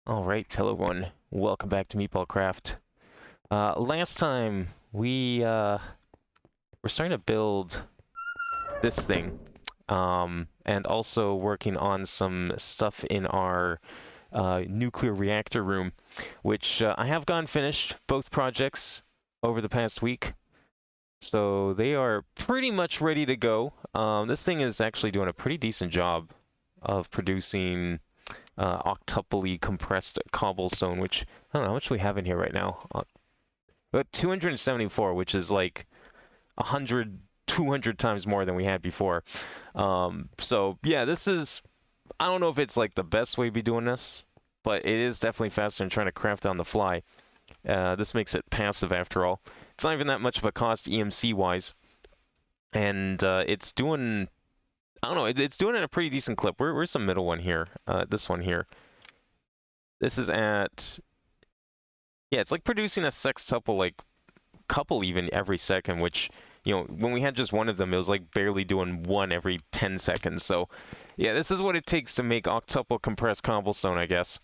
Alright, hello everyone. Welcome back to Meatballcraft. Last time, we're starting to build this thing. And also working on some stuff in our nuclear reactor room, which I have gone finished, both projects, over the past week. So they are pretty much ready to go. This thing is actually doing a pretty decent job of producing octuply compressed cobblestone, which I don't know how much we have in here right now. But 274, which is like 100, 200 times more than we had before. So yeah, this is, I don't know if it's like the best way to be doing this, but it is definitely faster than trying to craft on the fly. This makes it passive after all. It's not even that much of a cost EMC wise, and it's doing. I don't know. It's doing it at a pretty decent clip. Where's the middle one here? This one here. This is at, yeah, it's like producing a sextuple, like couple even every second, which, you know, when we had just one of them, it was like barely doing one every 10 seconds. So yeah, this is what it takes to make octuple compressed cobblestone, I guess.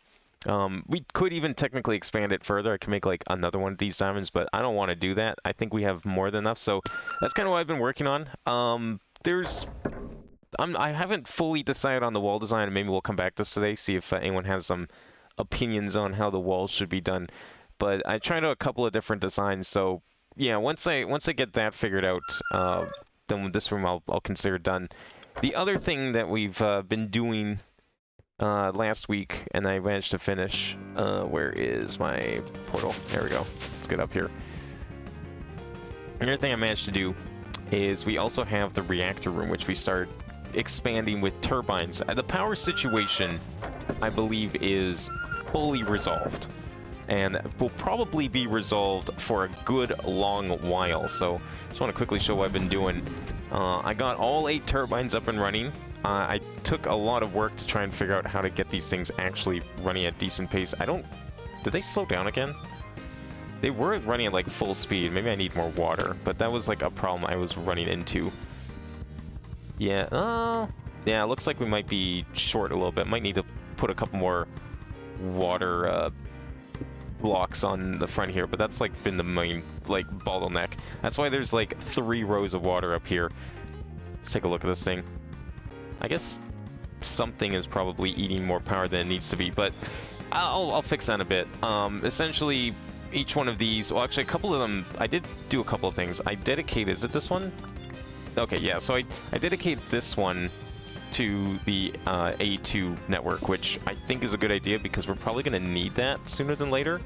We could even technically expand it further. I could make like another one of these diamonds, but I don't want to do that. I think we have more than enough. So that's kind of what I've been working on. I haven't fully decided on the wall design, and maybe we'll come back to this today, see if anyone has some opinions on how the walls should be done. But I tried out a couple of different designs, so yeah, once I get that figured out, then this room I'll consider done. The other thing that we've been doing last week, and I managed to finish. Where is my portal? There we go. Let's get up here. Another thing I managed to do is we also have the reactor room, which we started expanding with turbines. The power situation, I believe, is fully resolved, and will probably be resolved for a good long while. So just want to quickly show what I've been doing. I got all 8 turbines up and running. I took a lot of work to try and figure out how to get these things actually running at decent pace. Did they slow down again? They were running at like full speed. Maybe I need more water, but that was like a problem I was running into. Yeah, yeah, it looks like we might be short a little bit. Might need to put a couple more water blocks on the front here, but that's like been the main like bottleneck. That's why there's like 3 rows of water up here. Let's take a look at this thing. I guess something is probably eating more power than it needs to be, but I'll fix that in a bit. Essentially, each one of these, well, actually a couple of them, I did do a couple of things. I dedicated, is it this one? Okay, yeah, so I dedicate this one to the A2 network, which I think is a good idea because we're probably going to need that sooner than later.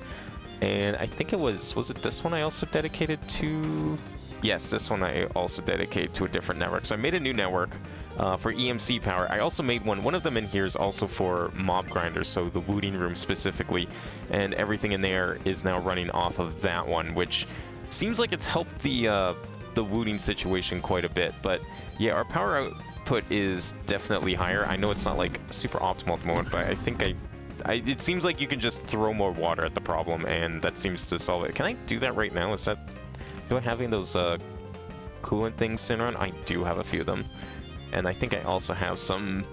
And I think it was it this one I also dedicated to? Yes, this one I also dedicated to a different network. So I made a new network for EMC power. I also made one of them in here is also for mob grinders, so the looting room specifically, and everything in there is now running off of that one, which seems like it's helped the looting situation quite a bit. But yeah, our power output is definitely higher. I know it's not like super optimal at the moment, but I think it seems like you can just throw more water at the problem, and that seems to solve it. Can I do that right now? Do I have any of those coolant things sitting around? I do have a few of them. And I think I also have some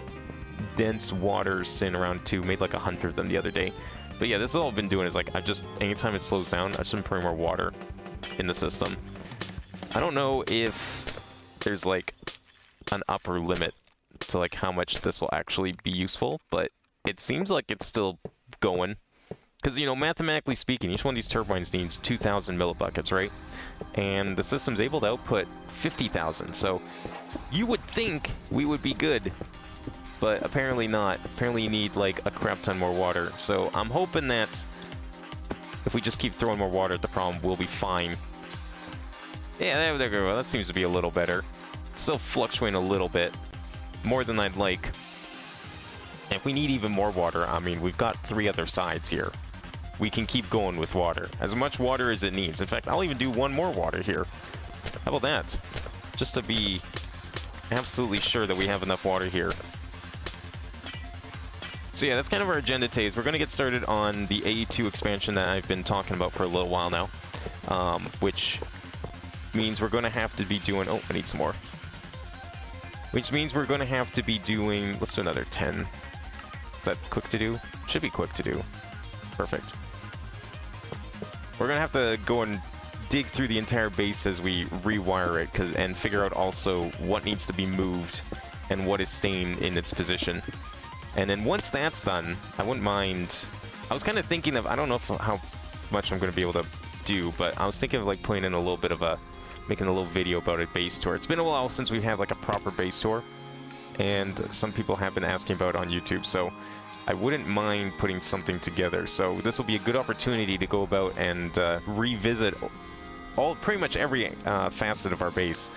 dense water sitting around too. Made like 100 of them the other day. But yeah, this is all I've been doing is like, anytime it slows down, I've just been putting more water in the system. I don't know if there's like an upper limit to like how much this will actually be useful, but it seems like it's still going. Because, you know, mathematically speaking, each one of these turbines needs 2,000 millibuckets, right? And the system's able to output 50,000, so you would think we would be good, but apparently not. Apparently you need like a crap ton more water, so I'm hoping that if we just keep throwing more water at the problem, we'll be fine. Yeah, there we go. That seems to be a little better. It's still fluctuating a little bit, more than I'd like. And if we need even more water, I mean, we've got 3 other sides here. We can keep going with water. As much water as it needs. In fact, I'll even do 1 more water here. How about that? Just to be absolutely sure that we have enough water here. So yeah, that's kind of our agenda today. Is we're going to get started on the A2 expansion that I've been talking about for a little while now. Which means we're going to have to be doing... Oh, I need some more. Which means we're going to have to be doing... Let's do another 10. Is that quick to do? Should be quick to do. Perfect. We're gonna have to go and dig through the entire base as we rewire it, and figure out also what needs to be moved and what is staying in its position. And then once that's done, I wouldn't mind... I was kind of thinking of... I don't know how much I'm going to be able to do, but I was thinking of like putting in a little bit of a... making a little video about a base tour. It's been a while since we've had like a proper base tour, and some people have been asking about it on YouTube, so I wouldn't mind putting something together. So this will be a good opportunity to go about and revisit pretty much every facet of our base.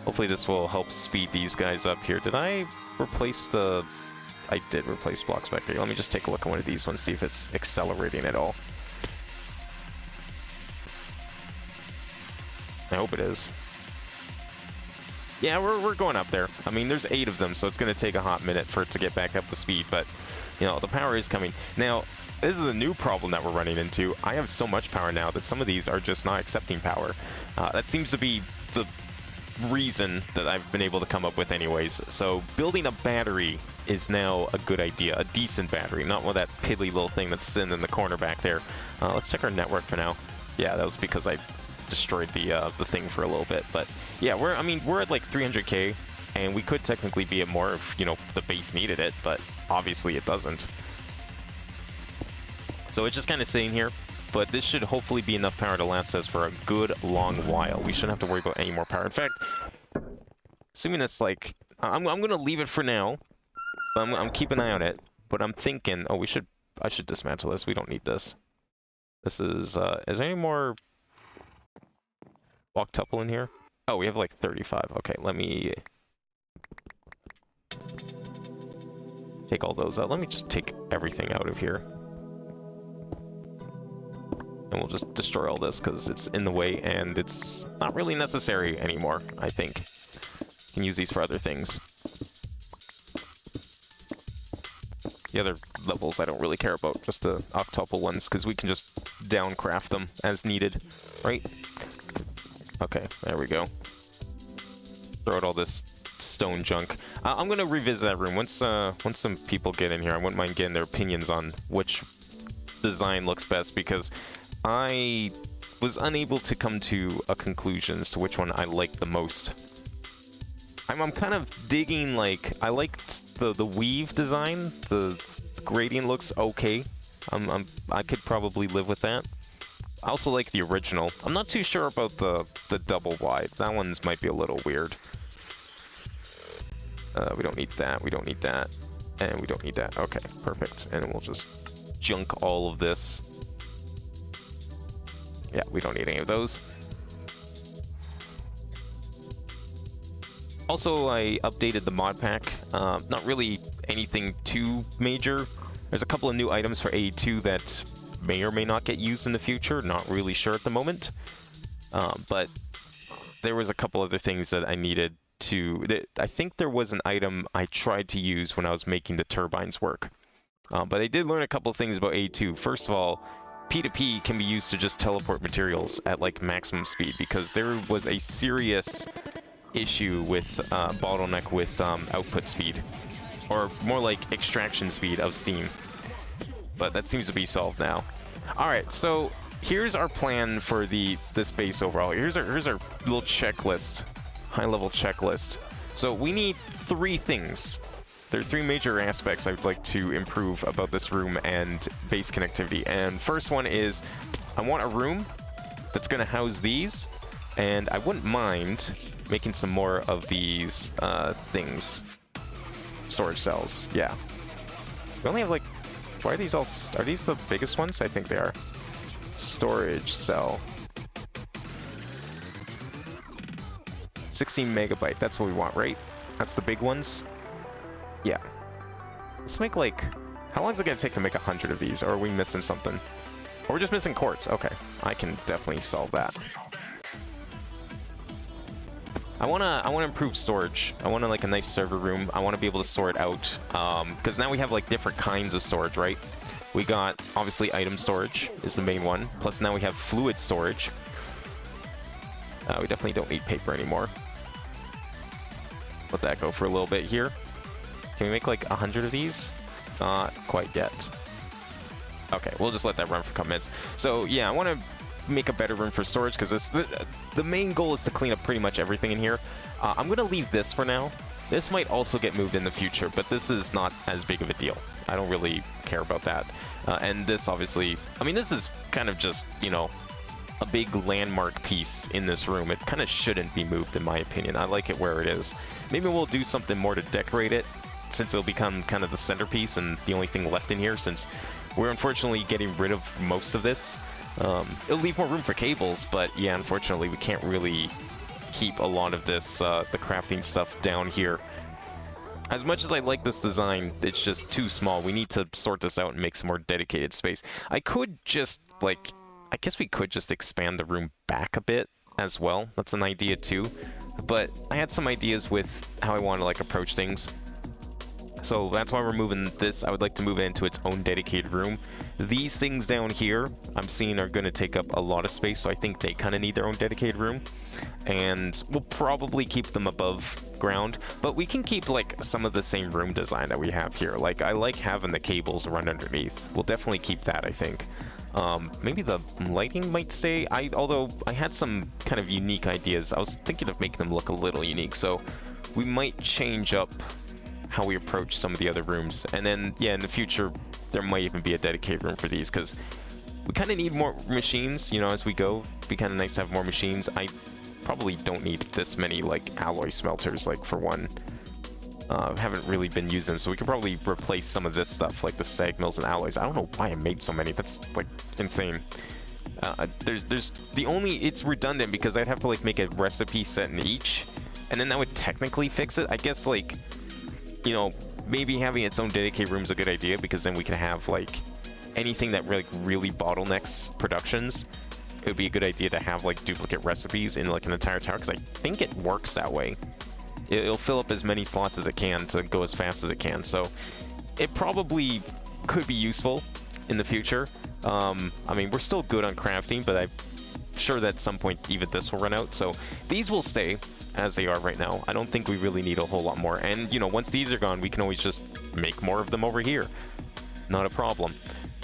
Hopefully this will help speed these guys up here. Did I replace the... I did replace blocks back there. Let me just take a look at one of these ones, see if it's accelerating at all. I hope it is. Yeah, we're going up there. I mean, there's 8 of them, so it's going to take a hot minute for it to get back up to speed, but, you know, the power is coming. Now, this is a new problem that we're running into. I have so much power now that some of these are just not accepting power. That seems to be the reason that I've been able to come up with anyways. So building a battery is now a good idea. A decent battery, not one of that piddly little thing that's sitting in the corner back there. Let's check our network for now. Yeah, that was because I destroyed the thing for a little bit. But yeah, we're at like 300k, and we could technically be at more if, you know, the base needed it, but obviously it doesn't. So it's just kind of sitting here, but this should hopefully be enough power to last us for a good long while. We shouldn't have to worry about any more power. In fact, assuming it's like, I'm gonna leave it for now. I'm keeping an eye on it, but I'm thinking, oh, I should dismantle this. We don't need this. This is there any more octuple in here? Oh, we have like 35. Okay, let me take all those out. Let me just take everything out of here. And we'll just destroy all this because it's in the way and it's not really necessary anymore, I think. You can use these for other things. The other levels I don't really care about, just the octuple ones, because we can just downcraft them as needed, right? Okay, there we go. Throw out all this stone junk. I'm gonna revisit that room once some people get in here. I wouldn't mind getting their opinions on which design looks best, because I was unable to come to a conclusion as to which one I liked the most. I'm kind of digging, like, I liked the weave design. The gradient looks okay. I could probably live with that. I also like the original. I'm not too sure about the double wide. That one's might be a little weird. We don't need that. We don't need that. And we don't need that. Okay, perfect. And we'll just junk all of this. Yeah, we don't need any of those. Also, I updated the mod pack. Not really anything too major. There's a couple of new items for A2 that may or may not get used in the future. Not really sure at the moment. But there was a couple other things that I needed to... I think there was an item I tried to use when I was making the turbines work. But I did learn a couple of things about A2. First of all, P2P can be used to just teleport materials at like maximum speed, because there was a serious issue with bottleneck with output speed, or more like extraction speed of steam. But that seems to be solved now. All right, so here's our plan for this base overall. Here's our little checklist, high-level checklist. So we need 3 things. There are 3 major aspects I'd like to improve about this room and base connectivity. And first one is, I want a room that's going to house these, and I wouldn't mind making some more of these things. Storage cells, yeah. We only have like, why are these all, are these the biggest ones? I think they are. Storage cell. 16 megabyte, that's what we want, right? That's the big ones? Yeah. Let's make like, how long is it gonna take to make 100 of these? Or are we missing something? Or we're just missing quartz. Okay, I can definitely solve that. I wanna improve storage. I want like a nice server room. I want to be able to sort out, because now we have like different kinds of storage, right? We got obviously item storage is the main one. Plus now we have fluid storage. We definitely don't need paper anymore. Let that go for a little bit here. Can we make like 100 of these? Not quite yet. Okay, we'll just let that run for a couple minutes. So yeah, I want to make a better room for storage because the main goal is to clean up pretty much everything in here. I'm going to leave this for now. This might also get moved in the future, but this is not as big of a deal. I don't really care about that. And this obviously, I mean, this is kind of just, you know, a big landmark piece in this room. It kind of shouldn't be moved, in my opinion. I like it where it is. Maybe we'll do something more to decorate it, since it'll become kind of the centerpiece and the only thing left in here, since we're unfortunately getting rid of most of this. It'll leave more room for cables, but yeah, unfortunately we can't really keep a lot of this, the crafting stuff down here. As much as I like this design, it's just too small. We need to sort this out and make some more dedicated space. I could just, like, I guess we could just expand the room back a bit as well. That's an idea too. But I had some ideas with how I want to, like, approach things. So that's why we're moving this. I would like to move it into its own dedicated room. These things down here, I'm seeing are going to take up a lot of space, so I think they kind of need their own dedicated room. And we'll probably keep them above ground, but we can keep, like, some of the same room design that we have here. Like, I like having the cables run underneath. We'll definitely keep that, I think. Maybe the lighting might stay, although I had some kind of unique ideas. I was thinking of making them look a little unique, so we might change up how we approach some of the other rooms. And then, yeah, in the future, there might even be a dedicated room for these, because we kind of need more machines, you know, as we go. It'd be kind of nice to have more machines. I probably don't need this many, like, alloy smelters, like, for one. Haven't really been using them, so we could probably replace some of this stuff, like the sag mills and alloys. I don't know why I made so many. That's, like, insane. There's the only, it's redundant because I'd have to, like, make a recipe set in each, and then that would technically fix it. I guess, like, you know, maybe having its own dedicated room is a good idea, because then we can have, like, anything that really bottlenecks productions. It would be a good idea to have, like, duplicate recipes in, like, an entire tower, because I think it works that way. It'll fill up as many slots as it can to go as fast as it can, so it probably could be useful in the future. I mean, we're still good on crafting, but I'm sure that at some point even this will run out, so these will stay as they are right now. I don't think we really need a whole lot more, and, you know, once these are gone, we can always just make more of them over here. Not a problem.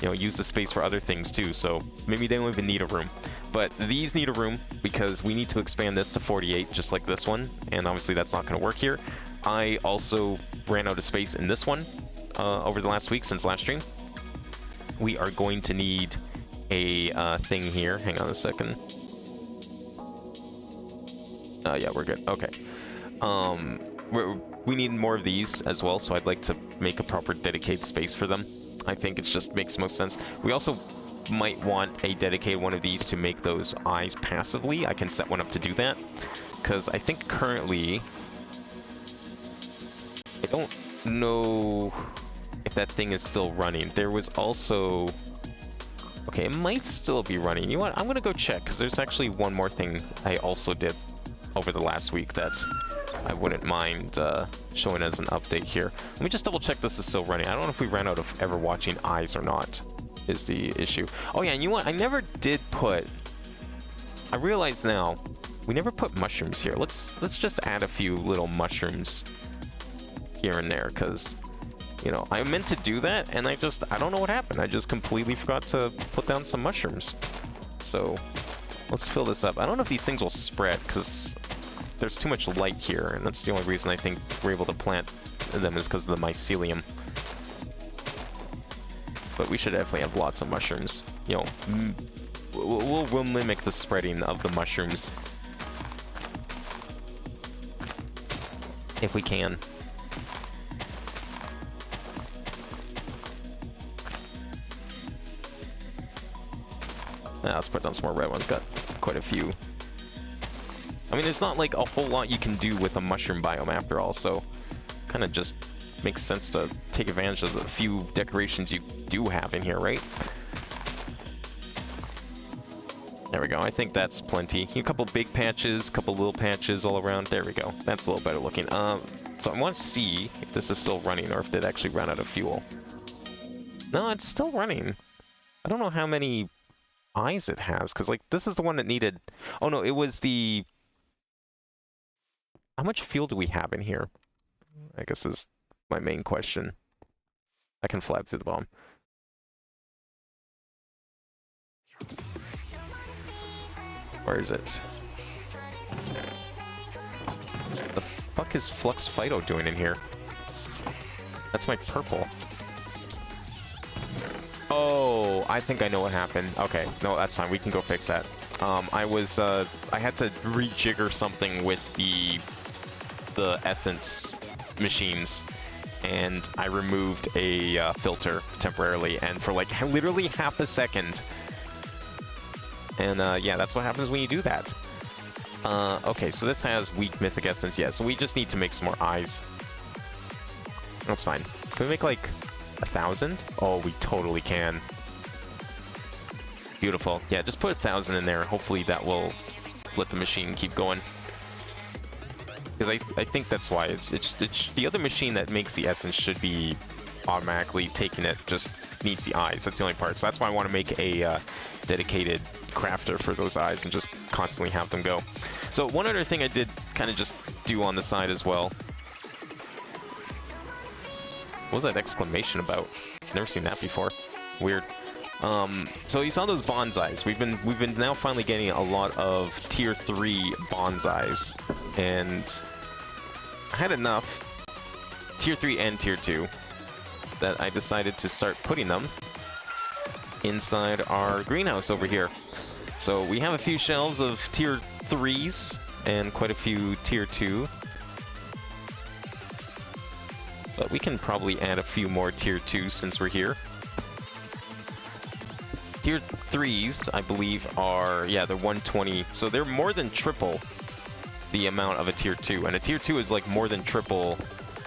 You know, use the space for other things too, so maybe they don't even need a room. But these need a room because we need to expand this to 48, just like this one, and obviously that's not going to work here. I also ran out of space in this one over the last week, since last stream. We are going to need a thing here. Hang on a second. Yeah, we're good. Okay. We need more of these as well, so I'd like to make a proper dedicated space for them. I think it just makes most sense. We also might want a dedicated one of these to make those eyes passively. I can set one up to do that, because I think currently, I don't know if that thing is still running. There was also, okay, it might still be running. You know what, I'm gonna go check, because there's actually one more thing I also did over the last week that I wouldn't mind showing as an update here. Let me just double check this is still running. I don't know if we ran out of ever watching eyes or not, is the issue. Oh yeah, and you know what? I never did put, I realize now, we never put mushrooms here. Let's just add a few little mushrooms here and there, because, you know, I meant to do that, and I don't know what happened. I just completely forgot to put down some mushrooms. So let's fill this up. I don't know if these things will spread, because there's too much light here, and that's the only reason I think we're able to plant them, is because of the mycelium. But we should definitely have lots of mushrooms. You know, we'll mimic the spreading of the mushrooms if we can. Let's put down some more red ones. Got quite a few. I mean, there's not like a whole lot you can do with a mushroom biome after all, so kind of just makes sense to take advantage of the few decorations you do have in here, right? There we go. I think that's plenty. A couple big patches, a couple little patches all around. There we go. That's a little better looking. So I want to see if this is still running or if it actually ran out of fuel. No, it's still running. I don't know how many eyes it has, because, like, this is the one that needed... Oh, no, it was the... How much fuel do we have in here? I guess is my main question. I can fly up to the bomb. Where is it? The fuck is Flux Fido doing in here? That's my purple. Oh, I think I know what happened. Okay, no, that's fine. We can go fix that. I had to rejigger something with the essence machines, and I removed a filter temporarily, and for like literally half a second. And yeah, that's what happens when you do that. Okay, so this has weak mythic essence. Yeah, so we just need to make some more eyes. That's fine. Can we make like 1,000? Oh, we totally can. Beautiful. Yeah, just put 1,000 in there. Hopefully that will let the machine keep going. Because I think that's why it's the other machine that makes the essence should be automatically taking it. Just needs the eyes. That's the only part. So that's why I want to make a dedicated crafter for those eyes and just constantly have them go. So one other thing I did kind of just do on the side as well. What was that exclamation about? Never seen that before. Weird. So you saw those bonsais. We've been now finally getting a lot of tier 3 bonsais, and I had enough tier 3 and tier 2 that I decided to start putting them inside our greenhouse over here. So we have a few shelves of tier 3s and quite a few tier 2. But we can probably add a few more tier 2s since we're here. Tier 3s, I believe, are, yeah, they're 120. So they're more than triple the amount of a tier 2. And a tier 2 is like more than triple,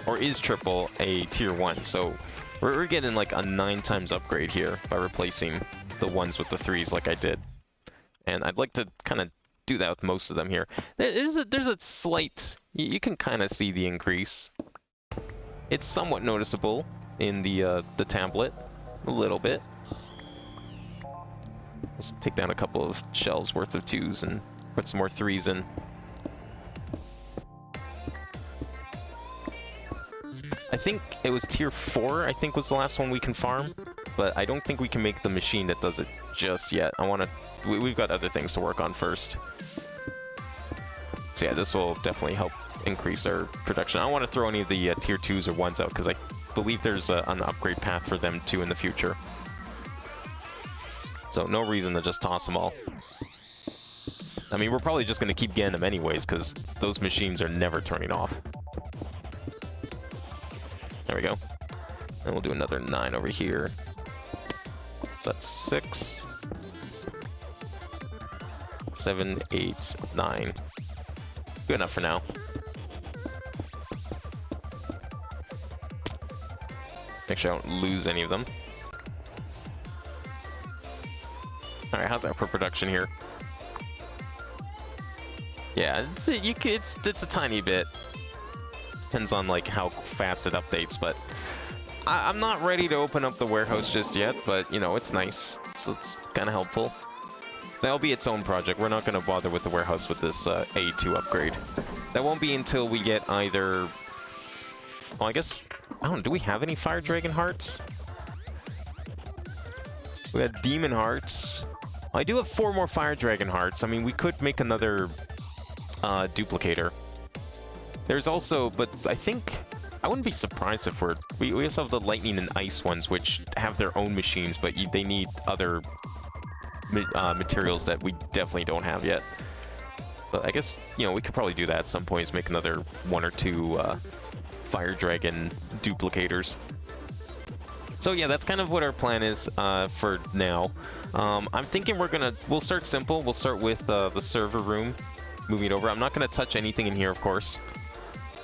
or is triple, a tier 1. So we're getting like a 9 times upgrade here by replacing the ones with the 3s like I did. And I'd like to kind of do that with most of them here. There's a slight, you can kind of see the increase. It's somewhat noticeable in the tablet, a little bit. Let's take down a couple of shelves worth of 2s and put some more 3s in. I think it was tier 4, I think was the last one we can farm, but I don't think we can make the machine that does it just yet. We've got other things to work on first. So yeah, this will definitely help increase our production. I don't want to throw any of the tier 2s or 1s out because I believe there's an upgrade path for them too in the future. So no reason to just toss them all. I mean, we're probably just going to keep getting them anyways because those machines are never turning off. There we go. And we'll do another 9 over here. So that's 6, 7, 8, 9. Good enough for now. Make sure I don't lose any of them. Alright, how's that for production here? Yeah, it's a tiny bit. Depends on like how fast it updates, but I'm not ready to open up the warehouse just yet, but you know, it's nice. So it's kind of helpful. That'll be its own project. We're not going to bother with the warehouse with this A2 upgrade. That won't be until we get either... Well, I guess... I don't know, do we have any Fire Dragon Hearts? We got Demon Hearts. I do have 4 more Fire Dragon Hearts. I mean, we could make another duplicator. There's also, but I think, I wouldn't be surprised if we also have the Lightning and Ice ones, which have their own machines, but they need other materials that we definitely don't have yet. But I guess, you know, we could probably do that at some point, is make another 1 or 2 Fire Dragon duplicators. So yeah, that's kind of what our plan is for now. I'm thinking we'll start simple. We'll start with the server room, moving it over. I'm not going to touch anything in here, of course.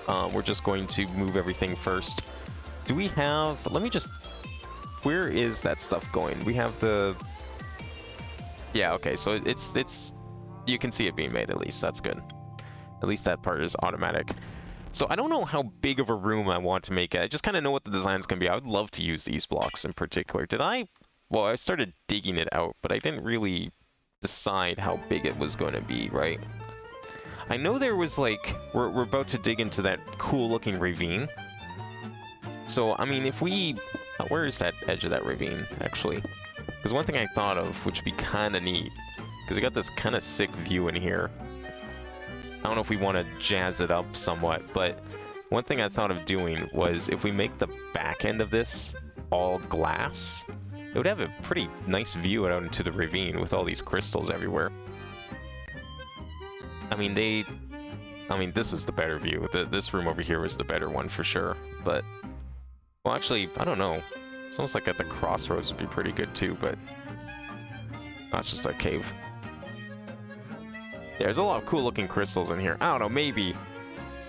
We're just going to move everything first. Do we have... Let me just... Where is that stuff going? We have the... Yeah, okay, so it's... You can see it being made, at least. That's good. At least that part is automatic. So I don't know how big of a room I want to make it. I just kind of know what the design's going to be. I would love to use these blocks in particular. Did I... Well, I started digging it out, but I didn't really decide how big it was going to be, right? I know there was like... We're about to dig into that cool-looking ravine. So, I mean, if we... where is that edge of that ravine, actually? Because one thing I thought of, which would be kind of neat, because we got this kind of sick view in here. I don't know if we want to jazz it up somewhat, but one thing I thought of doing was if we make the back end of this all glass, it would have a pretty nice view out into the ravine with all these crystals everywhere. I mean, this was the better view. This room over here was the better one for sure, but... Well, actually, I don't know. It's almost like at the crossroads would be pretty good too, but... That's just a cave. Yeah, there's a lot of cool looking crystals in here. I don't know, maybe...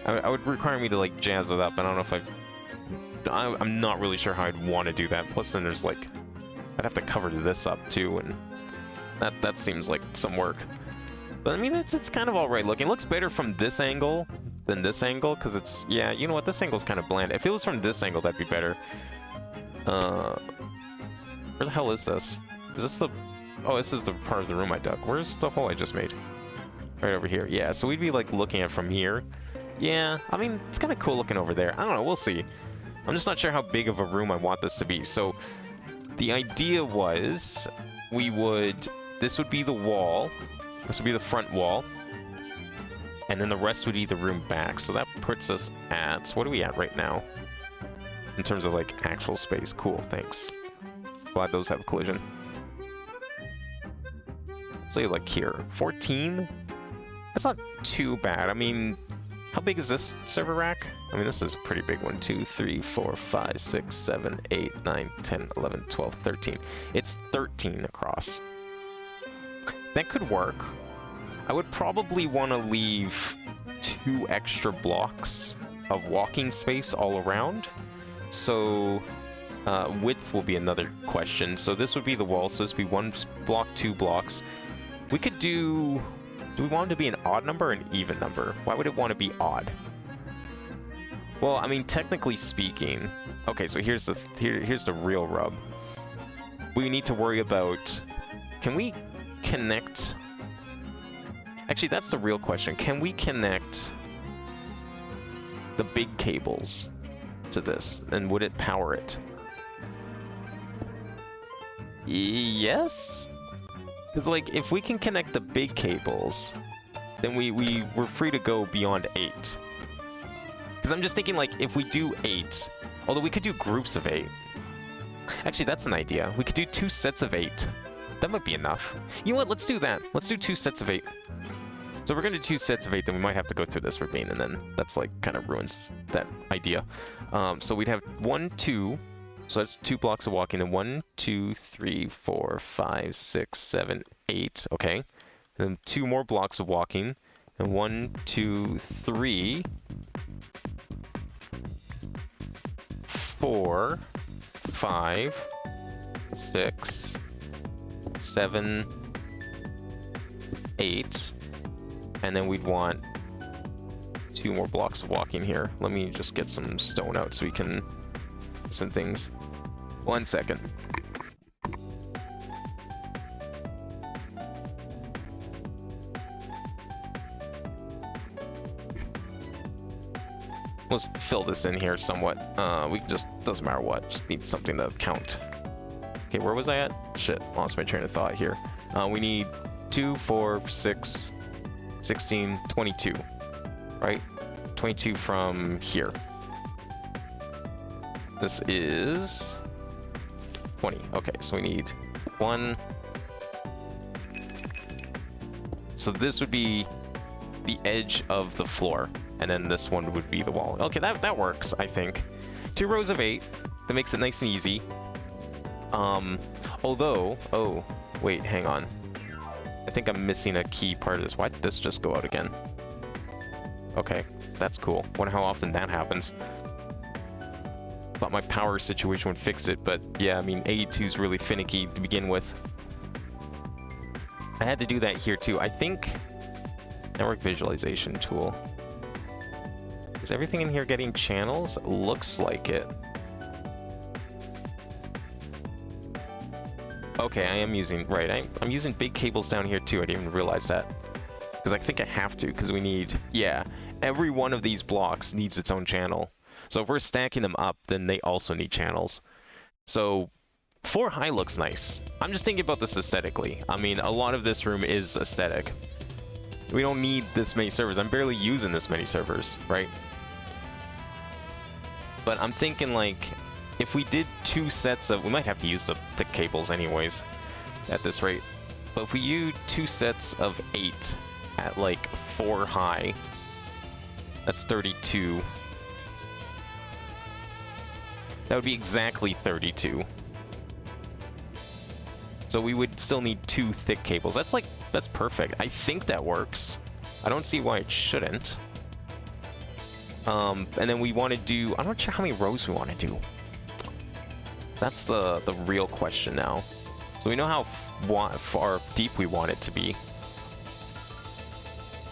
I would require me to, like, jazz it up. I don't know if I'm not really sure how I'd want to do that. Plus, then there's, like... I'd have to cover this up, too, and... That seems like some work. But, I mean, it's kind of alright looking. It looks better from this angle than this angle, because it's... Yeah, you know what? This angle's kind of bland. If it was from this angle, that'd be better. Where the hell is this? Is this the... Oh, this is the part of the room I dug. Where's the hole I just made? Right over here. Yeah, so we'd be, like, looking at it from here. Yeah, I mean, it's kind of cool looking over there. I don't know, we'll see. I'm just not sure how big of a room I want this to be. So, the idea was, this would be the wall. This would be the front wall. And then the rest would be the room back. So that puts us at, what are we at right now? In terms of, like, actual space. Cool, thanks. Glad those have a collision. Let's say, like, here. 14? That's not too bad. I mean... How big is this server rack? I mean, this is a pretty big one. 2, 3, 4, 5, 6, 7, 8, 9, 10, 11, 12, 13. It's 13 across. That could work. I would probably want to leave 2 extra blocks of walking space all around. So, width will be another question. So this would be the wall. So this would be 1 block, 2 blocks. We could do... Do we want it to be an odd number or an even number? Why would it want to be odd? Well, I mean, technically speaking... Okay, so here's the real rub. We need to worry about... Can we connect... Actually, that's the real question. Can we connect the big cables to this? And would it power it? Yes? Because, like, if we can connect the big cables, then we're free to go beyond 8. Because I'm just thinking, like, if we do 8, although we could do groups of 8. Actually, that's an idea. We could do 2 sets of 8. That might be enough. You know what? Let's do that. Let's do 2 sets of 8. So if we're going to do 2 sets of 8, then we might have to go through this ravine, and then that's, like, kind of ruins that idea. So we'd have 1, 2... So that's 2 blocks of walking, and 1, 2, 3, 4, 5, 6, 7, 8, okay. And then 2 more blocks of walking, and 1, 2, 3, 4, 5, 6, 7, 8, and then we'd want 2 more blocks of walking here. Let me just get some stone out so we can... some things. 1 second. Let's fill this in here somewhat. We can just, doesn't matter what, just need something to count. Okay, where was I at? Shit, lost my train of thought here. We need 2, 4, 6, 16, 22, right? 22 from here. This is 20. Okay, so we need 1. So this would be the edge of the floor, and then this one would be the wall. Okay, that works, I think. 2 rows of 8. That makes it nice and easy. Although, oh, wait, hang on. I think I'm missing a key part of this. Why did this just go out again? Okay, that's cool. Wonder how often that happens. Thought my power situation would fix it, but yeah, I mean, 82 is really finicky to begin with. I had to do that here too. I think network visualization tool. Is everything in here getting channels? Looks like it. Okay, I am using, right, I'm using big cables down here too. I didn't even realize that. Because I think I have to, because we need, yeah, every one of these blocks needs its own channel. So if we're stacking them up, then they also need channels. So 4 high looks nice. I'm just thinking about this aesthetically. I mean, a lot of this room is aesthetic. We don't need this many servers. I'm barely using this many servers, right? But I'm thinking, like, if we did 2 sets of... We might have to use the cables anyways at this rate. But if we use 2 sets of 8 at, like, 4 high, that's 32. That would be exactly 32. So we would still need 2 thick cables. That's perfect. I think that works. I don't see why it shouldn't. And then we want to do... I'm not sure how many rows we want to do. That's the real question now. So we know how far deep we want it to be.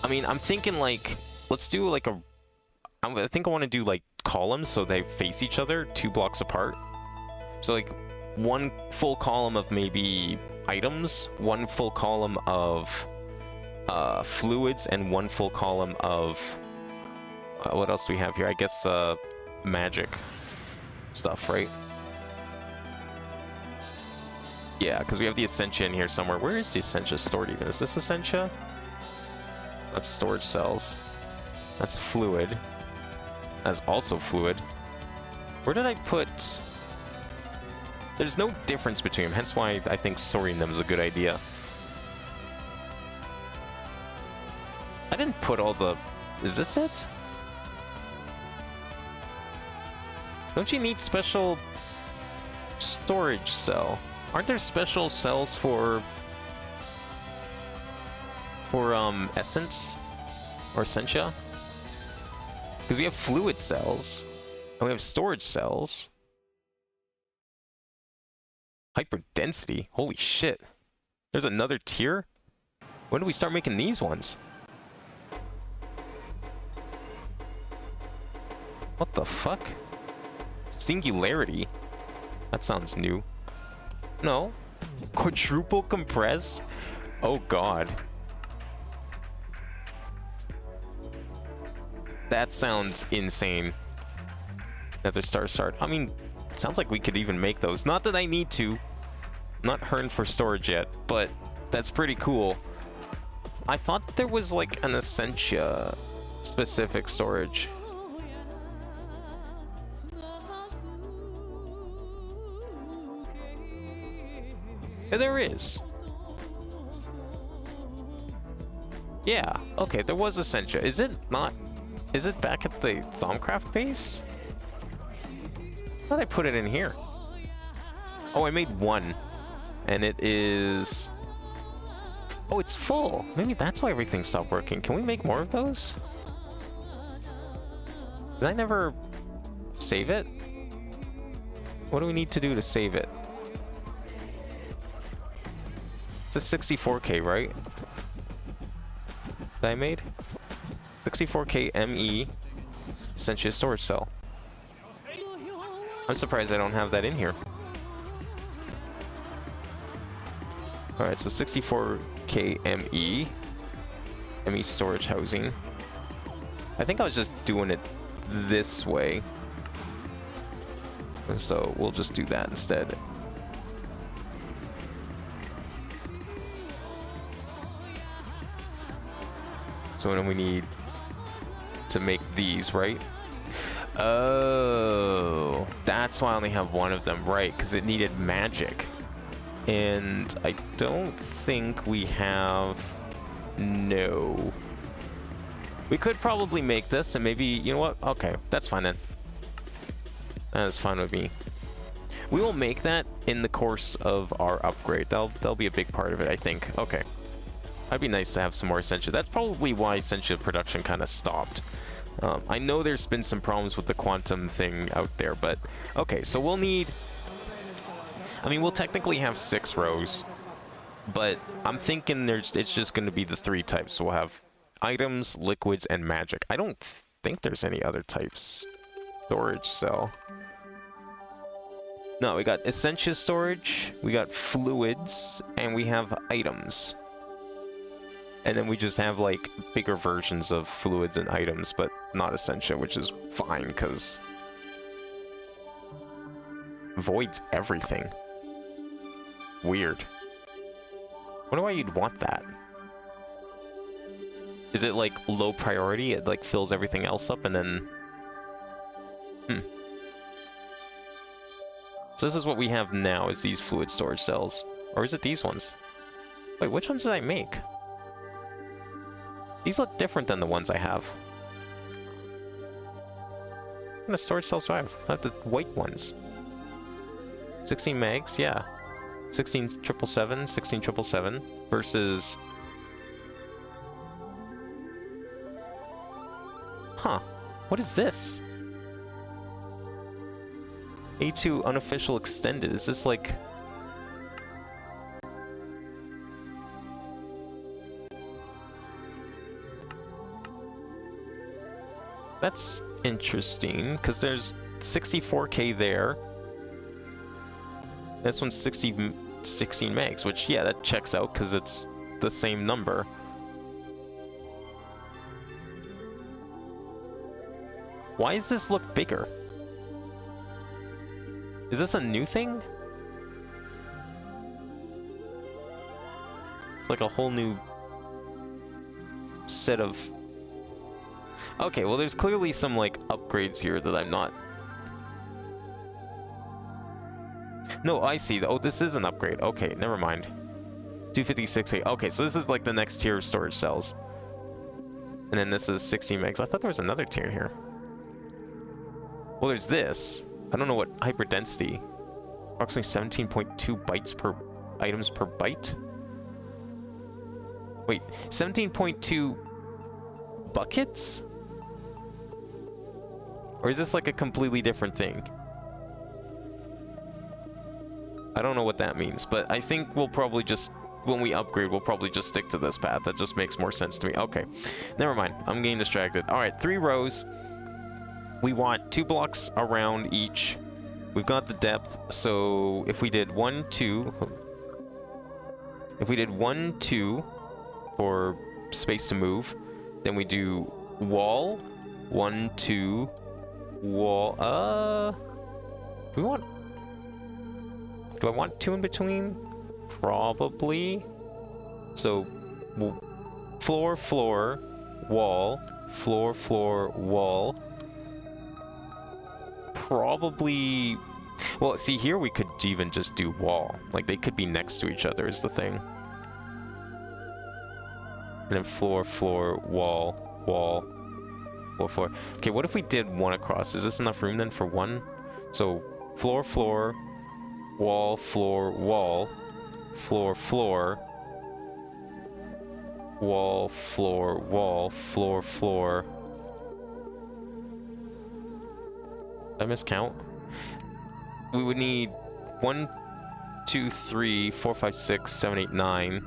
I mean, I'm thinking, like, let's do like a... I think I want to do like columns so they face each other 2 blocks apart. So like 1 full column of maybe items, 1 full column of fluids, and 1 full column of what else do we have here? I guess magic stuff, right? Yeah, because we have the Essentia in here somewhere. Where is the Essentia stored even? Is this Essentia? That's storage cells. That's fluid. That's also fluid. Where did I put... There's no difference between them, hence why I think sorting them is a good idea. I didn't put all the... Is this it? Don't you need special storage cell? Aren't there special cells for essence or essentia? Because we have fluid cells and we have storage cells. Hyperdensity? Holy shit! There's another tier? When do we start making these ones? What the fuck? Singularity? That sounds new. No. Quadruple compress? Oh god. That sounds insane. Another star start. I mean, sounds like we could even make those. Not that I need to. I'm not hurting for storage yet, but that's pretty cool. I thought there was like an Essentia specific storage. Yeah, there is. Yeah, okay, there was Essentia. Is it not? Is it back at the Thaumcraft base? I thought I put it in here. Oh, I made 1. And it is... Oh, it's full. Maybe that's why everything stopped working. Can we make more of those? Did I never save it? What do we need to do to save it? It's a 64K, right? That I made? 64K ME Essentia storage cell. I'm surprised I don't have that in here. Alright, so 64K ME storage housing. I think I was just doing it this way. So we'll just do that instead. So then we need to make these, right? Oh, that's why I only have 1 of them, right? Because it needed magic. And I don't think we have... No. We could probably make this and maybe... You know what? Okay, that's fine then. That is fine with me. We will make that in the course of our upgrade. That'll be a big part of it, I think. Okay. That'd be nice to have some more Essentia. That's probably why Essentia production kind of stopped. I know there's been some problems with the quantum thing out there, but... Okay, so we'll need... I mean, we'll technically have 6 rows, but I'm thinking it's just going to be the 3 types. So we'll have items, liquids, and magic. I don't think there's any other types. Storage cell. No, we got Essentia storage, we got fluids, and we have items. And then we just have, like, bigger versions of fluids and items, but not Essentia, which is fine, because... Void's everything. Weird. Wonder why you'd want that. Is it like low priority? It like fills everything else up and then... So this is what we have now, is these fluid storage cells. Or is it these ones? Wait, which ones did I make? These look different than the ones I have. What kind of storage cells do I have? I have the white ones. 16 megs, yeah. 16,777, 16,777 versus... Huh. What is this? A2 unofficial extended. Is this like... That's interesting, because there's 64K there. This one's 16 megs, which, yeah, that checks out because it's the same number. Why does this look bigger? Is this a new thing? It's like a whole new set of... Okay, well there's clearly some like upgrades here that I'm not... No, I see. Oh, this is an upgrade. Okay, never mind. 256K. Okay, so this is like the next tier of storage cells. And then this is 16 megs. I thought there was another tier here. Well, there's this. I don't know what hyperdensity. Approximately 17.2 bytes per items per byte. Wait, 17.2 buckets? Or is this like a completely different thing? I don't know what that means, but I think we'll probably just, when we upgrade, we'll probably just stick to this path. That just makes more sense to me. Okay, never mind. I'm getting distracted. All right, 3 rows. We want 2 blocks around each. We've got the depth, so if we did 1, 2... If we did 1, 2 for space to move, then we do wall, 1, 2, wall, do we want... Do I want 2 in between? Probably. So, floor, floor, wall, floor, floor, wall. Probably... Well, see, here we could even just do wall. Like, they could be next to each other is the thing. And then floor, floor, wall, wall, floor, floor. Okay, what if we did 1 across? Is this enough room then for 1? So, floor, floor, wall, floor, wall, floor, floor, wall, floor, wall, floor, floor. Did I miscount? We would need 1, 2, 3, 4, 5, 6, 7, 8, 9,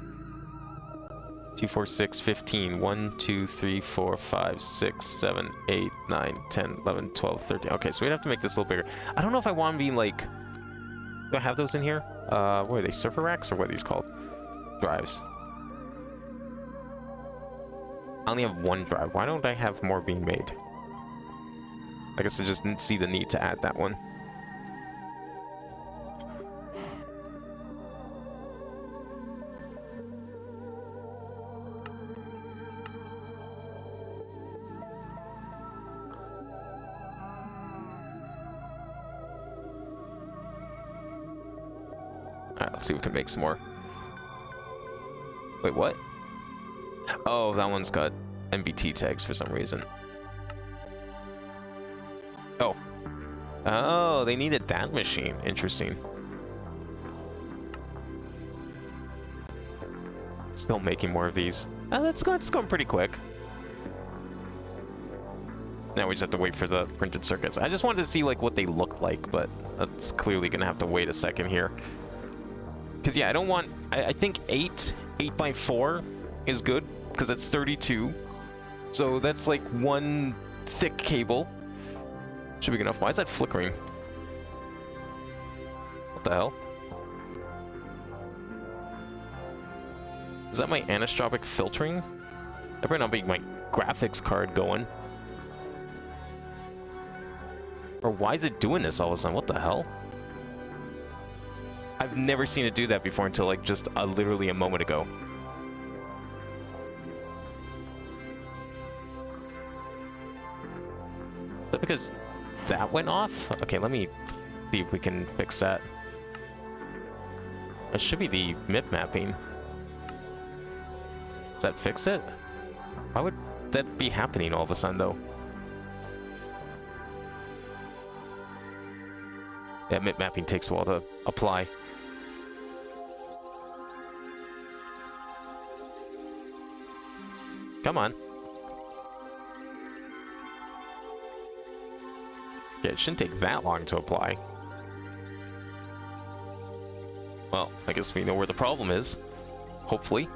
2, 4, 6, 15, 1, 2, 3, 4, 5, 6, 7, 8, 9, 10, 11, 12, 13. Okay, so we'd have to make this a little bigger. I don't know if I want to be like... Do I have those in here? What are they, server racks or what are these called? Drives. I only have 1 drive. Why don't I have more being made? I guess I just didn't see the need to add that one. Alright, let's see if we can make some more. Wait, what? Oh, that one's got MBT tags for some reason. Oh. Oh, they needed that machine. Interesting. Still making more of these. Oh, it's going pretty quick. Now we just have to wait for the printed circuits. I just wanted to see like what they look like, but that's clearly gonna have to wait a second here. Because yeah, I don't want... I think 8 by 4 is good, because it's 32. So that's like 1 thick cable. Should be good enough. Why is that flickering? What the hell? Is that my anisotropic filtering? That better not be my graphics card going. Or why is it doing this all of a sudden? What the hell? I've never seen it do that before until like just literally a moment ago. Is that because that went off? Okay, let me see if we can fix that. It should be the MIP mapping. Does that fix it? Why would that be happening all of a sudden though? Yeah, MIP mapping takes a while to apply. Come on. Yeah, it shouldn't take that long to apply. Well, I guess we know where the problem is. Hopefully.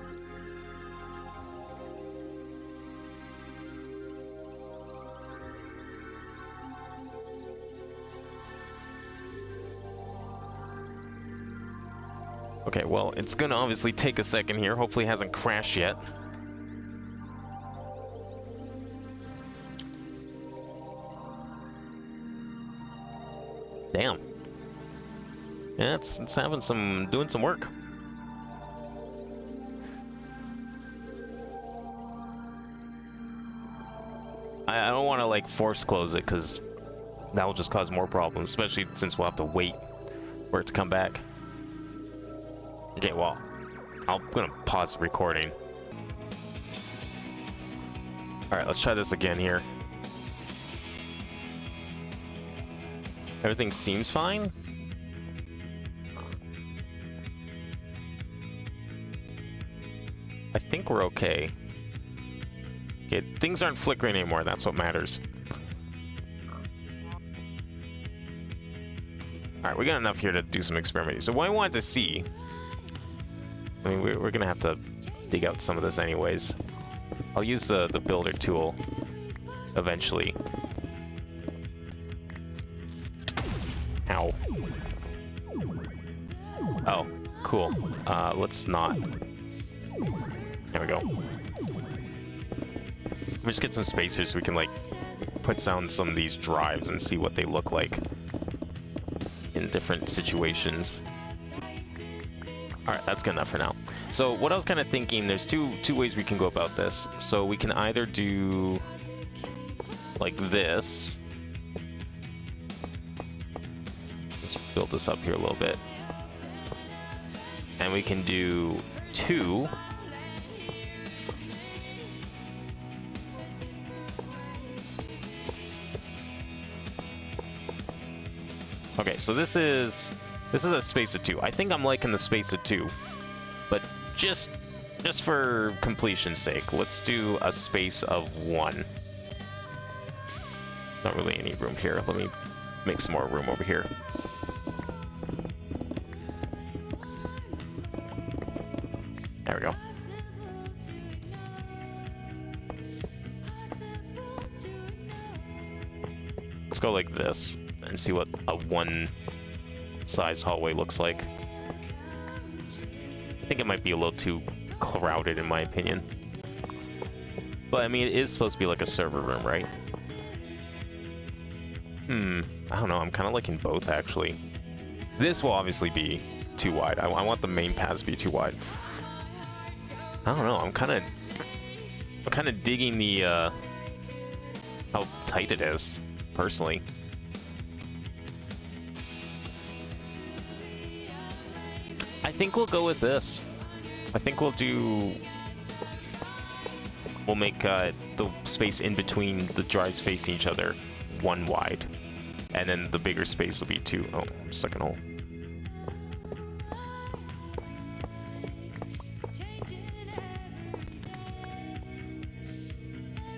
Okay, well, it's gonna obviously take a second here. Hopefully it hasn't crashed yet. Damn. Yeah, it's having some, doing some work. I don't want to like force close it because that will just cause more problems, especially since we'll have to wait for it to come back. Okay, well, I'm gonna pause the recording. Alright, let's try this again here. Everything seems fine. I think we're okay. Okay, things aren't flickering anymore, that's what matters. Alright, we got enough here to do some experimenting. So what I wanted to see... I mean, we're gonna have to dig out some of this anyways. I'll use the builder tool eventually. Ow. Oh, cool. Let's not. There we go. We'll just get some spacers so we can like put down some of these drives and see what they look like in different situations. Alright, that's good enough for now. So what I was kind of thinking, there's two ways we can go about this. So we can either do like this. Let's build this up here a little bit. And we can do 2. Okay, so this is a space of 2. I think I'm liking the space of 2, but just for completion's sake, let's do a space of 1. Not really any room here. Let me make some more room over here. There we go. Let's go like this and see what a 1 size hallway looks like. I think it might be a little too crowded in my opinion. But I mean, it is supposed to be like a server room, right? I don't know, I'm kind of liking both actually. This will obviously be too wide. I want the main paths to be too wide. I don't know, I'm kind of digging the how tight it is, personally. I think we'll go with this. I think we'll make the space in between the drives facing each other 1 wide. And then the bigger space will be 2. Oh, I'm stuck in a hole.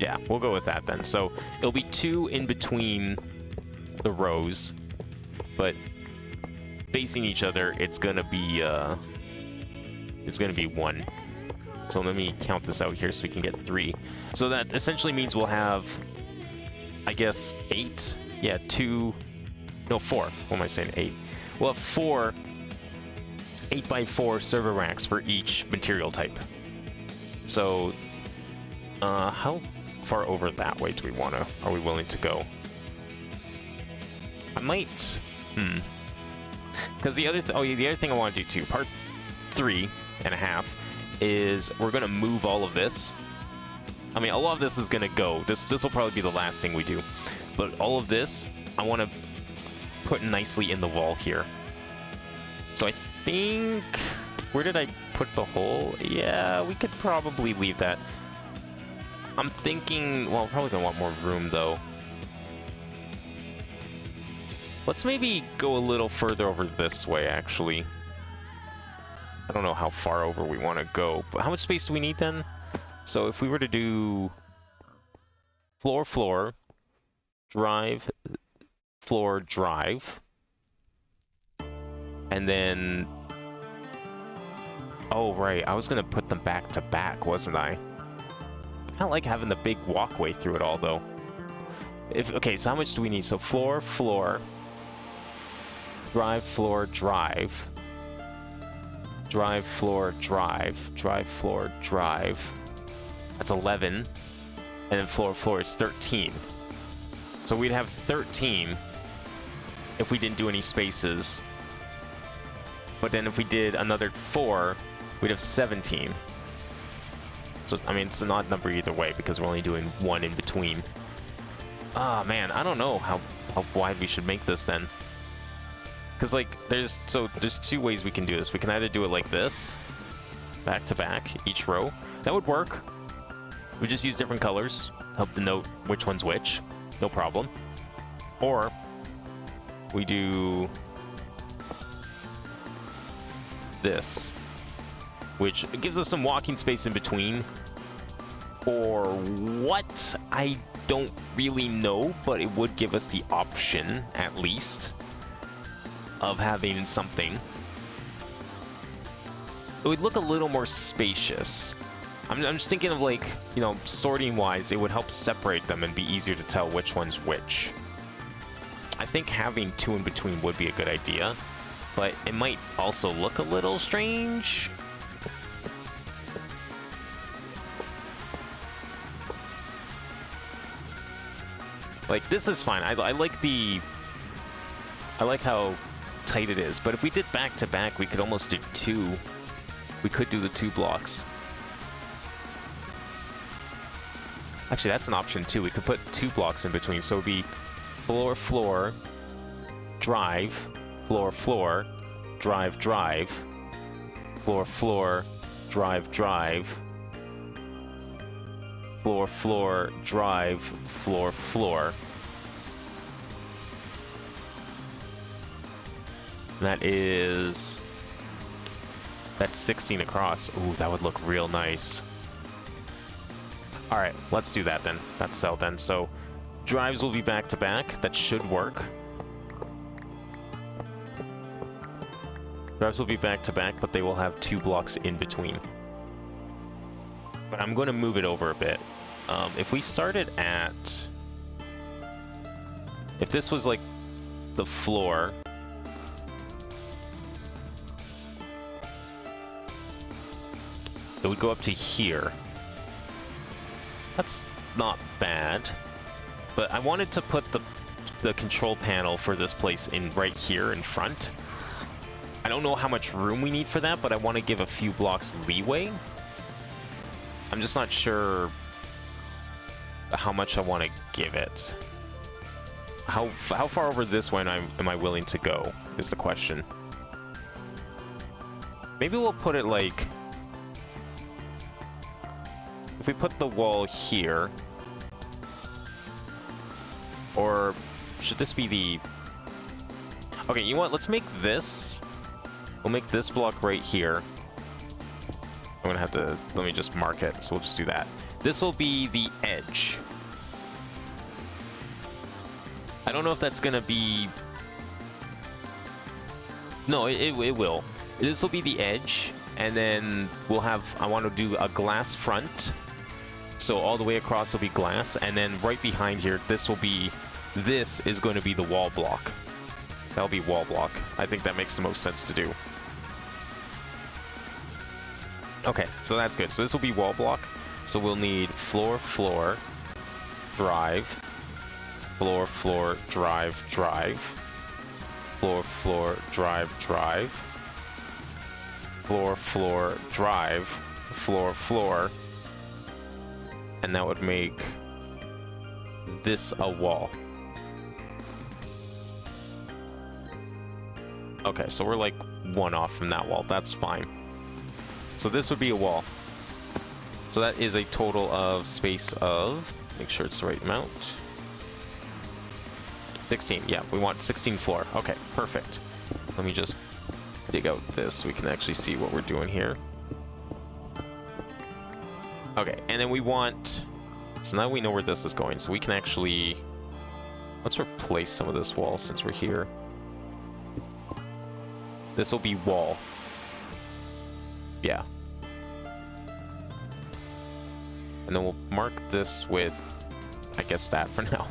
Yeah, we'll go with that then. So it'll be 2 in between the rows, but facing each other, it's gonna be 1. So let me count this out here so we can get 3. So that essentially means we'll have, I guess, 8. Yeah, 4. What am I saying? 8. We'll have 4 8x4 server racks for each material type. So, how far over that way do we are we willing to go? I might, Because the other thing I want to do too, part 3.5, is we're gonna move all of this. I mean, a lot of this is gonna go. This will probably be the last thing we do, but all of this I want to put nicely in the wall here. So I think, where did I put the hole? Yeah, we could probably leave that. I'm thinking, well, probably gonna want more room though. Let's maybe go a little further over this way, actually. I don't know how far over we want to go, but how much space do we need then? So if we were to do floor, floor, drive, floor, drive, and then... Oh, right, I was gonna put them back to back, wasn't I? I kind of like having the big walkway through it all, though. Okay, so how much do we need? So floor, floor, drive, floor, drive, drive, floor, drive, drive, floor, drive. That's 11. And then floor, floor is 13. So we'd have 13 if we didn't do any spaces. But then if we did another 4, we'd have 17. So, I mean, it's an odd number either way because we're only doing 1 in between. Ah, man, I don't know how wide we should make this then. Because, like, there's 2 ways we can do this. We can either do it like this, back to back, each row. That would work. We just use different colors, help denote which one's which, no problem. Or we do this, which gives us some walking space in between. For what? I don't really know, but it would give us the option, at least, of having something. It would look a little more spacious. I'm just thinking of, like, you know, sorting wise, it would help separate them and be easier to tell which one's which. I think having 2 in between would be a good idea, but it might also look a little strange. Like, this is fine. I like how tight it is, but if we did back to back, we could almost do 2. We could do the 2 blocks. Actually, that's an option too. We could put 2 blocks in between, so it would be floor, floor, drive, floor, floor, drive, drive, floor, floor, drive, drive, floor, floor, drive, floor, floor. That's 16 across. Ooh, that would look real nice. Alright, let's do that then. That's sell then. So, drives will be back to back. That should work. Drives will be back to back, but they will have 2 blocks in between. But I'm going to move it over a bit. If we started at... If this was like the floor... It would go up to here. That's not bad. But I wanted to put the control panel for this place in right here in front. I don't know how much room we need for that, but I want to give a few blocks leeway. I'm just not sure how much I want to give it. How far over this way am I willing to go, is the question. Maybe we'll put it like... If we put the wall here... Or should this be the... Okay, you know what? Let's make this... We'll make this block right here. I'm gonna have to... Let me just mark it, so we'll just do that. This will be the edge. I don't know if that's gonna be... No, it will. This will be the edge, and then we'll have... I want to do a glass front. So all the way across will be glass, and then right behind here, this will be... This is going to be the wall block. That'll be wall block. I think that makes the most sense to do. Okay, so that's good. So this will be wall block. So we'll need floor, floor, drive, floor, floor, drive, drive, floor, floor, drive, drive. Floor, floor, drive, floor, floor. And that would make this a wall. Okay, so we're like one off from that wall. That's fine. So this would be a wall. So that is a total of space of, make sure it's the right amount. 16, yeah, we want 16 floor. Okay, perfect. Let me just dig out this so we can actually see what we're doing here. Okay, and then we want, so now we know where this is going, so we can actually, let's replace some of this wall since we're here. This will be wall. Yeah. And then we'll mark this with, I guess, that for now.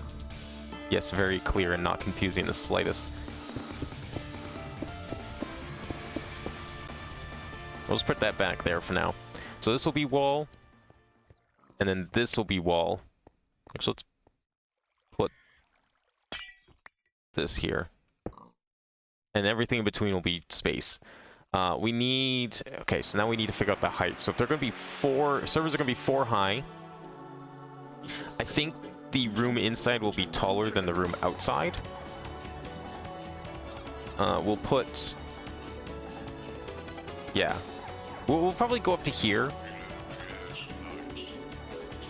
Yes, very clear and not confusing the slightest. We'll just put that back there for now. So this will be wall. And then this will be wall. Actually, let's put this here. And everything in between will be space. We need, okay, so now we need to figure out the height. So if they're going to be servers are going to be 4 high. I think the room inside will be taller than the room outside. We'll put, yeah. We'll probably go up to here.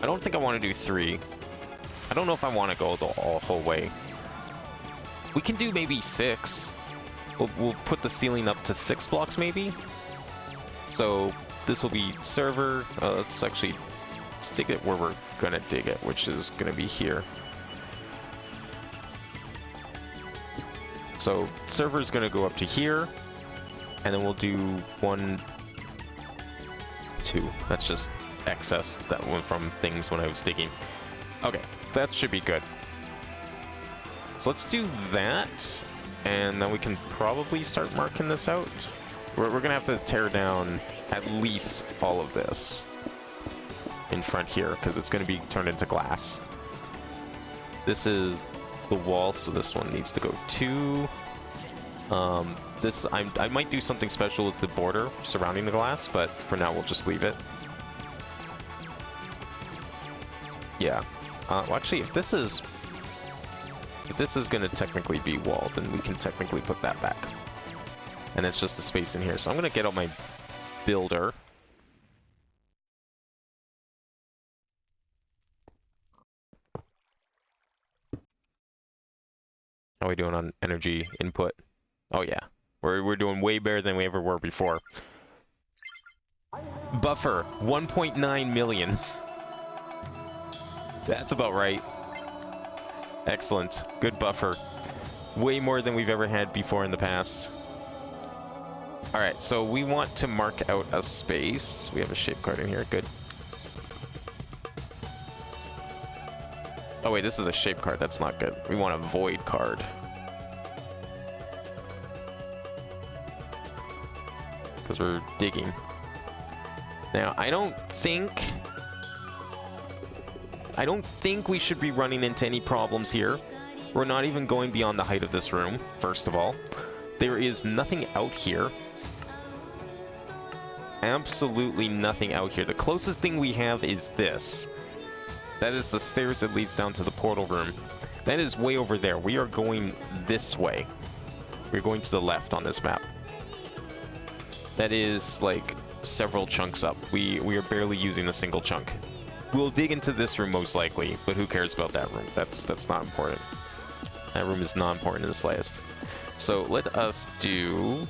I don't think I want to do 3. I don't know if I want to go the whole way. We can do maybe 6. We'll put the ceiling up to 6 blocks maybe. So this will be server. Let's dig it where we're gonna dig it, which is gonna be here. So server's gonna go up to here, and then we'll do 1, 2. That's just excess that went from things when I was digging. Okay, that should be good. So let's do that. And then we can probably start marking this out. We're going to have to tear down at least all of this in front here, because it's going to be turned into glass. This is the wall, so this one needs to go 2. I might do something special with the border surrounding the glass, but for now we'll just leave it. Yeah. Well, actually, if this is going to technically be wall, then we can technically put that back. And it's just a space in here. So I'm going to get out my builder. How are we doing on energy input? Oh yeah. We're doing way better than we ever were before. Buffer, 1.9 million. That's about right. Excellent. Good buffer. Way more than we've ever had before in the past. Alright, so we want to mark out a space. We have a shape card in here. Good. Oh wait, this is a shape card. That's not good. We want a void card. Because we're digging. Now, I don't think we should be running into any problems here. We're not even going beyond the height of this room, first of all. There is nothing out here. Absolutely nothing out here. The closest thing we have is this. That is the stairs that leads down to the portal room. That is way over there. We are going this way. We're going to the left on this map. That is like several chunks up. We are barely using a single chunk. We'll dig into this room most likely, but who cares about that room? That's not important. That room is not important in the slightest. So let us do...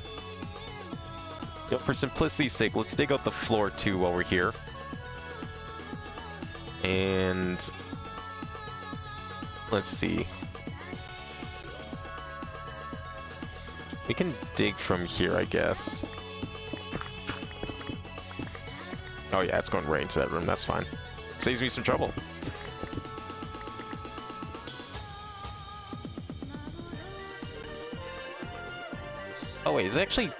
for simplicity's sake, let's dig out the floor too while we're here. And... let's see. We can dig from here, I guess. Oh yeah, it's going right into that room, that's fine. Saves me some trouble. Oh wait, is it actually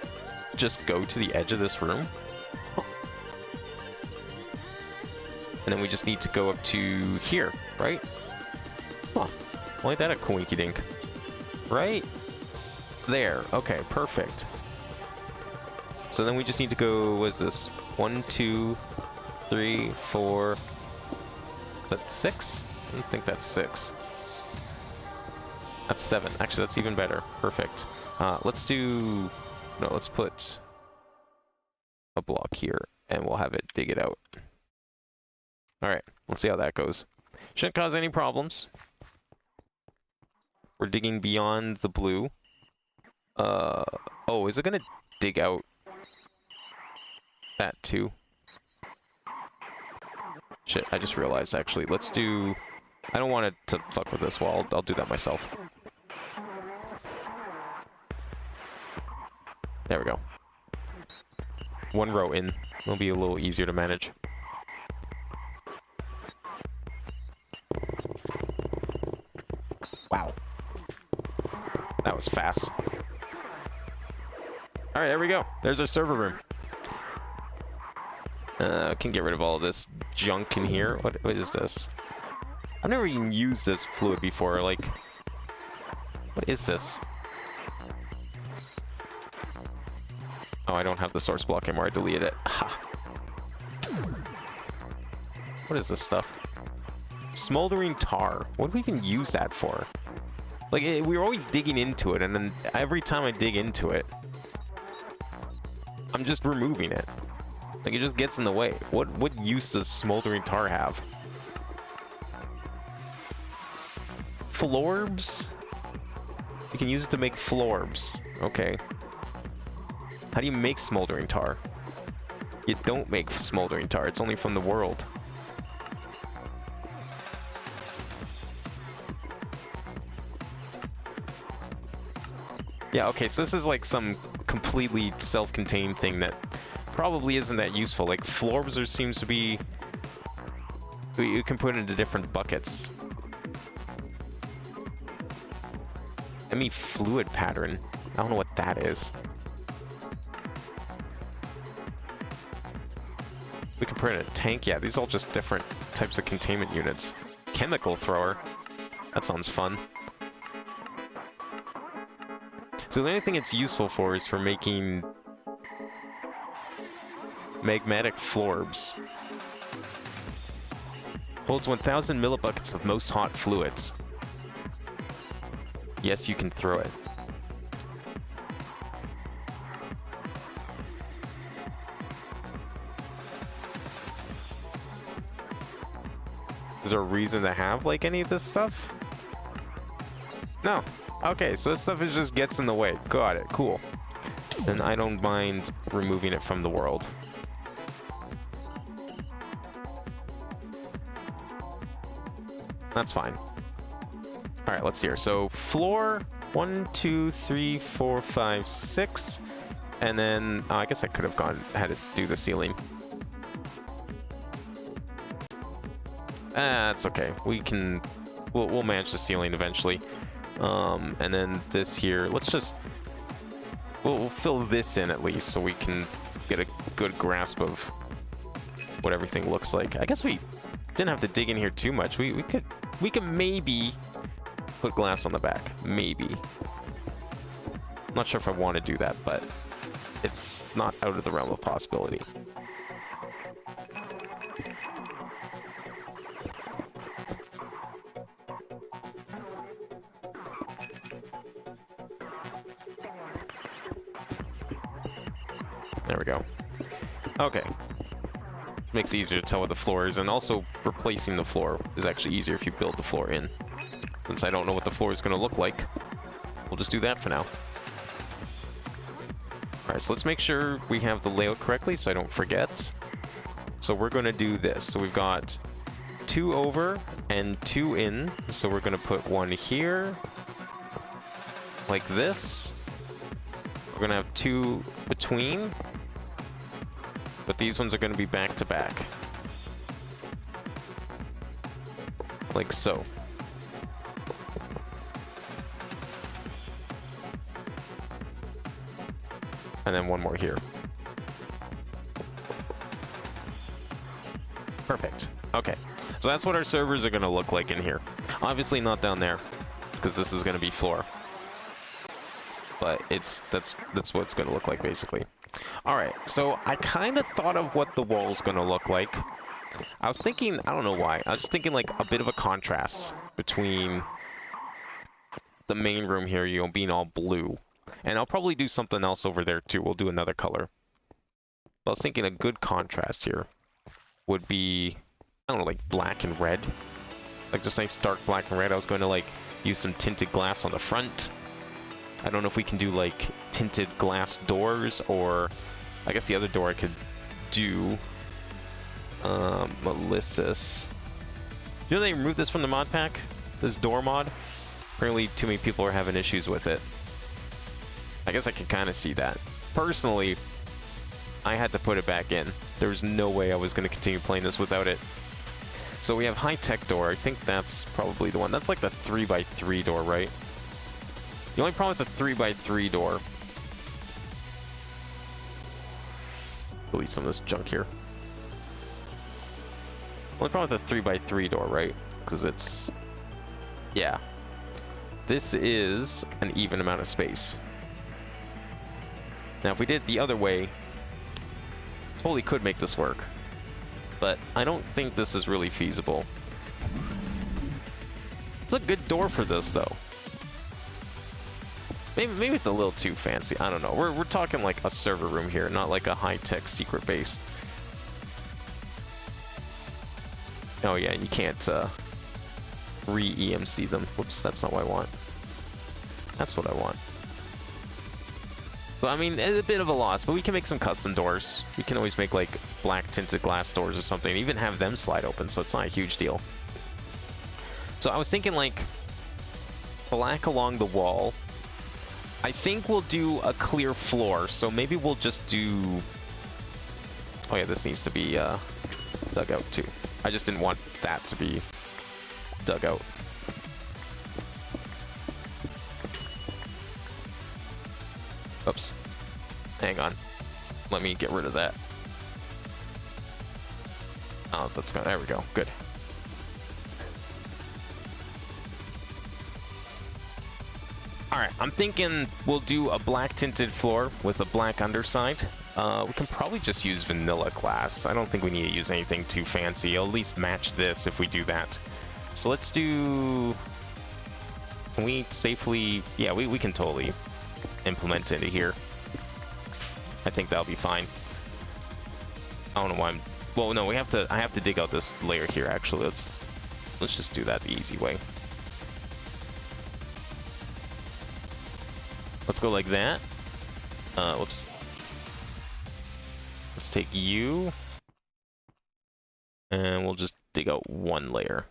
just go to the edge of this room? And then we just need to go up to here, right? Huh. Why ain't that a coinky dink? Right? There. Okay, perfect. So then we just need to go, what is this? 1, 2, 3, 4... Is that 6? I don't think that's 6. That's 7. Actually, that's even better. Perfect. Let's do... No, let's put a block here, and we'll have it dig it out. Alright, let's see how that goes. Shouldn't cause any problems. We're digging beyond the blue. Oh, is it gonna dig out that too? Shit, I just realized, actually. Let's do... I don't want it to fuck with this wall. I'll do that myself. There we go. One row in. It'll be a little easier to manage. Wow. That was fast. Alright, there we go. There's our server room. Can get rid of all of this junk in here. What is this? I've never even used this fluid before. Like, what is this? Oh, I don't have the source block anymore. I deleted it. Ha. What is this stuff? Smoldering tar. What do we even use that for? Like, we're always digging into it, and then every time I dig into it, I'm just removing it. Like, it just gets in the way. What use does smoldering tar have? Florbs? You can use it to make florbs. Okay. How do you make smoldering tar? You don't make smoldering tar. It's only from the world. Yeah, okay, so this is like some completely self-contained thing that probably isn't that useful. Like, florbs there seems to be... You can put into different buckets. I mean, fluid pattern. I don't know what that is. We can put in a tank. Yeah, these are all just different types of containment units. Chemical thrower. That sounds fun. So the only thing it's useful for is for making magmatic florbs. Holds 1,000 millibuckets of most hot fluids. Yes, you can throw it. Is there a reason to have, like, any of this stuff? No. Okay, so this stuff just gets in the way. Got it. Cool. Then I don't mind removing it from the world. That's fine. Alright, let's see here. So, floor, 1, 2, 3, 4, 5, 6. And then, I guess I could have had to do the ceiling. That's okay. We'll manage the ceiling eventually. And then this here, we'll fill this in at least so we can get a good grasp of what everything looks like. I guess we didn't have to dig in here too much. We could maybe put glass on the back. Maybe. I'm not sure if I want to do that, but it's not out of the realm of possibility. There we go. Okay. Makes it easier to tell what the floor is, and also replacing the floor is actually easier if you build the floor in. Since I don't know what the floor is going to look like, we'll just do that for now. Alright, so let's make sure we have the layout correctly so I don't forget. So we're going to do this. So we've got 2 over and 2 in. So we're going to put 1 here, like this. We're going to have 2 between. But these ones are going to be back to back. Like so. And then 1 more here. Perfect. Okay. So that's what our servers are going to look like in here. Obviously not down there, because this is going to be floor. but that's what it's gonna look like basically. All right, so I kind of thought of what the wall's gonna look like. I was thinking, I don't know why, I was just thinking like a bit of a contrast between the main room here, you know, being all blue, and I'll probably do something else over there too. We'll do another color. But I was thinking a good contrast here would be, I don't know, like black and red, like just nice dark black and red. I was going to like use some tinted glass on the front. I don't know if we can do like tinted glass doors, or I guess the other door I could do Melissus. You know they removed this from the mod pack? This door mod? Apparently too many people are having issues with it. I guess I can kind of see that. Personally, I had to put it back in. There was no way I was going to continue playing this without it. So we have high-tech door. I think that's probably the one. That's like the 3x3 door, right? The only problem with the 3x3 door... Delete some of this junk here. Only problem with the 3x3 door, right? Because it's... Yeah. This is an even amount of space. Now if we did it the other way, totally could make this work. But I don't think this is really feasible. It's a good door for this though. Maybe it's a little too fancy. I don't know. We're talking like a server room here, not like a high-tech secret base. Oh yeah, and you can't re-EMC them. Whoops, that's not what I want. That's what I want. So I mean, it's a bit of a loss, but we can make some custom doors. We can always make like black tinted glass doors or something, even have them slide open, so it's not a huge deal. So I was thinking like black along the wall. I think we'll do a clear floor, so maybe we'll just do... Oh yeah, this needs to be dug out too. I just didn't want that to be dug out. Oops. Hang on. Let me get rid of that. Oh, that's good. There we go. Good. Alright, I'm thinking we'll do a black tinted floor with a black underside. We can probably just use vanilla glass. I don't think we need to use anything too fancy. It'll at least match this if we do that. So let's do... Can we safely... Yeah, we can totally implement into here. I think that'll be fine. I don't know why I'm... Well, no, I have to dig out this layer here, actually. Let's just do that the easy way. Let's go like that. Whoops. Let's take you. And we'll just dig out one layer.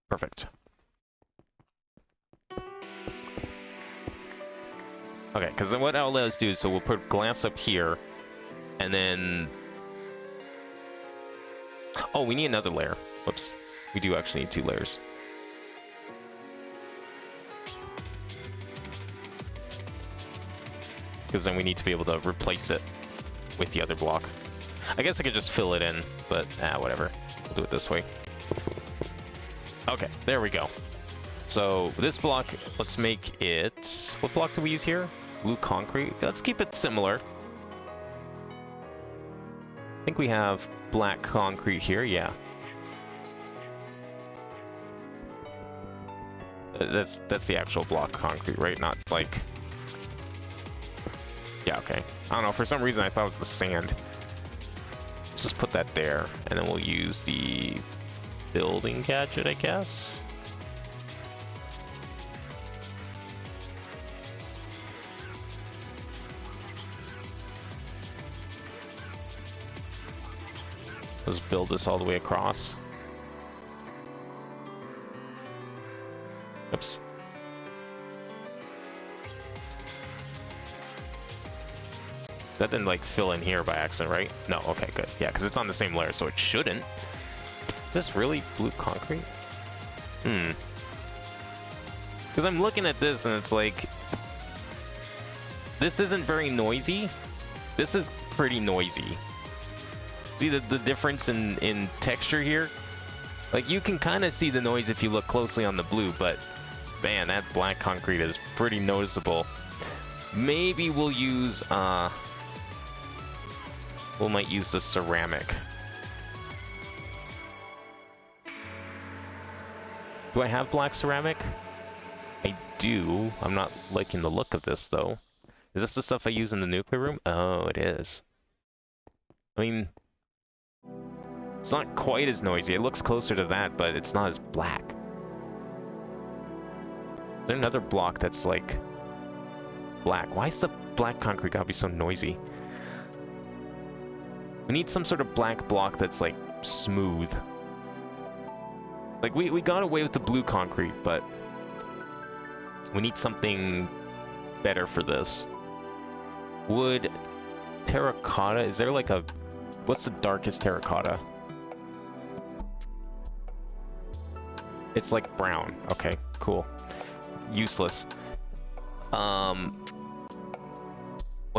Perfect. Okay, because then what I'll let us do is, so we'll put glass up here, and then... Oh, we need another layer. Whoops. We do actually need 2 layers. Because then we need to be able to replace it with the other block. I guess I could just fill it in, but whatever. We'll do it this way. Okay, there we go. So this block, let's make it... What block do we use here? Blue concrete? Let's keep it similar. I think we have black concrete here, yeah. That's the actual block concrete, right? Not like... Yeah, okay. I don't know, for some reason I thought it was the sand. Let's just put that there, and then we'll use the building gadget, I guess. Let's build this all the way across. Oops. That didn't like fill in here by accident, right? No, okay, good. Yeah, because it's on the same layer, so it shouldn't. Is this really blue concrete? Because I'm looking at this and it's like... This isn't very noisy. This is pretty noisy. See the difference in texture here? Like, you can kind of see the noise if you look closely on the blue, but Man, that black concrete is pretty noticeable. Maybe we'll use, we might use the ceramic. Do I have black ceramic? I do. I'm not liking the look of this, though. Is this the stuff I use in the nuclear room? Oh, it is. I mean, it's not quite as noisy. It looks closer to that, but it's not as black. Is there another block that's, like, black? Why is the black concrete gotta be so noisy? We need some sort of black block that's, like, smooth. Like, we got away with the blue concrete, but we need something better for this. Wood, terracotta, is there like a... What's the darkest terracotta? It's like brown. Okay, cool. Useless. What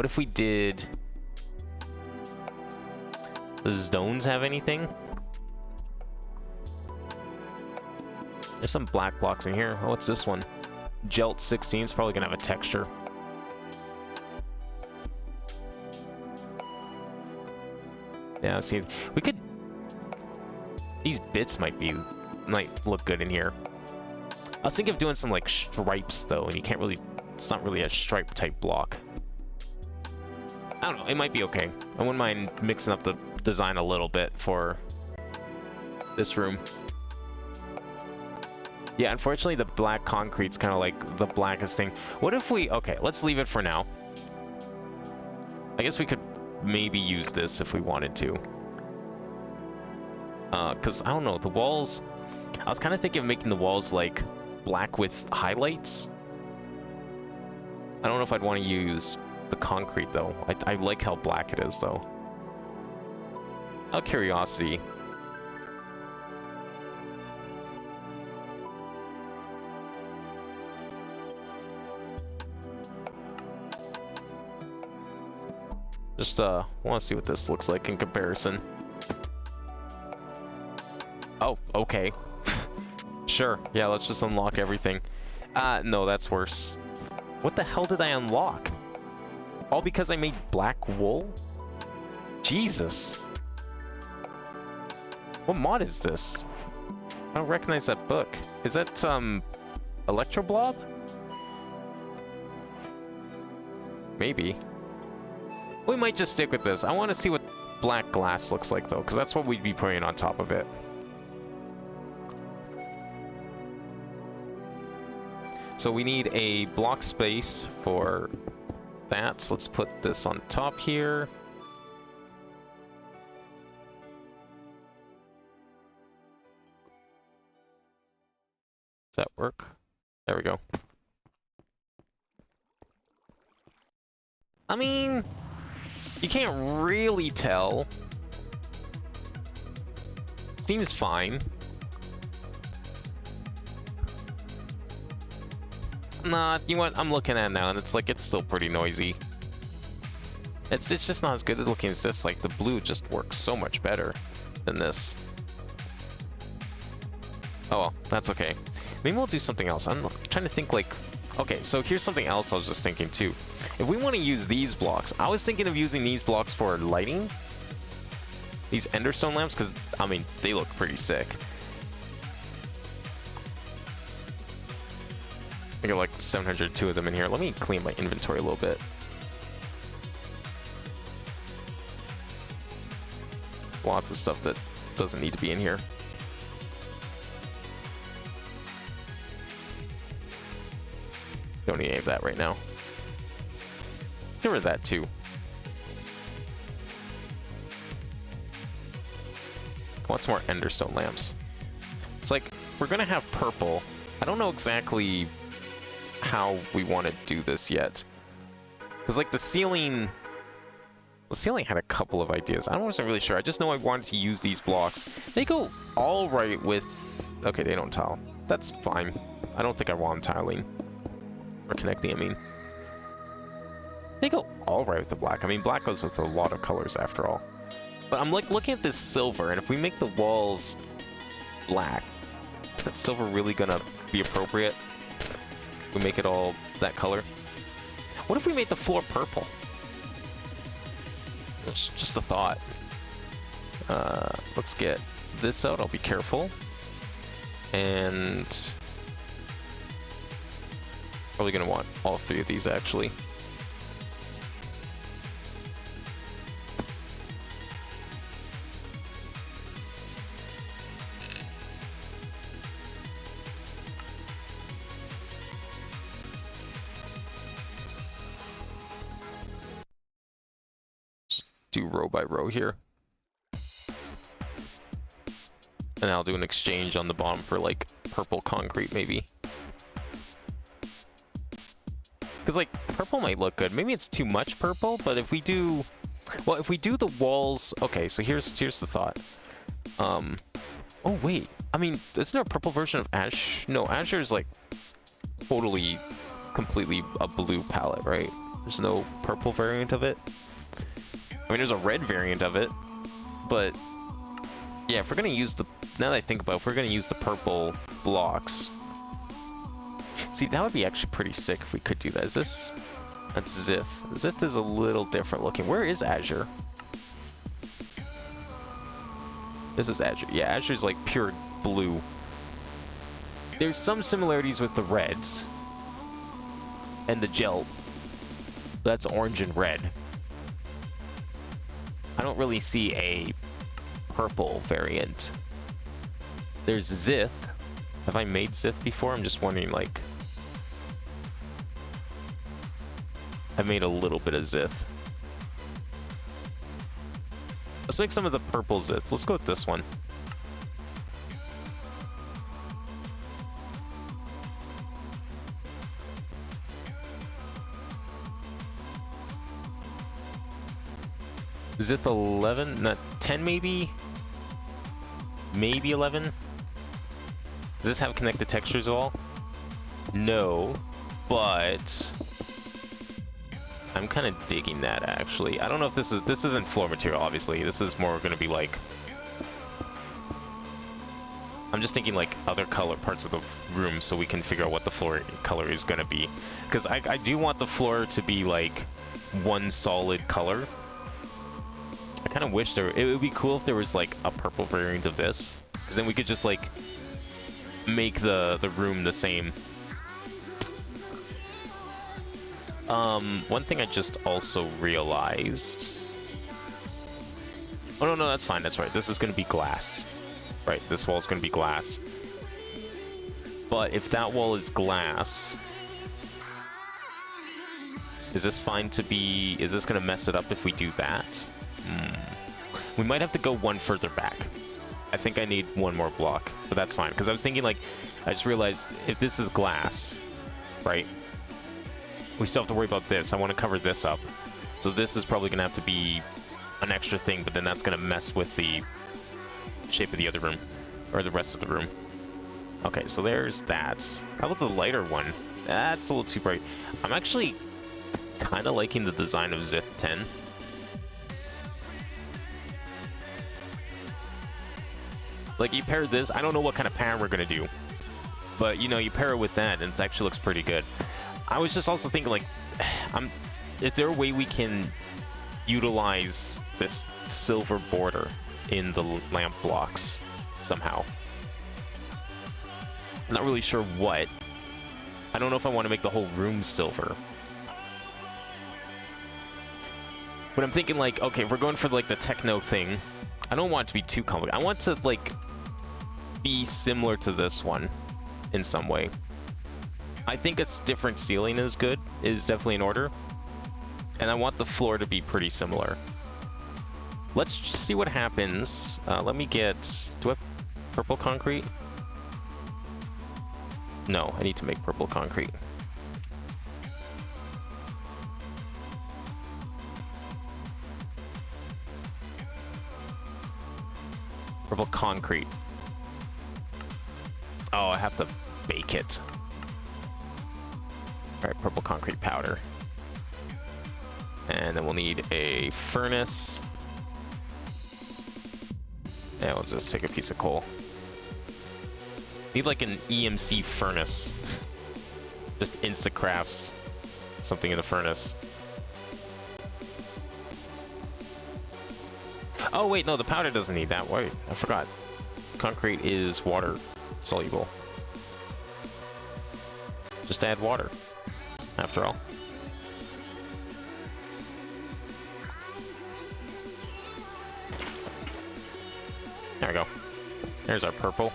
if we did... Does Zones have anything? There's some black blocks in here. Oh, what's this one? Gelt 16 is probably gonna have a texture. Yeah, see, we could... These bits might look good in here. I was thinking of doing some, like, stripes, though, and you can't really... It's not really a stripe-type block. I don't know, it might be okay. I wouldn't mind mixing up the design a little bit for this room. Yeah, unfortunately, the black concrete's kind of like the blackest thing. What if we... Okay, let's leave it for now. I guess we could maybe use this if we wanted to. Because, I don't know, the walls... I was kind of thinking of making the walls, like, black with highlights. I don't know if I'd want to use the concrete, though. I like how black it is, though. Out of curiosity... Just, want to see what this looks like in comparison. Oh, okay. Sure, yeah, let's just unlock everything. No, that's worse. What the hell did I unlock? All because I made black wool? Jesus. What mod is this? I don't recognize that book. Is that, Electro Blob? Maybe. We might just stick with this. I want to see what black glass looks like, though, because that's what we'd be putting on top of it. So we need a block space for that. So let's put this on top here. Does that work? There we go. I mean... You can't really tell. Seems fine. Nah, you know what? I'm looking at it now, and it's like, it's still pretty noisy. It's just not as good looking as this. Like, the blue just works so much better than this. Oh well, that's okay. Maybe we'll do something else. I'm trying to think, like... Okay, so here's something else I was just thinking, too. If we want to use these blocks, I was thinking of using these blocks for lighting. These enderstone lamps, because, I mean, they look pretty sick. I got like 702 of them in here. Let me clean my inventory a little bit. Lots of stuff that doesn't need to be in here. Don't need any of that right now. Let's get rid of that too. I want some more enderstone lamps. It's like, we're gonna have purple. I don't know exactly how we want to do this yet. Because like the ceiling had a couple of ideas. I wasn't really sure. I just know I wanted to use these blocks. They go all right with... Okay, they don't tile. That's fine. I don't think I want them tiling. Or connecting, I mean. They go all right with the black. I mean, black goes with a lot of colors after all. But I'm like looking at this silver, and if we make the walls black, is that silver really gonna be appropriate? We make it all that color. What if we made the floor purple? It's just a thought. Let's get this out. I'll be careful. And probably gonna want all three of these actually. Just do row by row here. And I'll do an exchange on the bottom for like purple concrete maybe. Because like purple might look good. Maybe it's too much purple, but if we do, well, if we do the walls, okay. So here's the thought. Oh wait, I mean, isn't there a purple version of Ash? No, Azure is like totally, completely a blue palette, right? There's no purple variant of it. I mean, there's a red variant of it, but yeah, if we're gonna use the, now that I think about it, if we're gonna use the purple blocks, see, that would be actually pretty sick if we could do that. Is this, that's Zith. Zith is a little different looking. Where is Azure? This is Azure. Yeah, Azure is like pure blue. There's some similarities with the reds and the gel. That's orange and red. I don't really see a purple variant. There's Zith. Have I made Zith before? I'm just wondering, like... I made a little bit of Zith. Let's make some of the purple Ziths. Let's go with this one. Zith 11? Not 10 maybe? Maybe 11? Does this have connected textures at all? No, but I'm kind of digging that actually. I don't know if this isn't floor material, obviously. This is more going to be like, I'm just thinking like other color parts of the room so we can figure out what the floor color is going to be. Because I do want the floor to be like one solid color. I kind of wish it would be cool if there was like a purple variant of this, because then we could just like make the room the same. One thing I just also realized. Oh no, that's fine. That's right. This is going to be glass. Right, this wall is going to be glass. But if that wall is glass, is this fine to be? Is this going to mess it up if we do that? We might have to go one further back. I think I need one more block, but that's fine. Because I was thinking, like, I just realized if this is glass, right? We still have to worry about this. I want to cover this up. So this is probably going to have to be an extra thing, but then that's going to mess with the shape of the other room, or the rest of the room. Okay, so there's that. How about the lighter one? That's a little too bright. I'm actually kind of liking the design of Zith 10. Like, you pair this, I don't know what kind of pattern we're gonna do, but you know, you pair it with that and it actually looks pretty good. I was just also thinking, like, is there a way we can utilize this silver border in the lamp blocks somehow? I'm not really sure what. I don't know if I want to make the whole room silver. But I'm thinking, like, okay, if we're going for like the techno thing, I don't want it to be too complicated. I want to like be similar to this one in some way. I think a different ceiling is good, is definitely in order. And I want the floor to be pretty similar. Let's just see what happens. Let me get, do I have purple concrete? No, I need to make purple concrete. Purple concrete. Oh, I have to bake it. Alright, purple concrete powder. And then we'll need a furnace. Yeah, we'll just take a piece of coal. Need like an EMC furnace. Just insta crafts something in the furnace. Oh wait, no, the powder doesn't need that. Wait, I forgot. Concrete is water soluble. Just add water, after all. There we go. There's our purple.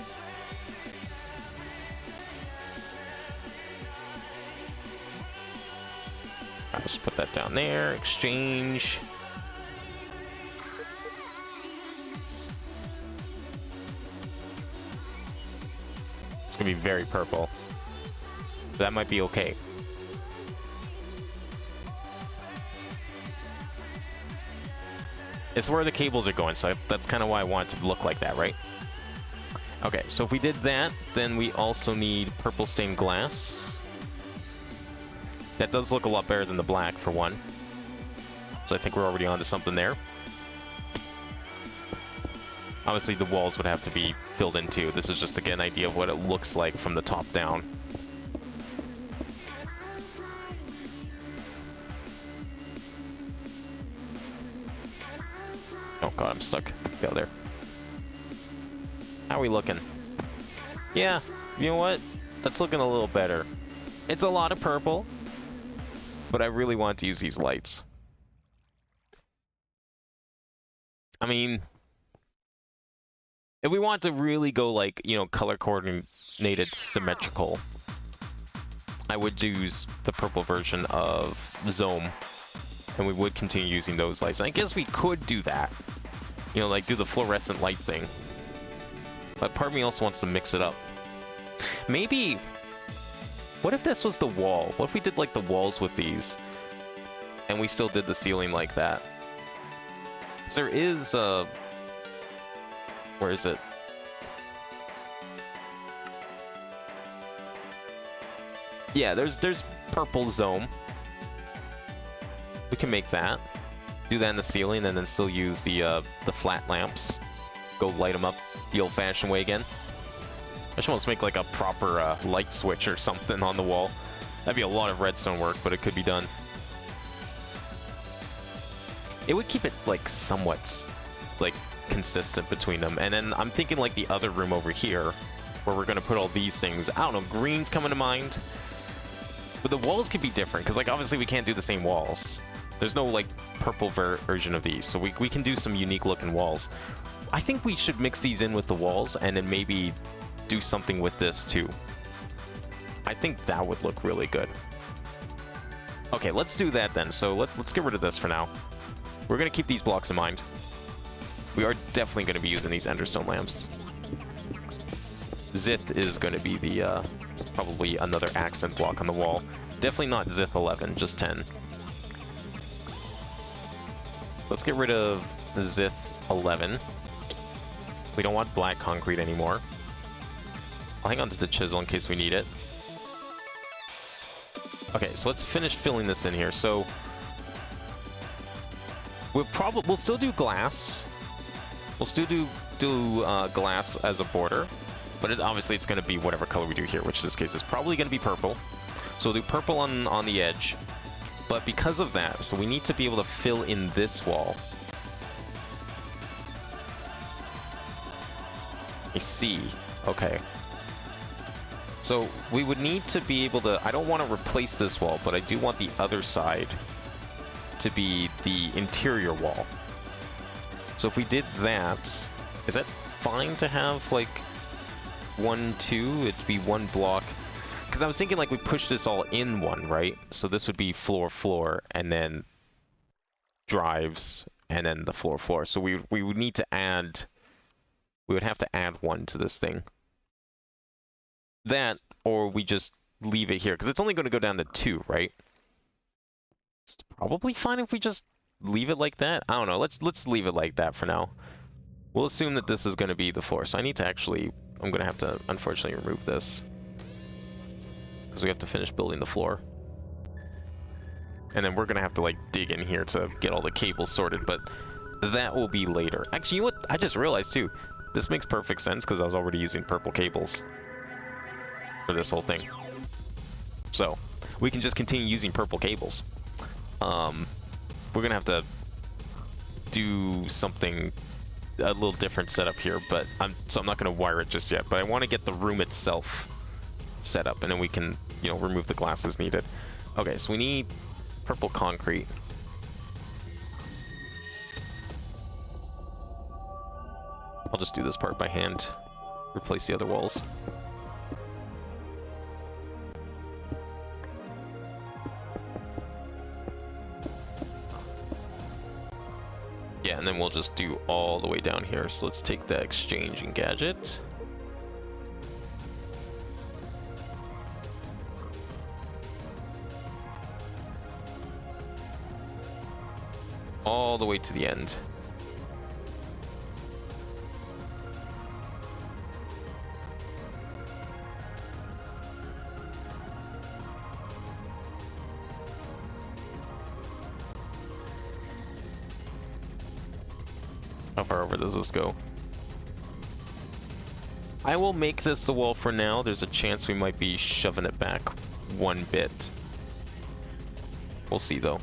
I'll just put that down there. Exchange. It's gonna be very purple. That might be okay. It's where the cables are going, so that's kind of why I want it to look like that, right? Okay, so if we did that, then we also need purple stained glass. That does look a lot better than the black, for one. So I think we're already onto something there. Obviously, the walls would have to be filled in too. This is just to get an idea of what it looks like from the top down. Oh god, I'm stuck. Get out there. How are we looking? Yeah, you know what? That's looking a little better. It's a lot of purple, but I really want to use these lights. I mean, if we want to really go like, you know, color coordinated symmetrical, I would use the purple version of Zome, and we would continue using those lights. And I guess we could do that, you know, like do the fluorescent light thing. But part of me also wants to mix it up. Maybe, what if this was the wall? What if we did like the walls with these, and we still did the ceiling like that? There is a... Where is it? Yeah, there's purple Zome. We can make that. Do that in the ceiling, and then still use the flat lamps. Go light them up the old-fashioned way again. I just want to make like a proper light switch or something on the wall. That'd be a lot of redstone work, but it could be done. It would keep it like somewhat like consistent between them. And then I'm thinking like the other room over here, where we're gonna put all these things. I don't know, green's coming to mind. But the walls could be different, because like obviously we can't do the same walls. There's no like purple version of these, so we can do some unique looking walls. I think we should mix these in with the walls, and then maybe do something with this too. I think that would look really good. Okay, let's do that then. So let's get rid of this for now. We're gonna keep these blocks in mind. We are definitely gonna be using these enderstone lamps. Zith is gonna be the probably another accent block on the wall. Definitely not Zith 11, just 10. Let's get rid of Zith 11. We don't want black concrete anymore. I'll hang on to the chisel in case we need it. Okay, so let's finish filling this in here. So we'll still do glass. We'll still do glass as a border, but obviously it's going to be whatever color we do here, which in this case is probably going to be purple. So we'll do purple on the edge. But because of that, so we need to be able to fill in this wall. I see. Okay. So we would need to be able to... I don't want to replace this wall, but I do want the other side to be the interior wall. So if we did that, is that fine to have like 1, 2? It'd be one block. Because I was thinking like we push this all in one, right? So this would be floor, and then drives, and then the floor. So we would need to add... We would have to add one to this thing. That, or we just leave it here, because it's only going to go down to 2, right? It's probably fine if we just leave it like that. I don't know. Let's leave it like that for now. We'll assume that this is going to be the floor. So I need to actually... I'm going to have to, unfortunately, remove this. Because we have to finish building the floor. And then we're going to have to, like, dig in here to get all the cables sorted, but that will be later. Actually, you know what? I just realized, too. This makes perfect sense, because I was already using purple cables for this whole thing. So we can just continue using purple cables. We're gonna have to do something a little different setup here, but I'm not gonna wire it just yet. But I want to get the room itself set up, and then we can, you know, remove the glass as needed. Okay, so we need purple concrete. I'll just do this part by hand. Replace the other walls. Yeah, and then we'll just do all the way down here. So let's take the exchanging gadget. All the way to the end. How far over does this go? I will make this the wall for now. There's a chance we might be shoving it back one bit. We'll see though.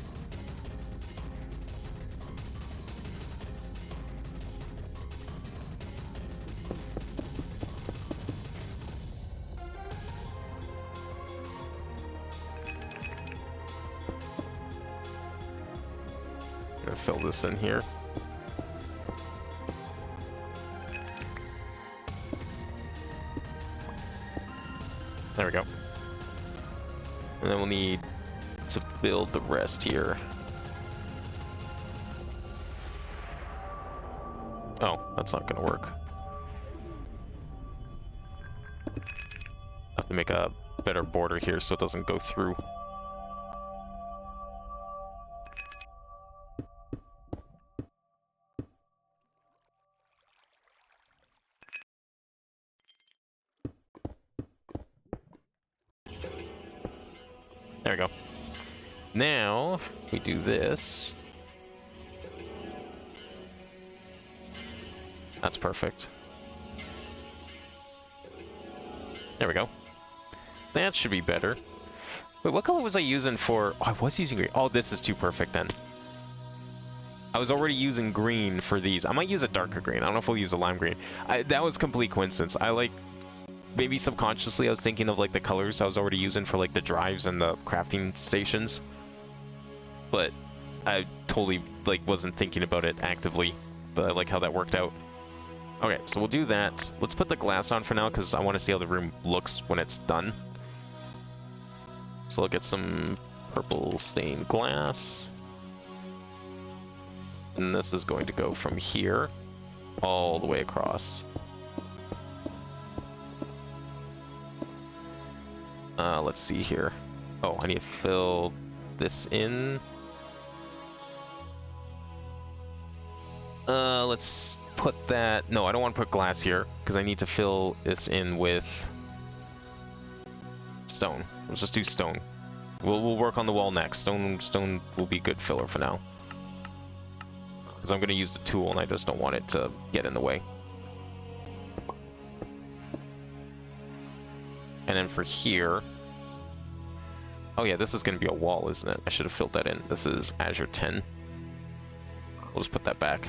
I'm gonna fill this in here. There we go. And then we'll need to build the rest here. Oh, that's not gonna work. I have to make a better border here so it doesn't go through. There we go. Now we do this. That's perfect. There we go. That should be better. Wait, what color was I using for... Oh, I was using green. Oh, this is too perfect then. I was already using green for these. I might use a darker green. I don't know if we'll use a lime green. That was complete coincidence. I like... Maybe subconsciously I was thinking of like the colors I was already using for like the drives and the crafting stations. But I totally like wasn't thinking about it actively. But I like how that worked out. Okay, so we'll do that. Let's put the glass on for now because I want to see how the room looks when it's done. So I'll get some purple stained glass. And this is going to go from here all the way across. Let's see here. Oh, I need to fill this in. Let's put that... No, I don't want to put glass here, because I need to fill this in with stone. Let's just do stone. We'll work on the wall next. Stone will be good filler for now. Because I'm going to use the tool, and I just don't want it to get in the way. And then for here... Oh yeah, this is going to be a wall, isn't it? I should have filled that in. This is Azure 10. We'll just put that back.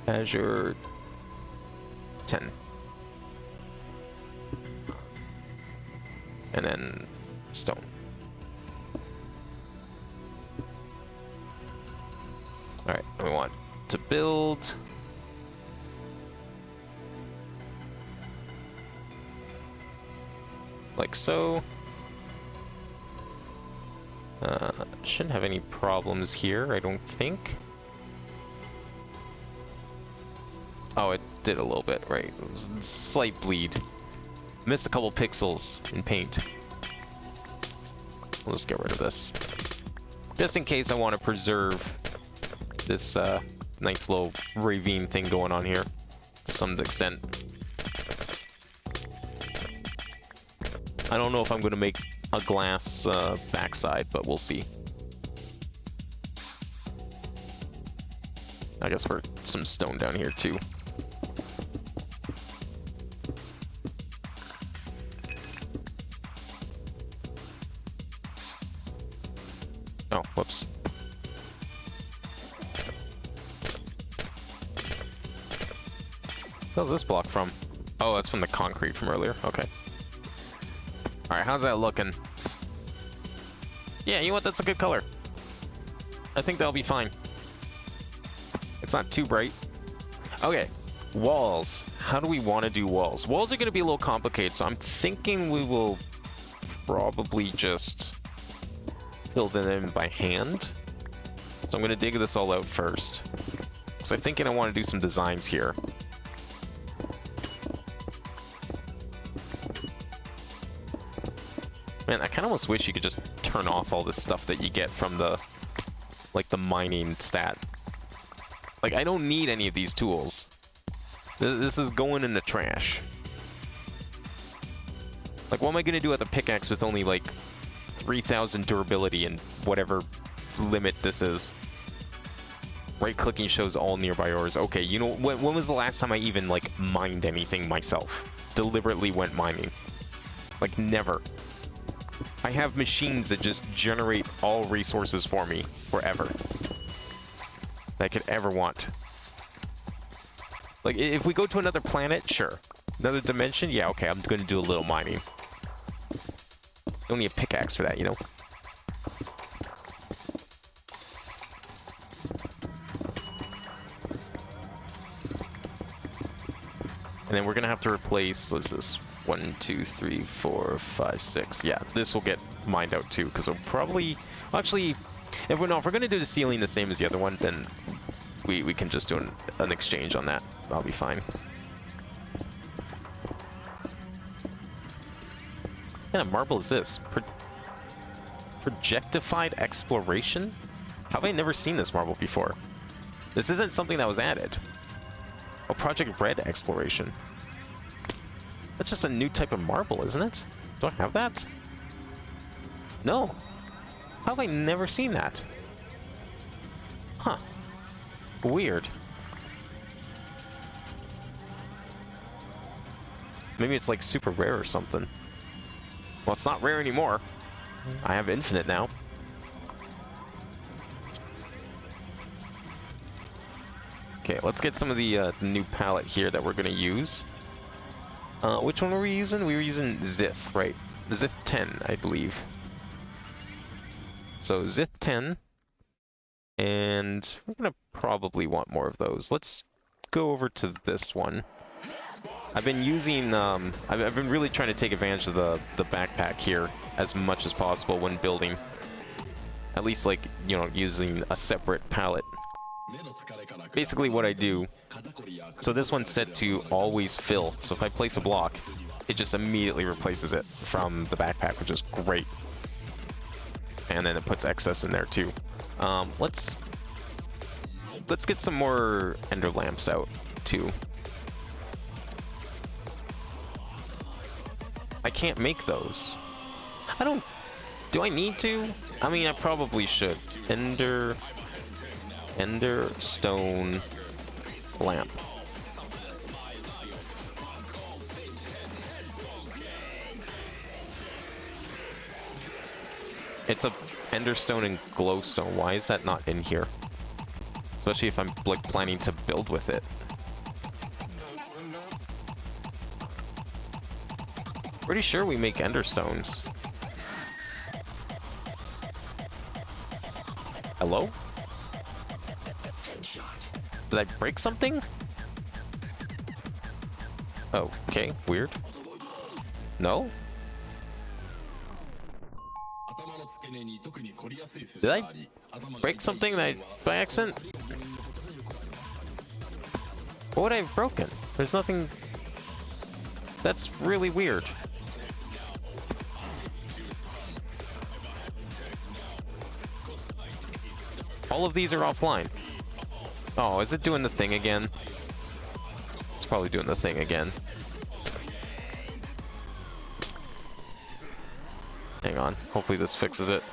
Azure 10. And then stone. Alright, we want to build. Like so. Shouldn't have any problems here, I don't think. Oh, it did a little bit, right? It was a slight bleed. Missed a couple pixels in paint. We'll just get rid of this. Just in case I want to preserve this nice little ravine thing going on here to some extent. I don't know if I'm going to make a glass backside, but we'll see. I guess we're some stone down here too. Oh, whoops. Where's this block from? Oh, that's from the concrete from earlier. Okay. Alright, how's that looking? Yeah, you know what? That's a good color. I think that'll be fine. It's not too bright. Okay. Walls. How do we want to do walls? Walls are going to be a little complicated, so I'm thinking we will probably just fill them in by hand. So I'm going to dig this all out first. So I'm thinking I want to do some designs here. Man, I kind of almost wish you could just turn off all this stuff that you get from the, like, the mining stat. Like, I don't need any of these tools. This is going in the trash. Like, what am I going to do with a pickaxe with only, like, 3,000 durability and whatever limit this is? Right-clicking shows all nearby ores. Okay, you know, when was the last time I even, like, mined anything myself? Deliberately went mining. Like, never. I have machines that just generate all resources for me, forever. That I could ever want. Like, if we go to another planet, sure. Another dimension, yeah, okay, I'm gonna do a little mining. Only a pickaxe for that, you know? And then we're gonna have to replace, what's this? 1, 2, 3, 4, 5, 6. Yeah, this will get mined out too, because we'll probably... Actually, if we're going to do the ceiling the same as the other one, then we can just do an exchange on that. That'll be fine. What kind of marble is this? Projectified exploration? How have I never seen this marble before? This isn't something that was added. Oh, Project Red exploration. That's just a new type of marble, isn't it? Do I have that? No. How have I never seen that? Huh. Weird. Maybe it's like super rare or something. Well, it's not rare anymore. I have infinite now. Okay, let's get some of the new palette here that we're going to use. Which one were we using? We were using Zith, right? The Zith 10, I believe. So Zith 10, and we're gonna probably want more of those. Let's go over to this one. I've been using, I've been really trying to take advantage of the backpack here as much as possible when building. At least, like, you know, using a separate palette. Basically what I do, so this one's set to always fill, so if I place a block, it just immediately replaces it from the backpack, which is great. And then it puts excess in there too. Let's get some more ender lamps out too. I can't make those. Do I need to? I mean, I probably should. Ender stone lamp. It's a enderstone and glowstone. Why is that not in here? Especially if I'm like planning to build with it. Pretty sure we make enderstones. Hello? Did I break something? Oh, okay, weird. No? Did I break something by accident? What would I have broken? There's nothing... That's really weird. All of these are offline. Oh, is it doing the thing again? It's probably doing the thing again. Hang on. Hopefully this fixes it.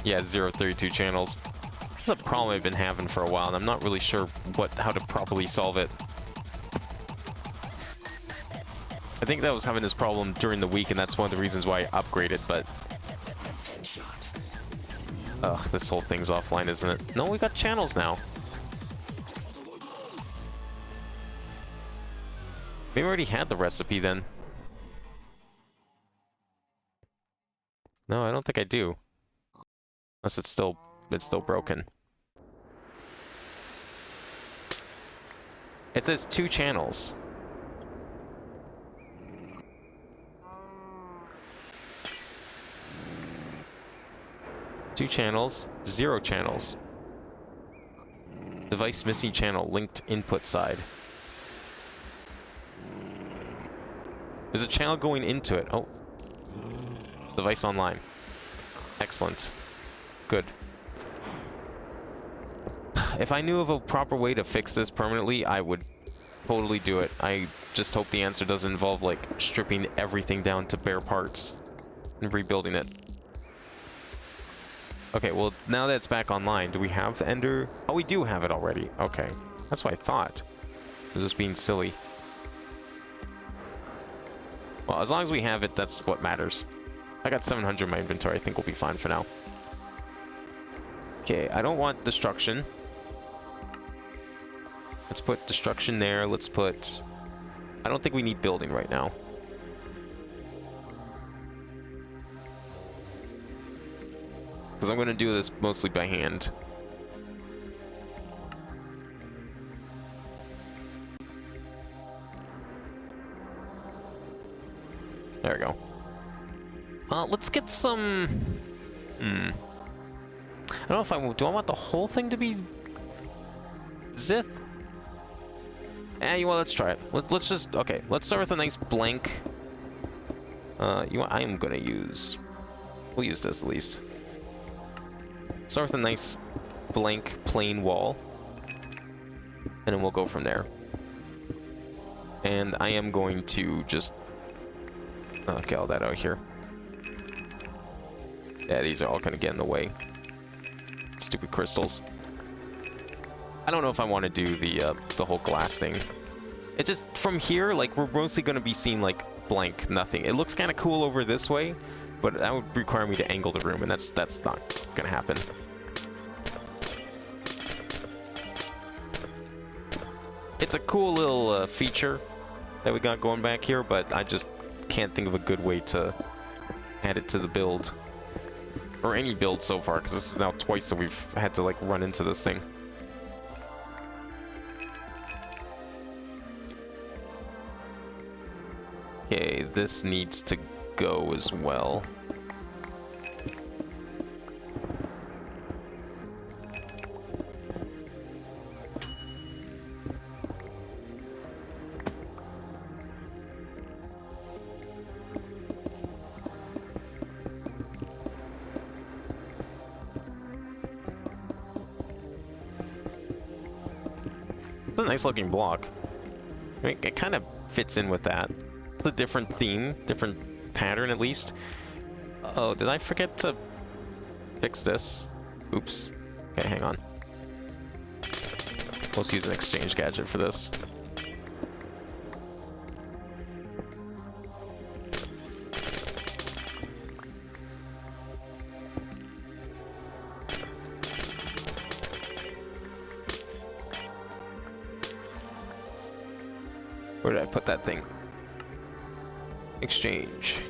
Yeah, 032 channels. It's a problem I've been having for a while, and I'm not really sure how to properly solve it. I think that was having this problem during the week, and that's one of the reasons why I upgraded, but Ugh, this whole thing's offline, isn't it? No, we got channels now. Maybe I already had the recipe then. No, I don't think I do. Unless it's still broken. It says 2 channels. Two channels, 0 channels. Device missing channel, linked input side. There's a channel going into it. Oh. Device online. Excellent. Good. If I knew of a proper way to fix this permanently, I would totally do it. I just hope the answer doesn't involve, like, stripping everything down to bare parts and rebuilding it. Okay, well, now that it's back online, do we have the Ender? Oh, we do have it already. Okay. That's what I thought. I was just being silly. Well, as long as we have it, that's what matters. I got 700 in my inventory. I think we'll be fine for now. Okay, I don't want destruction. Let's put destruction there. Let's put... I don't think we need building right now. Because I'm going to do this mostly by hand. There we go. Let's get some... I don't know if I... Do I want the whole thing to be... Zith? You know what, let's try it. Let's just... Okay, let's start with a nice blank... you know what, I am going to use... We'll use this at least. Start with a nice blank plain wall, and then we'll go from there. And I am going to just get all that out here. Yeah, these are all gonna get in the way. Stupid crystals. I don't know if I want to do the whole glass thing. It just, from here, like, we're mostly gonna be seeing like blank nothing. It looks kind of cool over this way, but that would require me to angle the room, and that's not gonna happen. It's a cool little feature that we got going back here, but I just can't think of a good way to add it to the build. Or any build so far, because this is now twice that we've had to, like, run into this thing. Okay, this needs to go as well. It's a nice looking block. I mean, it kind of fits in with that. It's a different theme, different pattern at least. Oh, did I forget to fix this? Oops. Okay, hang on. Let's use an exchange gadget for this. Where did I put that thing? Exchange.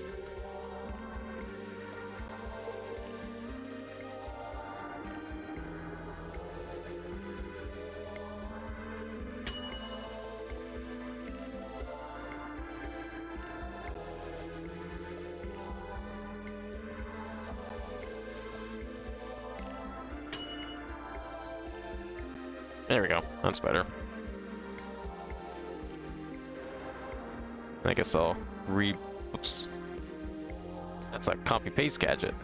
There we go. That's better. I guess I'll oops. That's a copy-paste gadget.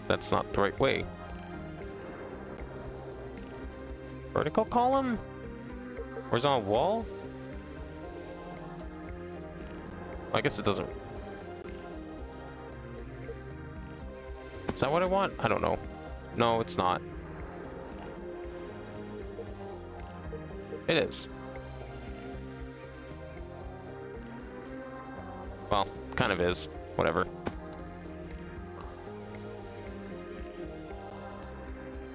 That's not the right way. Vertical column? Horizontal wall? I guess it doesn't. Is that what I want? I don't know. No, it's not. It is. Well, kind of is. Whatever.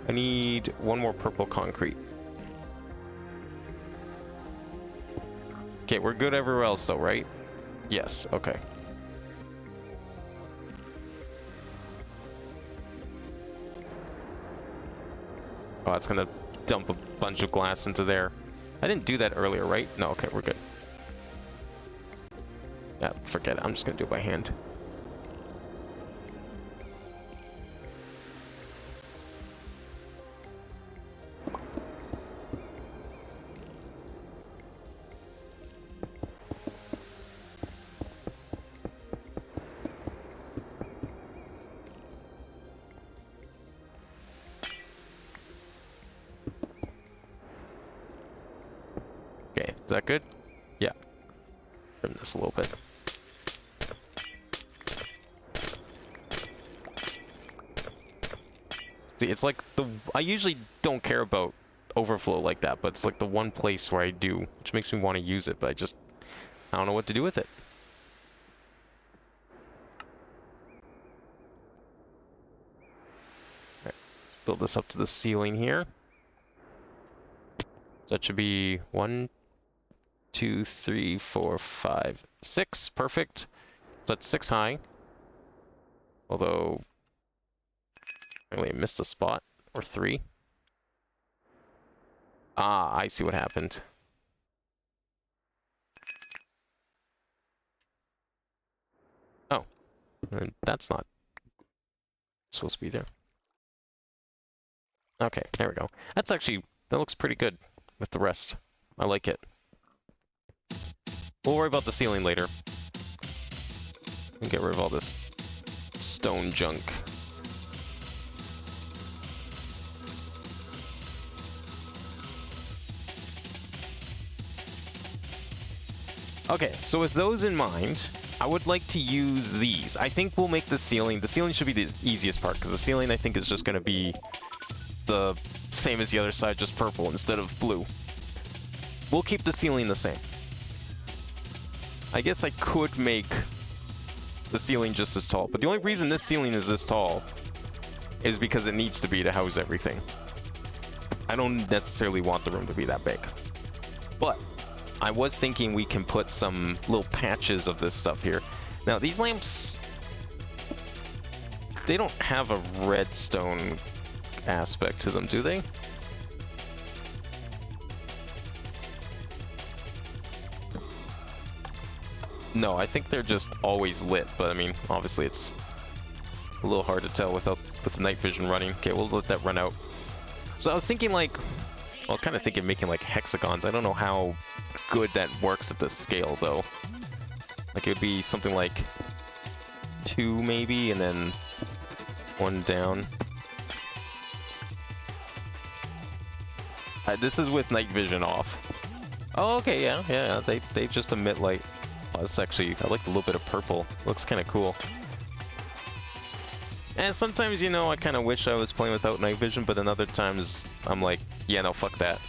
I need one more purple concrete. Okay, we're good everywhere else though, right? Yes, okay. Oh, it's gonna dump a bunch of glass into there. I didn't do that earlier, right? No, okay, we're good. Yeah, forget it. I'm just gonna do it by hand. Okay, is that good? Yeah. Trim this a little bit. See, it's like I usually don't care about overflow like that, but it's like the one place where I do, which makes me want to use it, but I don't know what to do with it. Alright, build this up to the ceiling here. So that should be 1, 2, 3, 4, 5, 6. Perfect. So that's 6 high. Although, I missed a spot. Or 3. Ah, I see what happened. Oh. And that's not supposed to be there. Okay, there we go. That looks pretty good with the rest. I like it. We'll worry about the ceiling later. And get rid of all this stone junk. Okay, so with those in mind, I would like to use these. I think we'll make the ceiling should be the easiest part, because the ceiling I think is just going to be the same as the other side, just purple instead of blue. We'll keep the ceiling the same. I guess I could make the ceiling just as tall, but the only reason this ceiling is this tall is because it needs to be to house everything. I don't necessarily want the room to be that big. But I was thinking we can put some little patches of this stuff here. Now, these lamps, they don't have a redstone aspect to them, do they? No, I think they're just always lit, but I mean, obviously it's a little hard to tell with the night vision running. Okay, we'll let that run out. So I was thinking I was kind of thinking making like hexagons. I don't know how good that works at this scale though. Like it would be something like 2 maybe, and then 1 down. This is with night vision off. Oh, okay, yeah. They just emit light. Oh, this actually, I like a little bit of purple. Looks kind of cool. And sometimes, you know, I kind of wish I was playing without night vision, but then other times I'm like, yeah, no, fuck that.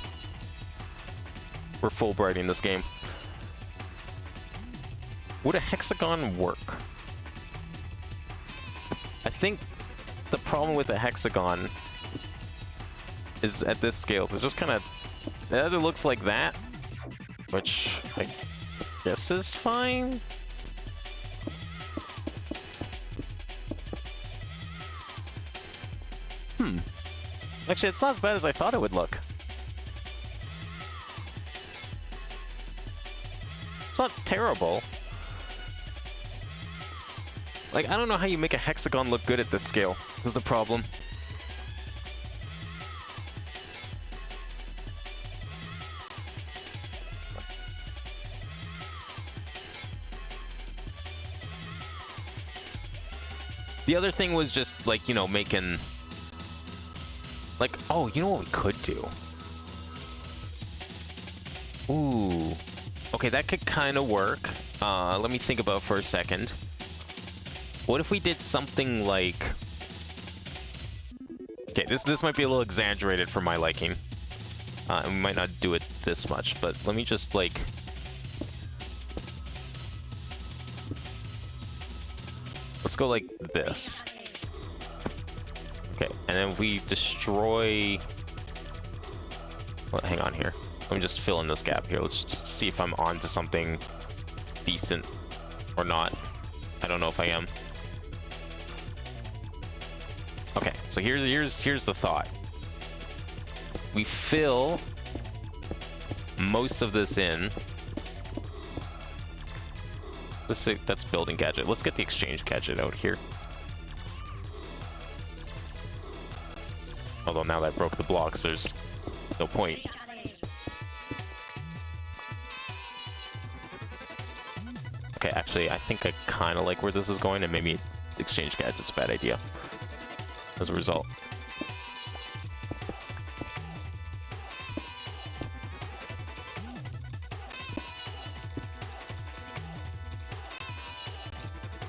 We're full brighting this game. Would a hexagon work? I think the problem with a hexagon is at this scale, so it just kind of, it either looks like that, which I guess is fine. Actually, it's not as bad as I thought it would look. It's not terrible. Like, I don't know how you make a hexagon look good at this scale. This is the problem. The other thing was just, like, you know, making... Like, oh, you know what we could do? Ooh. Okay, that could kind of work. Let me think about it for a second. What if we did something like... Okay, this might be a little exaggerated for my liking. We might not do it this much, but let me just, like... go like this. Okay, and then we destroy... Well, hang on here. Let me just fill in this gap here. Let's just see if I'm on to something decent or not. I don't know if I am. Okay, so here's the thought. We fill most of this in. Let's say that's building gadget. Let's get the exchange gadget out here. Although now that I broke the blocks, there's no point. Okay, actually, I think I kind of like where this is going, and maybe exchange gadget's a bad idea as a result.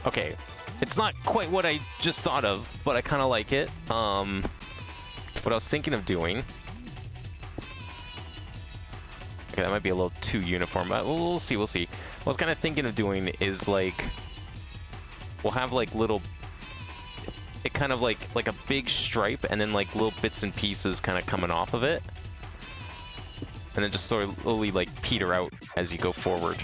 Okay, it's not quite what I just thought of, but I kind of like it. What I was thinking of doing... Okay, that might be a little too uniform, but we'll see, we'll see. What I was kind of thinking of doing is, like... We'll have, like, little... It kind of like a big stripe, and then, like, little bits and pieces kind of coming off of it. And then just sort of slowly, like, peter out as you go forward.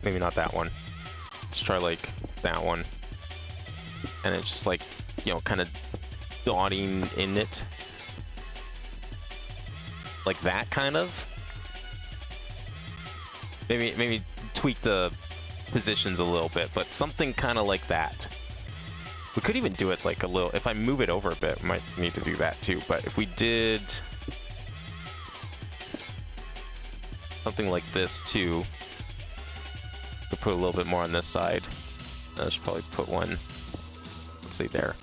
Maybe not that one. Let's try, like, that one. And it's just, like, you know, kind of dotting in it. Like that, kind of. Maybe tweak the positions a little bit, but something kind of like that. We could even do it, like, a little... If I move it over a bit, we might need to do that, too. But if we did... something like this, too... We'll put a little bit more on this side. I should probably put one, let's see, there.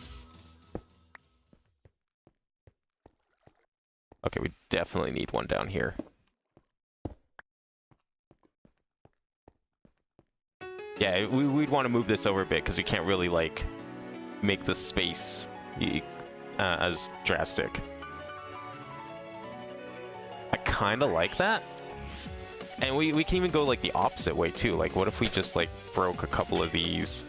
Okay, we definitely need one down here. Yeah, we'd want to move this over a bit because we can't really, like, make the space as drastic. I kind of like that. And we can even go, like, the opposite way, too. Like, what if we just, like, broke a couple of these?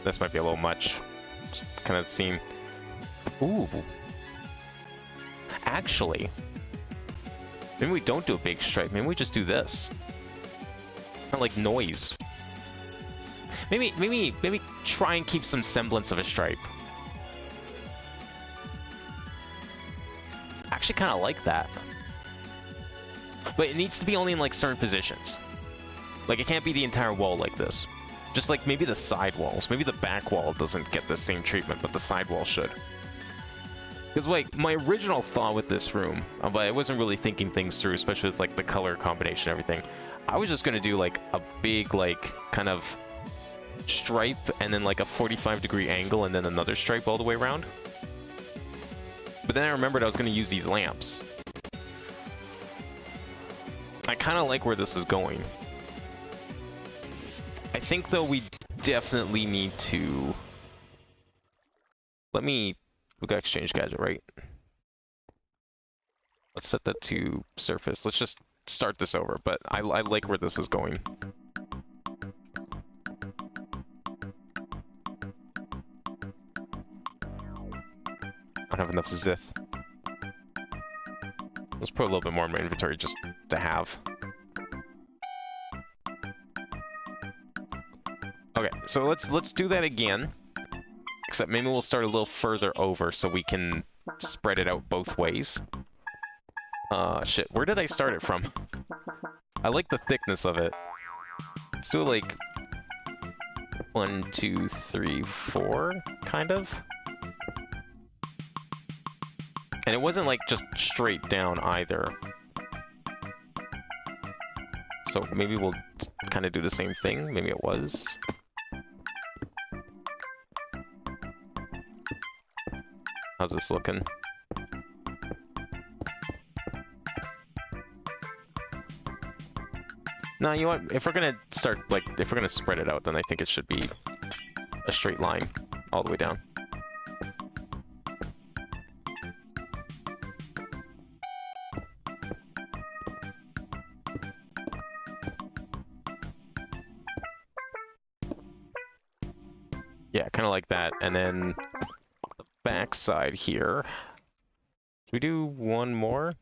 This might be a little much. Just kind of seem... Ooh. Actually, maybe we don't do a big stripe. Maybe we just do this. Kind of like noise. Maybe try and keep some semblance of a stripe. Actually kind of like that. But it needs to be only in, like, certain positions. Like, it can't be the entire wall like this. Just, like, maybe the side walls. Maybe the back wall doesn't get the same treatment, but the side wall should. Because, like, my original thought with this room, but I wasn't really thinking things through, especially with, like, the color combination and everything. I was just going to do, like, a big, like, kind of... stripe and then like a 45-degree angle and then another stripe all the way around. But then I remembered I was going to use these lamps. I kind of like where this is going. I think though we definitely need to... We got exchange gadget, right? Let's set that to surface. Let's just start this over, but I like where this is going. I don't have enough zith. Let's put a little bit more in my inventory just to have. Okay, so let's do that again. Except maybe we'll start a little further over so we can spread it out both ways. Shit, where did I start it from? I like the thickness of it. Let's do like 1, 2, 3, 4, kind of. And it wasn't like just straight down either. So maybe we'll kind of do the same thing. Maybe it was. How's this looking? No, you know what? If we're gonna start, like, if we're gonna spread it out, then I think it should be a straight line all the way down. Yeah, kind of like that. And then the back side here. Should we do one more?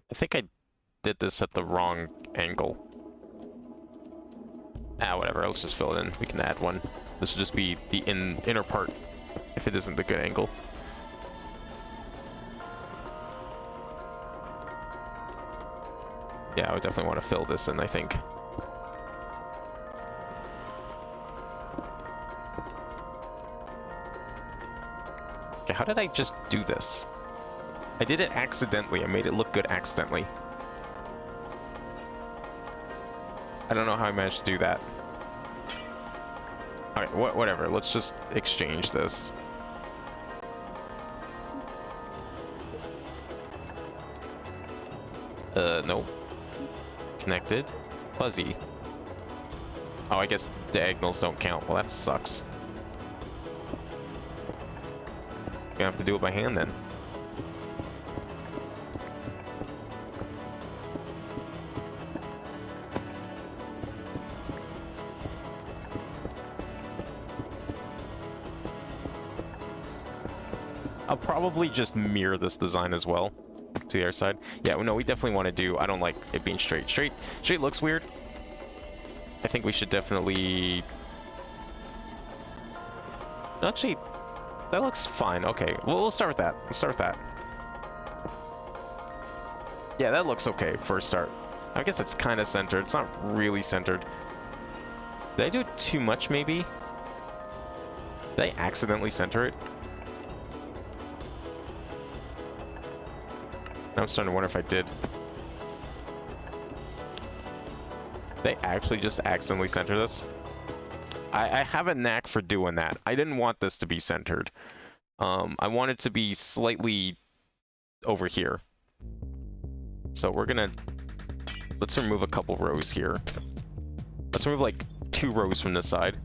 I think I did this at the wrong angle. Ah, whatever, let's just fill it in. We can add one. This will just be the inner part, if it isn't the good angle. Yeah, I would definitely want to fill this in, I think. Okay, how did I just do this? I did it accidentally. I made it look good accidentally. I don't know how I managed to do that. Alright, whatever. Let's just exchange this. Nope. Connected. Fuzzy. Oh, I guess diagonals don't count. Well, that sucks. Gonna have to do it by hand then. I'll probably just mirror this design as well to the other side. Yeah, no, we definitely want to do... I don't like it being straight. Straight looks weird. I think we should definitely... Actually, that looks fine. Okay, well, we'll start with that. Let's start with that. Yeah, that looks okay for a start. I guess it's kind of centered. It's not really centered. Did I do it too much, maybe? Did I accidentally center it? Now I'm starting to wonder if I did. They actually just accidentally center this? I have a knack for doing that. I didn't want this to be centered. I want it to be slightly over here. So we're gonna... Let's remove a couple rows here. Let's remove like 2 rows from this side.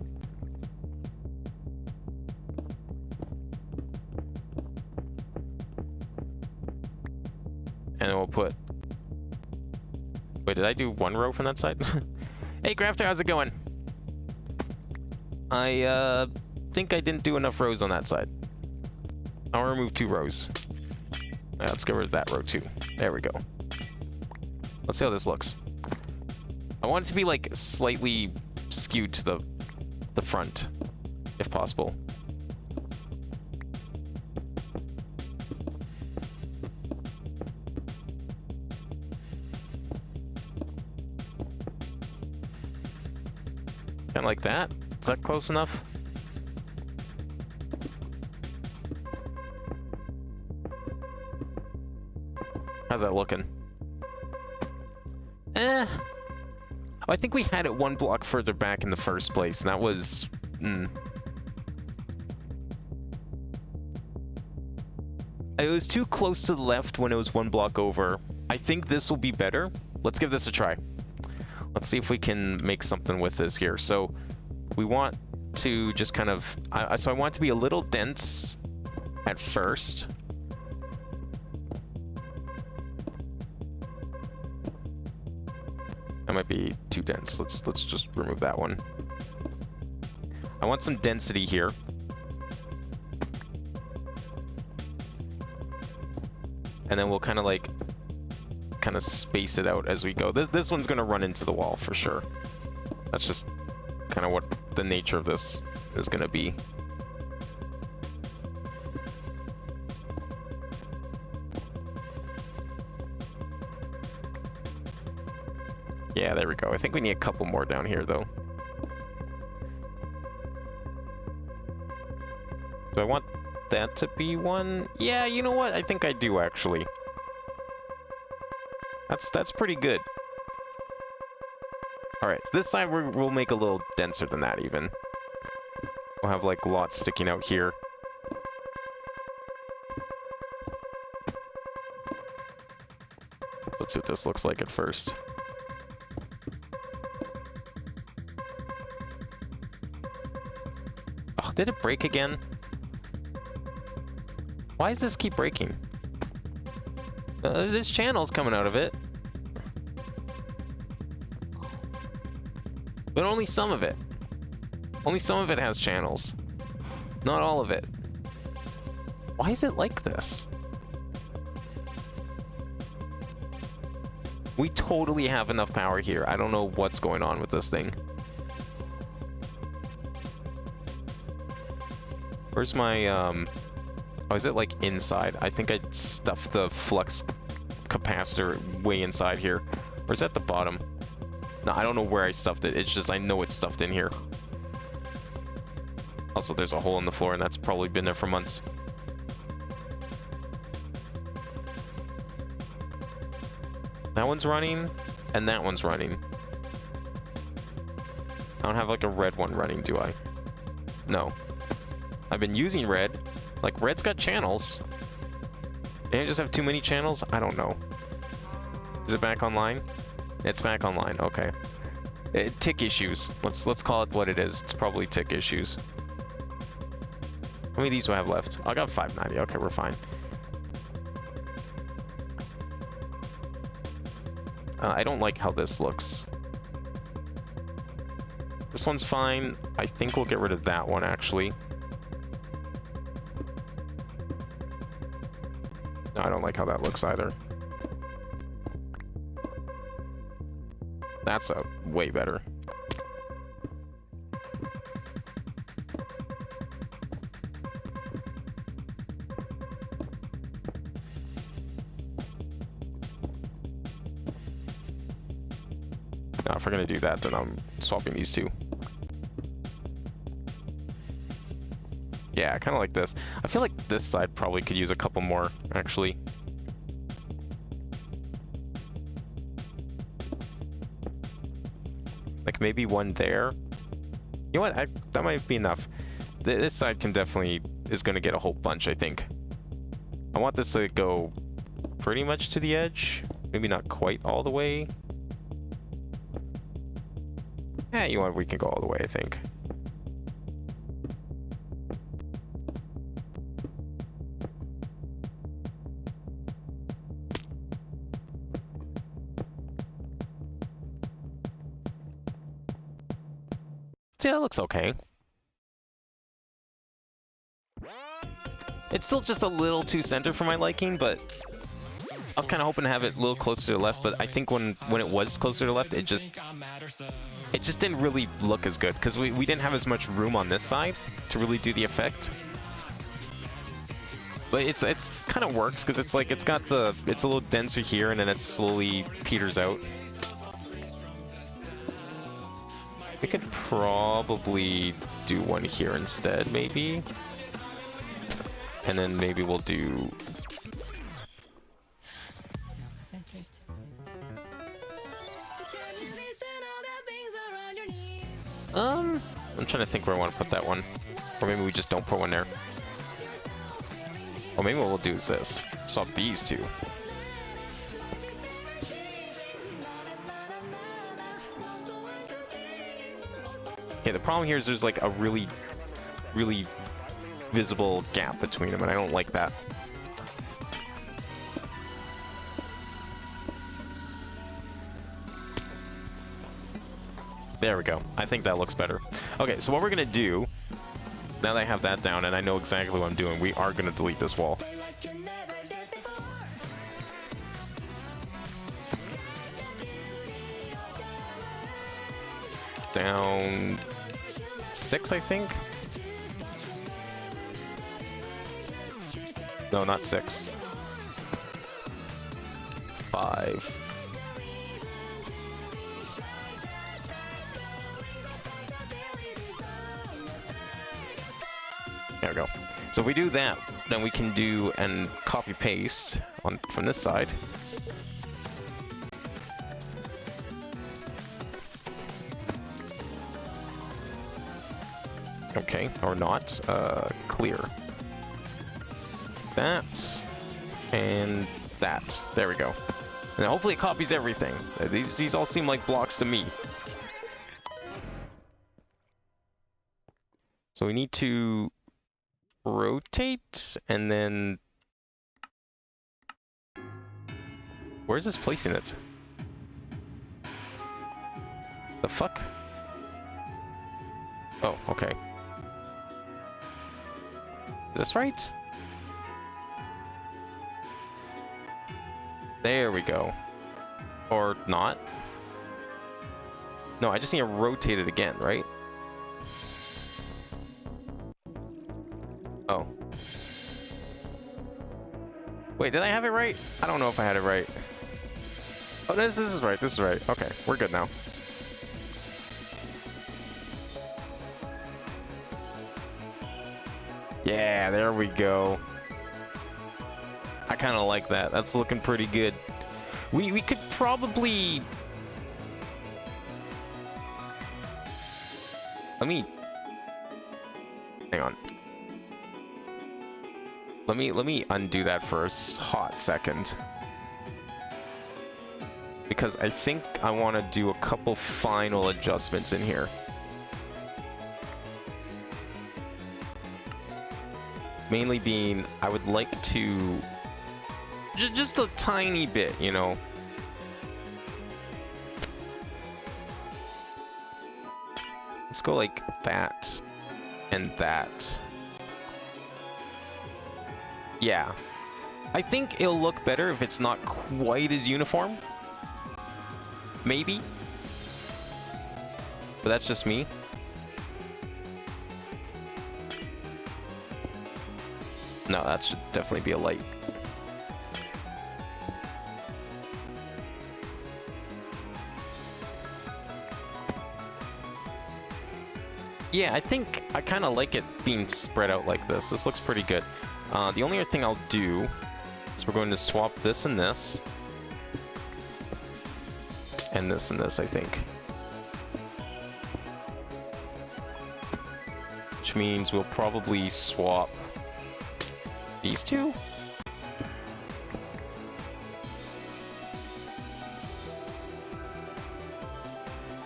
And then we'll put... Wait, did I do 1 row from that side? Hey, Crafter, how's it going? I think I didn't do enough rows on that side. I'll remove 2 rows. Right, let's get rid of that row too. There we go. Let's see how this looks. I want it to be like slightly skewed to the front, if possible. Kind of like that. Is that close enough? How's that looking? Oh, I think we had it 1 block further back in the first place, and that was... It was too close to the left when it was 1 block over. I think this will be better. Let's give this a try. Let's see if we can make something with this here. So we want to just kind of... so I want it to be a little dense at first. That might be too dense. Let's just remove that one. I want some density here. And then we'll kind of like... kind of space it out as we go. This one's going to run into the wall for sure. That's just kind of what the nature of this is going to be. Yeah, there we go. I think we need a couple more down here though. Do I want that to be 1? Yeah, you know what? I think I do actually. That's pretty good. Alright, so this side we'll make a little denser than that even. We'll have like lots sticking out here. Let's see what this looks like at first. Oh, did it break again? Why does this keep breaking? There's channels coming out of it. But only some of it. Only some of it has channels. Not all of it. Why is it like this? We totally have enough power here. I don't know what's going on with this thing. Where's my, oh, is it like inside? I think I stuffed the flux capacitor way inside here. Or is that the bottom? No, I don't know where I stuffed it. It's just I know it's stuffed in here. Also, there's a hole in the floor, and that's probably been there for months. That one's running, and that one's running. I don't have like a red one running, do I? No. I've been using red. Like, red's got channels. Maybe I just have too many channels? I don't know. Is it back online? It's back online, okay. Tick issues. Let's call it what it is. It's probably tick issues. How many of these do I have left? I got 590. Okay, we're fine. I don't like how this looks. This one's fine. I think we'll get rid of that one, actually. No, I don't like how that looks either. That's way better. Now, if we're gonna do that, then I'm swapping these two. Yeah, I kind of like this. I feel like this side probably could use a couple more, actually. Like maybe one there. You know what? That might be enough. This side is going to get a whole bunch, I think. I want this to go pretty much to the edge. Maybe not quite all the way. Yeah, you know what? We can go all the way, I think. Yeah, that looks okay. It's still just a little too center for my liking, but I was kind of hoping to have it a little closer to the left, but I think when it was closer to the left, it just didn't really look as good, because we didn't have as much room on this side to really do the effect. But it's kind of works, because it's a little denser here, and then it slowly peters out. We could probably do one here instead, maybe. And then maybe we'll do... I'm trying to think where I want to put that one. Or maybe we just don't put one there. Or maybe what we'll do is this. Swap these two. Okay, the problem here is there's like a really, really visible gap between them, and I don't like that. There we go. I think that looks better. Okay, so what we're gonna do, now that I have that down and I know exactly what I'm doing, we are gonna delete this wall. Down 6, I think? No, not 6. 5. There we go. So if we do that, then we can do and copy paste on from this side. Okay, or not. Clear. That and that. There we go. And hopefully it copies everything. These all seem like blocks to me. So we need to rotate, and then... Where's this placing it? The fuck? Oh, okay. Is this right? There we go. Or not. No, I just need to rotate it again, right? Oh. Wait, did I have it right? I don't know if I had it right. Oh, this is right. This is right. Okay, we're good now. Yeah, there we go. I kind of like that. That's looking pretty good. We could probably... Let me undo that for a hot second. Because I think I want to do a couple final adjustments in here. Mainly being, I would like to... just a tiny bit, you know. Let's go like that and that. Yeah. I think it'll look better if it's not quite as uniform. Maybe. But that's just me. No, that should definitely be a light. Yeah, I think I kind of like it being spread out like this. This looks pretty good. The only other thing I'll do is we're going to swap this and this. And this, I think. Which means we'll probably swap these two?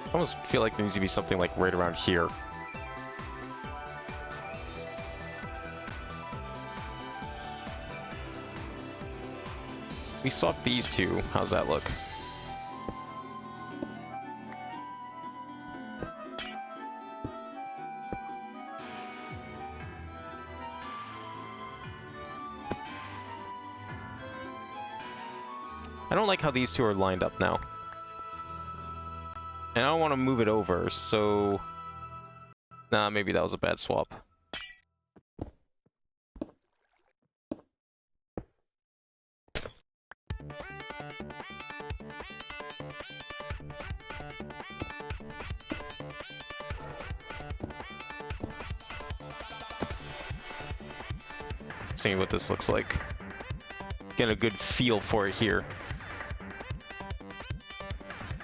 I almost feel like there needs to be something like right around here. We swap these two. How's that look? I don't like how these two are lined up now. And I don't want to move it over, so... Nah, maybe that was a bad swap. See what this looks like. Get a good feel for it here.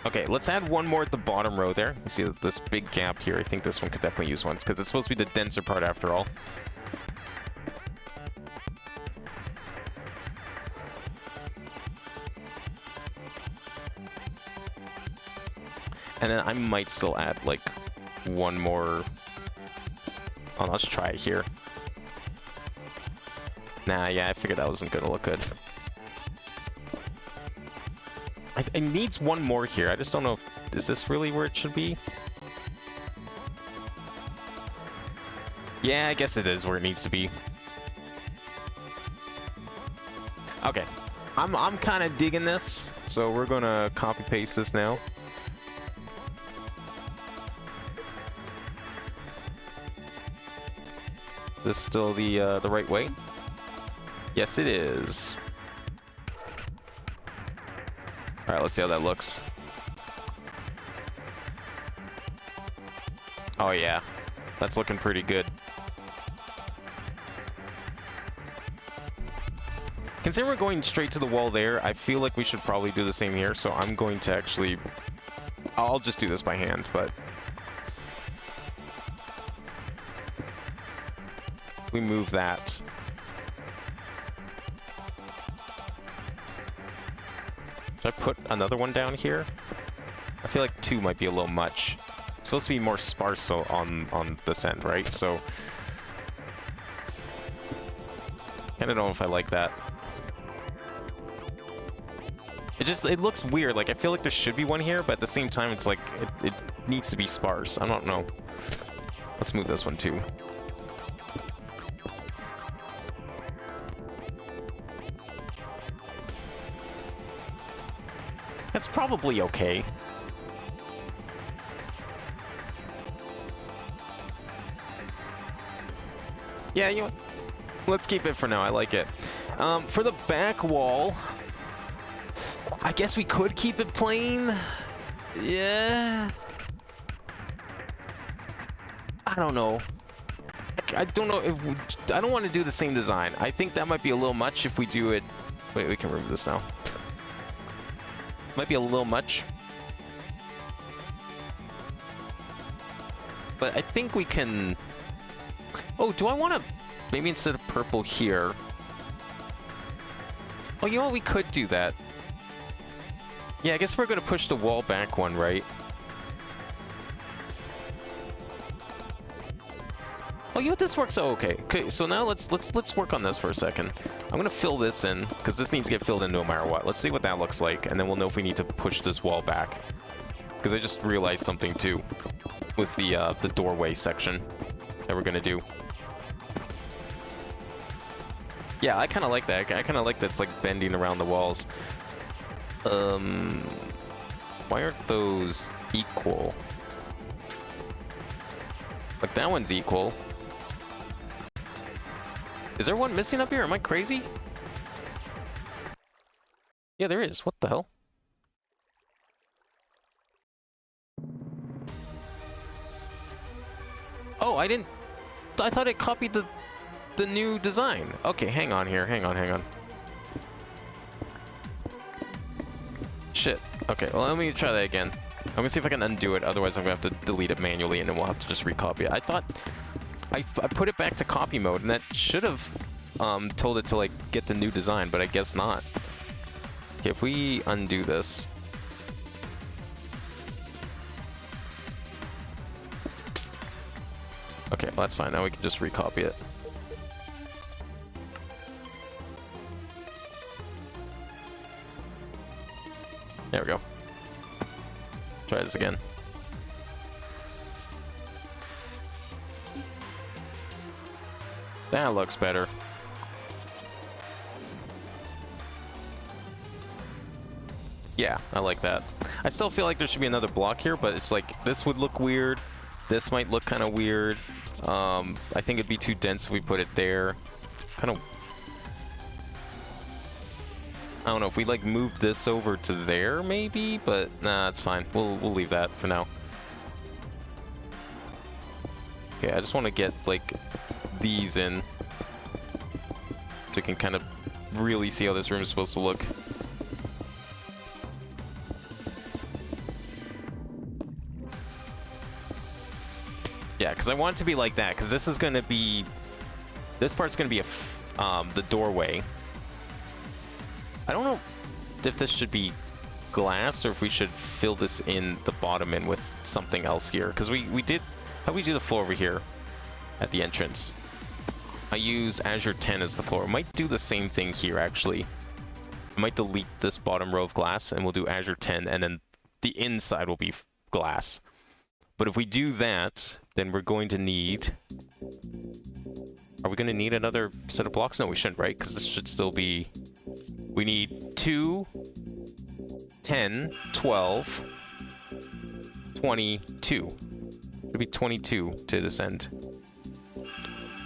Okay, let's add one more at the bottom row there. You see this big gap here. I think this one could definitely use one, because it's supposed to be the denser part after all. And then I might still add like one more. Oh, let's try it here. Nah, yeah, I figured that wasn't gonna look good. It needs one more here. I just don't know if... Is this really where it should be? Yeah, I guess it is where it needs to be. Okay. I'm kind of digging this, so we're gonna copy paste this now. Is this still the right way? Yes, it is. Alright, let's see how that looks. Oh yeah, that's looking pretty good. Considering we're going straight to the wall there, I feel like we should probably do the same here, so I'm going to actually... I'll just do this by hand, but... We move that. Should I put another one down here? I feel like 2 might be a little much. It's supposed to be more sparse on this end, right? So kinda don't know if I like that. It looks weird. Like, I feel like there should be one here, but at the same time, it's like, it needs to be sparse. I don't know. Let's move this one too. That's probably okay. Yeah, you know what? Let's keep it for now. I like it. For the back wall, I guess we could keep it plain. Yeah. I don't know. I don't know if I don't want to do the same design. I think that might be a little much if we do it. Wait, we can remove this now. Might be a little much. But I think we can... Oh, do I want to... Maybe instead of purple here... Oh, you know what? We could do that. Yeah, I guess we're going to push the wall back one, right? Oh, you know what? This works out okay. Okay, so now let's work on this for a second. I'm gonna fill this in because this needs to get filled in no matter what. Let's see what that looks like, and then we'll know if we need to push this wall back. Because I just realized something too with the doorway section that we're gonna do. Yeah, I kind of like that. I kind of like that it's like bending around the walls. Why aren't those equal? Like that one's equal. Is there one missing up here? Am I crazy? Yeah, there is. What the hell? Oh, I didn't... I thought it copied the new design. Okay, hang on here. Hang on. Shit. Okay, well, let me try that again. I'm gonna see if I can undo it. Otherwise, I'm gonna have to delete it manually, and then we'll have to just recopy it. I thought... I put it back to copy mode, and that should have told it to like get the new design, but I guess not. Okay, if we undo this. Okay, well that's fine. Now we can just recopy it. There we go. Try this again. That looks better. Yeah, I like that. I still feel like there should be another block here, but it's like, this would look weird. This might look kind of weird. I think it'd be too dense if we put it there. Kind of... I don't know, if we like move this over to there maybe, but nah, it's fine. We'll leave that for now. Okay, I just want to get like these in so we can kind of really see how this room is supposed to look. Yeah, because I want it to be like that, because this is going to be... This part's going to be the doorway. I don't know if this should be glass or if we should fill this in the bottom in with something else here. Because we did... How do we do the floor over here at the entrance? I used Azure 10 as the floor. I might do the same thing here, actually. I might delete this bottom row of glass, and we'll do Azure 10, and then the inside will be glass. But if we do that, then we're going to need... Are we going to need another set of blocks? No, we shouldn't, right? Because this should still be... We need 2, 10, 12, 22. It'll be 22 to this end.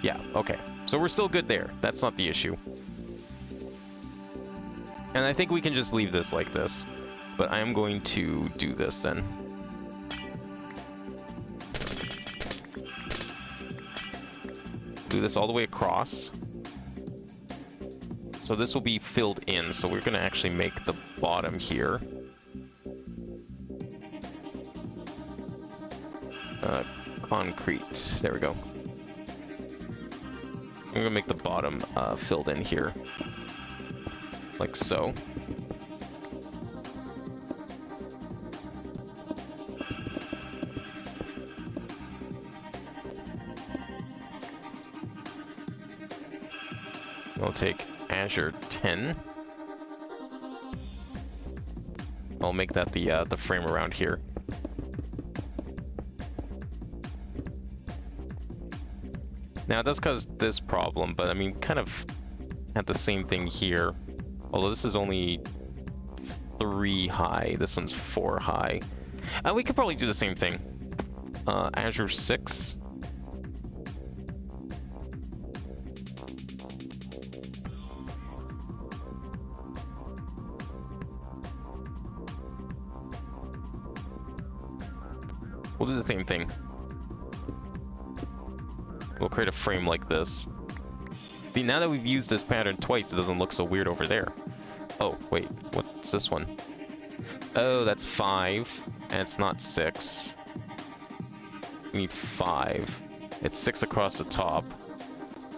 Yeah, okay. So we're still good there. That's not the issue. And I think we can just leave this like this. But I am going to do this then. Do this all the way across. So this will be filled in. So we're going to actually make the bottom here. Concrete. There we go. I'm going to make the bottom filled in here. Like so. I'll take Azure 10. I'll make that the frame around here. Now it does cause this problem, but I mean, kind of had the same thing here. Although this is only 3 high, this one's 4 high. We could probably do the same thing. Azure 6. We'll do the same thing. We'll create a frame like this. See, now that we've used this pattern twice, it doesn't look so weird over there. Oh, wait, what's this one? Oh, that's 5, and it's not 6. We need 5. It's 6 across the top,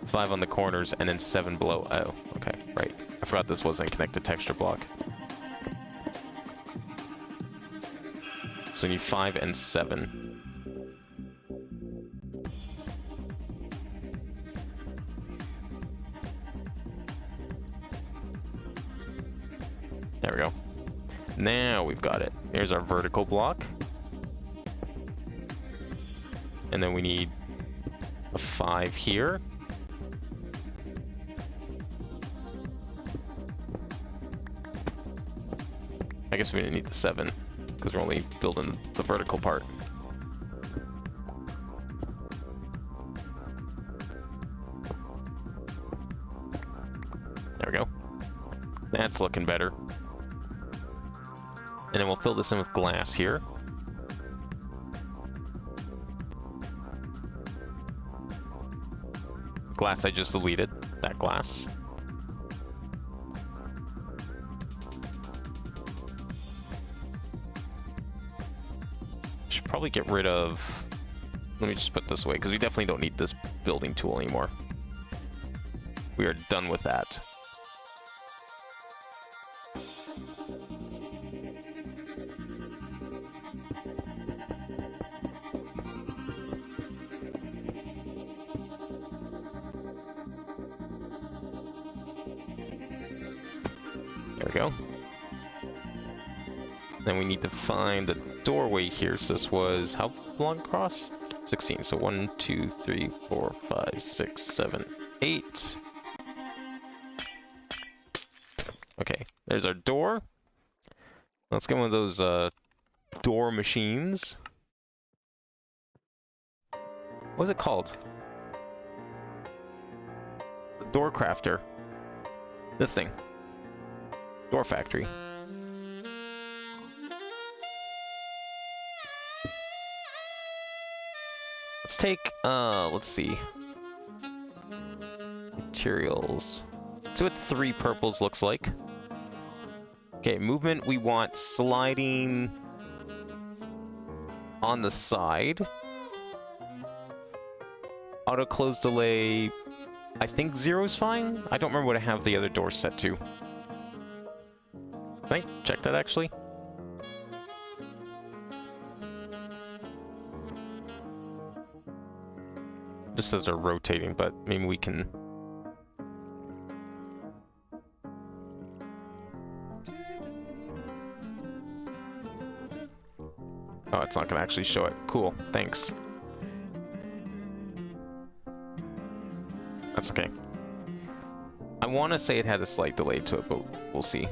5 on the corners, and then 7 below. Oh, okay, right. I forgot this wasn't a connected texture block. So we need 5 and 7. There we go. Now we've got it. Here's our vertical block. And then we need a 5 here. I guess we didn't need the 7, because we're only building the vertical part. There we go. That's looking better. And then we'll fill this in with glass here. Glass I just deleted, that glass. Should probably get rid of... Let me just put this away, because we definitely don't need this building tool anymore. We are done with that. There we go. Then we need to find the doorway here. So this was how long across? 16. So 1, 2, 3, 4, 5, 6, 7, 8. Okay, there's our door. Let's get one of those door machines. What's it called? The door crafter. This thing. Door factory. Let's take, let's see. Materials. Let's see what 3 purples looks like. Okay, movement, we want sliding on the side. Auto close delay, I think 0 is fine. I don't remember what I have the other door set to. Can I check that actually? Just says they're rotating, but maybe we can... Oh, it's not gonna actually show it. Cool, thanks. That's okay. I want to say it had a slight delay to it, but we'll see.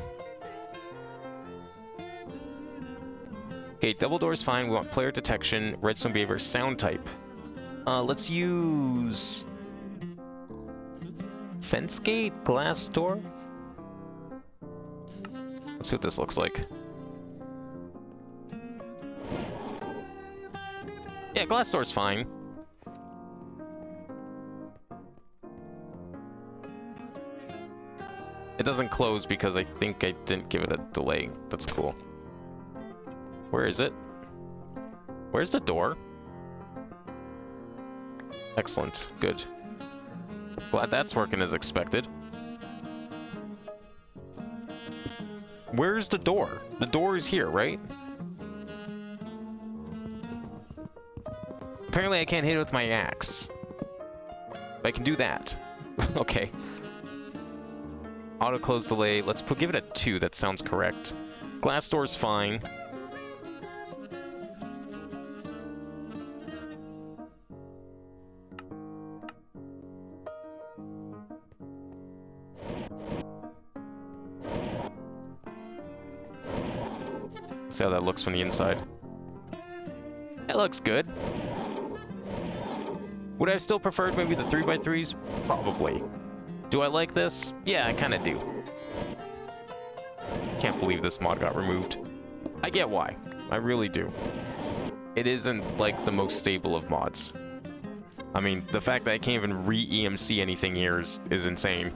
Okay, double door is fine. We want player detection, redstone behavior, sound type. Let's use... fence gate? Glass door? Let's see what this looks like. Yeah, glass door's fine. It doesn't close because I think I didn't give it a delay. That's cool. Where is it? Where's the door? Excellent. Good. Glad that's working as expected. Where's the door? The door is here, right? Apparently I can't hit it with my axe. But I can do that. Okay. Auto close delay. Let's give it a 2. That sounds correct. Glass door's fine. See how that looks from the inside. That looks good. Would I have still preferred maybe the 3x3s? Probably. Do I like this? Yeah, I kind of do. Can't believe this mod got removed. I get why. I really do. It isn't like the most stable of mods. I mean, the fact that I can't even re-EMC anything here is insane.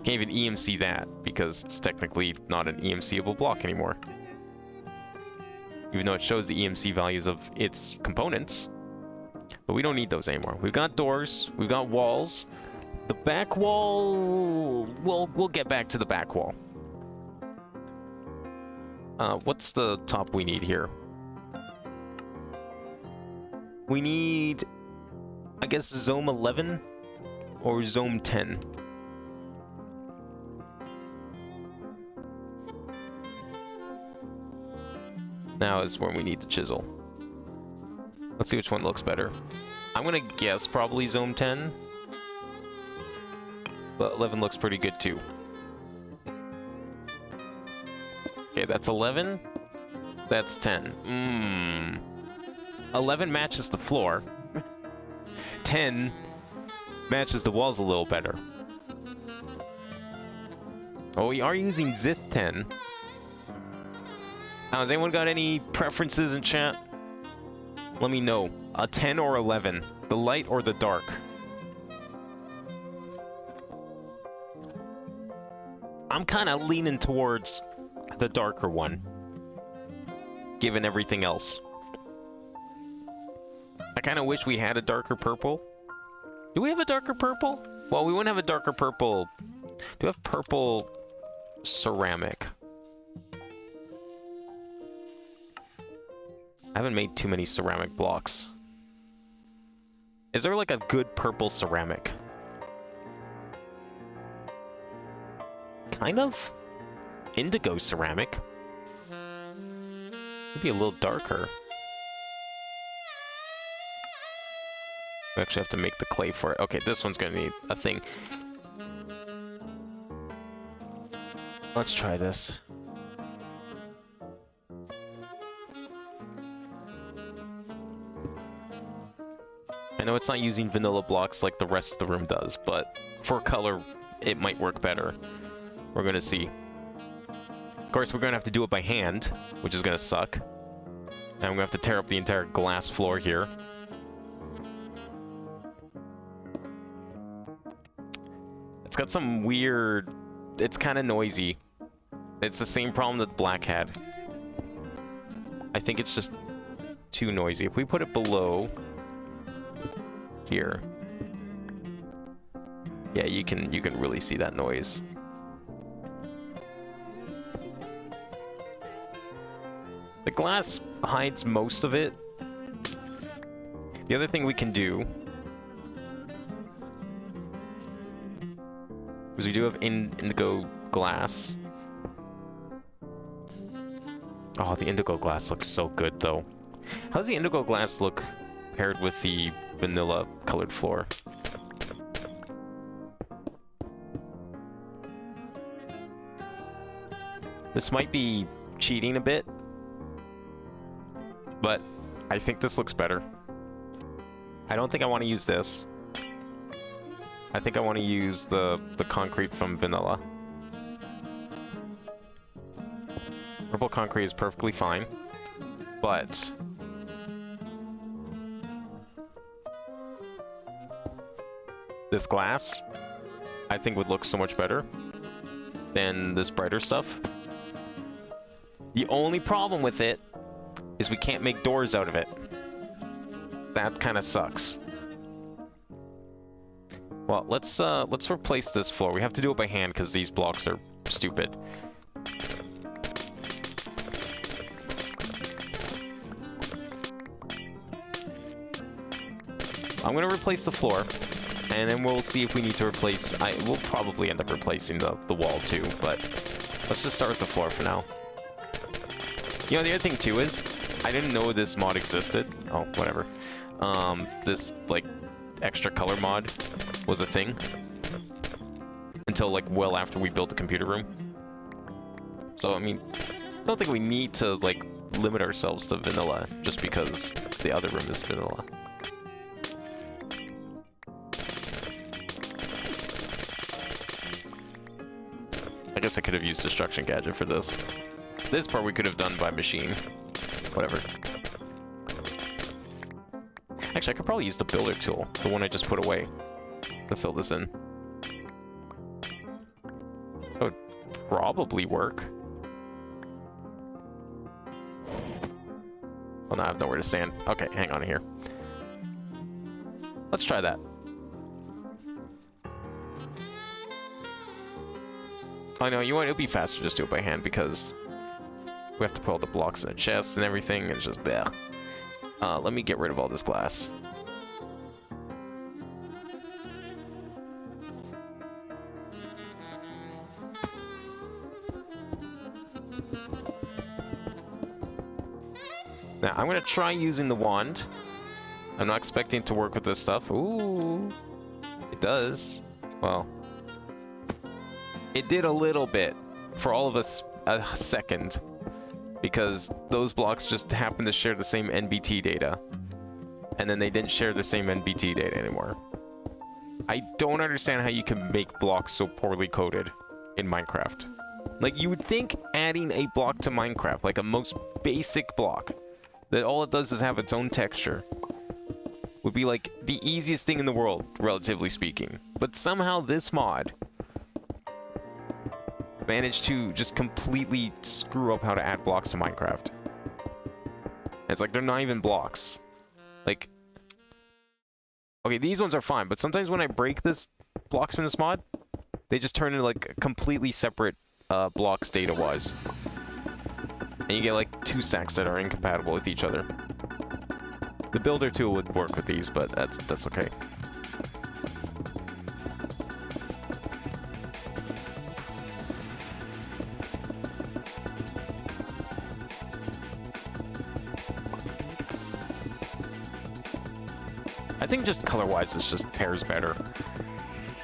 Can't even EMC that because it's technically not an EMCable block anymore. Even though it shows the EMC values of its components. But we don't need those anymore. We've got doors, we've got walls. The back wall, we'll get back to the back wall. What's the top we need here? We need, I guess, Zome 11 or Zome 10. Now is when we need the chisel. Let's see which one looks better. I'm gonna guess probably Zome 10. But 11 looks pretty good too. Okay, that's 11. That's 10. 11 matches the floor. 10 matches the walls a little better. Oh, we are using Zith 10. Now, has anyone got any preferences in chat? Let me know. A 10 or 11? The light or the dark? I'm kind of leaning towards the darker one, given everything else. I kind of wish we had a darker purple. Do we have a darker purple? Well, we wouldn't have a darker purple. Do we have purple ceramic? I haven't made too many ceramic blocks. Is there like a good purple ceramic? Kind of. Indigo ceramic. Maybe a little darker. We actually have to make the clay for it. Okay, this one's gonna need a thing. Let's try this. I know it's not using vanilla blocks like the rest of the room does, but for color, it might work better. We're gonna see. Of course, we're gonna have to do it by hand, which is gonna suck. And I'm gonna have to tear up the entire glass floor here. It's got some weird... It's kind of noisy. It's the same problem that black had. I think it's just too noisy. If we put it below... here. Yeah, you can really see that noise. The glass hides most of it. The other thing we can do is we do have indigo glass. Oh, the indigo glass looks so good though. How does the indigo glass look paired with the vanilla colored floor? This might be cheating a bit, but I think this looks better. I don't think I want to use this. I think I want to use the concrete from vanilla. Purple concrete is perfectly fine, but this glass, I think, would look so much better than this brighter stuff. The only problem with it is we can't make doors out of it. That kind of sucks. Well, let's replace this floor. We have to do it by hand because these blocks are stupid. I'm gonna replace the floor. And then we'll see if we need to replace... we'll probably end up replacing the wall too, but let's just start with the floor for now. You know, the other thing too is, I didn't know this mod existed. Oh, whatever. This, like, extra color mod was a thing. Until, like, well after we built the computer room. So, I mean, I don't think we need to, like, limit ourselves to vanilla just because the other room is vanilla. I guess I could have used Destruction Gadget for this. This part we could have done by machine. Whatever. Actually, I could probably use the builder tool, the one I just put away, to fill this in. That would probably work. Well, now I have nowhere to stand. Okay, hang on here. Let's try that. Oh no, you know what? It'll be faster just do it by hand because we have to put all the blocks in the chest and everything. It's just there. Let me get rid of all this glass. Now, I'm going to try using the wand. I'm not expecting it to work with this stuff. Ooh, it does. Well, it did a little bit for all of us a second. Because those blocks just happen to share the same NBT data. And then they didn't share the same NBT data anymore. I don't understand how you can make blocks so poorly coded in Minecraft. Like, you would think adding a block to Minecraft, like a most basic block, that all it does is have its own texture, would be like the easiest thing in the world, relatively speaking. But somehow this mod managed to just completely screw up how to add blocks to Minecraft. It's like they're not even blocks. Like, okay, these ones are fine, but sometimes when I break this blocks from this mod, they just turn into like completely separate blocks data-wise. And you get like 2 stacks that are incompatible with each other. The builder tool would work with these, but that's okay. I think just color-wise, this just pairs better.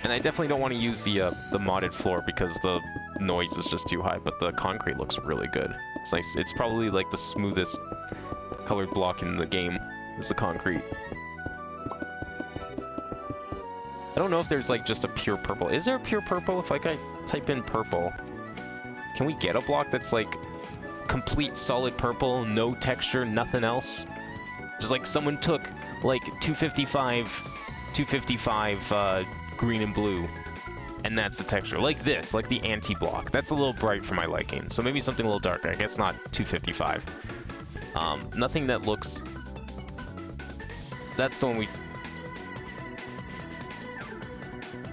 And I definitely don't want to use the modded floor because the noise is just too high, but the concrete looks really good. It's nice. It's probably like the smoothest colored block in the game is the concrete. I don't know if there's like just a pure purple. Is there a pure purple? If like I type in purple, can we get a block that's like complete solid purple, no texture, nothing else? Just like someone took like 255 green and blue, and that's the texture. Like this, like the anti-block. That's a little bright for my liking, so maybe something a little darker. I guess not 255. Nothing that looks... That's the one we...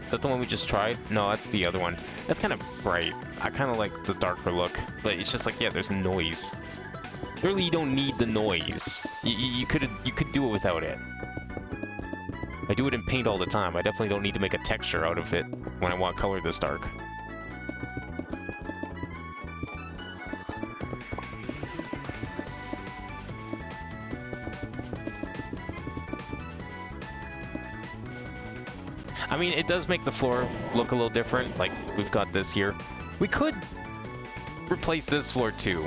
Is that the one we just tried? No, that's the other one. That's kind of bright. I kind of like the darker look, but it's just like, yeah, there's noise. Really, you don't need the noise. You could do it without it. I do it in paint all the time. I definitely don't need to make a texture out of it when I want color this dark. I mean, it does make the floor look a little different. Like, we've got this here. We could replace this floor too.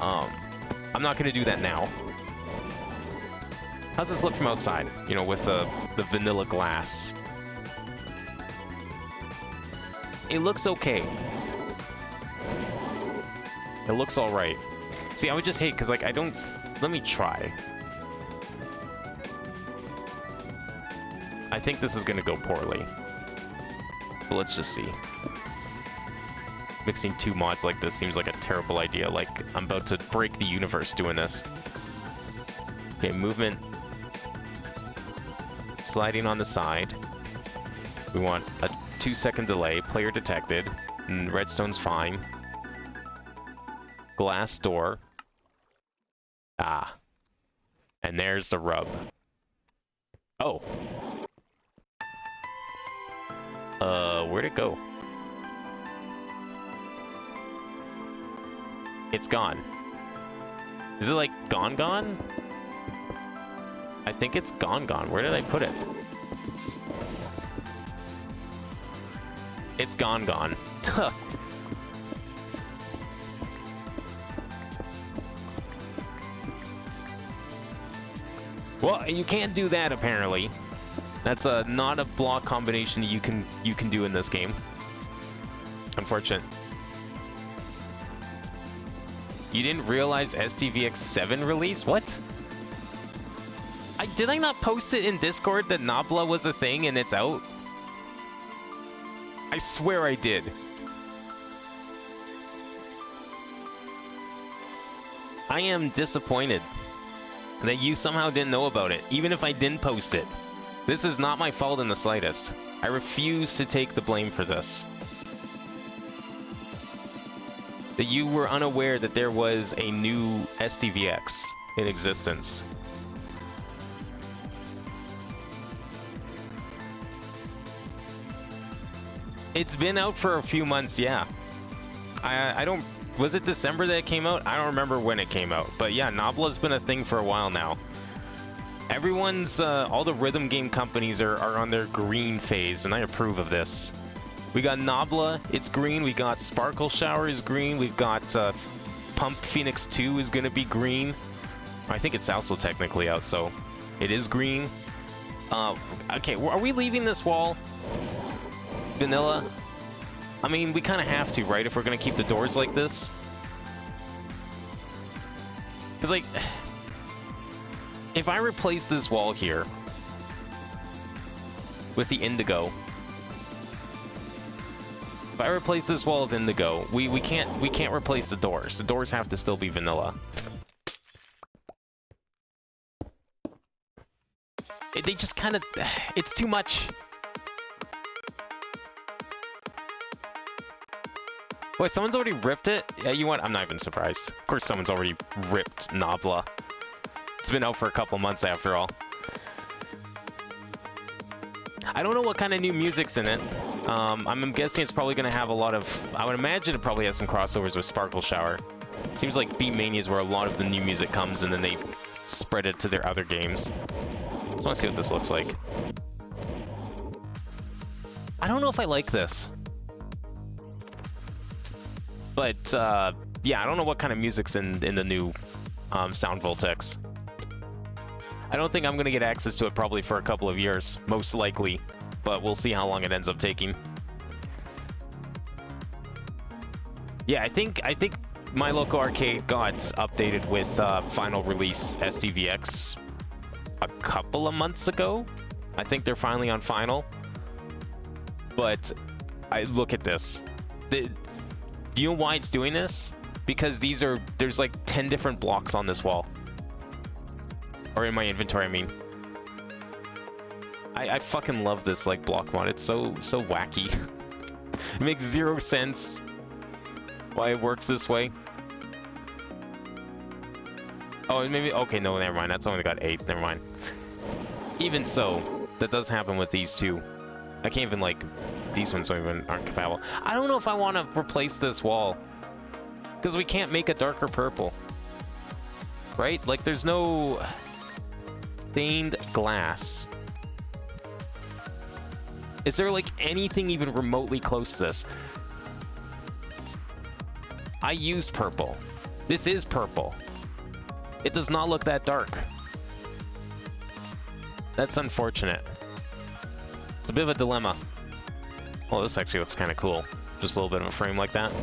I'm not going to do that now. How's this look from outside? You know, with the vanilla glass. It looks okay. It looks alright. See, I would just hate, because, like, I don't... Let me try. I think this is going to go poorly. But let's just see. Mixing 2 mods like this seems like a terrible idea. Like, I'm about to break the universe doing this. Okay, movement. Sliding on the side. We want a 2-second delay. Player detected. And redstone's fine. Glass door. Ah. And there's the rub. Oh. Where'd it go? It's gone. Is it like gone? I think it's gone. Where did I put it? It's gone. Well, you can't do that apparently. That's not a block combination you can do in this game. Unfortunate. You didn't realize STVX 7 release? What? Did I not post it in Discord that Nabla was a thing and it's out? I swear I did. I am disappointed that you somehow didn't know about it, even if I didn't post it. This is not my fault in the slightest. I refuse to take the blame for this. That you were unaware that there was a new STVX in existence. It's been out for a few months, yeah. I don't... Was it December that it came out? I don't remember when it came out. But yeah, Nabla's been a thing for a while now. Everyone's... all the rhythm game companies are on their green phase, and I approve of this. We got Nabla, it's green. We got Sparkle Shower is green. We've got Pump Phoenix 2 is going to be green. I think it's also technically out, so it is green. Okay, are we leaving this wall vanilla? I mean, we kind of have to, right? If we're going to keep the doors like this. Because, like, if I replace this wall here with the indigo... If I replace this wall with indigo, we can't replace the doors. The doors have to still be vanilla. They just kind of... It's too much. Wait, someone's already ripped it? Yeah, you know what? I'm not even surprised. Of course someone's already ripped Nabla. It's been out for a couple months after all. I don't know what kind of new music's in it. I'm guessing it's probably going to have a lot of... I would imagine it probably has some crossovers with Sparkle Shower. Seems like Beat Mania is where a lot of the new music comes and then they spread it to their other games. Just want to see what this looks like. I don't know if I like this. But, yeah, I don't know what kind of music's in the new Sound Voltex. I don't think I'm going to get access to it probably for a couple of years, most likely. But we'll see how long it ends up taking. Yeah, I think my local arcade got updated with final release STVX a couple of months ago. I think they're finally on final. But look at this. Do you know why it's doing this? Because there's like 10 different blocks on this wall. Or in my inventory, I mean. I fucking love this like block mod. It's so wacky. It makes zero sense why it works this way. Oh, maybe... Okay, no, never mind. That's only got 8. Never mind. Even so, that does happen with these two. I can't even, like... These ones aren't compatible. I don't know if I want to replace this wall. Because we can't make a darker purple. Right? Like, there's no... stained glass. Is there, like, anything even remotely close to this? I used purple. This is purple. It does not look that dark. That's unfortunate. It's a bit of a dilemma. Well, this actually looks kind of cool. Just a little bit of a frame like that.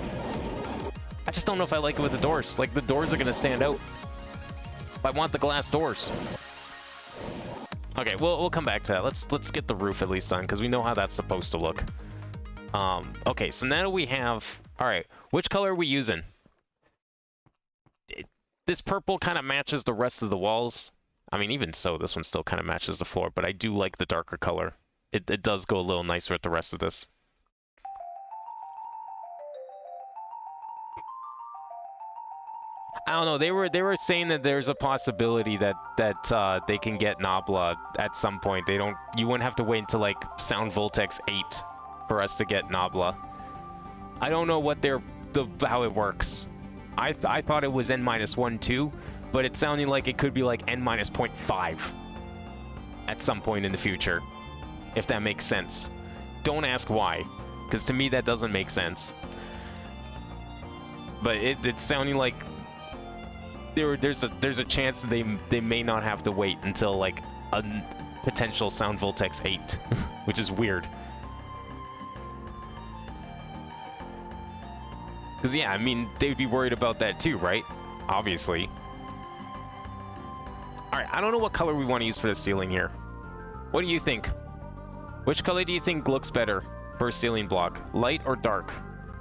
I just don't know if I like it with the doors. Like, the doors are going to stand out. I want the glass doors. Okay, we'll come back to that. Let's get the roof at least done, because we know how that's supposed to look. Okay, so now we have... Alright, which color are we using? This purple kind of matches the rest of the walls. I mean, even so, this one still kind of matches the floor, but I do like the darker color. It does go a little nicer with the rest of this. I don't know. They were saying that there's a possibility that they can get Nabla at some point. You wouldn't have to wait until like Sound Voltex 8 for us to get Nabla. I don't know what how it works. I thought it was n-1, 2, but it's sounding like it could be like n-0.5 at some point in the future, if that makes sense. Don't ask why, because to me that doesn't make sense. But it's sounding like there's a chance that they may not have to wait until like a potential Sound Voltex 8, which is weird. Because, yeah, I mean, they'd be worried about that too, right? Obviously. Alright, I don't know what color we want to use for the ceiling here. What do you think? Which color do you think looks better for a ceiling block? Light or dark?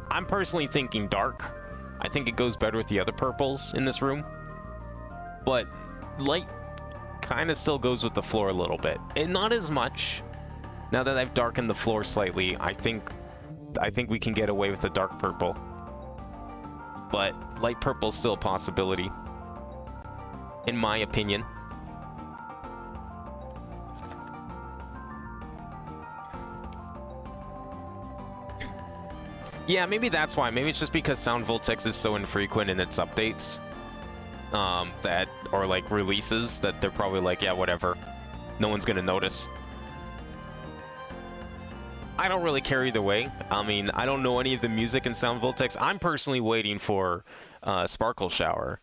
I'm personally thinking dark. I think it goes better with the other purples in this room. But light kind of still goes with the floor a little bit. And not as much. Now that I've darkened the floor slightly, I think we can get away with the dark purple. But light purple is still a possibility, in my opinion. Yeah, maybe that's why. Maybe it's just because Sound Voltex is so infrequent in its updates, or like releases, that they're probably like, yeah, whatever, no one's gonna notice. I don't really care either way. I mean, I don't know any of the music in Sound Voltex. I'm personally waiting for Sparkle Shower.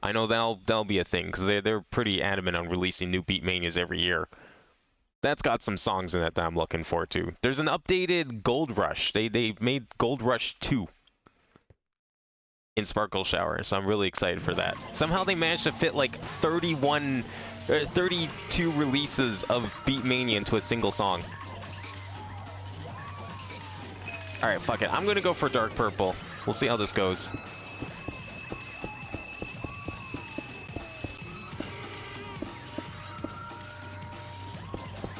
I know that'll be a thing, because they're pretty adamant on releasing new Beatmanias every year. That's got some songs in it that I'm looking forward to. There's an updated Gold Rush. They made Gold Rush 2 in Sparkle Shower, so I'm really excited for that. Somehow they managed to fit like 32 releases of Beatmania into a single song. Alright, fuck it. I'm gonna go for dark purple. We'll see how this goes.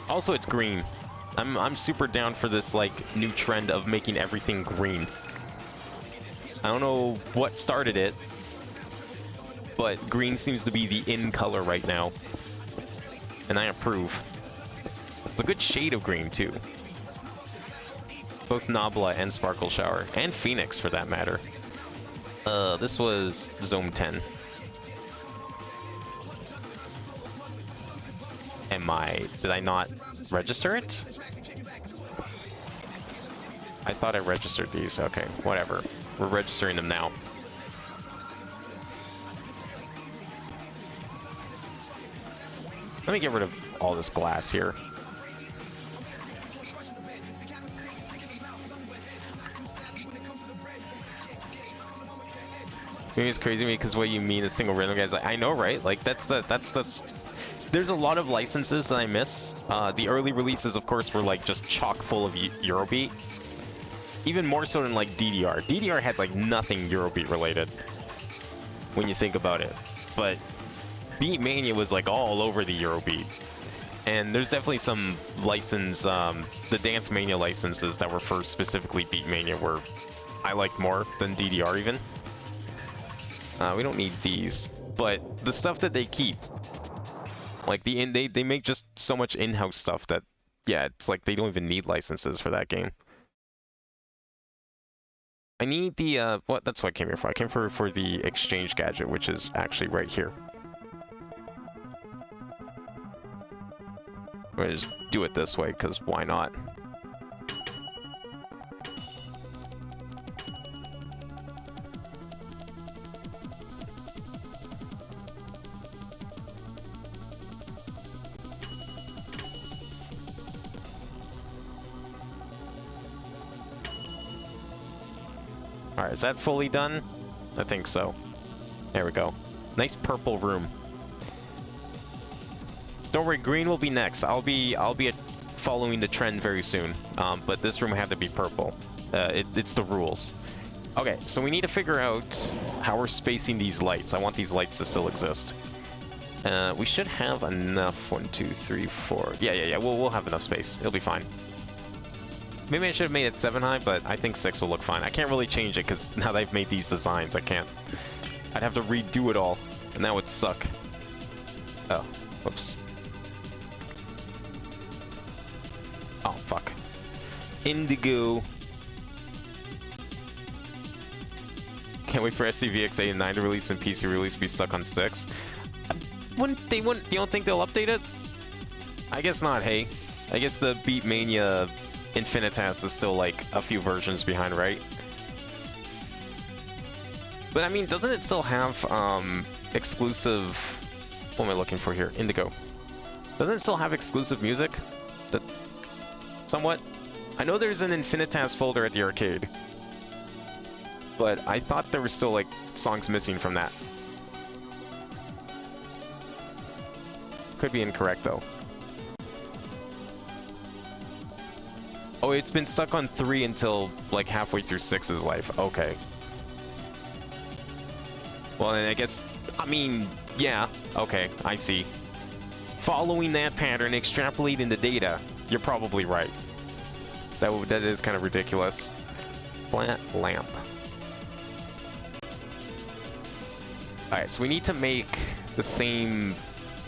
Also, it's green. I'm super down for this, like, new trend of making everything green. I don't know what started it, but green seems to be the in color right now. And I approve. It's a good shade of green, too. Both Nabla and Sparkle Shower, and Phoenix for that matter. This was Zone 10. Did I not register it? I thought I registered these. Okay, whatever. We're registering them now. Let me get rid of all this glass here. Maybe it's crazy to me because what you mean is single rhythm, guys. I know, right? Like that's there's a lot of licenses that I miss. The early releases, of course, were like just chock full of Eurobeat. Even more so than like DDR. DDR had like nothing Eurobeat related when you think about it. But Beatmania was like all over the Eurobeat. And there's definitely some license, the Dance Mania licenses that were for specifically Beatmania were I liked more than DDR even. We don't need these, but the stuff that they keep, like they make just so much in-house stuff that, yeah, it's like they don't even need licenses for that game. I need the what? That's what I came here for. I came for the exchange gadget, which is actually right here. I'm gonna just do it this way, because why not? Alright, is that fully done? I think so. There we go. Nice purple room. Don't worry, green will be next. I'll be following the trend very soon. But this room had to be purple. It's the rules. Okay, so we need to figure out how we're spacing these lights. I want these lights to still exist. We should have enough. 1, 2, 3, 4. Yeah. We'll have enough space. It'll be fine. Maybe I should have made it 7 high, but I think 6 will look fine. I can't really change it because now that I've made these designs, I can't. I'd have to redo it all, and that would suck. Oh, whoops. Oh, fuck. Indigo. Can't wait for SCVX8 and 9 to release and PC release be stuck on 6. Wouldn't. You don't think they'll update it? I guess not, hey. I guess the Beatmania Infinitas is still like a few versions behind, right? But I mean, doesn't it still have exclusive... What am I looking for here? Indigo. Doesn't it still have exclusive music? That somewhat? I know there's an Infinitas folder at the arcade, but I thought there were still like songs missing from that. Could be incorrect though. Oh, it's been stuck on 3 until like halfway through 6's life. Okay. Well, then I guess, I mean, yeah, okay, I see. Following that pattern, extrapolating the data, you're probably right. That is kind of ridiculous. Flat lamp. Alright, so we need to make the same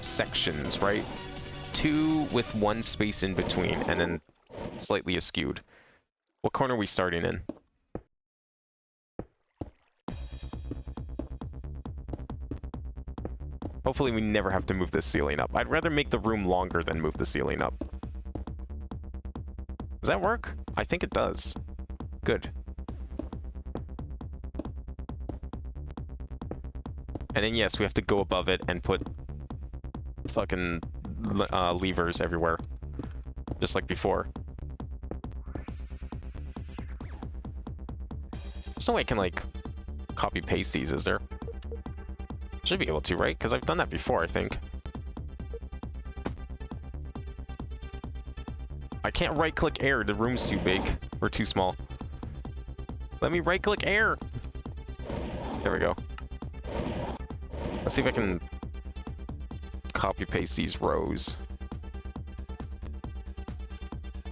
sections, right? 2 with 1 space in between, and then slightly askewed. What corner are we starting in? Hopefully we never have to move this ceiling up. I'd rather make the room longer than move the ceiling up. Does that work? I think it does. Good. And then yes, we have to go above it and put fucking levers everywhere. Just like before. There's no way I can like copy paste these, is there? Should be able to, right? Because I've done that before, I think. I can't right-click air. The room's too big or too small. Let me right-click air. There we go. Let's see if I can copy-paste these rows.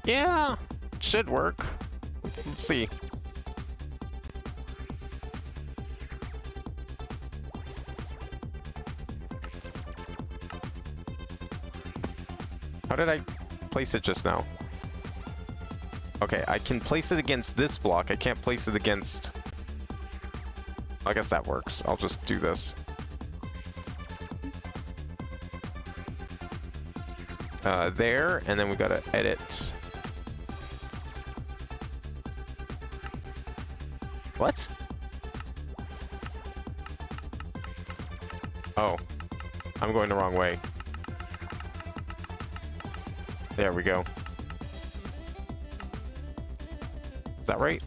Yeah, should work. Let's see. How did I place it just now? Okay, I can place it against this block. I can't place it against... I guess that works. I'll just do this. There, and then we gotta edit. What? Oh, I'm going the wrong way. There we go. Is that right?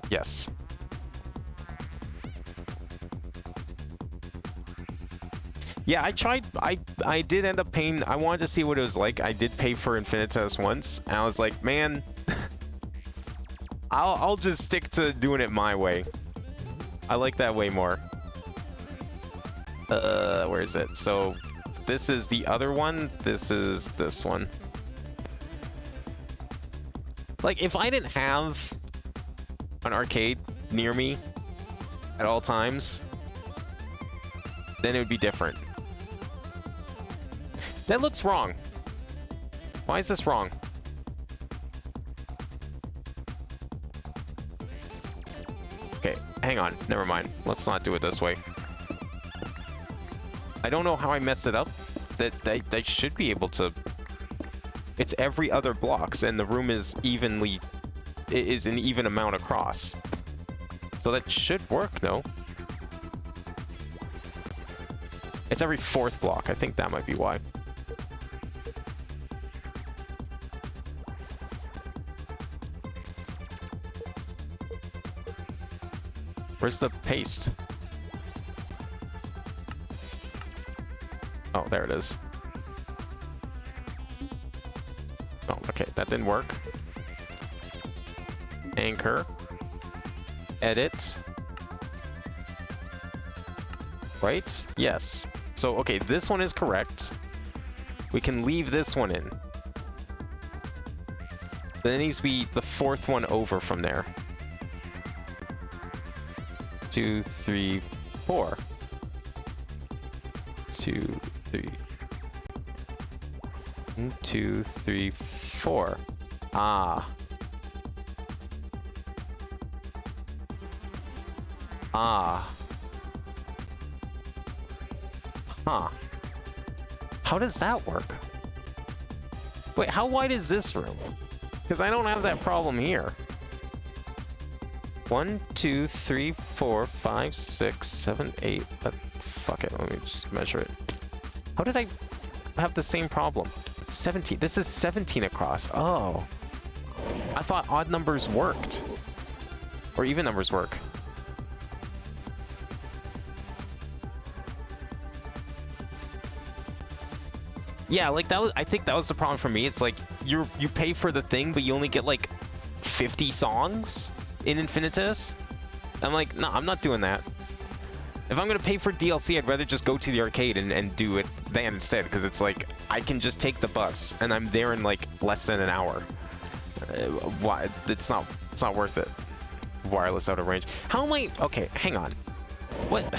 Yes. Yeah, I tried. I did end up paying. I wanted to see what it was like. I did pay for Infinitas once, and I was like, man, I'll just stick to doing it my way. I like that way more. Where is it? So this is the other one. This is this one. Like, if I didn't have an arcade near me at all times, then it would be different. That looks wrong. Why is this wrong? Okay, hang on. Never mind. Let's not do it this way. I don't know how I messed it up. That should be able to... It's every other blocks, and the room is evenly... It is an even amount across. So that should work, no? It's every 4th block. I think that might be why. Where's the paste? Oh, there it is. Oh, okay, that didn't work. Anchor. Edit. Right? Yes. So, okay, this one is correct. We can leave this one in. Then it needs to be the 4th one over from there. 2, 3, 4. 2, 3. 1, 2, 3, 4. Ah. Ah. Huh. How does that work? Wait, how wide is this room? Because I don't have that problem here. 1, 2, 3, 4, 5, 6, 7, 8. Fuck it, let me just measure it. How did I have the same problem? 17. This is 17 across. Oh. I thought odd numbers worked. Or even numbers work. Yeah, like that was, I think that was the problem for me. It's like you pay for the thing, but you only get like 50 songs in Infinitus. I'm like, no, I'm not doing that. If I'm gonna pay for DLC, I'd rather just go to the arcade and do it then instead, because it's like I can just take the bus and I'm there in like less than an hour. Why? It's not worth it. Wireless out of range. How am I? Okay, hang on. What?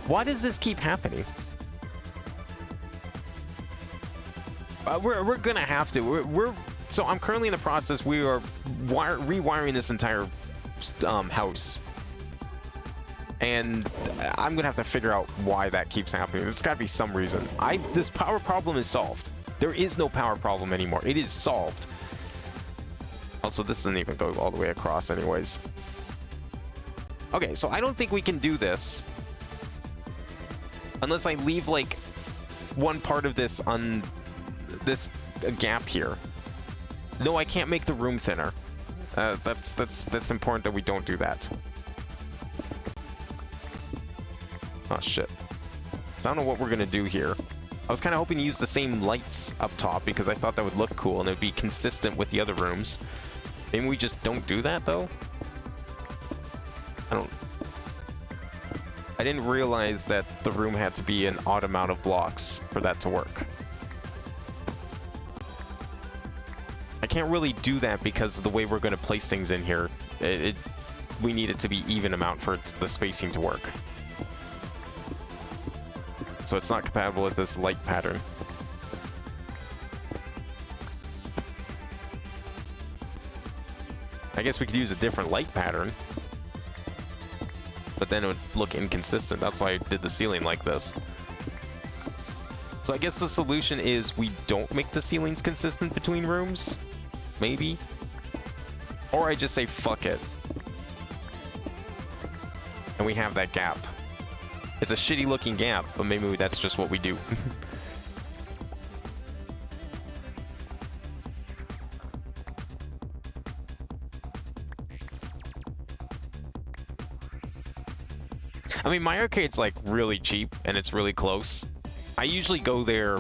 Why does this keep happening? We're gonna have to. So I'm currently in the process. We are rewiring this entire house, and I'm gonna have to figure out why that keeps happening. There's got to be some reason. This power problem is solved. There is no power problem anymore. It is solved. Also, this doesn't even go all the way across, anyways. Okay, so I don't think we can do this unless I leave like one part of this on this gap here. No, I can't make the room thinner. That's important that we don't do that. Oh shit. So I don't know what we're gonna do here. I was kind of hoping to use the same lights up top because I thought that would look cool and it would be consistent with the other rooms. Maybe we just don't do that though? I didn't realize that the room had to be an odd amount of blocks for that to work. I can't really do that because of the way we're going to place things in here. We need it to be even amount for the spacing to work. So it's not compatible with this light pattern. I guess we could use a different light pattern, but then it would look inconsistent. That's why I did the ceiling like this. So I guess the solution is we don't make the ceilings consistent between rooms, maybe? Or I just say fuck it. And we have that gap. It's a shitty looking gap, but maybe that's just what we do. I mean, my arcade's like really cheap and it's really close. I usually go there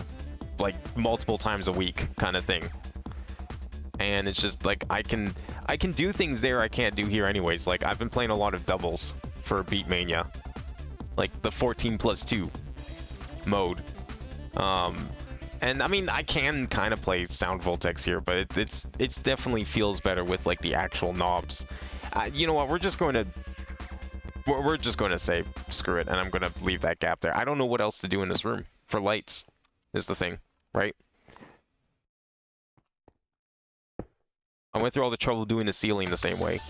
like multiple times a week kind of thing. And it's just like I can do things there I can't do here anyways. Like I've been playing a lot of doubles for Beatmania. Like the 14+2 mode. And I mean I can kind of play Sound Voltex here, but it's definitely feels better with like the actual knobs. You know what, we're just going to say screw it, and I'm going to leave that gap there. I don't know what else to do in this room for lights is the thing, right? I went through all the trouble doing the ceiling the same way.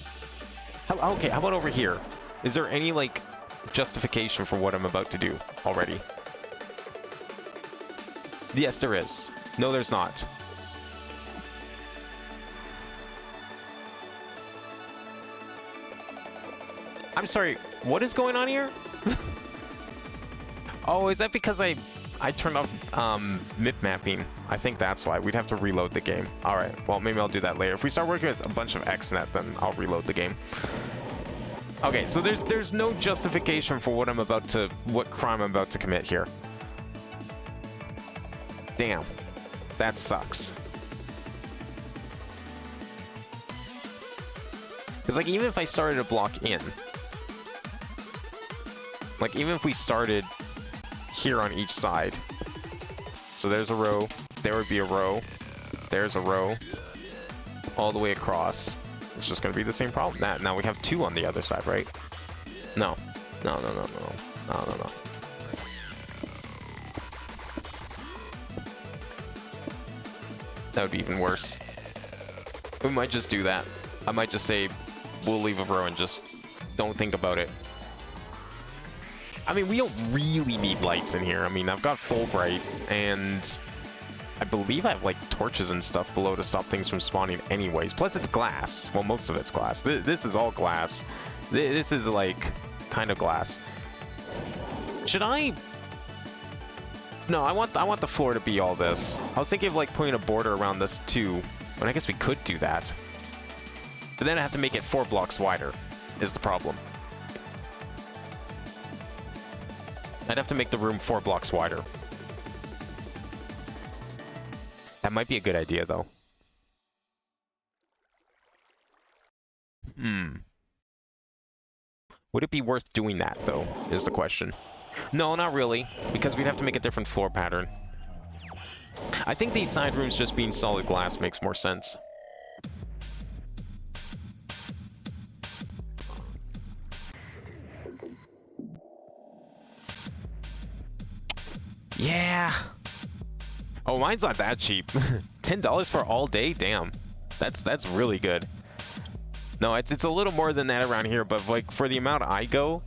Okay, how about over here? Is there any like justification for what I'm about to do already? Yes, there is. No, there's not. I'm sorry, what is going on here? Oh, is that because I turned off MIP mapping? I think that's why. We'd have to reload the game. Alright, well maybe I'll do that later. If we start working with a bunch of XNet, then I'll reload the game. Okay, so there's no justification for what crime I'm about to commit here. Damn. That sucks. Because like even if I started a block in, like even if we started here on each side, so there's a row, there would be a row, there's a row, all the way across. It's just going to be the same problem. Now we have two on the other side, right? No. No. That would be even worse. We might just do that. I might just say we'll leave a row and just don't think about it. I mean, we don't really need lights in here. I mean, I've got full bright, and I believe I have, like, torches and stuff below to stop things from spawning anyways. Plus, it's glass. Well, most of it's glass. This is all glass. This is, like, kind of glass. Should I... No, I want the floor to be all this. I was thinking of, like, putting a border around this, too. But I guess we could do that. But then I have to make it 4 blocks wider, is the problem. I'd have to make the room 4 blocks wider. That might be a good idea, though. Would it be worth doing that, though, is the question. No, not really, because we'd have to make a different floor pattern. I think these side rooms just being solid glass makes more sense. Yeah. Oh, mine's not that cheap. $10 for all day? Damn. That's really good. No, it's a little more than that around here, but like for the amount I go,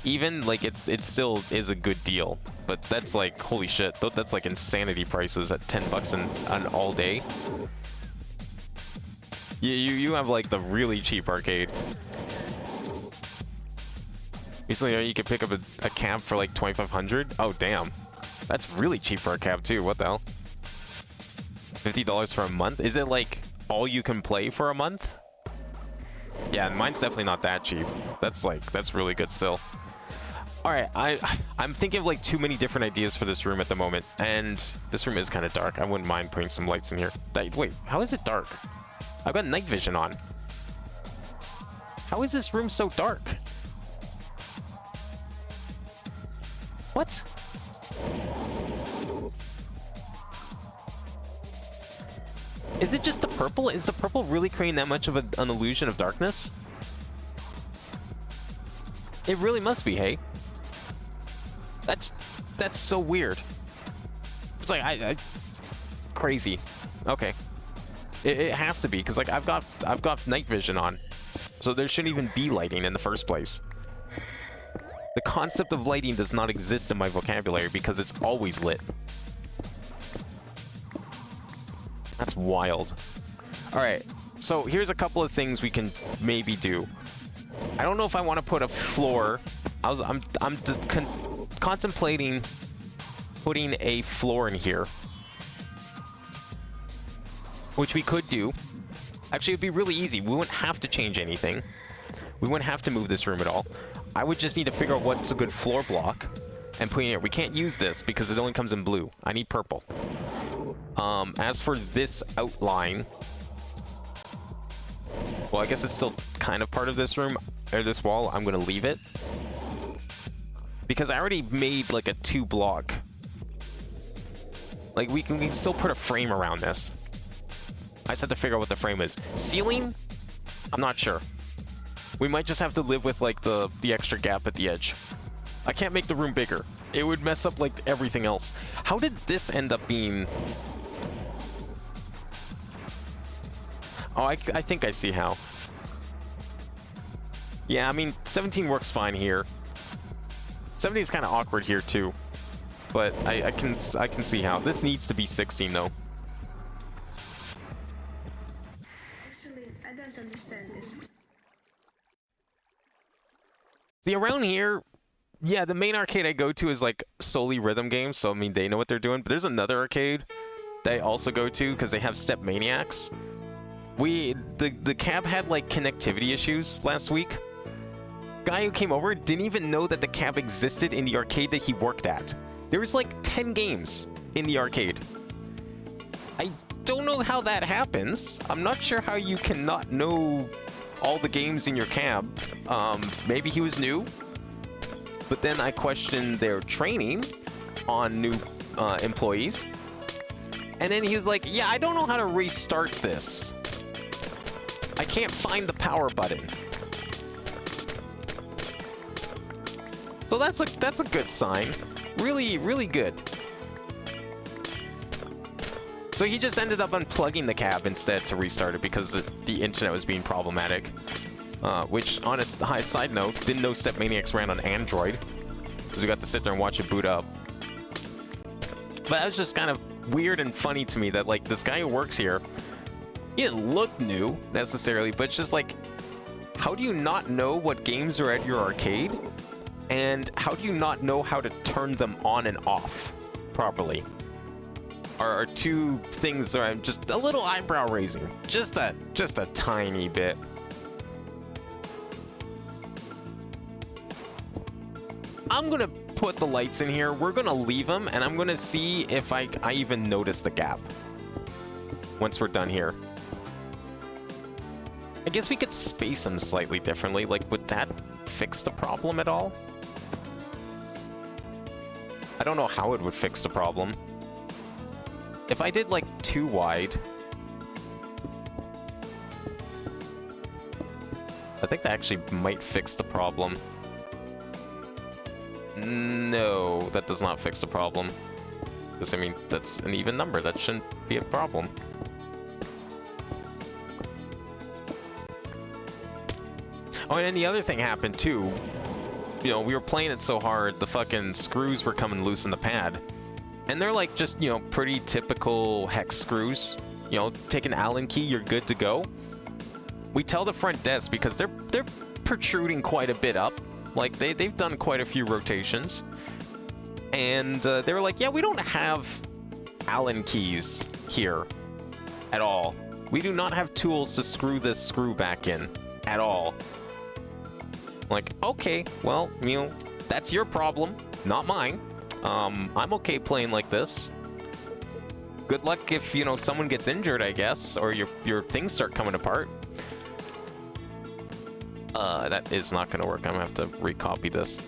even like it still is a good deal. But that's like holy shit. That's like insanity prices at $10 an all day. You have like the really cheap arcade. Recently, you could pick up a cab for like 2,500. Oh damn. That's really cheap for a cab too. What the hell? $50 for a month? Is it like all you can play for a month? Yeah, mine's definitely not that cheap. That's really good still. All right, I'm thinking of like too many different ideas for this room at the moment, and this room is kind of dark. I wouldn't mind putting some lights in here. Wait, how is it dark? I've got night vision on. How is this room so dark? What? Is it just the purple? Is the purple really creating that much of an illusion of darkness? It really must be, hey? That's so weird. It's like crazy. Okay. It has to be, because like I've got night vision on. So there shouldn't even be lighting in the first place. The concept of lighting does not exist in my vocabulary because it's always lit. That's wild. Alright, so here's a couple of things we can maybe do. I don't know if I want to put a floor. I'm contemplating putting a floor in here. Which we could do. Actually, it'd be really easy. We wouldn't have to change anything. We wouldn't have to move this room at all. I would just need to figure out what's a good floor block and put it in here. We can't use this because it only comes in blue. I need purple. As for this outline, well, I guess it's still kind of part of this room, or this wall. I'm going to leave it. Because I already made like a 2 block. Like we can still put a frame around this. I just have to figure out what the frame is. Ceiling? I'm not sure. We might just have to live with like the extra gap at the edge. I can't make the room bigger. It would mess up like everything else. How did this end up being... Oh, I think I see how. Yeah, I mean, 17 works fine here. 17 is kind of awkward here too. But I can see how. This needs to be 16 though. Actually, I don't understand this. See, around here, yeah, the main arcade I go to is like solely rhythm games, so I mean they know what they're doing. But there's another arcade that I also go to because they have Step Maniacs. The cab had like connectivity issues last week. Guy who came over didn't even know that the cab existed in the arcade that he worked at. There was like 10 games in the arcade. I don't know how that happens. I'm not sure how you cannot know all the games in your cab. Maybe he was new. But then I questioned their training on new employees. And then he was like, yeah, I don't know how to restart this. I can't find the power button. So that's a good sign. Really, really good. So he just ended up unplugging the cab instead to restart it because the internet was being problematic. Which, on a high side note, didn't know Step Maniacs ran on Android. Because we got to sit there and watch it boot up. But that was just kind of weird and funny to me that, like, this guy who works here, he didn't look new, necessarily, but it's just like, how do you not know what games are at your arcade? And how do you not know how to turn them on and off properly? Are two things that I'm just a little eyebrow raising. Just a tiny bit. I'm gonna put the lights in here. We're gonna leave them, and I'm gonna see if I even notice the gap once we're done here. I guess we could space them slightly differently. Like, would that fix the problem at all? I don't know how it would fix the problem. If I did like too wide, I think that actually might fix the problem. No, that does not fix the problem. Because, I mean, that's an even number. That shouldn't be a problem. Oh, and then the other thing happened, too. You know, we were playing it so hard, the fucking screws were coming loose in the pad. And they're like just, you know, pretty typical hex screws. You know, take an Allen key, you're good to go. We tell the front desk because they're protruding quite a bit up. Like, they've done quite a few rotations. And they were like, yeah, we don't have Allen keys here at all. We do not have tools to screw this screw back in at all. Like, okay, well, you know, that's your problem, not mine. I'm okay playing like this. Good luck if, you know, someone gets injured, I guess, or your things start coming apart. That is not gonna work. I'm gonna have to recopy this.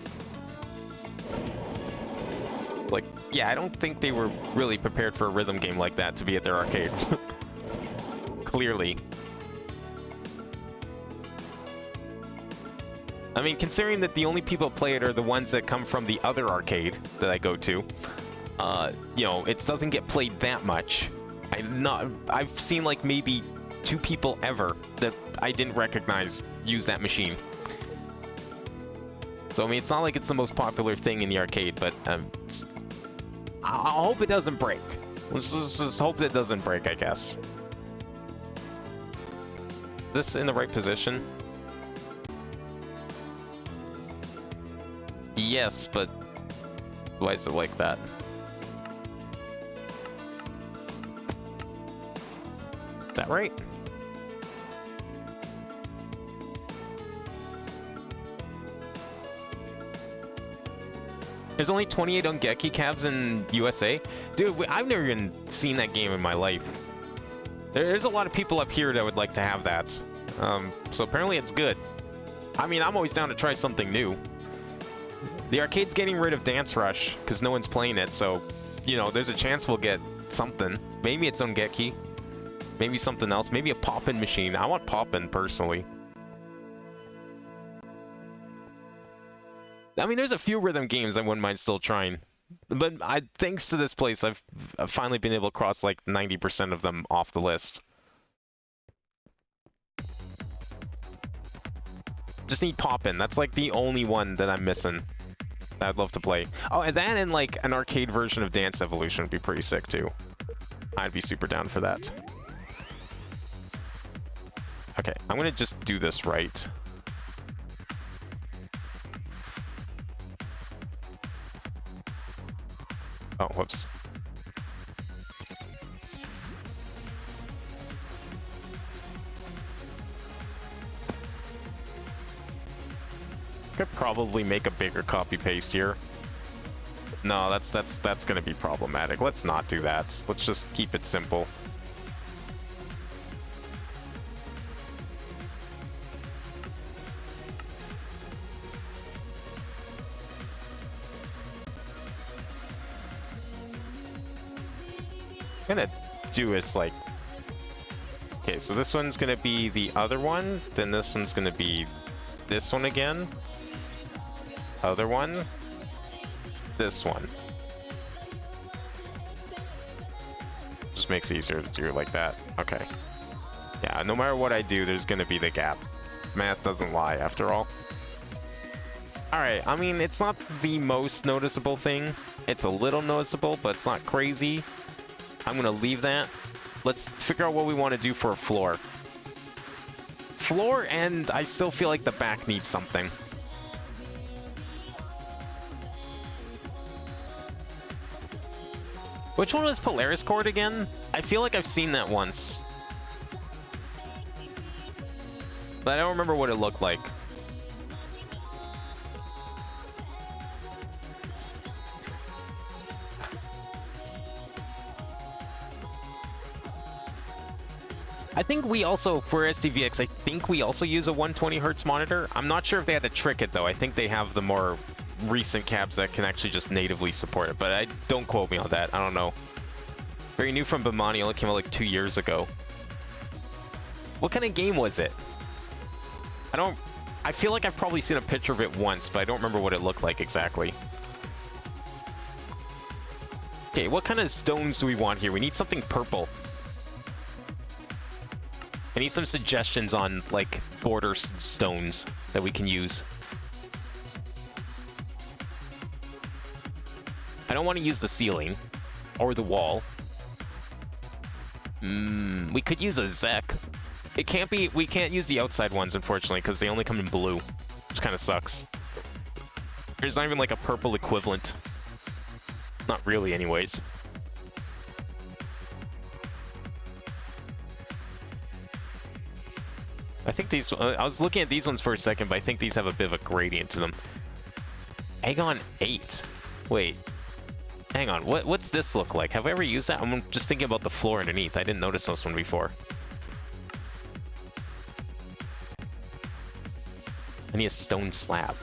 It's like, yeah, I don't think they were really prepared for a rhythm game like that to be at their arcade. Clearly. I mean, considering that the only people who play it are the ones that come from the other arcade that I go to, you know, it doesn't get played that much. I've seen like maybe 2 people ever that I didn't recognize use that machine. So I mean, it's not like it's the most popular thing in the arcade, but I hope it doesn't break. Let's just hope it doesn't break, I guess. Is this in the right position? Yes, but why is it like that? Is that right? There's only 28 Ongeki cabs in USA? Dude, I've never even seen that game in my life. There's a lot of people up here that would like to have that. So apparently it's good. I mean, I'm always down to try something new. The arcade's getting rid of Dance Rush because no one's playing it, so, you know, there's a chance we'll get something. Maybe it's Ongeki. Maybe something else. Maybe a Poppin' machine. I want Poppin' personally. I mean, there's a few rhythm games I wouldn't mind still trying. But thanks to this place, I've finally been able to cross like 90% of them off the list. Just need Poppin'. That's like the only one that I'm missing. That I'd love to play. Oh, and that and like an arcade version of Dance Evolution would be pretty sick too. I'd be super down for that. Okay, I'm gonna just do this right. Oh, whoops. Could probably make a bigger copy paste here. No, that's gonna be problematic. Let's not do that. Let's just keep it simple. I'm gonna do is like, okay, so this one's gonna be the other one, then this one's gonna be this one again, other one, this one. just makes it easier to do it like that. Okay. Yeah, no matter what I do, there's gonna be the gap. Math doesn't lie, after all. Alright, I mean, it's not the most noticeable thing. It's a little noticeable, but it's not crazy. I'm gonna leave that. Let's figure out what we want to do for a floor. Floor, and I still feel like the back needs something. Which one was Polaris cord again? I feel like I've seen that once. But I don't remember what it looked like. I think we also, for SDVX, I think we also use a 120 Hz monitor. I'm not sure if they had to trick it though. I think they have the more recent cabs that can actually just natively support it, but don't quote me on that. I don't know. Very new from Bimani, only came out like 2 years ago. What kind of game was it? I feel like I've probably seen a picture of it once, but I don't remember what it looked like exactly. Okay, what kind of stones do we want here? We need something purple. I need some suggestions on, like, border stones that we can use. I don't want to use the ceiling or the wall. We could use a Zek. It can't be, we can't use the outside ones, unfortunately, because they only come in blue, which kind of sucks. There's not even, like, a purple equivalent. Not really, anyways. I think these, I was looking at these ones for a second, but I think these have a bit of a gradient to them. Aegon 8. Wait. Hang on, what's this look like? Have I ever used that? I'm just thinking about the floor underneath. I didn't notice this one before. I need a stone slab.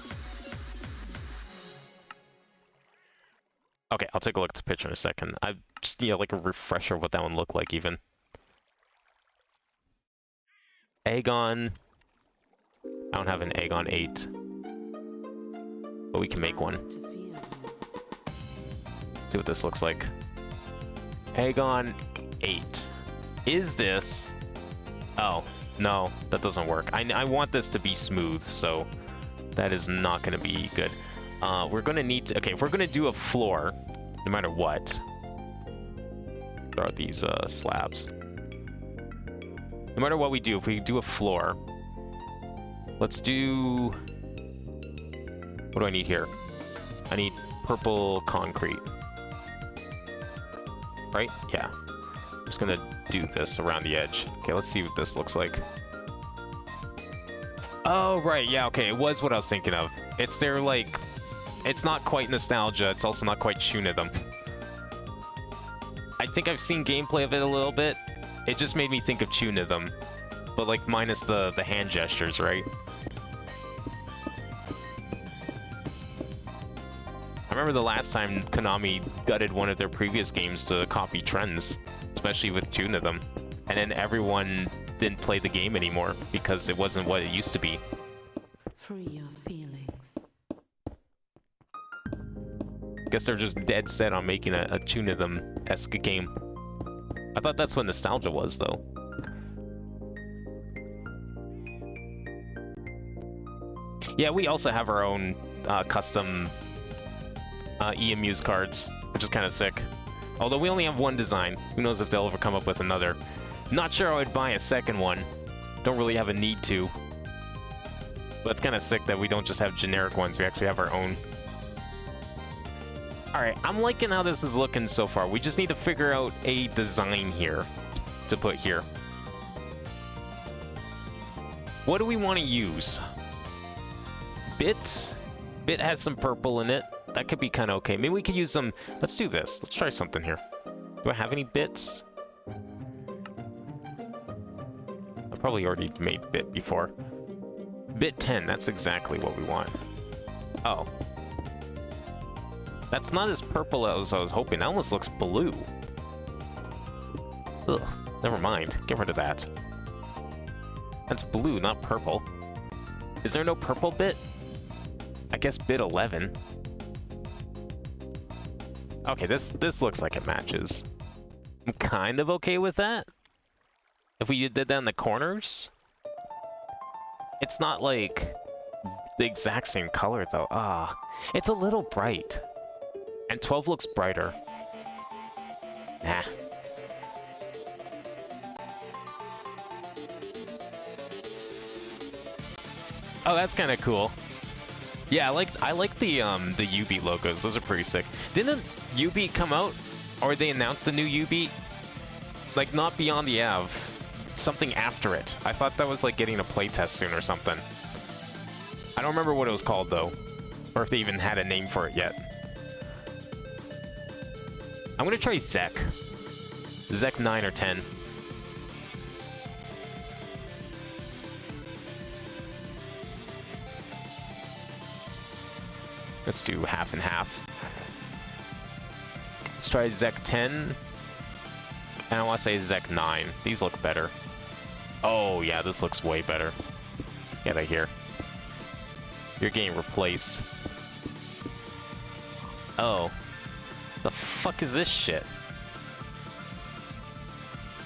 Okay, I'll take a look at the picture in a second. I just need like a refresher of what that one looked like even. Aegon. I don't have an Aegon 8. But we can make one. See what this looks like. Aegon 8. Is this... Oh, no, that doesn't work. I want this to be smooth, so that is not going to be good. We're going to need to... Okay, if we're going to do a floor, no matter what... There are these slabs. No matter what we do, if we do a floor... Let's do... What do I need here? I need purple concrete. Right? Yeah. I'm just gonna do this around the edge. Okay, let's see what this looks like. Oh, right. Yeah, okay. It was what I was thinking of. It's their, like... It's not quite nostalgia. It's also not quite Chunithm. I think I've seen gameplay of it a little bit. It just made me think of Chunithm. But, like, minus the hand gestures, right? I remember the last time Konami gutted one of their previous games to copy trends, especially with Chunithm, and then everyone didn't play the game anymore because it wasn't what it used to be. Free your feelings. Guess they're just dead set on making a Chunithm-esque game. I thought that's what nostalgia was, though. Yeah, we also have our own custom EMU's cards, which is kind of sick. Although we only have one design. Who knows if they'll ever come up with another. Not sure I would buy a second one. Don't really have a need to. But it's kind of sick that we don't just have generic ones. We actually have our own. Alright, I'm liking how this is looking so far. We just need to figure out a design here to put here. What do we want to use? Bit? Bit has some purple in it. That could be kind of okay. Maybe we could use some... Let's do this. Let's try something here. Do I have any bits? I've probably already made bit before. Bit 10. That's exactly what we want. Oh. That's not as purple as I was hoping. That almost looks blue. Ugh. Never mind. Get rid of that. That's blue, not purple. Is there no purple bit? I guess bit 11. Okay, this looks like it matches. I'm kind of okay with that. If we did that in the corners. It's not like the exact same color though. Ah, it's a little bright. And 12 looks brighter. Nah. Oh, that's kind of cool. Yeah, I like the UB logos. Those are pretty sick. Didn't UB come out, or they announced a new UB? Like not Beyond the Ave, something after it. I thought that was like getting a playtest soon or something. I don't remember what it was called though, or if they even had a name for it yet. I'm gonna try Zek. Zek 9 or 10. Let's do half and half. Let's try Zek 10. And I want to say Zek 9. These look better. Oh yeah, this looks way better. Get out of here. You're getting replaced. Oh. The fuck is this shit?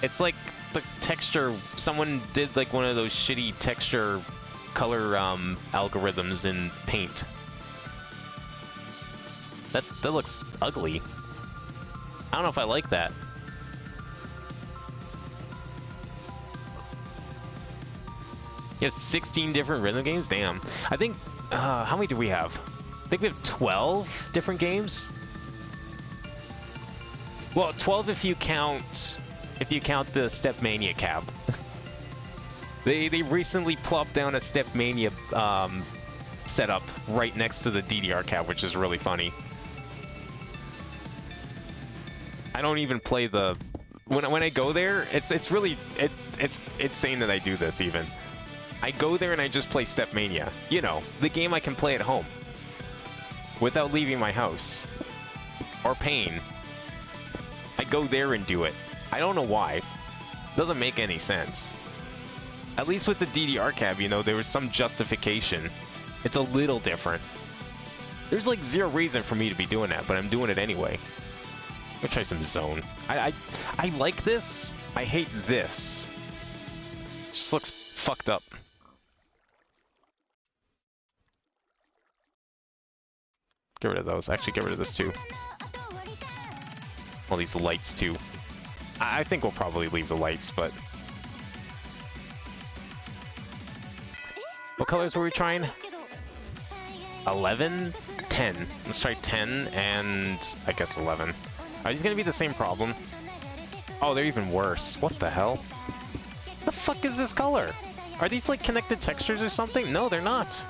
It's like the texture, someone did like one of those shitty texture color algorithms in Paint. That looks ugly. I don't know if I like that. You have 16 different rhythm games? Damn. I think, how many do we have? I think we have 12 different games? Well, 12 if you count the Stepmania cab. They recently plopped down a Stepmania setup right next to the DDR cab, which is really funny. I don't even play the when I go there, it's really it's insane that I do this even. I go there and I just play Stepmania. You know, the game I can play at home without leaving my house or paying. I go there and do it. I don't know why. Doesn't make any sense. At least with the DDR cab, you know, there was some justification. It's a little different. There's like zero reason for me to be doing that, but I'm doing it anyway. I'm gonna try some Zone. I like this. I hate this. It just looks fucked up. Get rid of those. Actually, get rid of this too. All these lights too. I think we'll probably leave the lights, but... What colors were we trying? 11? 10. Let's try 10 and I guess 11. Are these gonna be the same problem? Oh, they're even worse. What the hell? The fuck is this color? Are these like connected textures or something? No, they're not.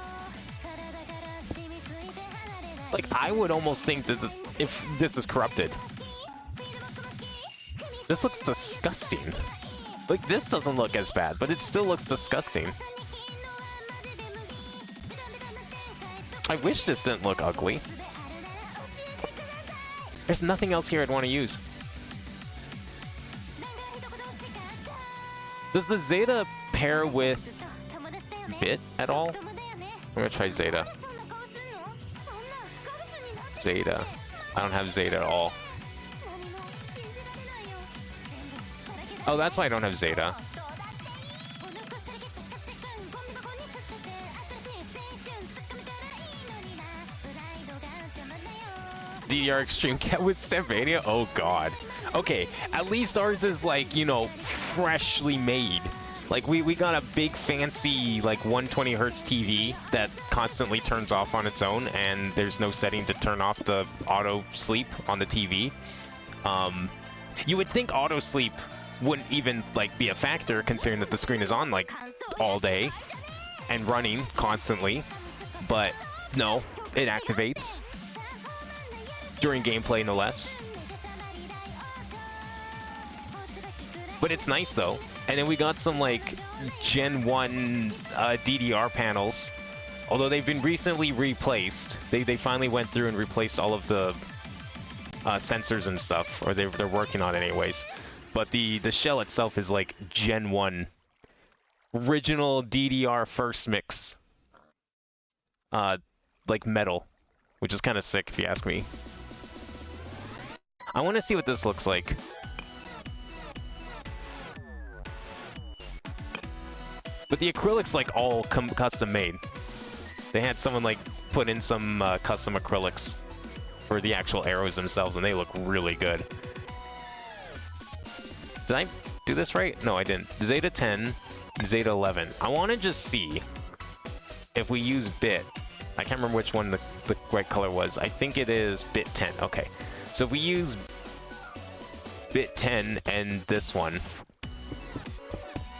Like, I would almost think that if this is corrupted. This looks disgusting. Like, this doesn't look as bad, but it still looks disgusting. I wish this didn't look ugly. There's nothing else here I'd want to use. Does the Zeta pair with Bit at all? I'm gonna try Zeta. Zeta. I don't have Zeta at all. Oh, that's why I don't have Zeta. DDR Extreme Cat with Stepmania? Oh god. Okay, at least ours is like, you know, freshly made. Like, we got a big fancy, like, 120 hertz TV that constantly turns off on its own, and there's no setting to turn off the auto sleep on the TV. You would think auto sleep wouldn't even, like, be a factor, considering that the screen is on, like, all day and running constantly. But, no, it activates. During gameplay, no less. But it's nice, though. And then we got some, like, Gen 1 DDR panels. Although they've been recently replaced. They finally went through and replaced all of the sensors and stuff. Or they're working on it anyways. But the shell itself is, like, Gen 1. Original DDR first mix. Like, metal. Which is kind of sick, if you ask me. I want to see what this looks like. But the acrylics like all custom made. They had someone like put in some custom acrylics for the actual arrows themselves, and they look really good. Did I do this right? No, I didn't. Zeta 10, Zeta 11. I want to just see if we use bit. I can't remember which one the right color was. I think it is bit 10. Okay. So if we use bit 10 and this one,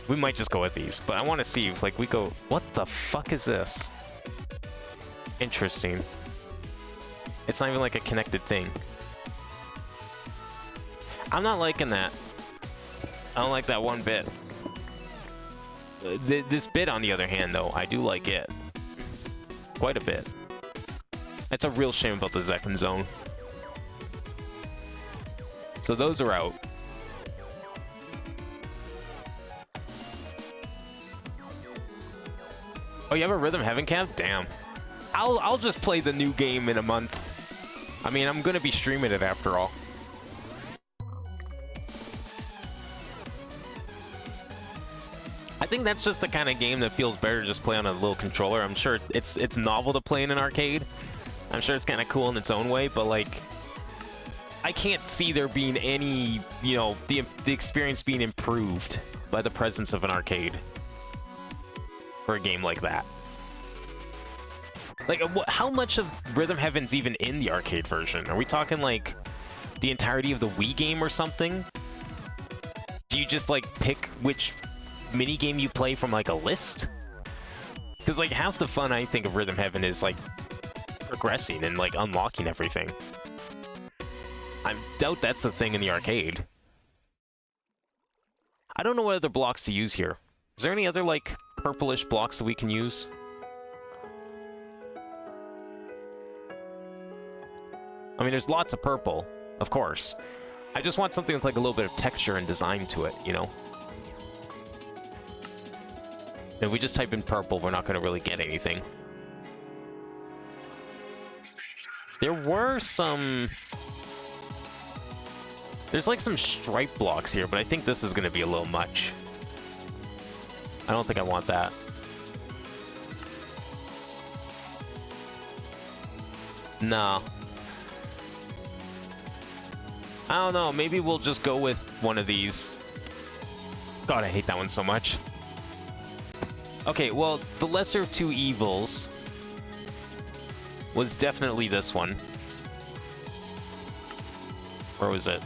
we might just go with these. But I want to see if like we go, what the fuck is this? Interesting. It's not even like a connected thing. I'm not liking that. I don't like that one bit. This bit, on the other hand, though, I do like it. Quite a bit. It's a real shame about the Zekken Zone. So those are out. Oh, you have a Rhythm Heaven Camp? Damn. I'll just play the new game in a month. I mean, I'm gonna be streaming it after all. I think that's just the kind of game that feels better to just play on a little controller. I'm sure it's novel to play in an arcade. I'm sure it's kind of cool in its own way, but like, I can't see there being any, you know, the experience being improved by the presence of an arcade for a game like that. Like, how much of Rhythm Heaven's even in the arcade version? Are we talking like the entirety of the Wii game or something? Do you just like pick which mini game you play from like a list? Because like half the fun I think of Rhythm Heaven is like progressing and like unlocking everything. I doubt that's the thing in the arcade. I don't know what other blocks to use here. Is there any other like purplish blocks that we can use? I mean, there's lots of purple, of course. I just want something with like a little bit of texture and design to it, you know? If we just type in purple, we're not going to really get anything. There were some... There's like some stripe blocks here, but I think this is going to be a little much. I don't think I want that. No. I don't know, maybe we'll just go with one of these. God, I hate that one so much. Okay, well, the lesser of two evils was definitely this one. Where was it?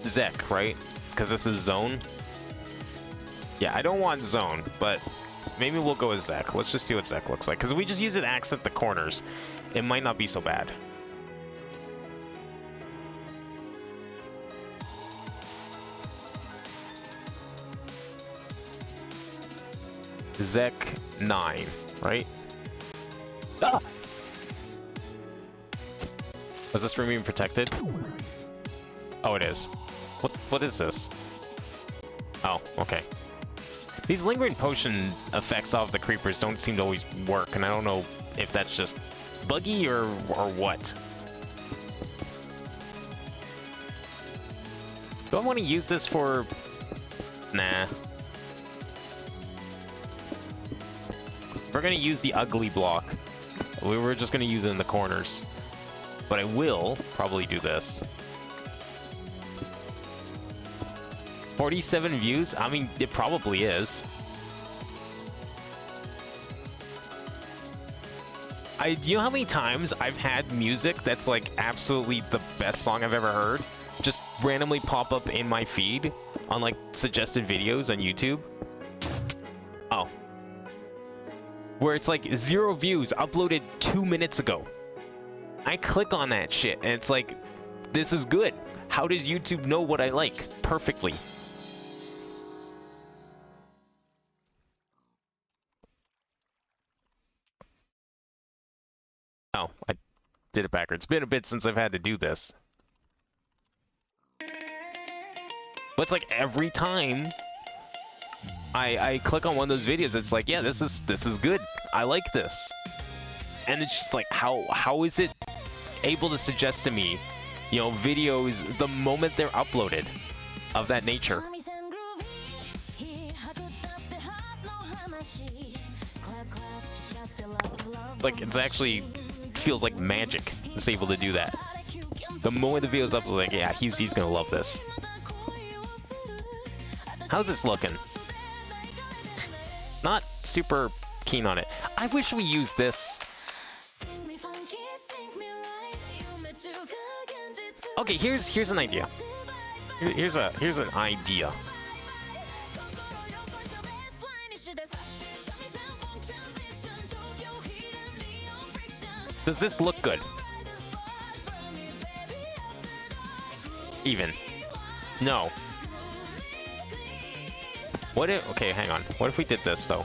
Zek, right? Because this is Zone. Yeah, I don't want Zone, but maybe we'll go with Zek. Let's just see what Zek looks like. Because if we just use it to accent the corners, it might not be so bad. Zek 9, right? Ah! Was this room even protected? Oh, it is. What is this? Oh, okay. These lingering potion effects off the creepers don't seem to always work, and I don't know if that's just buggy or what. Do I want to use this for... Nah. We're going to use the ugly block. We were just going to use it in the corners. But I will probably do this. 47 views? I mean, it probably is. You know how many times I've had music that's like absolutely the best song I've ever heard just randomly pop up in my feed on like suggested videos on YouTube? Oh. Where it's like 0 views uploaded 2 minutes ago. I click on that shit and it's like, this is good. How does YouTube know what I like perfectly? Oh, I did it backwards. It's been a bit since I've had to do this. But it's like every time I click on one of those videos, it's like, yeah, this is good. I like this. And it's just like, how is it able to suggest to me, you know, videos the moment they're uploaded of that nature? It's like, it's actually feels like magic. It's able to do that. The moment the video's up, I was like, yeah, he's gonna love this. How's this looking? Not super keen on it. I wish we used this. Okay, here's an idea. Here's an idea. Does this look good? Even. No. What if, okay, hang on. What if we did this though?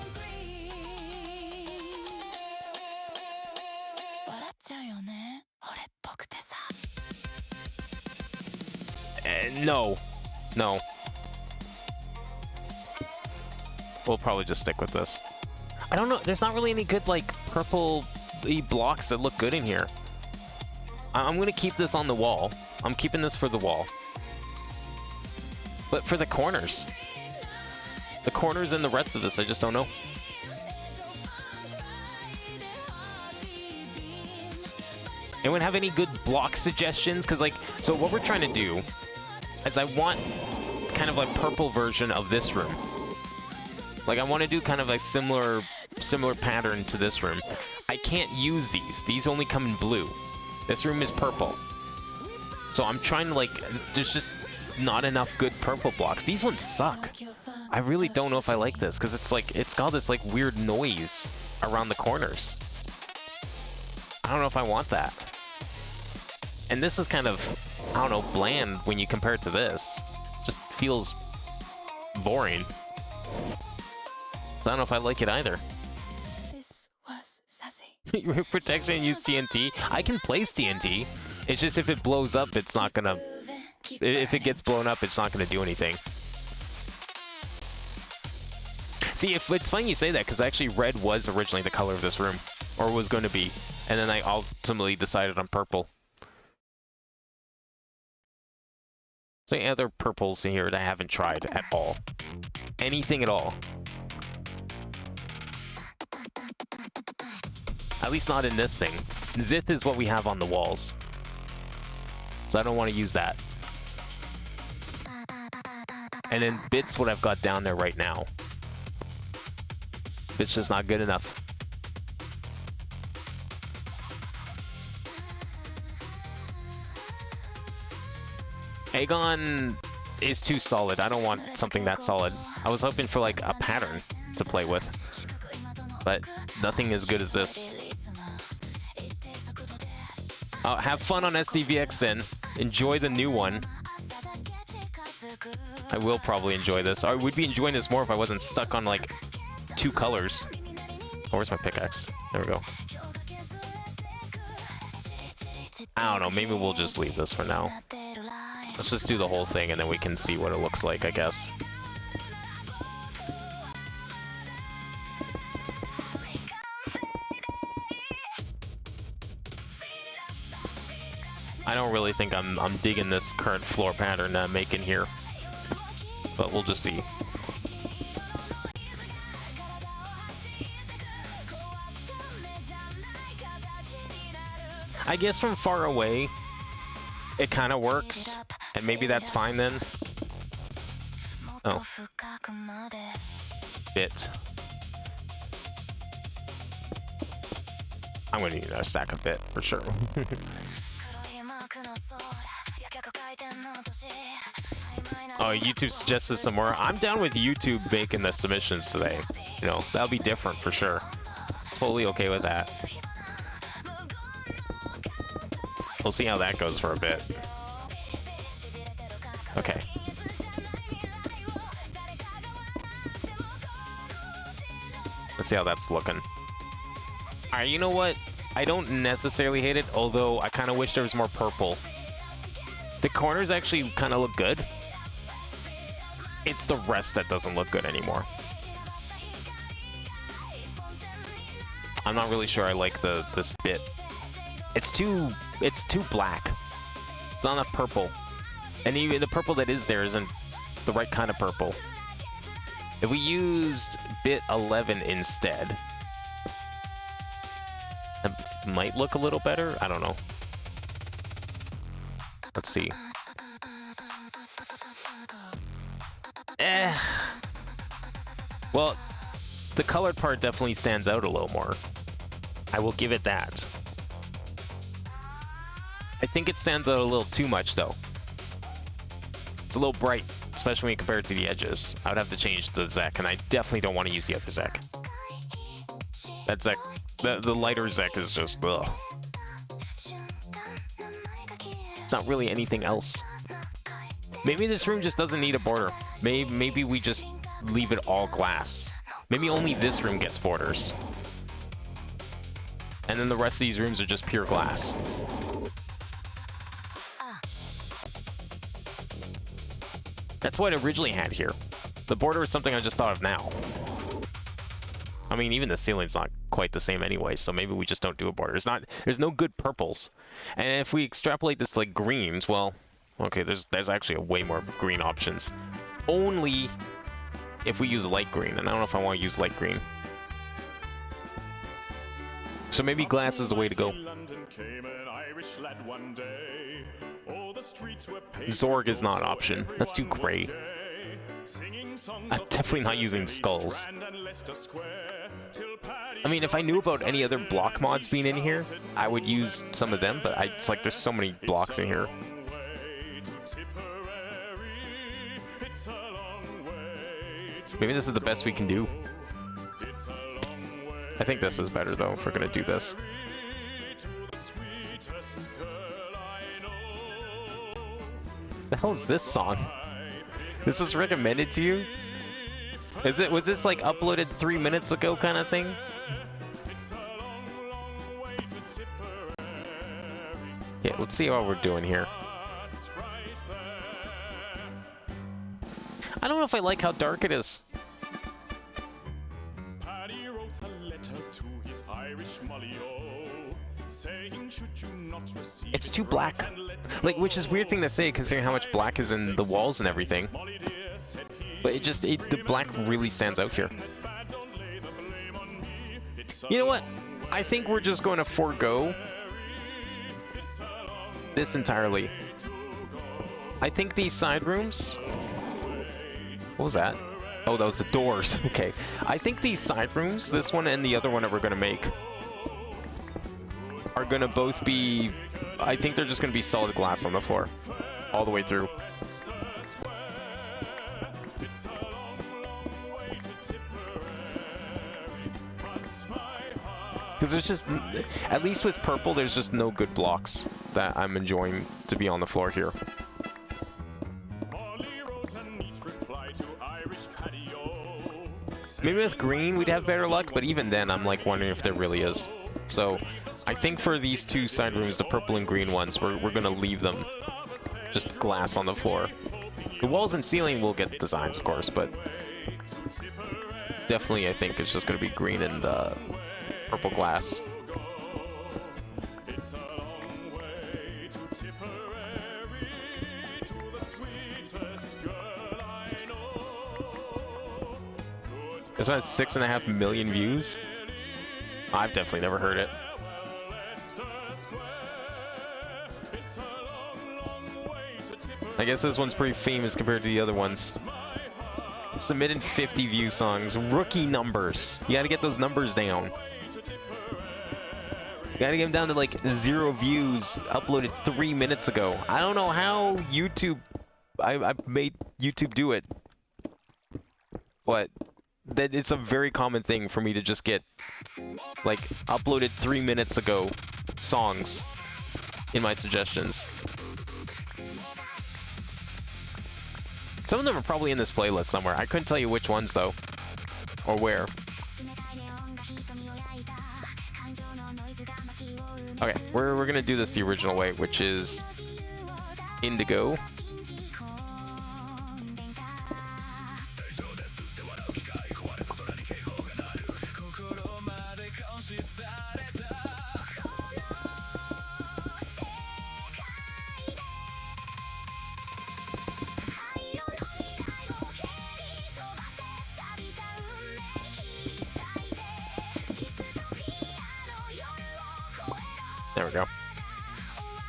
No. No. We'll probably just stick with this. I don't know, there's not really any good like purple blocks that look good in here. I'm gonna keep this on the wall. I'm keeping this for the wall. But for the corners. The corners and the rest of this, I just don't know. Anyone have any good block suggestions? Because like, so what we're trying to do is I want kind of a purple version of this room. Like I want to do kind of a similar pattern to this room. I can't use these. These only come in blue. This room is purple. So I'm trying to like, there's just not enough good purple blocks. These ones suck. I really don't know if I like this because it's like, it's got this like weird noise around the corners. I don't know if I want that. And this is kind of, I don't know, bland when you compare it to this. Just feels boring. So I don't know if I like it either. This was sassy. Protection and use TNT. I can place TNT. It's just if it blows up, it's not gonna... If it gets blown up, it's not gonna do anything. See, if it's funny you say that, because actually red was originally the color of this room. Or was going to be. And then I ultimately decided on purple. So any other purples in here that I haven't tried at all? Anything at all? At least not in this thing. Zith is what we have on the walls. So I don't want to use that. And then Bit's what I've got down there right now. Bit's just not good enough. Aegon is too solid. I don't want something that solid. I was hoping for like a pattern to play with. But nothing as good as this. Have fun on SDVX then. Enjoy the new one. I will probably enjoy this. I would be enjoying this more if I wasn't stuck on like 2 colors. Oh, where's my pickaxe? There we go. I don't know, maybe we'll just leave this for now. Let's just do the whole thing and then we can see what it looks like, I guess. I don't really think I'm digging this current floor pattern I'm making here. But we'll just see. I guess from far away, it kind of works, and maybe that's fine then. Oh. Bit. I'm gonna need a stack of bit, for sure. Oh, YouTube suggested some more. I'm down with YouTube making the submissions today. You know, that'll be different for sure. Totally okay with that. We'll see how that goes for a bit. Okay. Let's see how that's looking. Alright, you know what? I don't necessarily hate it, although I kind of wish there was more purple. The corners actually kind of look good. It's the rest that doesn't look good anymore. I'm not really sure I like this bit. It's too black. It's not enough purple. And even the purple that is there isn't the right kind of purple. If we used bit 11 instead, That might look a little better. I don't know. Let's see. Well, the colored part definitely stands out a little more. I will give it that. I think it stands out a little too much, though. It's a little bright, especially when you compare it to the edges. I would have to change the Zek, and I definitely don't want to use the other Zek. That Zek, the lighter Zek is just, ugh. It's not really anything else. Maybe this room just doesn't need a border. Maybe we just leave it all glass. Maybe only this room gets borders. And then the rest of these rooms are just pure glass. That's what I originally had here. The border is something I just thought of now. I mean, even the ceiling's not quite the same anyway, so maybe we just don't do a border. There's no good purples. And if we extrapolate this to like greens, well, okay, there's actually a way more green options. Only if we use light green, and I don't know if I want to use light green. So maybe glass is the way to go. Zorg is not an option. That's too gray. I'm definitely not using skulls. I mean, if I knew about any other block mods being in here, I would use some of them, but it's like there's so many blocks in here. Maybe this is the best we can do. I think this is better, though, if we're gonna do this. The hell is this song? This was recommended to you? Was this like uploaded 3 minutes ago kind of thing? Okay, let's see what we're doing here. I don't know if I like how dark it is. It's too black. Like, which is a weird thing to say considering how much black is in the walls and everything. But the black really stands out here. You know what? I think we're just going to forego this entirely. I think these side rooms... What was that? Oh, that was the doors. Okay. I think these side rooms, this one and the other one that we're going to make, are going to both be... I think they're just going to be solid glass on the floor. All the way through. Because there's just... At least with purple, there's just no good blocks that I'm enjoying to be on the floor here. Maybe with green we'd have better luck, but even then I'm like wondering if there really is. So I think for these two side rooms, the purple and green ones, we're gonna leave them just glass on the floor. The walls and ceiling will get designs, of course, but definitely I think it's just gonna be green and purple glass. This one has 6.5 million views. I've definitely never heard it. I guess this one's pretty famous compared to the other ones. Submitted 50 view songs. Rookie numbers. You gotta get those numbers down. You gotta get them down to like 0 views. Uploaded 3 minutes ago. I don't know how YouTube... I made YouTube do it. But... that it's a very common thing for me to just get like uploaded 3 minutes ago songs in my suggestions. Some of them are probably in this playlist somewhere. I couldn't tell you which ones though, or where. Okay, we're gonna do this the original way, which is indigo. There we go.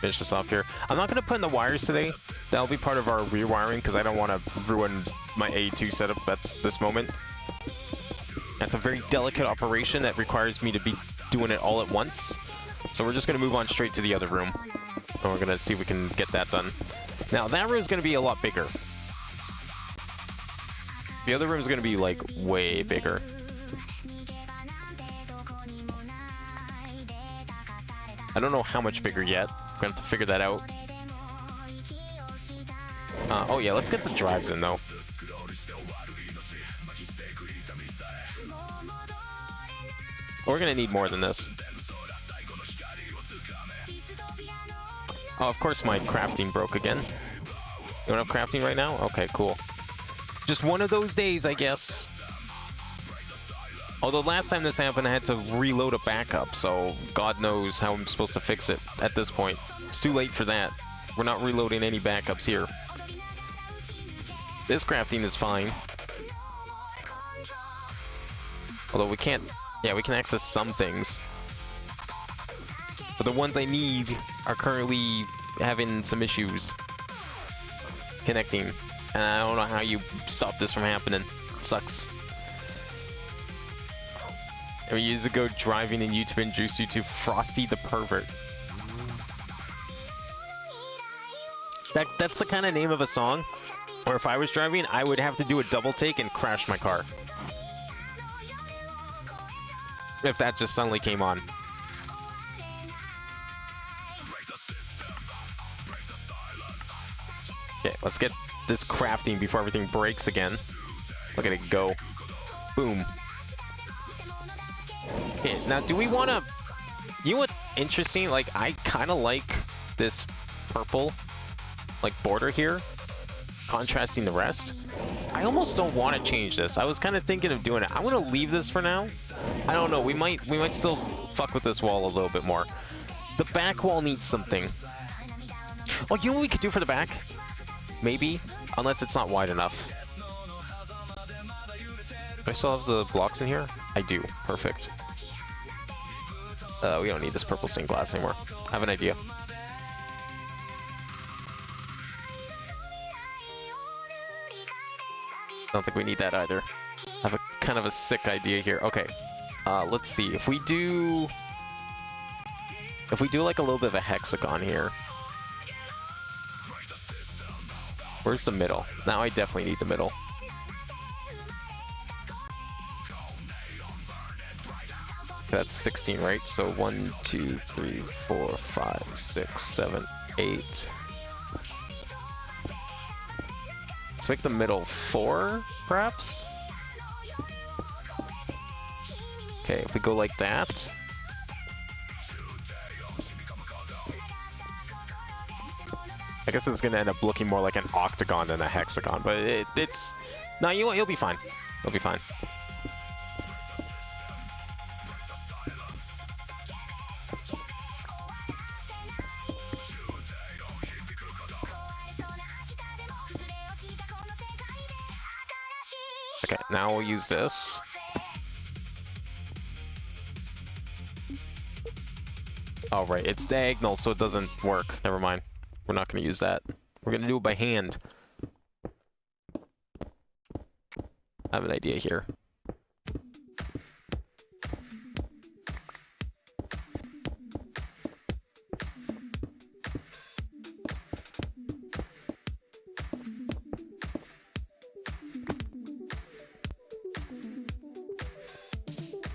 Finish this off here. I'm not going to put in the wires today. That'll be part of our rewiring because I don't want to ruin my A2 setup at this moment. That's a very delicate operation that requires me to be doing it all at once. So we're just going to move on straight to the other room. And we're going to see if we can get that done. Now, that room is going to be a lot bigger. The other room is going to be, like, way bigger. I don't know how much bigger yet. We're going to have to figure that out. Oh, yeah, let's get the drives in, though. We're going to need more than this. Oh, of course my crafting broke again. You don't have crafting right now? Okay, cool. Just one of those days, I guess. Although last time this happened, I had to reload a backup, so God knows how I'm supposed to fix it at this point. It's too late for that. We're not reloading any backups here. This crafting is fine. Although we can't... Yeah, we can access some things. But the ones I need are currently having some issues connecting. And I don't know how you stop this from happening. Sucks. And years ago, driving in YouTube introduced you to Frosty the Pervert. That's the kind of name of a song where if I was driving, I would have to do a double take and crash my car. If that just suddenly came on. Okay, let's get this crafting before everything breaks again. Look at it go. Boom. Okay, now do we want to... You know what? Interesting, like, I kind of like this purple, like, border here, contrasting the rest. I almost don't want to change this. I was kind of thinking of doing it. I'm going to leave this for now. I don't know. We might still fuck with this wall a little bit more. The back wall needs something. Oh, you know what we could do for the back? Maybe, unless it's not wide enough. Do I still have the blocks in here? I do. Perfect. We don't need this purple stained glass anymore. I have an idea. I don't think we need that either. I have a kind of a sick idea here. Okay. Let's see. If we do like a little bit of a hexagon here. Where's the middle? Now I definitely need the middle. That's 16, right? So 1, 2, 3, 4, 5, 6, 7, 8. Let's make the middle 4, perhaps? Okay, if we go like that. I guess it's gonna end up looking more like an octagon than a hexagon, but it's... No, you know what? You'll be fine. You'll be fine. Okay, now we'll use this. Oh, right, it's diagonal, so it doesn't work. Never mind. We're not going to use that. We're going to do it by hand. I have an idea here.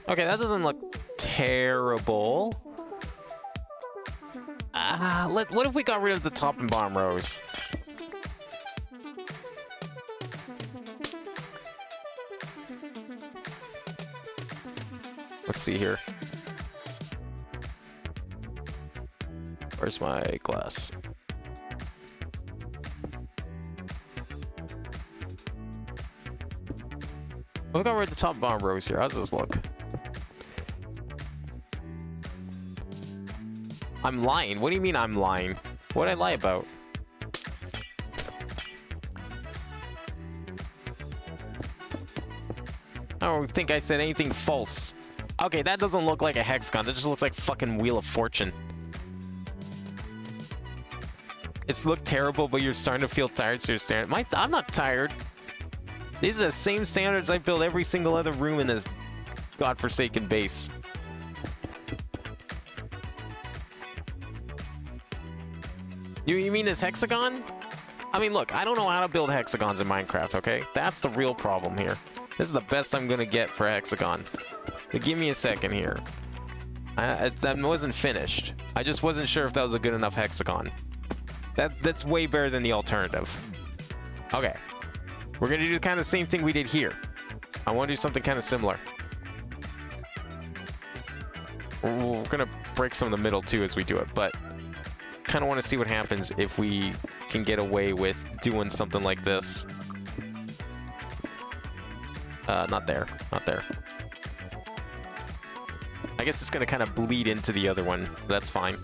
Okay, that doesn't look terrible. What if we got rid of the top and bottom rows? Let's see here. Where's my glass? We got rid of the top and bottom rows here. How does this look? I'm lying. What do you mean I'm lying? What did I lie about? I don't think I said anything false. Okay, that doesn't look like a hexagon. That just looks like fucking Wheel of Fortune. It's looked terrible, but you're starting to feel tired, so you're staring. I'm not tired. These are the same standards I build every single other room in this godforsaken base. You mean this hexagon? I mean, look, I don't know how to build hexagons in Minecraft, okay? That's the real problem here. This is the best I'm gonna get for a hexagon. But give me a second here. That wasn't finished. I just wasn't sure if that was a good enough hexagon. That's way better than the alternative. Okay. We're gonna do kind of the same thing we did here. I want to do something kind of similar. We're gonna break some of the middle too as we do it, but kind of want to see what happens if we can get away with doing something like this. Not there. Not there. I guess it's gonna kind of bleed into the other one. That's fine.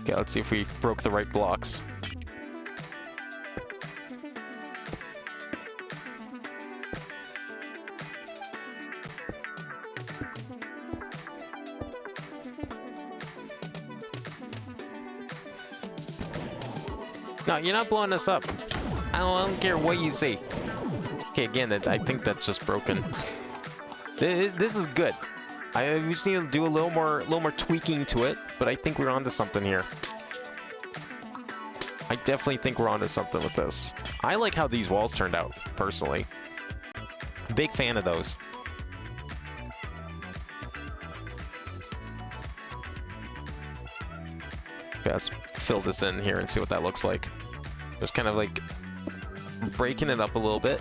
Okay, let's see if we broke the right blocks. No, you're not blowing us up. I don't care what you say. Okay, again, I think that's just broken. This is good. We just need to do a little more tweaking to it, but I think we're onto something here. I definitely think we're onto something with this. I like how these walls turned out, personally. Big fan of those. Okay, let's fill this in here and see what that looks like. Just kind of like breaking it up a little bit.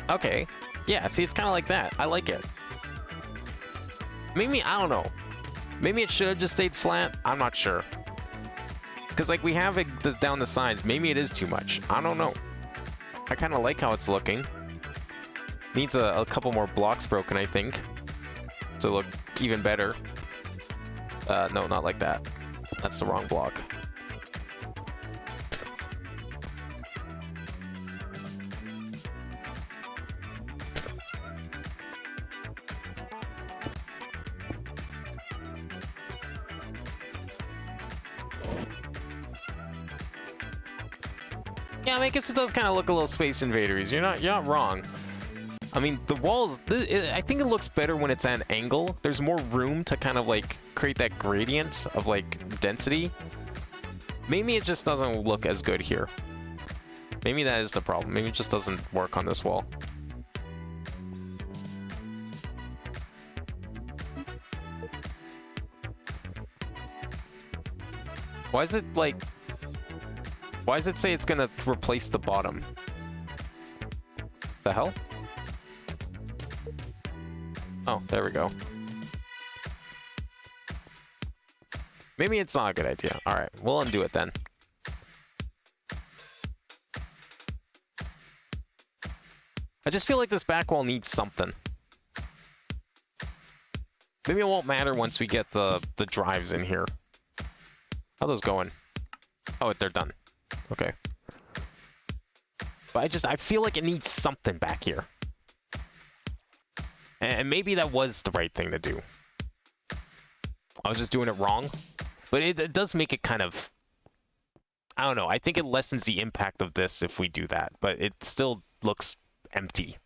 Okay. Yeah, see, it's kind of like that. I like it. Maybe, I don't know. Maybe it should have just stayed flat. I'm not sure. Because, like, we have it down the sides. Maybe it is too much. I don't know. I kind of like how it's looking. Needs a couple more blocks broken, I think, to look even better. No, not like that. That's the wrong block. Yeah, I guess it does kind of look a little Space Invaders. You're not wrong. I mean, the walls, I think it looks better when it's at an angle. There's more room to kind of like create that gradient of like density. Maybe it just doesn't look as good here. Maybe that is the problem. Maybe it just doesn't work on this wall. Why is it like... Why does it say it's gonna replace the bottom? The hell? Oh, there we go. Maybe it's not a good idea. Alright, we'll undo it then. I just feel like this back wall needs something. Maybe it won't matter once we get the drives in here. How are those going? Oh, they're done. Okay. But I feel like it needs something back here. And maybe that was the right thing to do. I was just doing it wrong. But it does make it kind of... I don't know. I think it lessens the impact of this if we do that. But it still looks empty.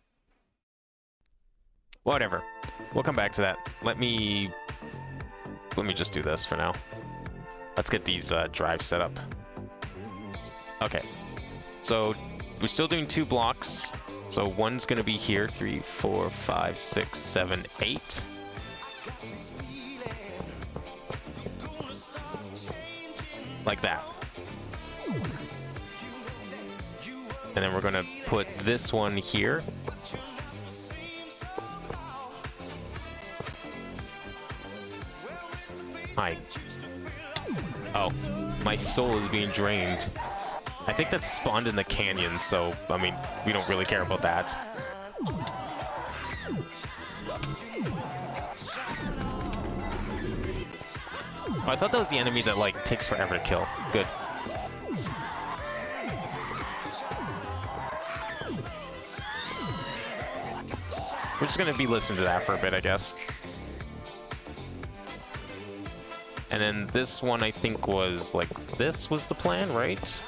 Whatever. We'll come back to that. Let me just do this for now. Let's get these drives set up. Okay. So we're still doing 2 blocks. So one's going to be here. 3, 4, 5, 6, 7, 8. Like that. And then we're going to put this one here. Hi. Oh, my soul is being drained. I think that's spawned in the canyon, so, I mean, we don't really care about that. Oh, I thought that was the enemy that, like, takes forever to kill. Good. We're just gonna be listening to that for a bit, I guess. And then this one, I think, was, like, this was the plan, right?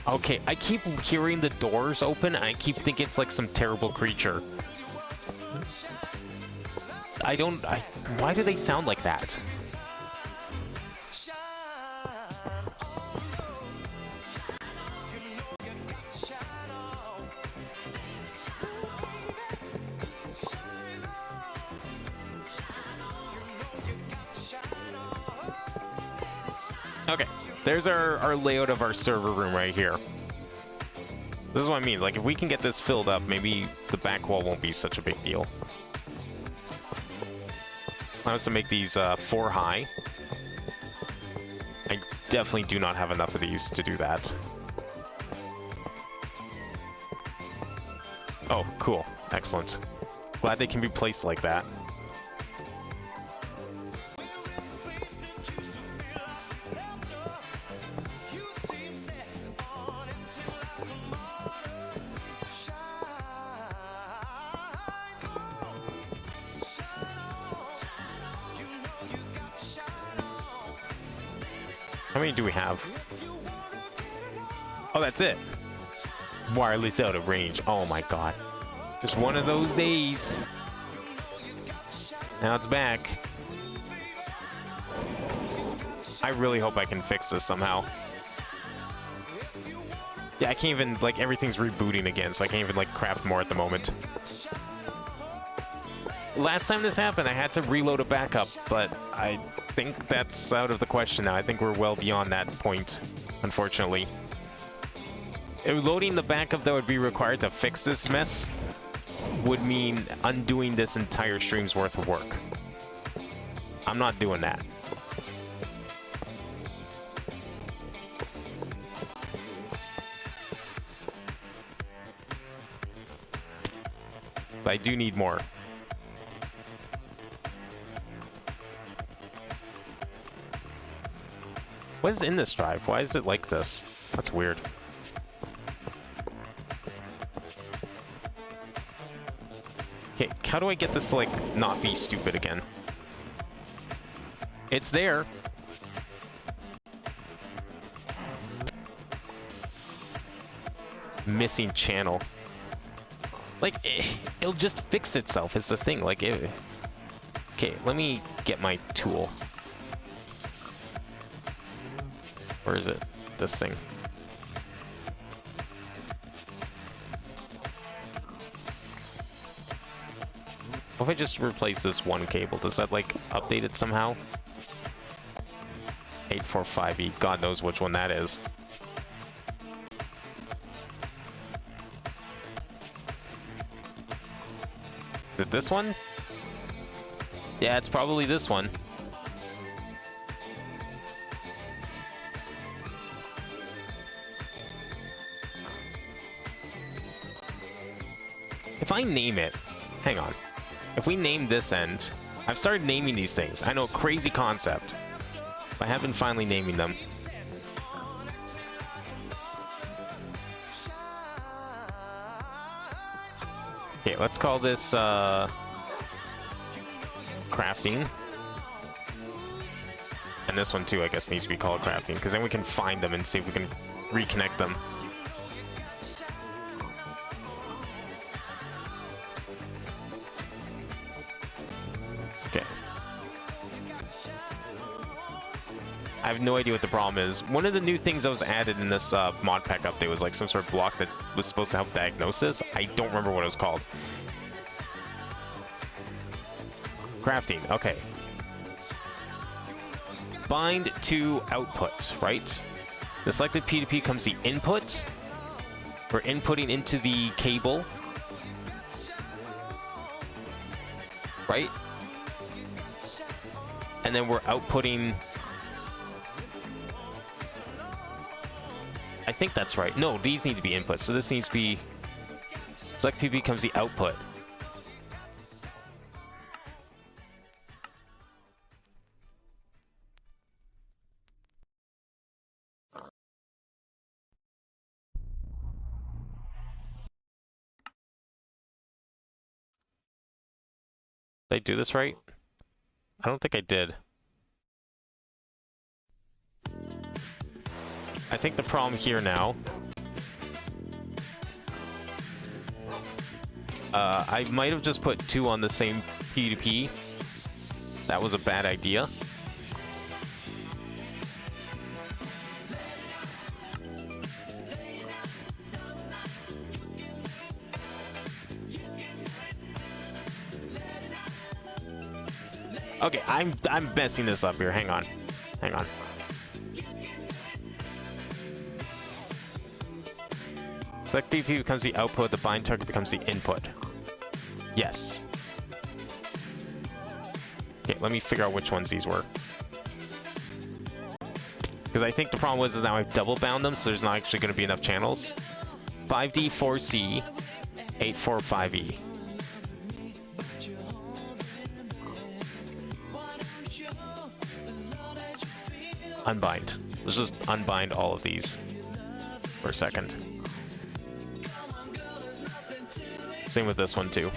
Okay, I keep hearing the doors open, and I keep thinking it's like some terrible creature. Why do they sound like that? Okay, there's our layout of our server room right here. This is what I mean, like if we can get this filled up, maybe the back wall won't be such a big deal. I was to make these 4 high. I definitely do not have enough of these to do that. Oh, cool. Excellent. Glad they can be placed like that. How many do we have? Oh, that's it. Wireless out of range. Oh my god. Just one of those days. Now it's back. I really hope I can fix this somehow. Yeah, I can't even, like, everything's rebooting again, so I can't even, like, craft more at the moment. Last time this happened, I had to reload a backup, but I think that's out of the question now. I think we're well beyond that point, unfortunately. Loading the backup that would be required to fix this mess would mean undoing this entire stream's worth of work. I'm not doing that. But I do need more. What is in this drive? Why is it like this? That's weird. Okay, how do I get this to, like, not be stupid again? It's there. Missing channel. Like, it'll just fix itself is the thing. Like, okay, let me get my tool. Where is it? This thing. What if I just replace this one cable? Does that, like, update it somehow? 845E. God knows which one that is. Is it this one? Yeah, it's probably this one. If I name it, hang on. If we name this end, I've started naming these things. I know, crazy concept. I have been finally naming them. Okay, let's call this crafting. And this one too, I guess, needs to be called crafting, because then we can find them and see if we can reconnect them. I have no idea what the problem is. One of the new things that was added in this mod pack update was like some sort of block that was supposed to help diagnosis. I don't remember what it was called. Crafting, okay. Bind to output, right? The selected P2P comes the input. We're inputting into the cable. Right? And then we're outputting... I think that's right. No, these need to be inputs. So this needs to be... Select PP becomes the output. Did I do this right? I don't think I did. I think the problem here now... I might have just put 2 on the same P2P. That was a bad idea. Okay, I'm messing this up here. Hang on. Hang on. Select BP becomes the output, the bind target becomes the input. Yes. Okay, let me figure out which ones these were. Because I think the problem was that now I've double bound them, so there's not actually going to be enough channels. 5D, 4C, 845 5E. Unbind. Let's just unbind all of these for a second. Same with this one too.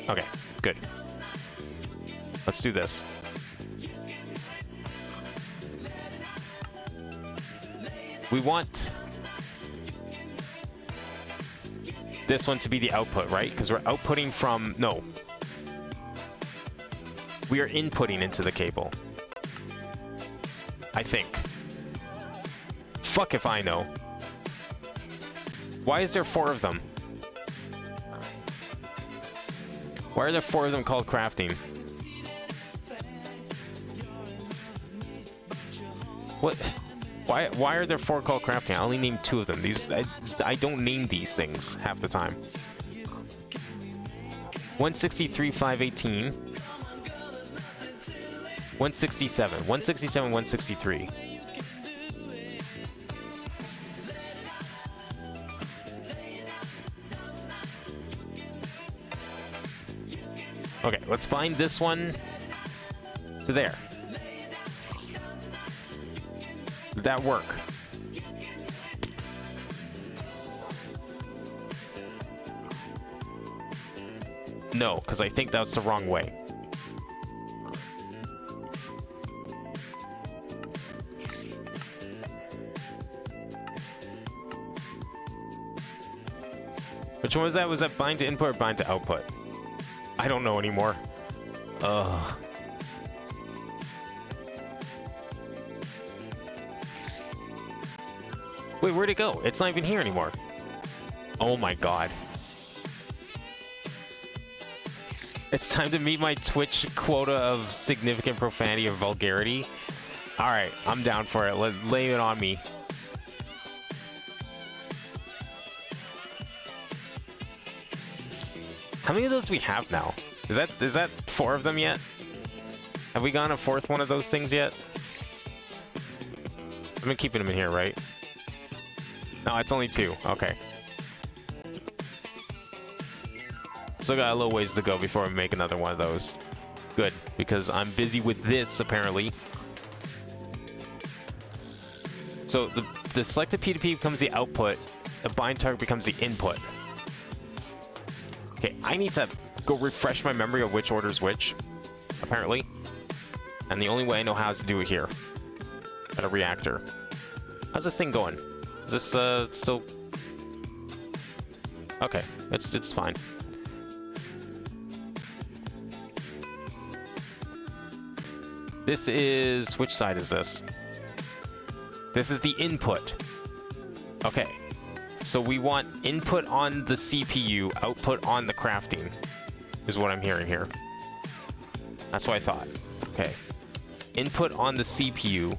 Okay, good. Let's do this. We want this one to be the output, right? Because we're outputting from... No. We are inputting into the cable. I think. Fuck if I know. Why is there 4 of them? Why are there 4 of them called crafting? What? Why are there 4 called crafting? I only named 2 of them. These I don't name these things half the time. 163, 518. 167, 167, 163. Okay, let's bind this one to there. Did that work? No, because I think that's the wrong way. Which one was that? Was that bind to input or bind to output? I don't know anymore. Ugh. Wait, where'd it go? It's not even here anymore. Oh my god. It's time to meet my Twitch quota of significant profanity or vulgarity. Alright, I'm down for it. Lay it on me. How many of those do we have now? Is that 4 of them yet? Have we gone a 4th one of those things yet? I've been keeping them in here, right? No, it's only 2. Okay. Still got a little ways to go before we make another one of those. Good, because I'm busy with this, apparently. So the selected P2P becomes the output, the bind target becomes the input. Okay, I need to go refresh my memory of which order is which, apparently. And the only way I know how is to do it here. At a reactor. How's this thing going? Is this still... Okay, it's fine. This is... Which side is this? This is the input. Okay. So we want input on the CPU, output on the crafting, is what I'm hearing here. That's what I thought. Okay. Input on the CPU.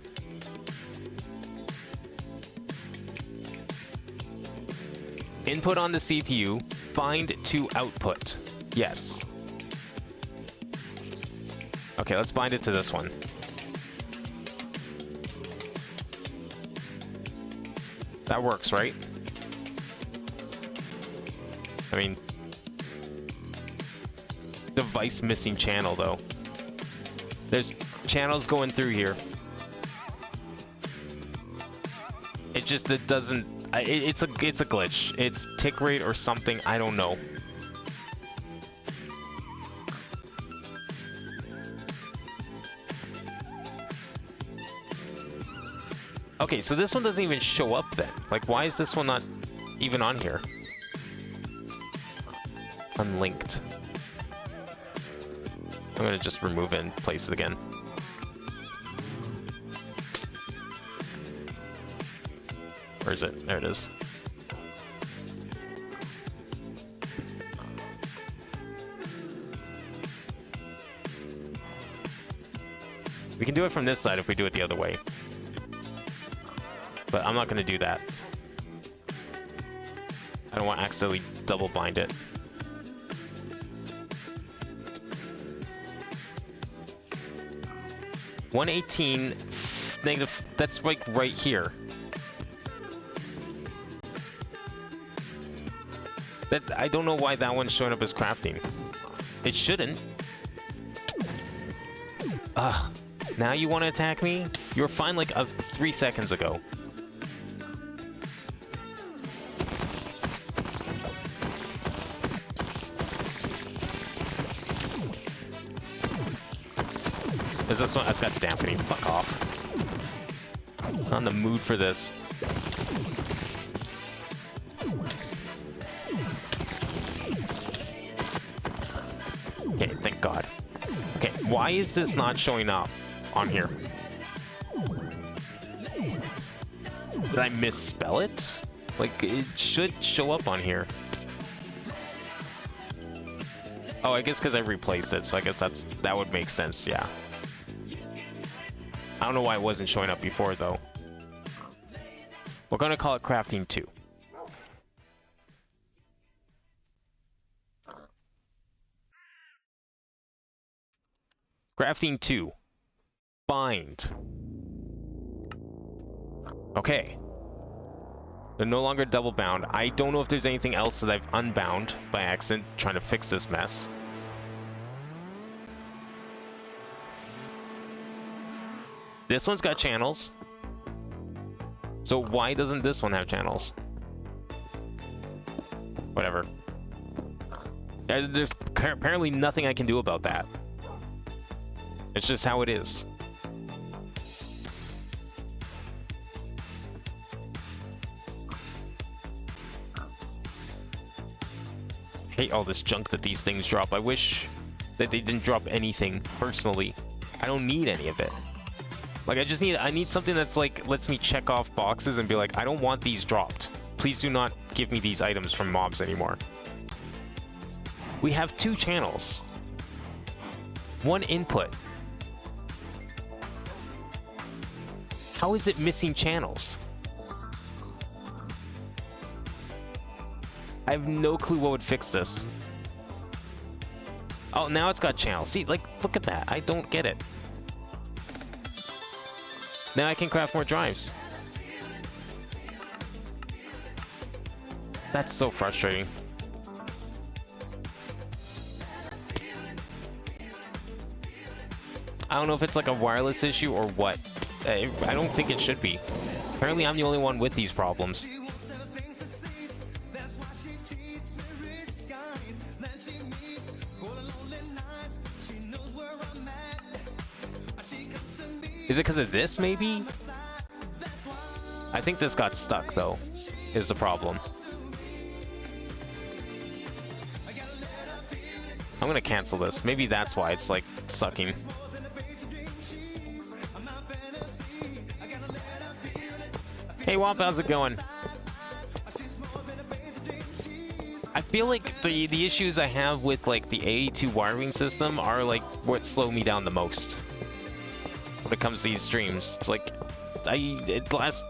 Input on the CPU. Bind to output. Yes. Okay, let's bind it to this one. That works, right? I mean, device missing channel though. There's channels going through here. It just, it doesn't, it's a glitch. It's tick rate or something, I don't know. Okay, so this one doesn't even show up then. Like, why is this one not even on here? Unlinked. I'm gonna just remove it and place it again. Where is it? There it is. We can do it from this side if we do it the other way. But I'm not going to do that. I don't want to accidentally double bind it. -118 negative, that's like right here. That, I don't know why that one's showing up as crafting. It shouldn't. Ugh. Now you want to attack me? You were fine like 3 seconds ago. Is this one? That's got dampening. Fuck off. Not in the mood for this. Okay, thank God. Okay, why is this not showing up on here? Did I misspell it? Like, it should show up on here. Oh, I guess because I replaced it, so I guess that would make sense, yeah. I don't know why it wasn't showing up before, though. We're going to call it Crafting 2. Crafting 2. Bind. Okay. They're no longer double bound. I don't know if there's anything else that I've unbound by accident trying to fix this mess. This one's got channels. So why doesn't this one have channels? Whatever. There's apparently nothing I can do about that. It's just how it is. I hate all this junk that these things drop. I wish that they didn't drop anything personally. I don't need any of it. Like, I need something that's like, lets me check off boxes and be like, I don't want these dropped. Please do not give me these items from mobs anymore. We have 2 channels. 1 input. How is it missing channels? I have no clue what would fix this. Oh, now it's got channels. See, like, look at that. I don't get it. Now I can craft more drives. That's so frustrating. I don't know if it's like a wireless issue or what. I don't think it should be. Apparently I'm the only one with these problems. Is it because of this, maybe? I think this got stuck, though, is the problem. I'm gonna cancel this. Maybe that's why it's, like, sucking. Hey, Womp, how's it going? I feel like the issues I have with, like, the A2 wiring system are, like, what slow me down the most. when it comes to these streams. It's like,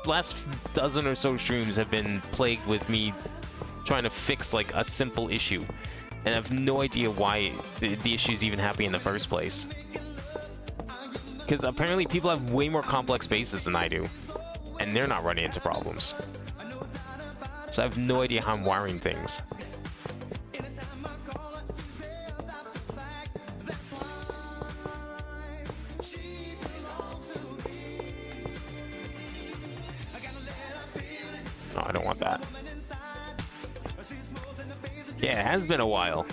last dozen or so streams have been plagued with me trying to fix like a simple issue, and I have no idea why the issue is even happening in the first place. Because apparently people have way more complex bases than I do, and they're not running into problems. So I have no idea how I'm wiring things. No, I don't want that. Yeah, it has been a while.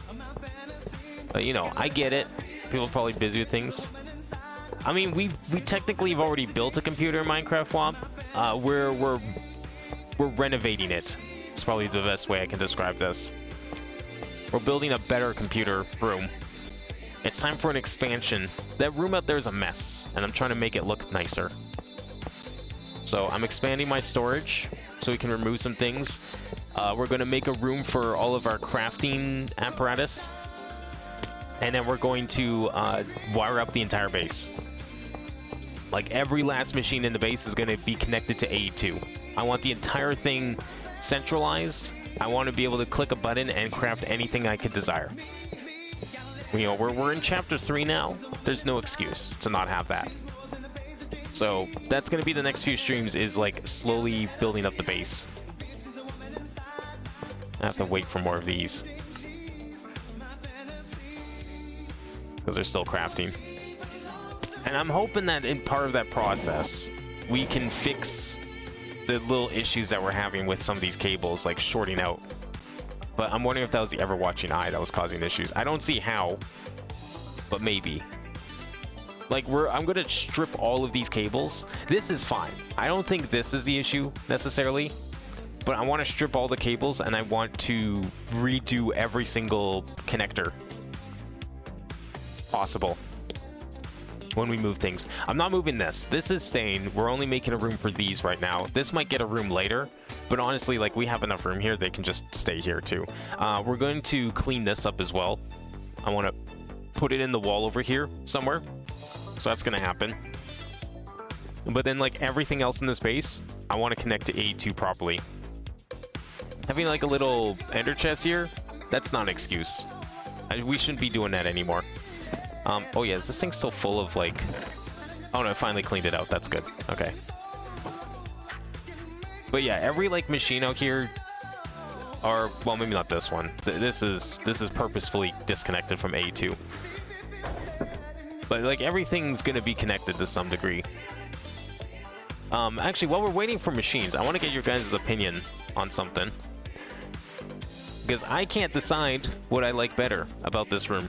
But, you know, I get it. People are probably busy with things. I mean, we technically have already built a computer in Minecraft WoP. We're renovating it. It's probably the best way I can describe this. We're building a better computer room. It's time for an expansion. That room out there is a mess, and I'm trying to make it look nicer. So I'm expanding my storage so we can remove some things. We're going to make a room for all of our crafting apparatus. And then we're going to wire up the entire base. Like every last machine in the base is going to be connected to AE2. I want the entire thing centralized. I want to be able to click a button and craft anything I could desire. You know, we're in chapter 3 now. There's no excuse to not have that. So that's going to be the next few streams, is like slowly building up the base. I have to wait for more of these, because they're still crafting. And I'm hoping that in part of that process, we can fix the little issues that we're having with some of these cables, like shorting out. But I'm wondering if that was the ever-watching eye that was causing issues. I don't see how, but maybe. Like, I'm going to strip all of these cables. This is fine. I don't think this is the issue, necessarily. But I want to strip all the cables, and I want to redo every single connector possible when we move things. I'm not moving this. This is staying. We're only making a room for these right now. This might get a room later, but honestly, like, we have enough room here. They can just stay here too. We're going to clean this up as well. I want to put it in the wall over here somewhere. So that's going to happen. But then, like, everything else in this base, I want to connect to A2 properly. Having like a little ender chest here, that's not an excuse. We shouldn't be doing that anymore. Oh yeah, is this thing still full of like... Oh no, I finally cleaned it out. That's good. Okay. But yeah, every like machine out here, or well, maybe not this one. This is purposefully disconnected from A2. But like everything's gonna be connected to some degree. Actually, while we're waiting for machines, I want to get your guys' opinion on something. Because I can't decide what I like better about this room.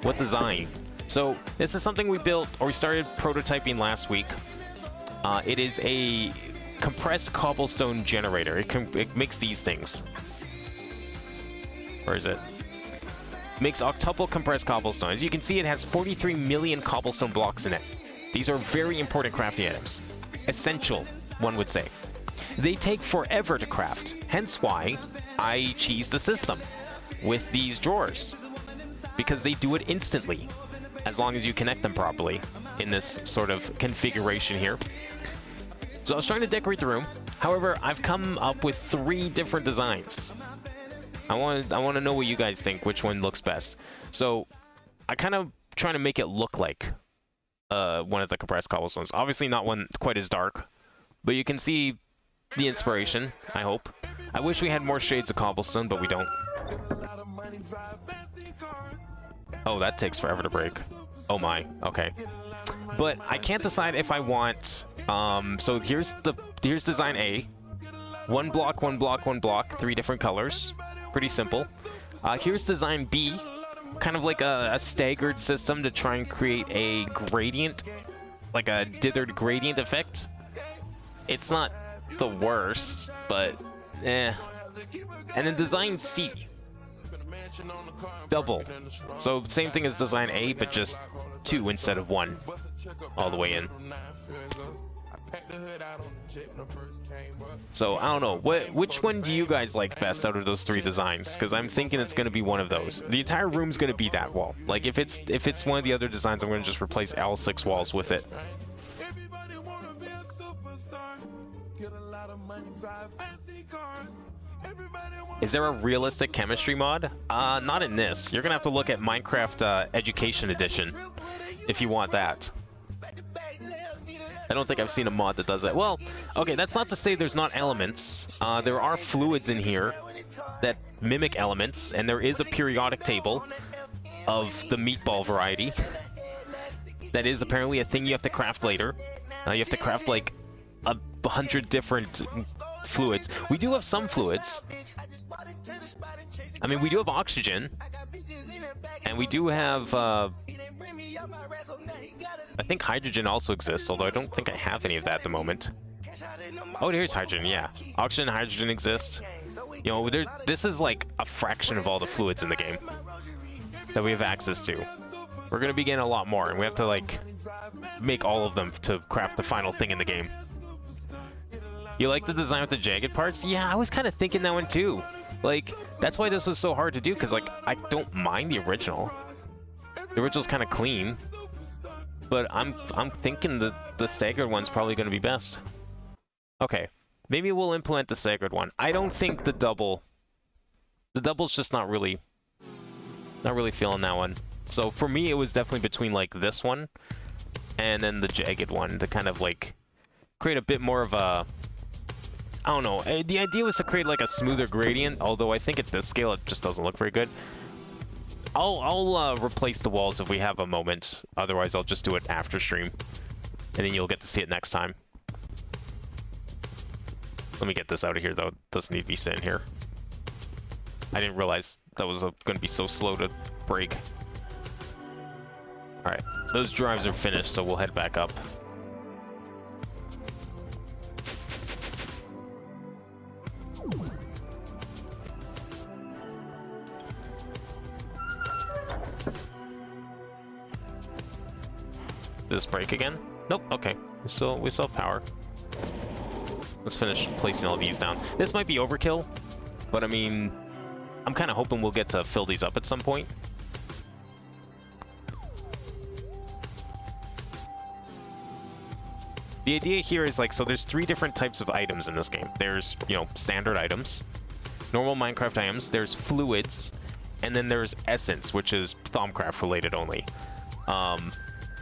What design? So this is something we built, or we started prototyping last week. It is a compressed cobblestone generator. It makes these things. Where is it? Makes octuple compressed cobblestone. As you can see, it has 43 million cobblestone blocks in it. These are very important crafting items. Essential, one would say. They take forever to craft, hence why I cheese the system with these drawers, because they do it instantly, as long as you connect them properly in this sort of configuration here. So I was trying to decorate the room. However, I've come up with 3 different designs. I want to know what you guys think, which one looks best. So I kind of trying to make it look like one of the compressed cobblestones. Obviously not one quite as dark, but you can see the inspiration, I hope. I wish we had more shades of cobblestone, but we don't. Oh, that takes forever to break. Oh my, okay. But I can't decide if I want, so here's design A. 1 block, 1 block, 1 block, 3 different colors. Pretty simple. Here's design B. Kind of like a staggered system to try and create a gradient, like a dithered gradient effect. It's not the worst, but eh. And then design C. Double. So same thing as design A, but just 2 instead of 1 all the way in. So I don't know, which one do you guys like best out of those 3 designs? Because I'm thinking it's going to be one of those. The entire room's going to be that wall. Like if it's one of the other designs, I'm going to just replace all 6 walls with it. Is there a realistic chemistry mod? Not in this. You're gonna have to look at Minecraft Education Edition if you want that. I don't think I've seen a mod that does that. Well, okay, that's not to say there's not elements. There are fluids in here that mimic elements, and there is a periodic table of the meatball variety. That is apparently a thing you have to craft later. You have to craft like 100 different fluids. We do have some fluids. I mean, we do have oxygen, and we do have I think hydrogen also exists, although I don't think I have any of that at the moment. Oh, here's hydrogen. Yeah, oxygen and hydrogen exist. You know, this is like a fraction of all the fluids in the game that we have access to. We're gonna be getting a lot more, and we have to like make all of them to craft the final thing in the game. You like the design with the jagged parts? Yeah, I was kind of thinking that one too. Like, that's why this was so hard to do, because like I don't mind the original. The original's kind of clean, but I'm thinking that the staggered one's probably going to be best. Okay, maybe we'll implement the staggered one. I don't think the double's just not really feeling that one. So for me, it was definitely between like this one and then the jagged one to kind of like create a bit more of a, I don't know. The idea was to create like a smoother gradient, although I think at this scale it just doesn't look very good. I'll replace the walls if we have a moment. Otherwise, I'll just do it after stream, and then you'll get to see it next time. Let me get this out of here, though. It doesn't need to be sitting here. I didn't realize that was going to be so slow to break. Alright, those drives are finished, so we'll head back up. Did this break again? Nope, okay. We still have power. Let's finish placing all these down. This might be overkill, but I mean, I'm kind of hoping we'll get to fill these up at some point. The idea here is like, so there's 3 different types of items in this game. There's, you know, standard items, normal Minecraft items, there's fluids, and then there's essence, which is Thaumcraft related only.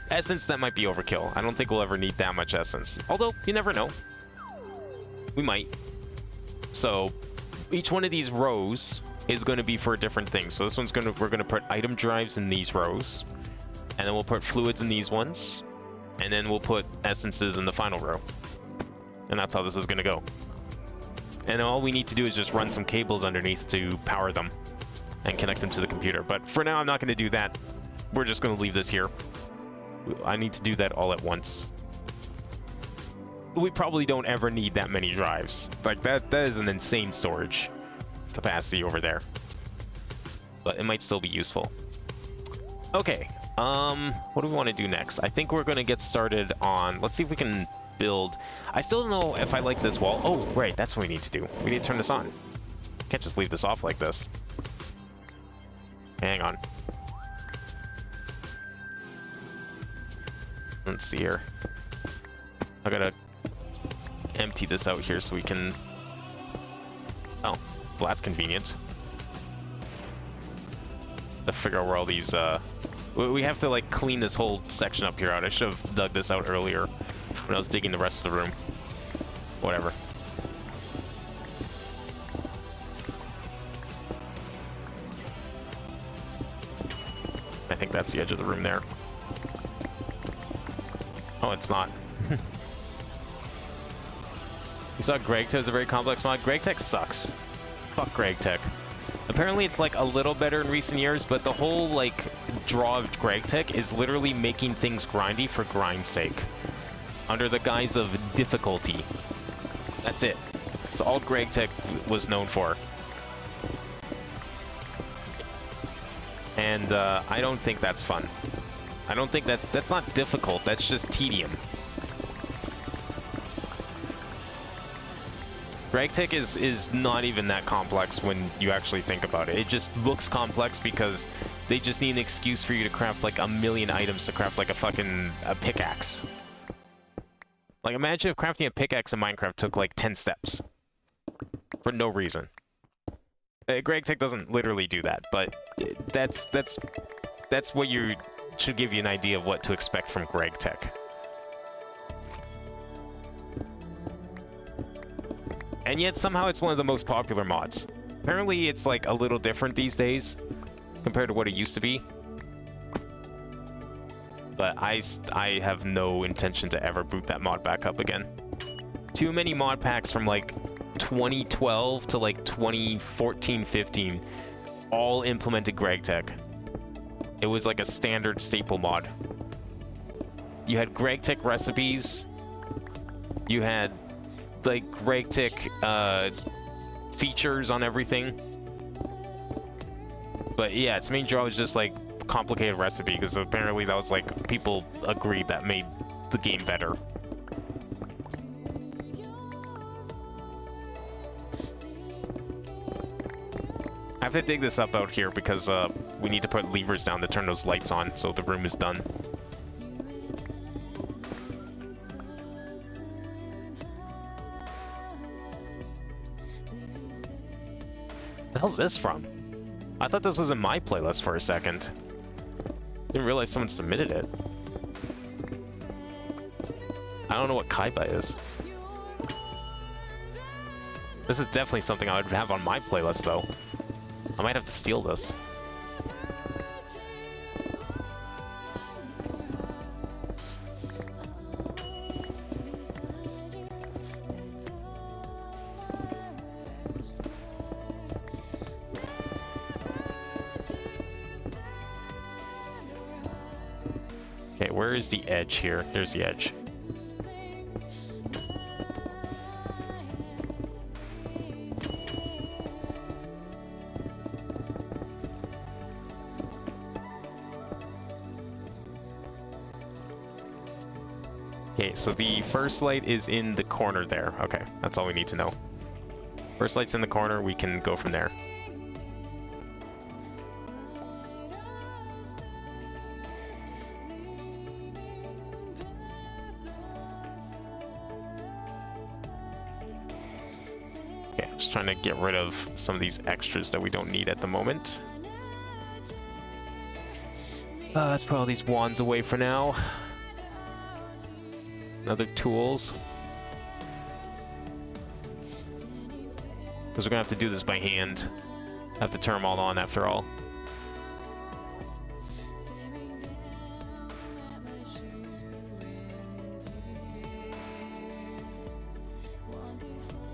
Essence, that might be overkill. I don't think we'll ever need that much essence. Although, you never know. We might. So, each one of these rows is going to be for a different thing. So this one's we're going to put item drives in these rows. And then we'll put fluids in these ones. And then we'll put essences in the final row. And that's how this is going to go. And all we need to do is just run some cables underneath to power them. And connect them to the computer. But for now, I'm not going to do that. We're just going to leave this here. I need to do that all at once. We probably don't ever need that many drives. Like, that is an insane storage capacity over there. But it might still be useful. Okay, what do we want to do next? I think we're going to get started on... Let's see if we can build... I still don't know if I like this wall. Oh, right, that's what we need to do. We need to turn this on. Can't just leave this off like this. Hang on. Let's see here. I gotta empty this out here so we can... Oh, well that's convenient. To figure out where all these, we have to like clean this whole section up here out. I should have dug this out earlier when I was digging the rest of the room. Whatever. I think that's the edge of the room there. Oh, it's not. You saw GregTech is a very complex mod. GregTech sucks. Fuck GregTech. Apparently it's like a little better in recent years, but the whole like draw of GregTech is literally making things grindy for grind's sake. Under the guise of difficulty. That's it. That's all GregTech was known for. And I don't think that's fun. I don't think that's not difficult. That's just tedium. GregTech is not even that complex when you actually think about it. It just looks complex because they just need an excuse for you to craft like a million items to craft like a pickaxe. Like imagine if crafting a pickaxe in Minecraft took like 10 steps. For no reason. GregTech doesn't literally do that, but that's what you should give you an idea of what to expect from GregTech. And yet somehow it's one of the most popular mods. Apparently it's like a little different these days compared to what it used to be. But I have no intention to ever boot that mod back up again. Too many mod packs from like 2012 to like 2014-15 all implemented GregTech. It was like a standard staple mod. You had GregTech recipes. You had like GregTech features on everything. But yeah, its main draw was just like complicated recipe because apparently that was like people agreed that made the game better. I have to dig this up out here because we need to put levers down to turn those lights on so the room is done. The hell's this from? I thought this was in my playlist for a second. Didn't realize someone submitted it. I don't know what Kaiba is. This is definitely something I would have on my playlist though. I might have to steal this. Okay, where is the edge here? There's the edge. Okay, so the first light is in the corner there. Okay, that's all we need to know. First light's in the corner, we can go from there. Okay, just trying to get rid of some of these extras that we don't need at the moment. Let's put all these wands away for now. Other tools. Because we're gonna have to do this by hand. Have to turn them all on after all.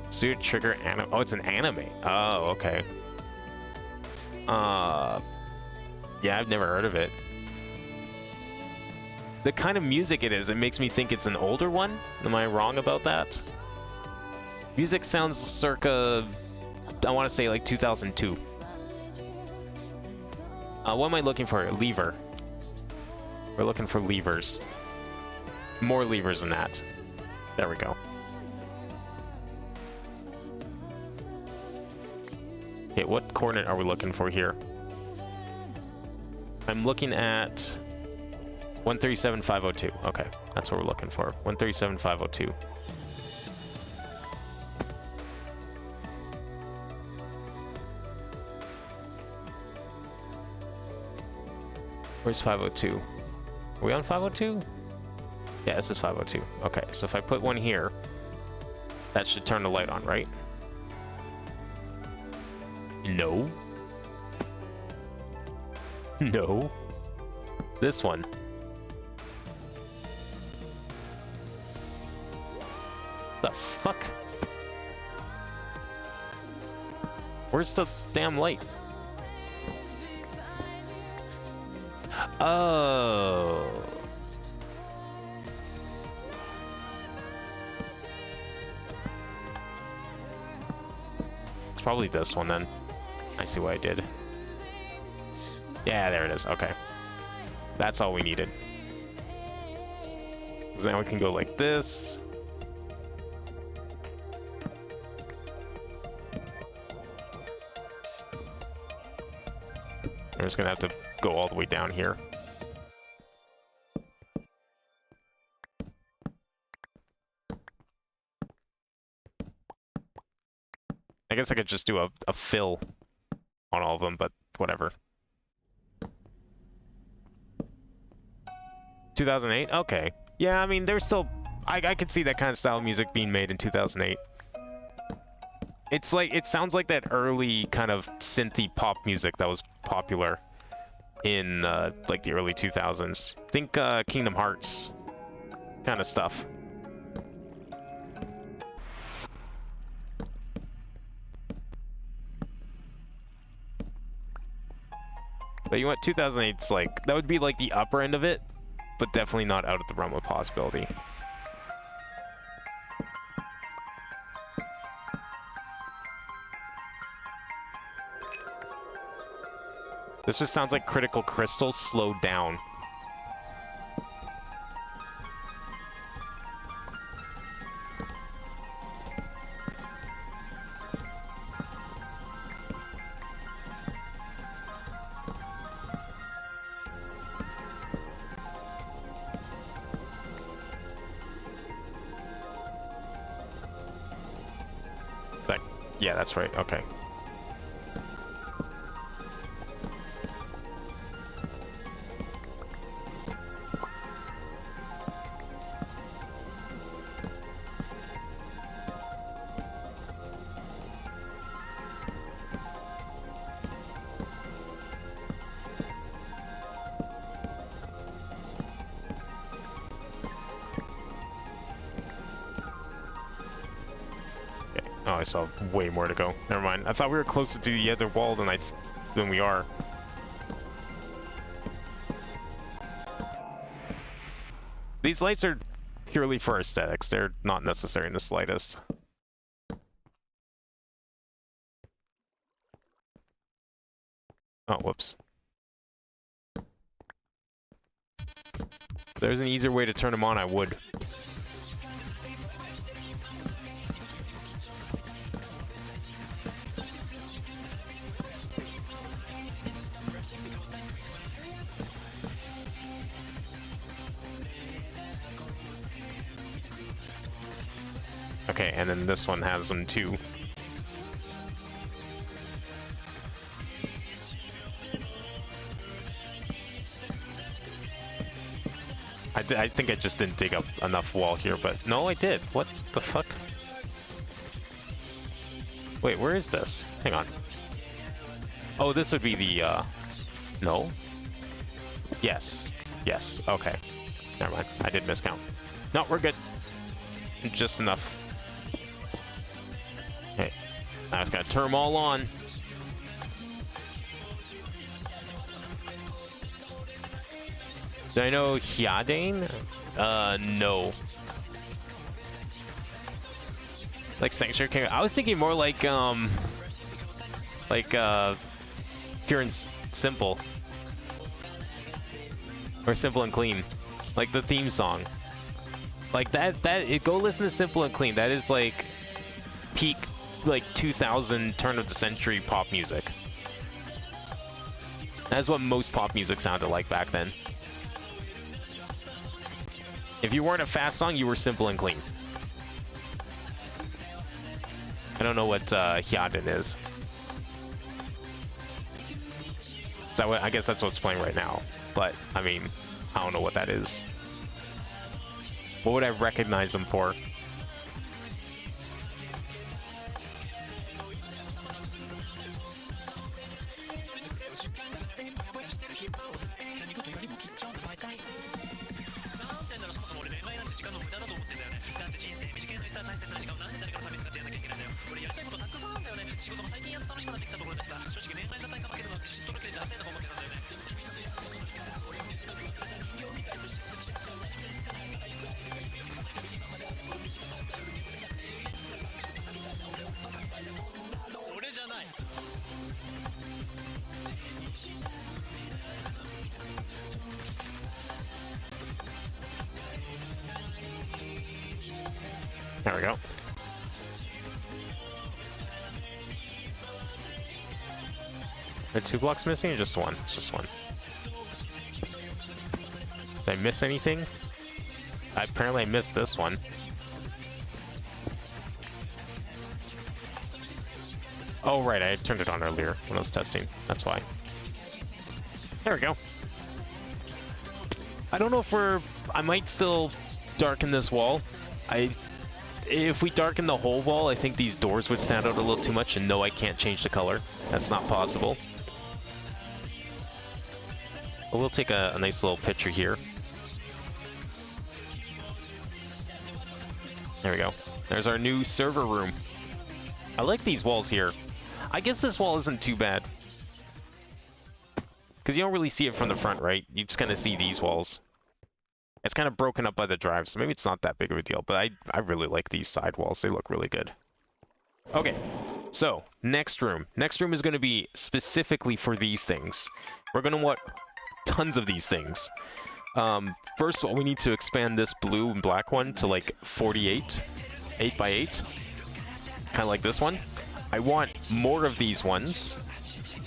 Suit trigger anime. Oh, it's an anime. Oh, okay. Yeah, I've never heard of it. The kind of music it is, it makes me think it's an older one. Am I wrong about that? Music sounds circa, I want to say like 2002. What am I looking for? A lever. We're looking for levers. More levers than that. There we go. Okay, what coordinate are we looking for here? I'm looking at 137,502. Okay, that's what we're looking for. 137,502. Where's 502? Are we on 502? Yeah, this is 502. Okay, so if I put one here, that should turn the light on, right? No. No. This one. The fuck? Where's the damn light? Oh. It's probably this one then. I see what I did. Yeah, there it is. Okay. That's all we needed. So now we can go like this. I'm just gonna have to go all the way down here. I guess I could just do a fill on all of them, but whatever. 2008? Okay. Yeah, I mean, there's still... I could see that kind of style of music being made in 2008. It's like... It sounds like that early kind of synthy pop music that was popular in, like, the early 2000s. Think, Kingdom Hearts kind of stuff. But you know what, 2008's like, that would be like the upper end of it, but definitely not out of the realm of possibility. This just sounds like Critical Crystal slowed down. Yeah, that's right. Okay. Oh, I saw way more to go. Never mind. I thought we were closer to the other wall than we are. These lights are purely for aesthetics. They're not necessary in the slightest. Oh, whoops. If there's an easier way to turn them on, I would. Okay, and then this one has them too. I think I just didn't dig up enough wall here, but no, I did. What the fuck? Wait, where is this? Hang on. Oh, this would be the, no? Yes. Yes, okay. Never mind, I did miscount. No, we're good. Just enough. Okay, I just gotta turn them all on. Do I know Hyadane? No. Like Sanctuary King? I was thinking more like, pure and simple. Or Simple and Clean. Like the theme song. Like go listen to Simple and Clean. That is like peak, like 2000 turn of the century pop music. That's what most pop music sounded like back then. If you weren't a fast song, you were Simple and Clean. I don't know what Hyadin is. So I guess that's what's playing right now. But, I mean, I don't know what that is. What would I recognize them for? There we go. Are 2 blocks missing or just 1? It's just 1. Did I miss anything? Apparently I missed this one. Oh right, I turned it on earlier when I was testing. That's why. There we go. I don't know if I might still darken this wall. If we darken the whole wall, I think these doors would stand out a little too much, and no, I can't change the color. That's not possible. But we'll take a nice little picture here. There we go. There's our new server room. I like these walls here. I guess this wall isn't too bad. Because you don't really see it from the front, right? You just kind of see these walls. It's kind of broken up by the drive, so maybe it's not that big of a deal. But I really like these side walls. They look really good. Okay, so next room. Next room is going to be specifically for these things. We're going to want tons of these things. First of all, we need to expand this blue and black one to like 48, 8 by 8, kind of like this one. I want more of these ones.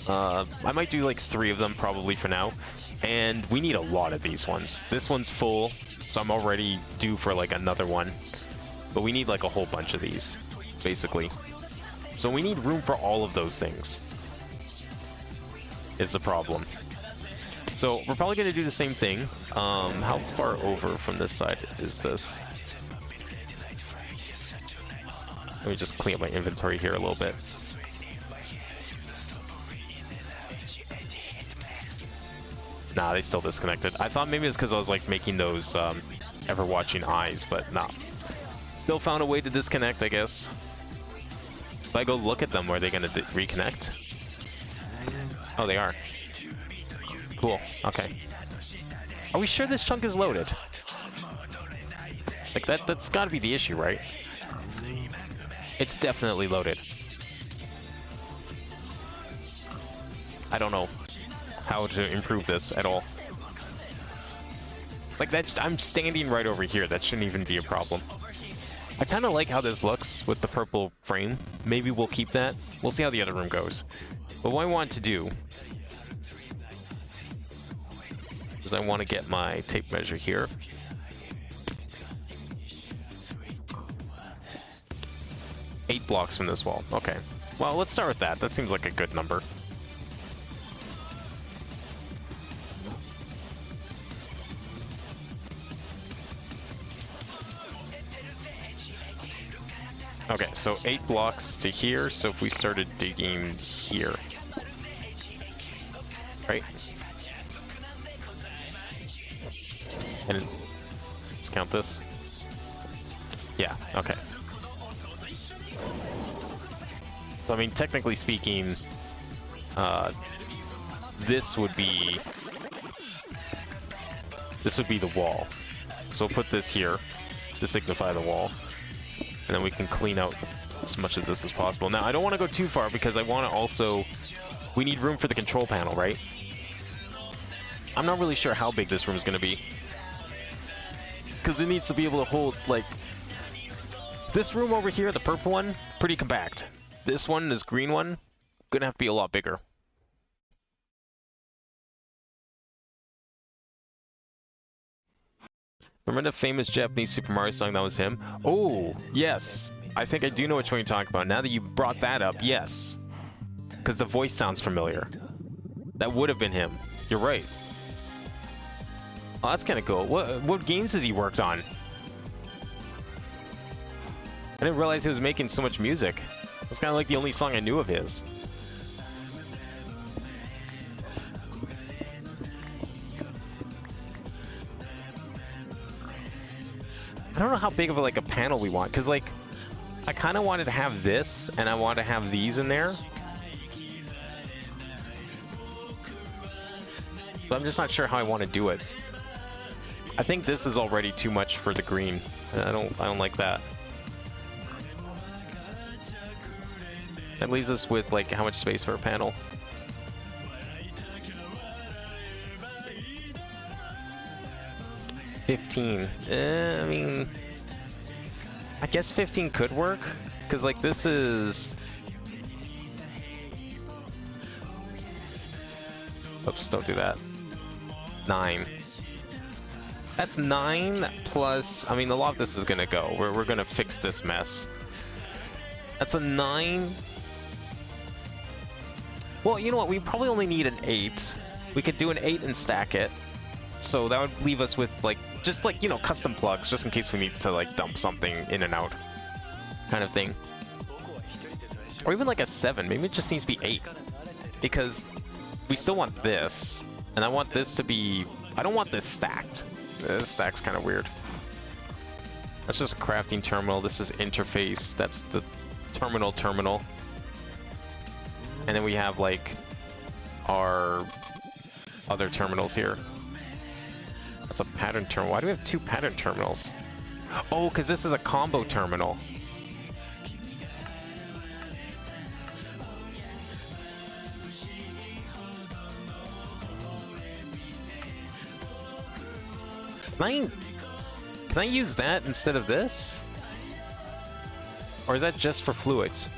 I might do like 3 of them probably for now, and we need a lot of these ones. This one's full, so I'm already due for like another one, but we need like a whole bunch of these, basically. So we need room for all of those things, is the problem. So we're probably going to do the same thing. How far over from this side is this? Let me just clean up my inventory here a little bit. Nah, they still disconnected. I thought maybe it's because I was like making those ever-watching eyes, but nah. Still found a way to disconnect, I guess. If I go look at them, are they going to reconnect? Oh, they are. Cool. Okay. Are we sure this chunk is loaded? Like that's got to be the issue, right? It's definitely loaded. I don't know how to improve this at all. Like that, I'm standing right over here. That shouldn't even be a problem. I kind of like how this looks with the purple frame. Maybe we'll keep that. We'll see how the other room goes. But what I want to do is I want to get my tape measure here. Eight blocks from this wall. Okay. Well, let's start with that. That seems like a good number. Okay, so 8 blocks to here. So if we started digging here, right? And let's count this. Yeah, okay. So I mean, technically speaking, this would be the wall. So we'll put this here to signify the wall, and then we can clean out as much of this as possible. Now I don't want to go too far because I want to also, we need room for the control panel, right? I'm not really sure how big this room is going to be, because it needs to be able to hold, like, this room over here, the purple one, pretty compact. This one, this green one, gonna have to be a lot bigger. Remember the famous Japanese Super Mario song that was him? Oh, yes. I think I do know which one you're talking about. Now that you brought that up, yes. Because the voice sounds familiar. That would have been him. You're right. Oh, that's kind of cool. What games has he worked on? I didn't realize he was making so much music. That's kind of like the only song I knew of his. I don't know how big of a panel we want, because like I kind of wanted to have this and I want to have these in there. But I'm just not sure how I want to do it. I think this is already too much for the green. I don't like that. That leaves us with like how much space for a panel? $15. I mean, I guess 15 could work, because like this is... Oops, don't do that. 9. That's 9 plus... I mean, a lot of this is gonna go. We're gonna fix this mess. That's a 9. Well, you know what? We probably only need an 8. We could do an 8 and stack it. So that would leave us with like, just like, you know, custom plugs, just in case we need to like dump something in and out. Kind of thing. Or even like a 7. Maybe it just needs to be 8. Because we still want this. And I want this to be... I don't want this stacked. This stack's kind of weird. That's just a crafting terminal. This is interface. That's the terminal. And then we have like our other terminals here. That's a pattern terminal. Why do we have 2 pattern terminals? Oh, because this is a combo terminal. Can I use that instead of this? Or is that just for fluids?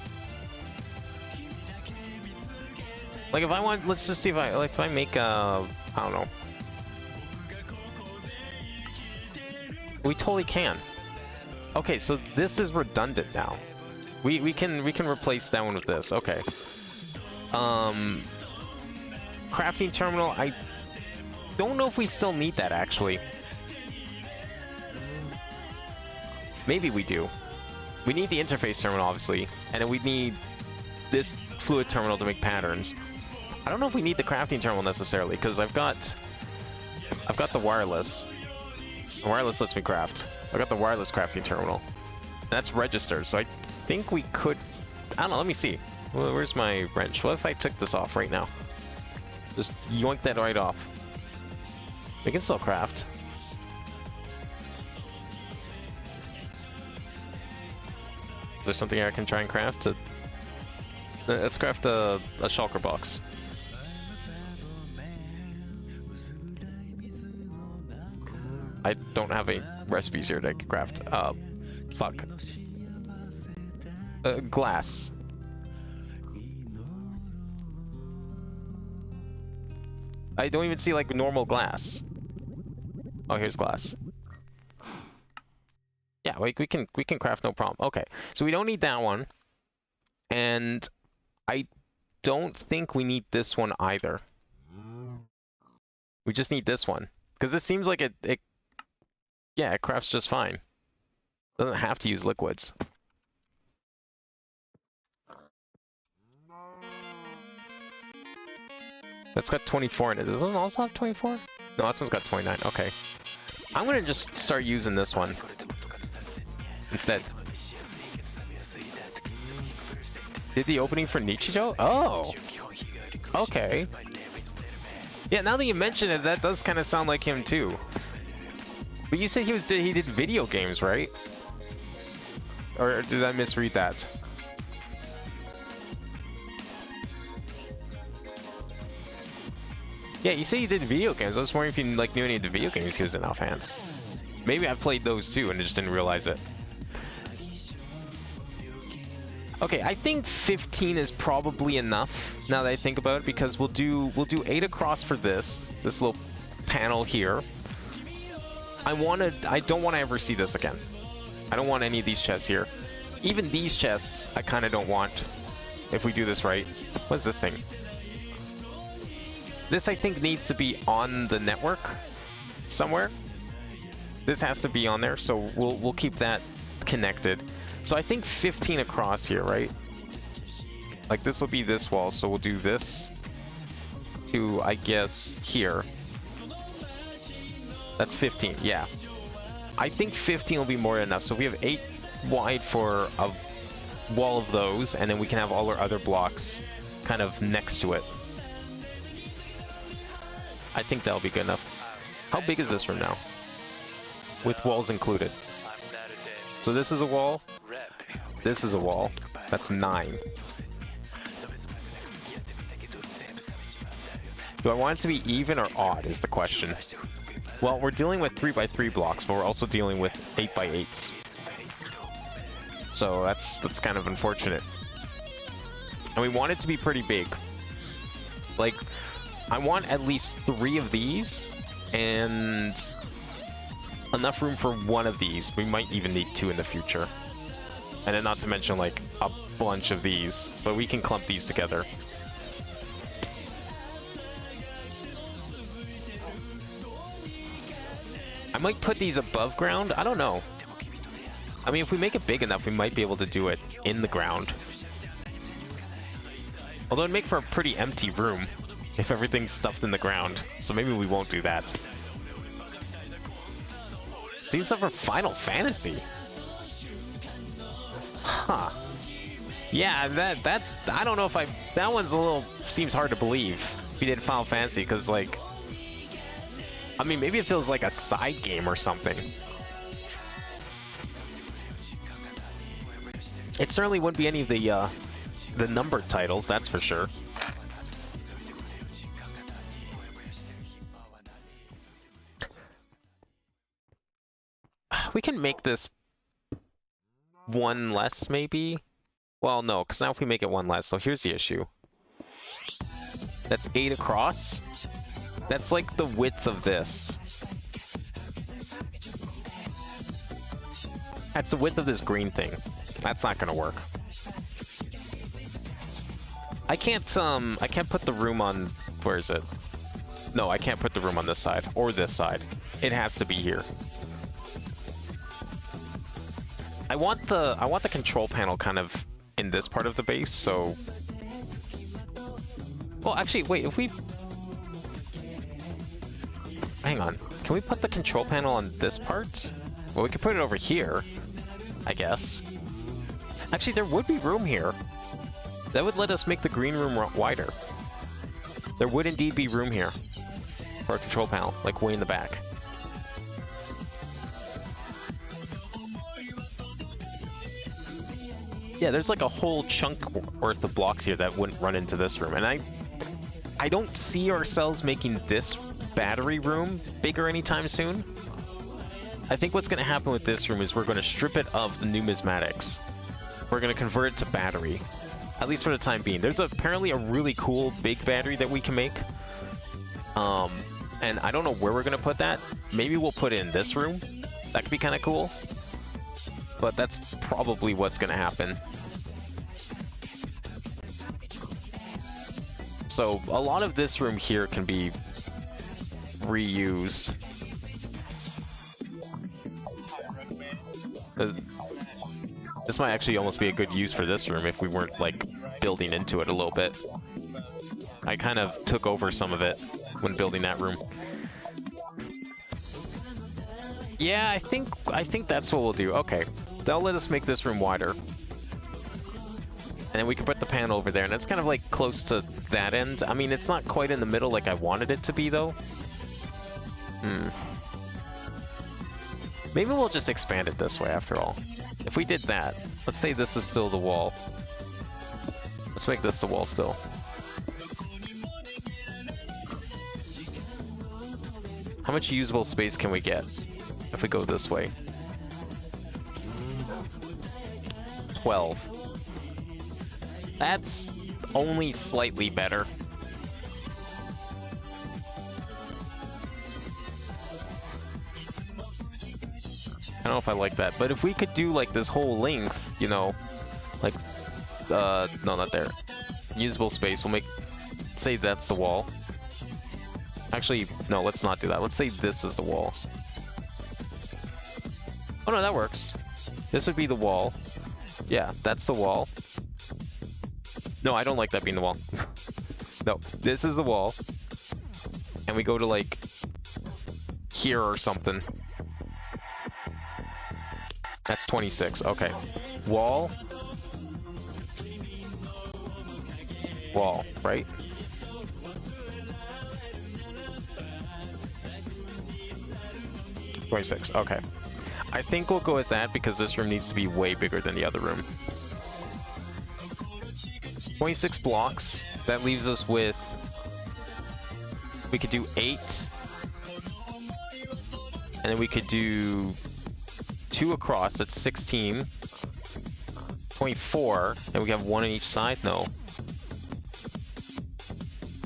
Like if I want, let's just see if I, like if I make I don't know. We totally can. Okay, so this is redundant now. We can replace that one with this. Okay. Crafting terminal, I don't know if we still need that actually. Maybe we do. We need the interface terminal obviously, and then we need this fluid terminal to make patterns. I don't know if we need the crafting terminal necessarily, because I've got the wireless. The wireless lets me craft. I've got the wireless crafting terminal. That's registered, so I think we could... I don't know, let me see. Where's my wrench? What if I took this off right now? Just yoink that right off. We can still craft. Is there something I can try and craft? Let's craft a shulker box. I don't have any recipes here to craft. Fuck. Glass. I don't even see like normal glass. Oh, here's glass. Yeah, we can craft no problem. Okay, so we don't need that one, and I don't think we need this one either. We just need this one because it seems like it crafts just fine. Doesn't have to use liquids. That's got 24 in it. Does it also have 24? No, this one's got 29. Okay. I'm gonna just start using this one instead. Did the opening for Nichijou? Oh! Okay. Yeah, now that you mention it, that does kind of sound like him too. But you said he did video games, right? Or did I misread that? Yeah, you say you did video games. I was wondering if you like knew any of the video games he was in offhand. Maybe I played those too and just didn't realize it. Okay, I think 15 is probably enough now that I think about it, because we'll do 8 across for this little panel here. I don't want to ever see this again. I don't want any of these chests here. Even these chests, I kind of don't want if we do this right. What is this thing? This, I think, needs to be on the network somewhere. This has to be on there, so we'll keep that connected. So I think 15 across here, right? Like this will be this wall, so we'll do this to, I guess, here. That's 15, yeah. I think 15 will be more than enough. So we have 8 wide for a wall of those, and then we can have all our other blocks kind of next to it. I think that'll be good enough. How big is this room now? With walls included. So this is a wall. This is a wall. That's 9. Do I want it to be even or odd is the question. Well, we're dealing with 3x3 blocks, but we're also dealing with 8x8s. So that's kind of unfortunate. And we want it to be pretty big. Like, I want at least 3 of these and enough room for 1 of these. We might even need 2 in the future. And then not to mention like a bunch of these, but we can clump these together. I might put these above ground. I don't know. I mean, if we make it big enough, we might be able to do it in the ground. Although it'd make for a pretty empty room if everything's stuffed in the ground. So maybe we won't do that. Scene stuff for Final Fantasy. Huh. Yeah, that's I don't know if that one's a little seems hard to believe. We did Final Fantasy because like I mean maybe it feels like a side game or something. It certainly wouldn't be any of the numbered titles, that's for sure. We can make this 1 less, maybe? Well, no, because now if we make it 1 less, so here's the issue. That's 8 across. That's like the width of this. That's the width of this green thing. That's not gonna work. I can't put the room on, where is it? No, I can't put the room on this side, or this side. It has to be here. I want the control panel kind of in this part of the base, so... Well, actually, wait, if we... Hang on. Can we put the control panel on this part? Well, we could put it over here, I guess. Actually, there would be room here. That would let us make the green room wider. There would indeed be room here for a control panel, like way in the back. Yeah, there's like a whole chunk worth of blocks here that wouldn't run into this room, and I don't see ourselves making this battery room bigger anytime soon. I think what's going to happen with this room is we're going to strip it of the numismatics. We're going to convert it to battery, at least for the time being. There's apparently a really cool big battery that we can make, and I don't know where we're going to put that. Maybe we'll put it in this room. That could be kind of cool. But that's probably what's going to happen. So a lot of this room here can be reused. This might actually almost be a good use for this room if we weren't like building into it a little bit. I kind of took over some of it when building that room. Yeah, I think that's what we'll do. Okay. That'll let us make this room wider. And then we can put the panel over there, and it's kind of like close to that end. I mean, it's not quite in the middle like I wanted it to be, though. Maybe we'll just expand it this way, after all. If we did that, let's say this is still the wall. Let's make this the wall still. How much usable space can we get if we go this way? 12. That's only slightly better. I don't know if I like that, but if we could do like this whole length, you know, like, no, not there. Usable space, we'll make, say that's the wall. Actually, no, let's not do that. Let's say this is the wall. Oh no, that works. This would be the wall. Yeah, that's the wall. No, I don't like that being the wall. No, this is the wall. And we go to like here or something. That's 26. Okay. Wall. Wall, right? $26. Okay. I think we'll go with that because this room needs to be way bigger than the other room. 26 blocks. That leaves us with... We could do 8. And then we could do 2 across. That's 16. 24, and we have one on each side? No.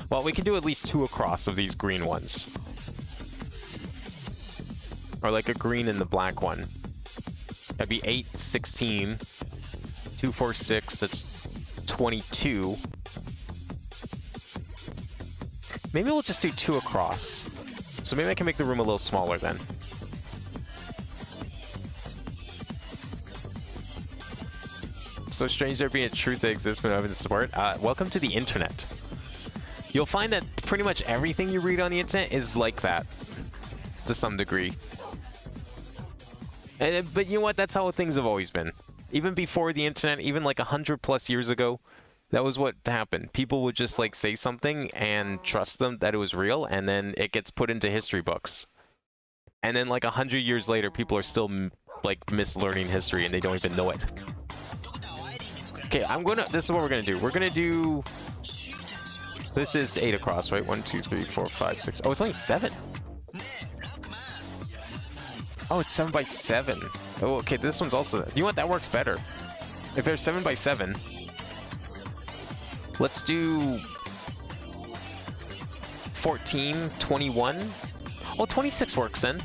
Well, we can do at least 2 across of these green ones. Or like a green and the black one. That'd be 8, 16. 2, 4, 6, that's 22. Maybe we'll just do 2 across. So maybe I can make the room a little smaller then. So strange there being a truth that exists when having support. Welcome to the internet. You'll find that pretty much everything you read on the internet is like that, to some degree. But you know what? That's how things have always been. Even before the internet, even like 100+ years ago, that was what happened. People would just like say something and trust them that it was real, and then it gets put into history books. And then like 100 years later, people are still like mislearning history and they don't even know it. Okay, this is what we're gonna do. We're gonna do, this is 8 across, right? 1, 2, 3, 4, 5, 6. Oh, it's only 7. Oh, it's 7 by 7. Oh, okay, this one's also, you know what, that works better. If they're 7 by 7, let's do 14, 21. Oh, 26 works then.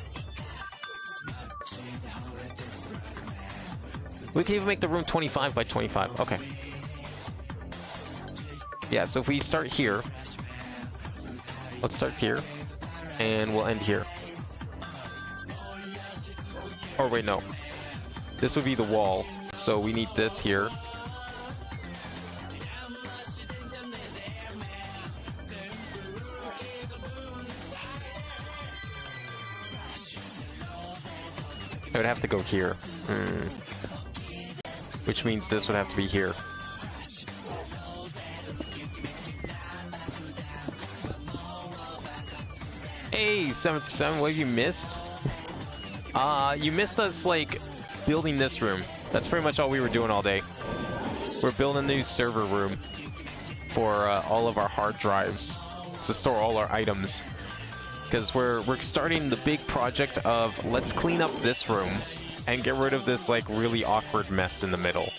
We can even make the room 25 by 25. Okay. Yeah, so if we start here, let's start here, and we'll end here. Or wait, no. This would be the wall, so we need this here. I would have to go here. Which means this would have to be here. Hey, 7th, what have you missed? You missed us, like, building this room. That's pretty much all we were doing all day. We're building a new server room for all of our hard drives to store all our items. Because we're starting the big project of let's clean up this room and get rid of this like really awkward mess in the middle.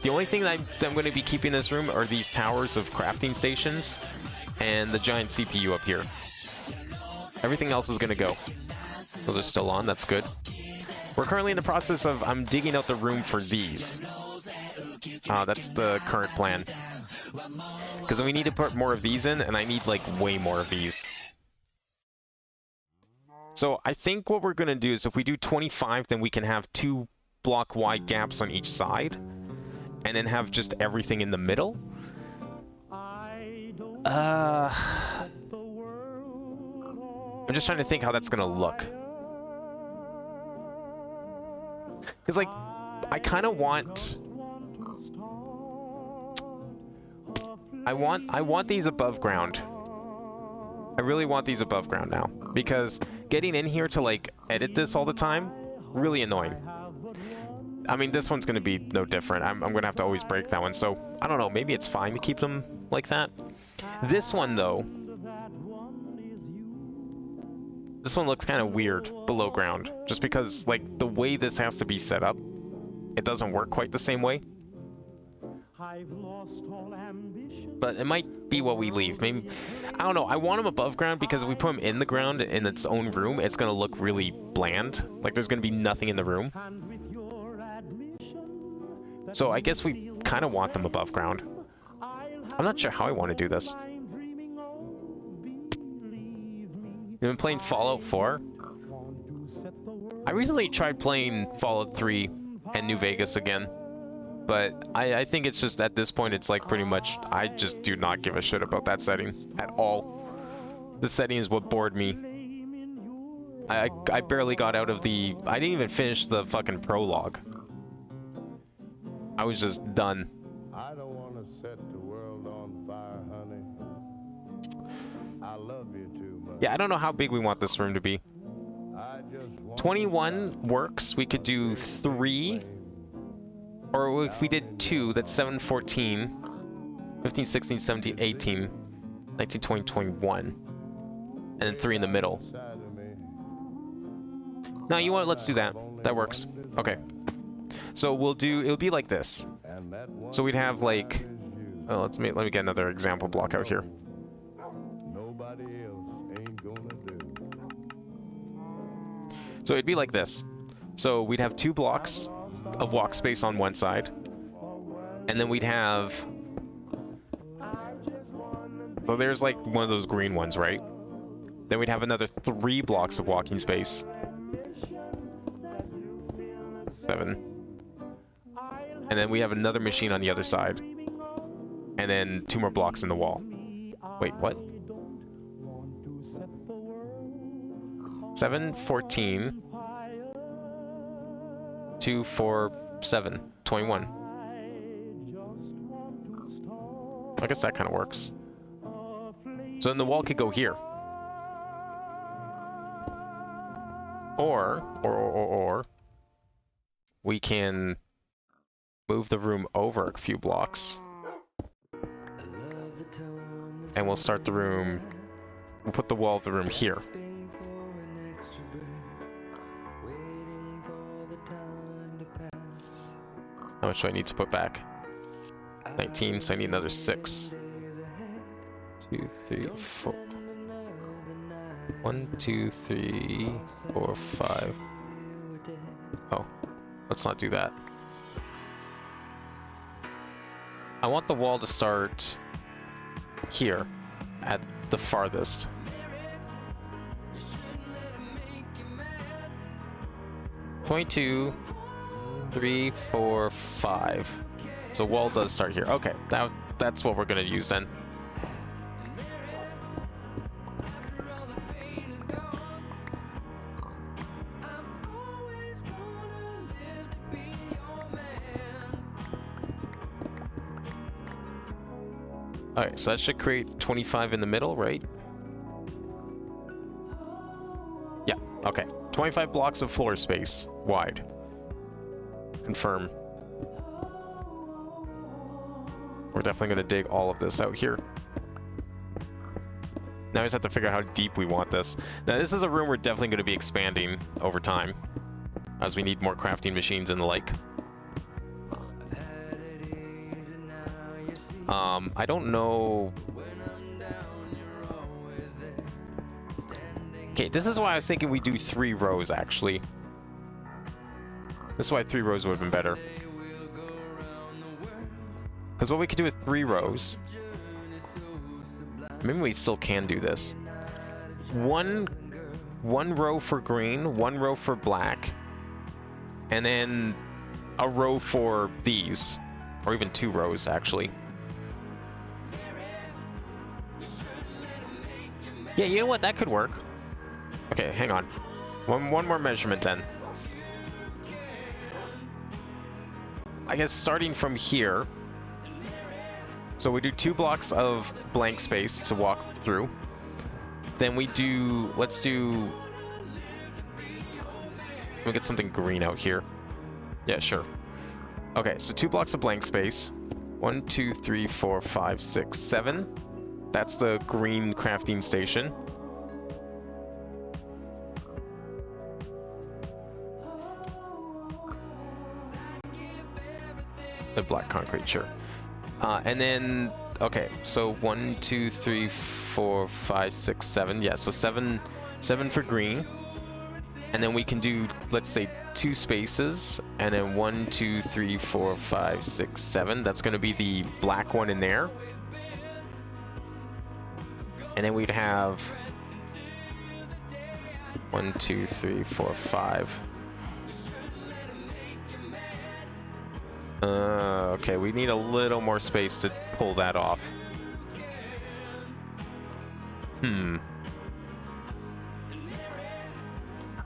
The only thing that I'm going to be keeping in this room are these towers of crafting stations and the giant CPU up here. Everything else is going to go. Those are still on, that's good. We're currently in the process of, I'm digging out the room for these. That's the current plan. Because we need to put more of these in, and I need like way more of these. So I think what we're going to do is if we do 25, then we can have 2 block wide gaps on each side. And then have just everything in the middle. I'm just trying to think how that's going to look. Because like, I kind of want... I want these above ground. I really want these above ground now. Because getting in here to like edit this all the time, really annoying. I mean, this one's going to be no different. I'm going to have to always break that one. So, I don't know. Maybe it's fine to keep them like that. This one, though. This one looks kind of weird below ground. Just because, like, the way this has to be set up, it doesn't work quite the same way. But it might be what we leave. Maybe, I don't know. I want them above ground because if we put them in the ground in its own room, it's going to look really bland. Like, there's going to be nothing in the room. So I guess we kind of want them above ground. I'm not sure how I want to do this. You've been playing Fallout 4? I recently tried playing Fallout 3 and New Vegas again. But I think it's just at this point it's like pretty much I just do not give a shit about that setting at all. The setting is what bored me. I barely got out of the... I didn't even finish the fucking prologue. I was just done. I don't want to set the world on fire, honey. I love you too much. Yeah, I don't know how big we want this room to be. 21 works. We could do 3. Or if we did 2, that's 7, 14, 15, 16, 17, 18, 19, 20, 21. And then 3 in the middle. No, you want? Let's do that. That works. Okay. So it'll be like this. And that one So we'd have like, is you. oh, let me get another example block out here. Nobody else ain't gonna do. So it'd be like this. So we'd have 2 blocks of walk space on one side, and then we'd have, so there's like one of those green ones, right? Then we'd have another 3 blocks of walking space. 7. And then we have another machine on the other side. And then 2 more blocks in the wall. Wait, what? 7, 14, 2, 4, 7, 21. I guess that kind of works. So then the wall could go here. Or we can move the room over a few blocks. And we'll start the room, we'll put the wall of the room here. How much do I need to put back? 19, so I need another 6. 2, 3, 4. 1, 2, 3, 4, 5. Oh, let's not do that. I want the wall to start here at the farthest. .2, 3, 4, 5. So wall does start here. Okay, that's what we're gonna use then. Alright, so that should create 25 in the middle, right? Yeah, okay. 25 blocks of floor space wide. Confirm. We're definitely going to dig all of this out here. Now we just have to figure out how deep we want this. Now this is a room we're definitely going to be expanding over time, as we need more crafting machines and the like. I don't know. Okay, this is why I was thinking we do 3 rows actually. This is why 3 rows would have been better. Because what we could do with 3 rows, maybe we still can do this. One row for green, 1 row for black, and then a row for these, or even 2 rows actually. Yeah, you know what? That could work. Okay, hang on. One more measurement then. I guess starting from here. So we do 2 blocks of blank space to walk through. Then we do, we'll get something green out here. Yeah, sure. Okay, so 2 blocks of blank space. 1, 2, 3, 4, 5, 6, 7. That's the green crafting station. The black concrete, sure. And then, okay, so 1, 2, 3, 4, 5, 6, 7. Yeah, so 7 for green. And then we can do, let's say, 2 spaces. And then 1, 2, 3, 4, 5, 6, 7. That's going to be the black one in there. And then we'd have 1, 2, 3, 4, 5. Okay, we need a little more space to pull that off. I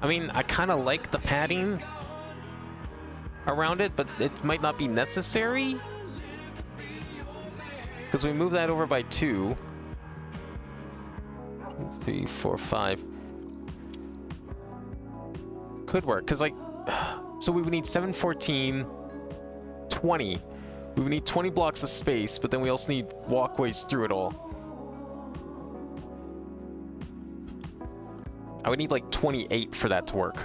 mean, I kind of like the padding around it, but it might not be necessary. Because we move that over by 2. 3, 4, 5. Could work, because like, so we would need 7, 14, 20. We would need 20 blocks of space, but then we also need walkways through it all. I would need like 28 for that to work.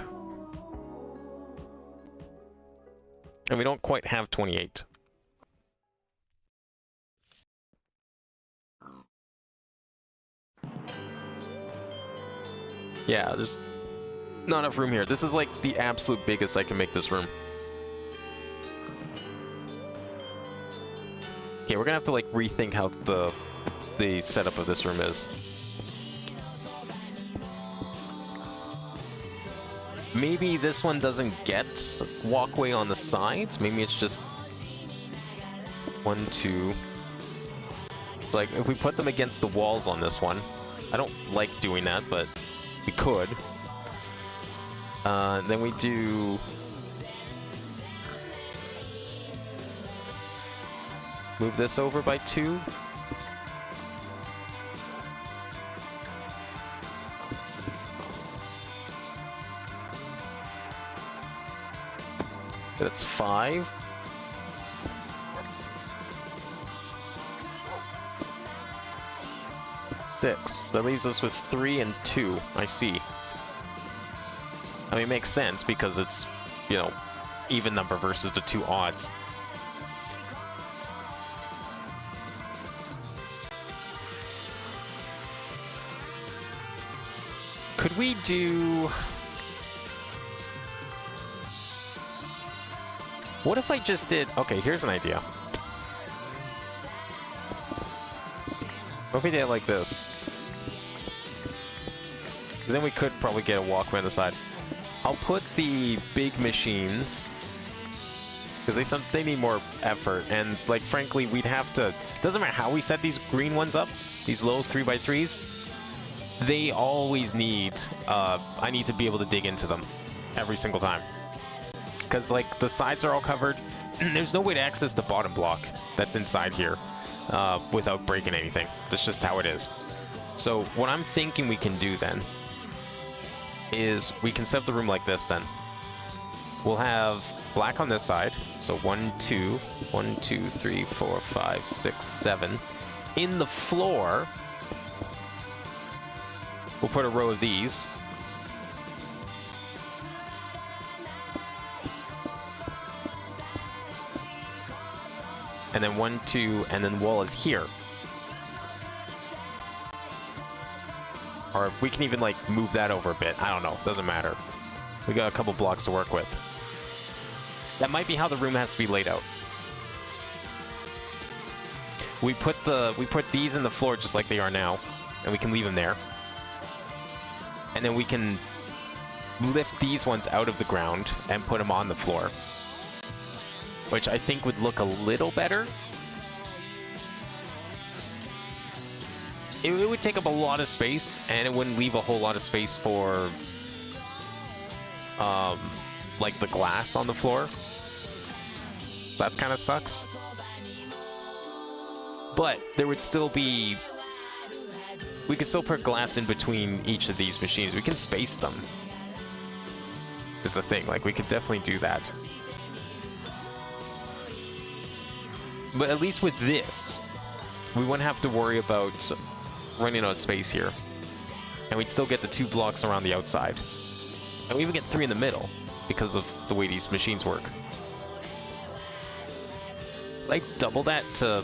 And we don't quite have 28. Yeah, there's not enough room here. This is like the absolute biggest I can make this room. Okay, we're gonna have to like rethink how the setup of this room is. Maybe this one doesn't get walkway on the sides. Maybe it's just 1, 2. So like if we put them against the walls on this one, I don't like doing that, but we could. Then we do move this over by 2. That's 5. Six. That leaves us with 3 and 2. I see. I mean, it makes sense because it's, you know, even number versus the 2 odds. Could we do... What if I just did... Okay, here's an idea. What if we did it like this? Because then we could probably get a walkway on the side. I'll put the big machines... Because they need more effort, and, like, frankly, we'd have to... Doesn't matter how we set these green ones up, these low 3x3s, they always need... I need to be able to dig into them every single time. Because, like, the sides are all covered. There's no way to access the bottom block that's inside here without breaking anything. That's just how it is. So what I'm thinking we can do then is we can set up the room like this then. We'll have black on this side. So 1, 2, 1, 2, 3, 4, 5, 6, 7. In the floor, we'll put a row of these. And then 1, 2, and then wall is here. Or we can even like move that over a bit. I don't know. Doesn't matter. We got a couple blocks to work with. That might be how the room has to be laid out. We put these in the floor just like they are now, and we can leave them there. And then we can lift these ones out of the ground and put them on the floor, which I think would look a little better. It would take up a lot of space, and it wouldn't leave a whole lot of space for, like the glass on the floor. So that kind of sucks. But there would still be... We could still put glass in between each of these machines. We can space them. Is the thing. Like, we could definitely do that. But at least with this, we wouldn't have to worry about running out of space here. And we'd still get the 2 blocks around the outside. And we even get 3 in the middle because of the way these machines work. Like, double that to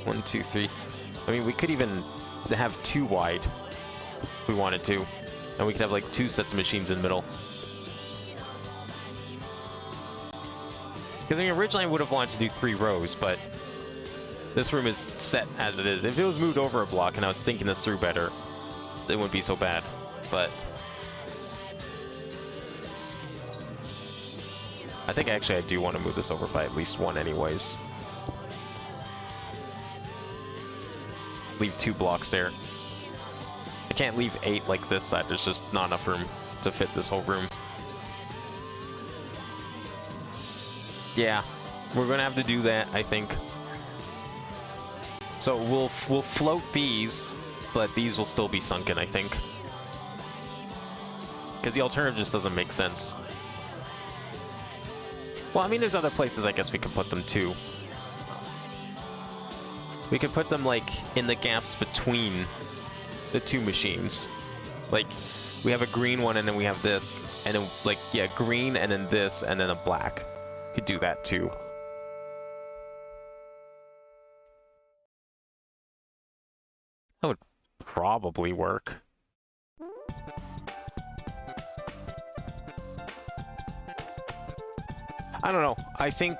1, 2, 3. I mean, we could even have 2 wide if we wanted to. And we could have like 2 sets of machines in the middle. Because I mean, originally I would have wanted to do 3 rows, but this room is set as it is. If it was moved over a block and I was thinking this through better, it wouldn't be so bad. But I think actually I do want to move this over by at least 1 anyways. Leave 2 blocks there. I can't leave 8 like this side. There's just not enough room to fit this whole room. Yeah, we're gonna have to do that, I think. So we'll float these, but these will still be sunken, I think. Because the alternative just doesn't make sense. Well, I mean, there's other places I guess we could put them too. We could put them like in the gaps between the 2 machines. Like, we have a green one and then we have this, and then like, yeah, green and then this and then a black. Could do that too. That would probably work. I don't know. I think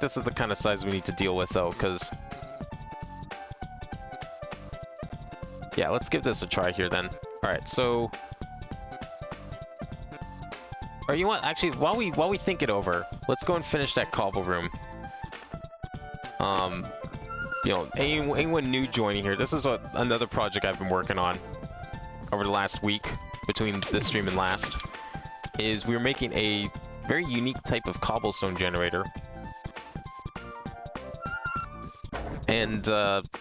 this is the kind of size we need to deal with though, because yeah, let's give this a try here then. All right, so or you want actually while we think it over, let's go and finish that cobble room. You know, anyone new joining here, this is another project I've been working on over the last week between this stream and last. Is we're making a very unique type of cobblestone generator, and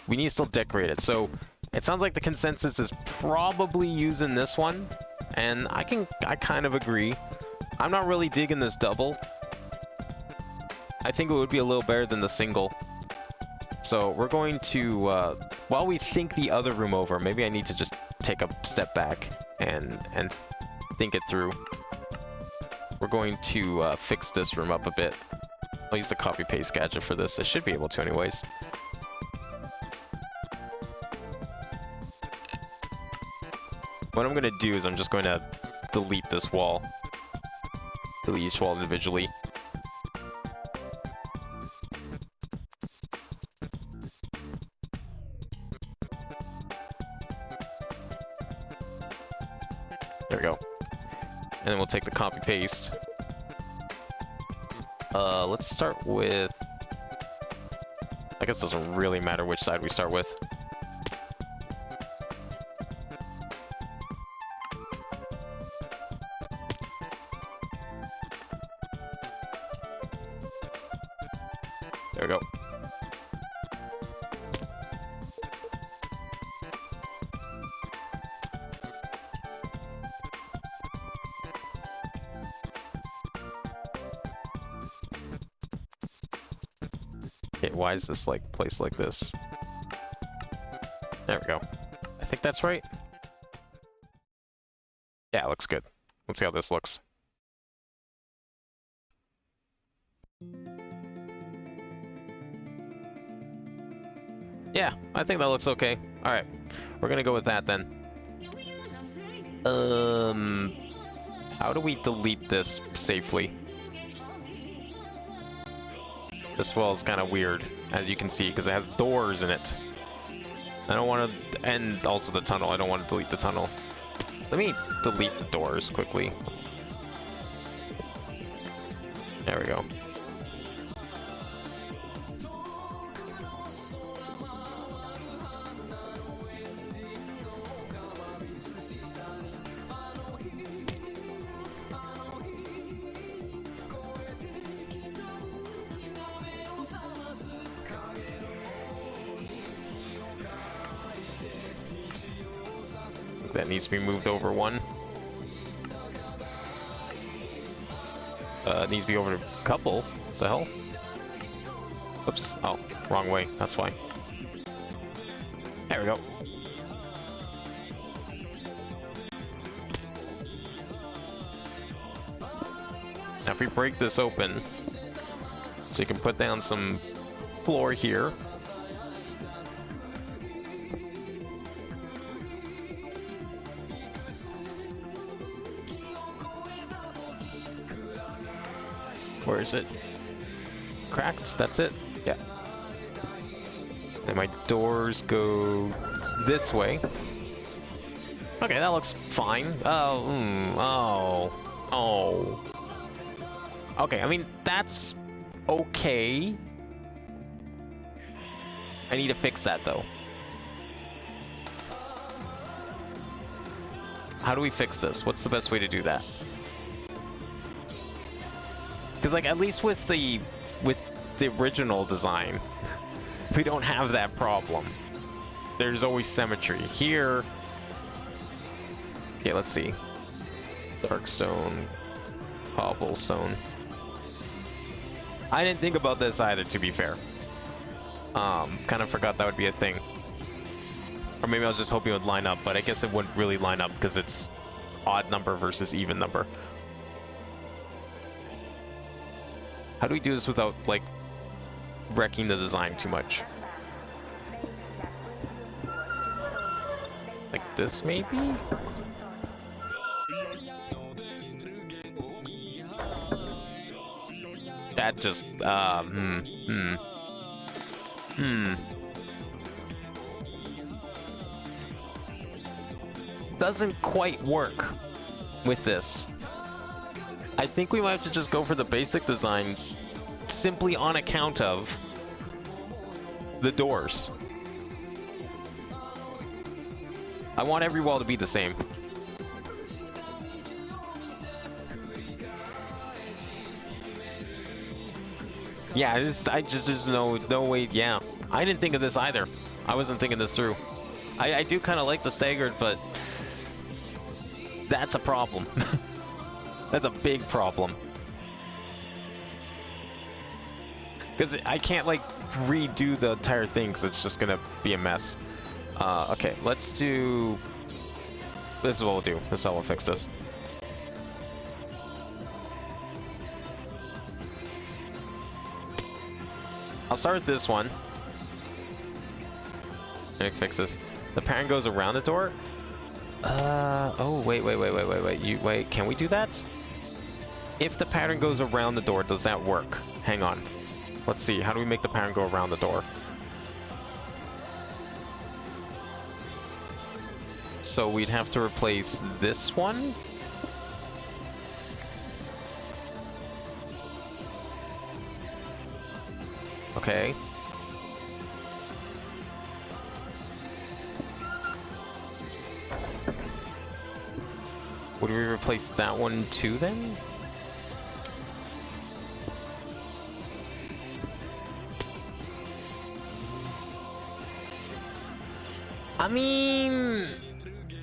we need to still decorate it. So it sounds like the consensus is probably using this one, and I kind of agree. I'm not really digging this double. I think it would be a little better than the single. So we're going to, while we think the other room over, maybe I need to just take a step back and think it through. We're going to fix this room up a bit. I'll use the copy-paste gadget for this. I should be able to anyways. What I'm going to do is I'm just going to delete this wall. Delete each wall individually. There we go. And then we'll take the copy paste. Let's start with... I guess it doesn't really matter which side we start with. There we go. Okay, why is this like placed like this? There we go. I think that's right. Yeah, it looks good. Let's see how this looks. Yeah, I think that looks okay. Alright, we're gonna go with that then. How do we delete this safely? This wall is kind of weird, as you can see, because it has doors in it. I don't want to, and also the tunnel, I don't want to delete the tunnel. Let me delete the doors quickly. There we go. That needs to be moved over one. It needs to be over a couple. What the hell? Oops. Oh, wrong way. That's why. There we go. Now if we break this open, so you can put down some floor here. Where is it? Cracked? That's it? Yeah. And my doors go this way. Okay, that looks fine. Oh. Okay, I mean, that's okay. I need to fix that, though. How do we fix this? What's the best way to do that? Because, like, at least with the original design, we don't have that problem. There's always symmetry. Here... Okay, let's see. Dark stone, cobblestone. I didn't think about this either, to be fair. Kind of forgot that would be a thing. Or maybe I was just hoping it would line up, but I guess it wouldn't really line up because it's odd number versus even number. How do we do this without, like, wrecking the design too much? Like this, maybe? That just, Doesn't quite work with this. I think we might have to just go for the basic design simply on account of the doors. I want every wall to be the same. Yeah, there's no way, yeah. I didn't think of this either. I wasn't thinking this through. I do kind of like the staggered, but that's a problem. That's a big problem. Because I can't, like, redo the entire thing because it's just gonna be a mess. Okay, let's do... This is what we'll do. This is how we'll fix this. I'll start with this one. Let me fix this. The pattern goes around the door. Oh, wait, can we do that? If the pattern goes around the door, does that work? Hang on. Let's see, how do we make the pattern go around the door? So we'd have to replace this one? Okay. Would we replace that one too then? I mean,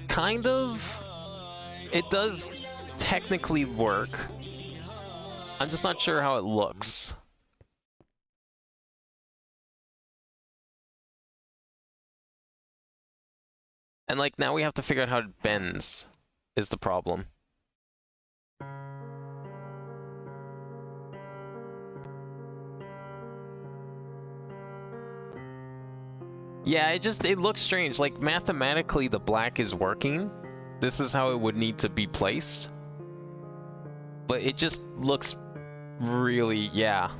kind of. It does technically work. I'm just not sure how it looks. And like now we have to figure out how it bends is the problem. Yeah, it looks strange. Like mathematically the black is working. This is how it would need to be placed. But it just looks really, yeah.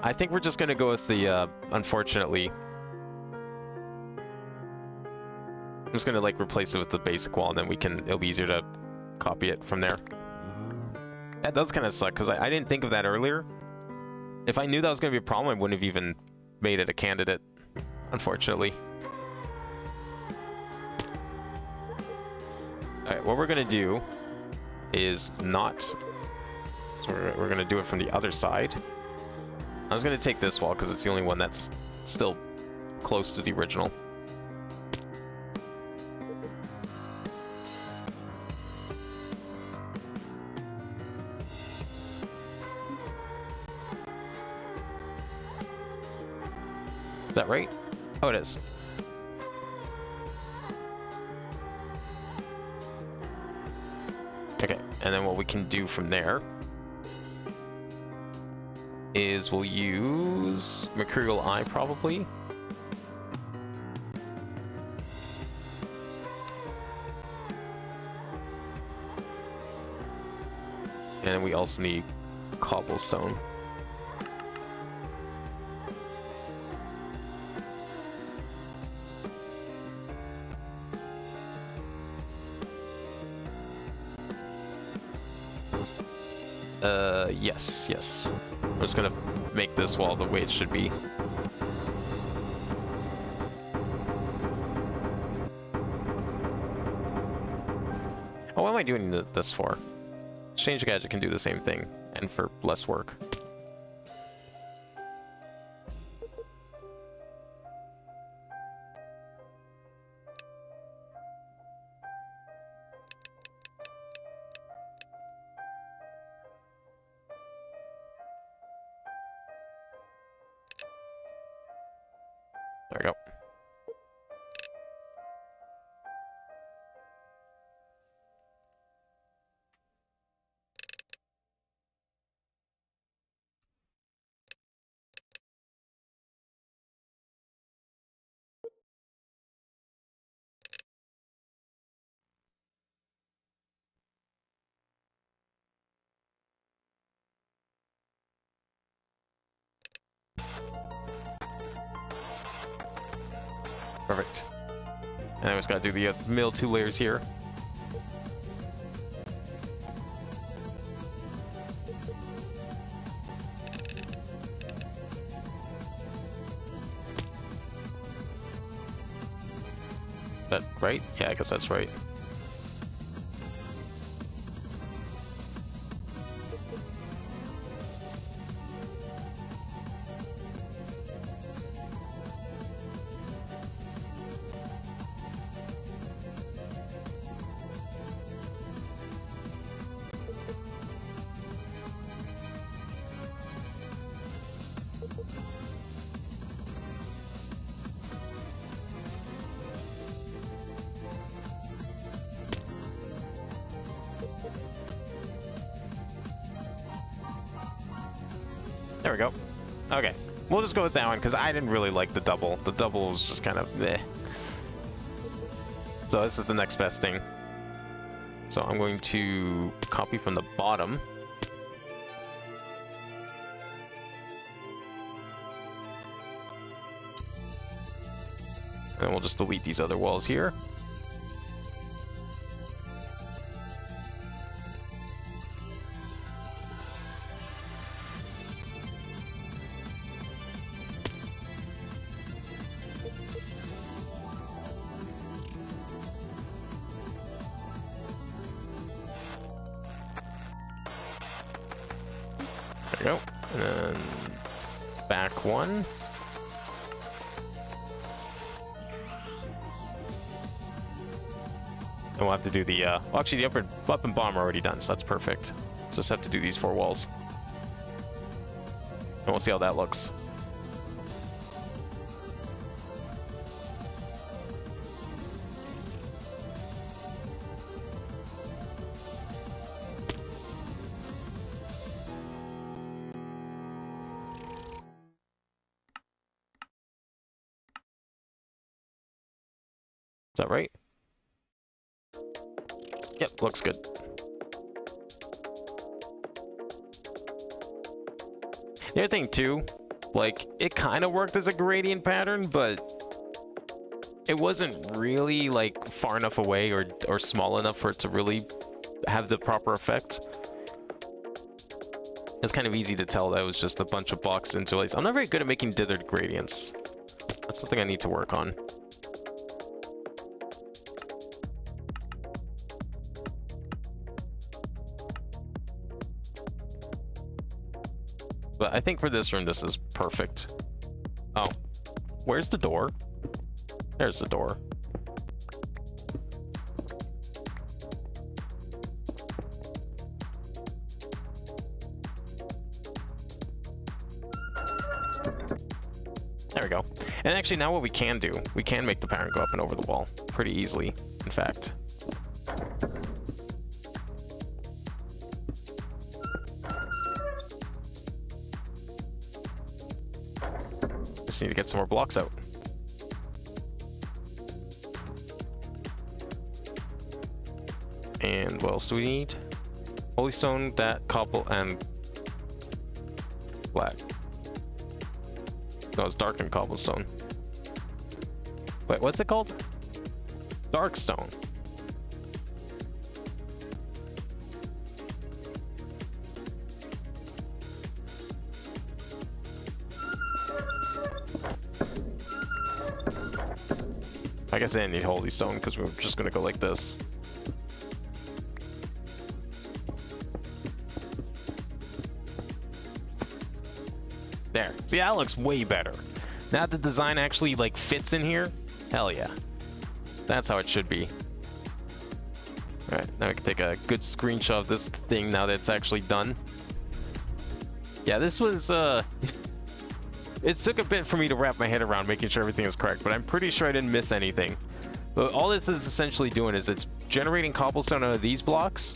I think we're just gonna go with the, unfortunately. I'm just gonna like replace it with the basic wall and then it'll be easier to copy it from there. That does kind of suck because I didn't think of that earlier. If I knew that was gonna be a problem, I wouldn't have even made it a candidate, unfortunately. Alright, what we're gonna do is not... So we're gonna do it from the other side. I was gonna take this wall because it's the only one that's still close to the original. Is that right? Oh, it is. Okay, and then what we can do from there is we'll use Mercurial Eye probably. And we also need cobblestone. Yes. I'm just gonna make this wall the way it should be. Oh, what am I doing this for? Change Gadget can do the same thing, and for less work. There we go. Perfect. And I just gotta do the middle 2 layers here. That right? Yeah, I guess that's right. There we go. Okay, we'll just go with that one because I didn't really like the double. The double was just kind of meh. So this is the next best thing. So I'm going to copy from the bottom. And we'll just delete these other walls here. There we go. And then back one. And we'll have to do the, well, actually the up and bottom are already done, so that's perfect. Just have to do these 4 walls. And we'll see how that looks. Is that right? Yep, looks good. The other thing too, like, it kind of worked as a gradient pattern, but it wasn't really like far enough away or small enough for it to really have the proper effect. It's kind of easy to tell that it was just a bunch of blocks interlaced. I'm not very good at making dithered gradients. That's something I need to work on. But I think for this room, this is perfect. Oh, where's the door? There's the door. There we go. And actually now what we can do, we can make the pattern go up and over the wall pretty easily, in fact. Just need to get some more blocks out. And what else do we need? Holy stone, that cobble, and black. No, it's darkened cobblestone. Wait, what's it called? Dark stone. I guess I didn't need holy stone because we were just gonna go like this. There. See, that looks way better. Now the design actually like fits in here. Hell yeah. That's how it should be. Alright, now we can take a good screenshot of this thing now that it's actually done. Yeah, this was it took a bit for me to wrap my head around making sure everything is correct, but I'm pretty sure I didn't miss anything. But all this is essentially doing is it's generating cobblestone out of these blocks.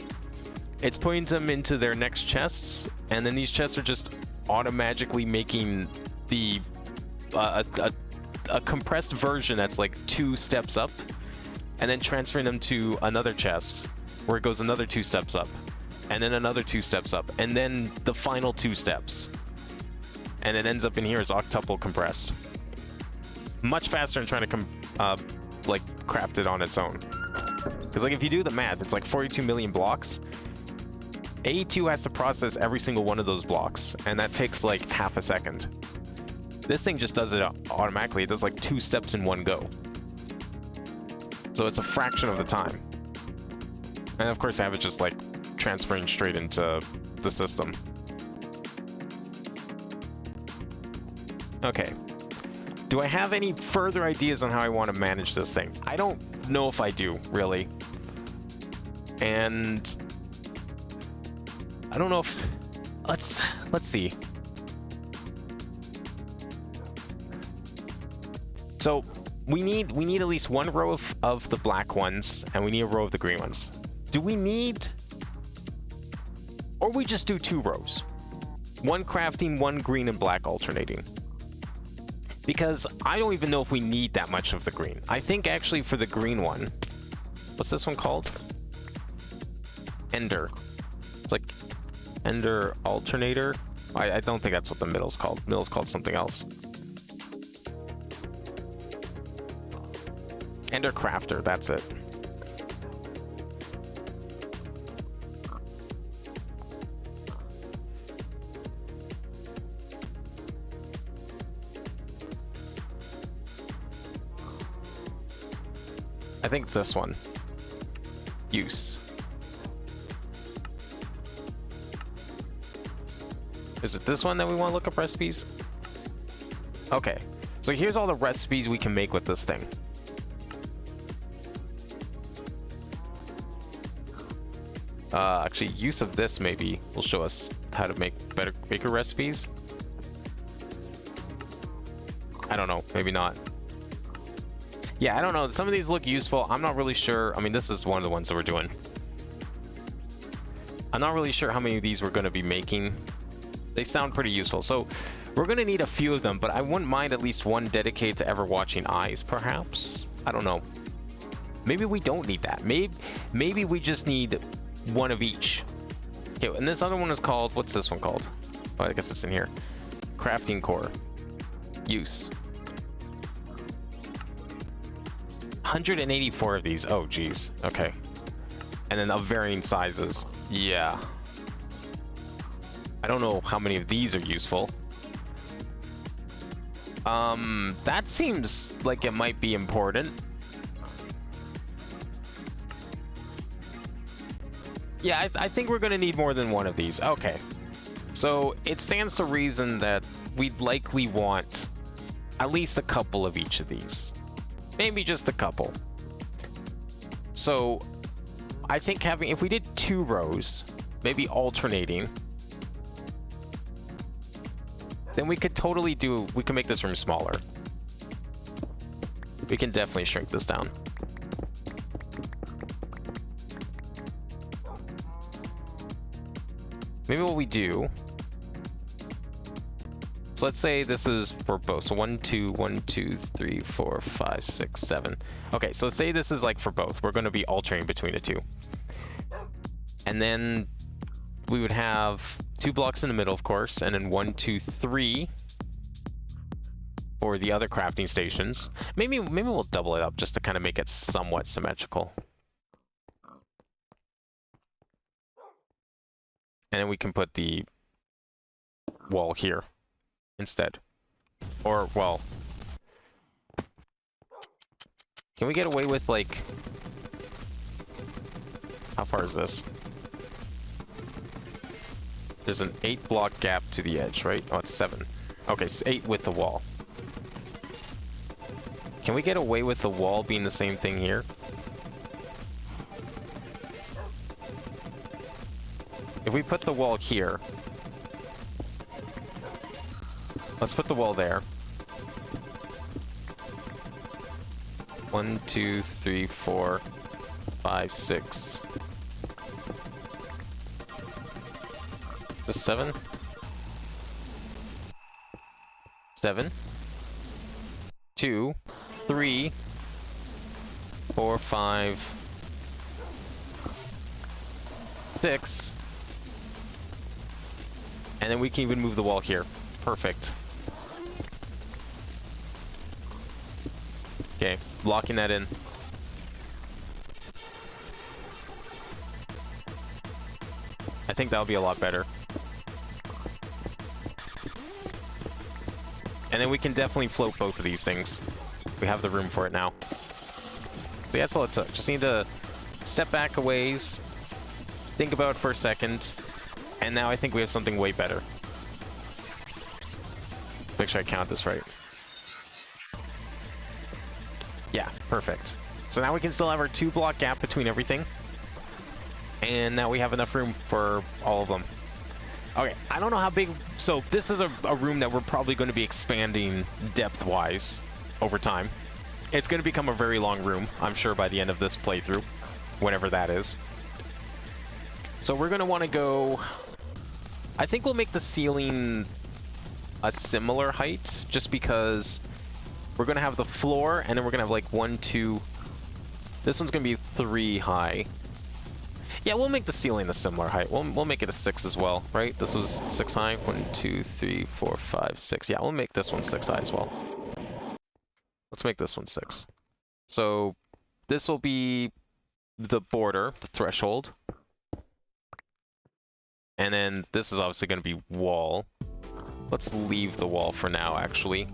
It's putting them into their next chests, and then these chests are just automatically making the a compressed version that's like 2 steps up, and then transferring them to another chest where it goes another 2 steps up, and then another 2 steps up, and then the final 2 steps, and it ends up in here as octuple compressed. Much faster than trying to like crafted on its own. Because like if you do the math, it's like 42 million blocks. A2 has to process every single one of those blocks, and that takes like half a second. This thing just does it automatically. It does like 2 steps in one go. So it's a fraction of the time. And of course I have it just like transferring straight into the system. Okay. Do I have any further ideas on how I want to manage this thing? I don't know if I do, really. And I don't know if let's see. So we need at least 1 row of the black ones, and we need a row of the green ones. Do we need, or we just do 2 rows? 1 crafting, 1 green and black alternating. Because I don't even know if we need that much of the green. I think actually for the green one, what's this one called? Ender. It's like Ender alternator. I don't think that's what the middle's called. Middle's called something else. Ender crafter, that's it. I think it's this one. Use. Is it this one that we want to look up recipes? Okay, so here's all the recipes we can make with this thing. Actually, use of this maybe will show us how to make better baker recipes. I don't know, maybe not. Yeah, I don't know. Some of these look useful. I'm not really sure. I mean, this is one of the ones that we're doing. I'm not really sure how many of these we're going to be making. They sound pretty useful. So we're going to need a few of them, but I wouldn't mind at least 1 dedicated to ever watching eyes, perhaps. I don't know. Maybe we don't need that. Maybe we just need 1 of each. Okay, and this other one is called, what's this one called? Oh, I guess it's in here. Crafting core. Use. 184 of these. Oh, geez. Okay. And then of varying sizes. Yeah. I don't know how many of these are useful. That seems like it might be important. Yeah, I think we're gonna need more than 1 of these. Okay. So it stands to reason that we'd likely want at least a couple of each of these. Maybe just a couple. So I think if we did 2 rows, maybe alternating, then we could totally we can make this room smaller. We can definitely shrink this down. Maybe what we do, so let's say this is for both. So 1, 2, 1, 2, 3, 4, 5, 6, 7. Okay, so say this is like for both. We're going to be alternating between the 2. And then we would have 2 blocks in the middle, of course, and then 1, 2, 3 for the other crafting stations. Maybe we'll double it up just to kind of make it somewhat symmetrical. And then we can put the wall here instead. Or, well, can we get away with, like, how far is this? There's an 8 block gap to the edge, right? Oh, it's 7. Okay, it's 8 with the wall. Can we get away with the wall being the same thing here? If we put the wall here, let's put the wall there. 1, 2, 3, 4, 5, 6. Is this 7? 7. 2, 3, 4, 5, 6. And then we can even move the wall here. Perfect. Okay, locking that in. I think that'll be a lot better. And then we can definitely float both of these things. We have the room for it now. So that's all it took. Just need to step back a ways, think about it for a second, and now I think we have something way better. Make sure I count this right. Yeah, perfect. So now we can still have our 2-block gap between everything. And now we have enough room for all of them. Okay, I don't know how big... So this is a room that we're probably going to be expanding depth-wise over time. It's going to become a very long room, I'm sure, by the end of this playthrough. Whenever that is. So we're going to want to go... I think we'll make the ceiling a similar height, just because we're going to have the floor, and then we're going to have like 1, 2... This one's going to be 3 high. Yeah, we'll make the ceiling a similar height. We'll make it a 6 as well, right? This was 6 high. 1, 2, 3, 4, 5, 6. Yeah, we'll make this one 6 high as well. Let's make this one 6. So this will be the border, the threshold. And then this is obviously going to be wall. Let's leave the wall for now, actually.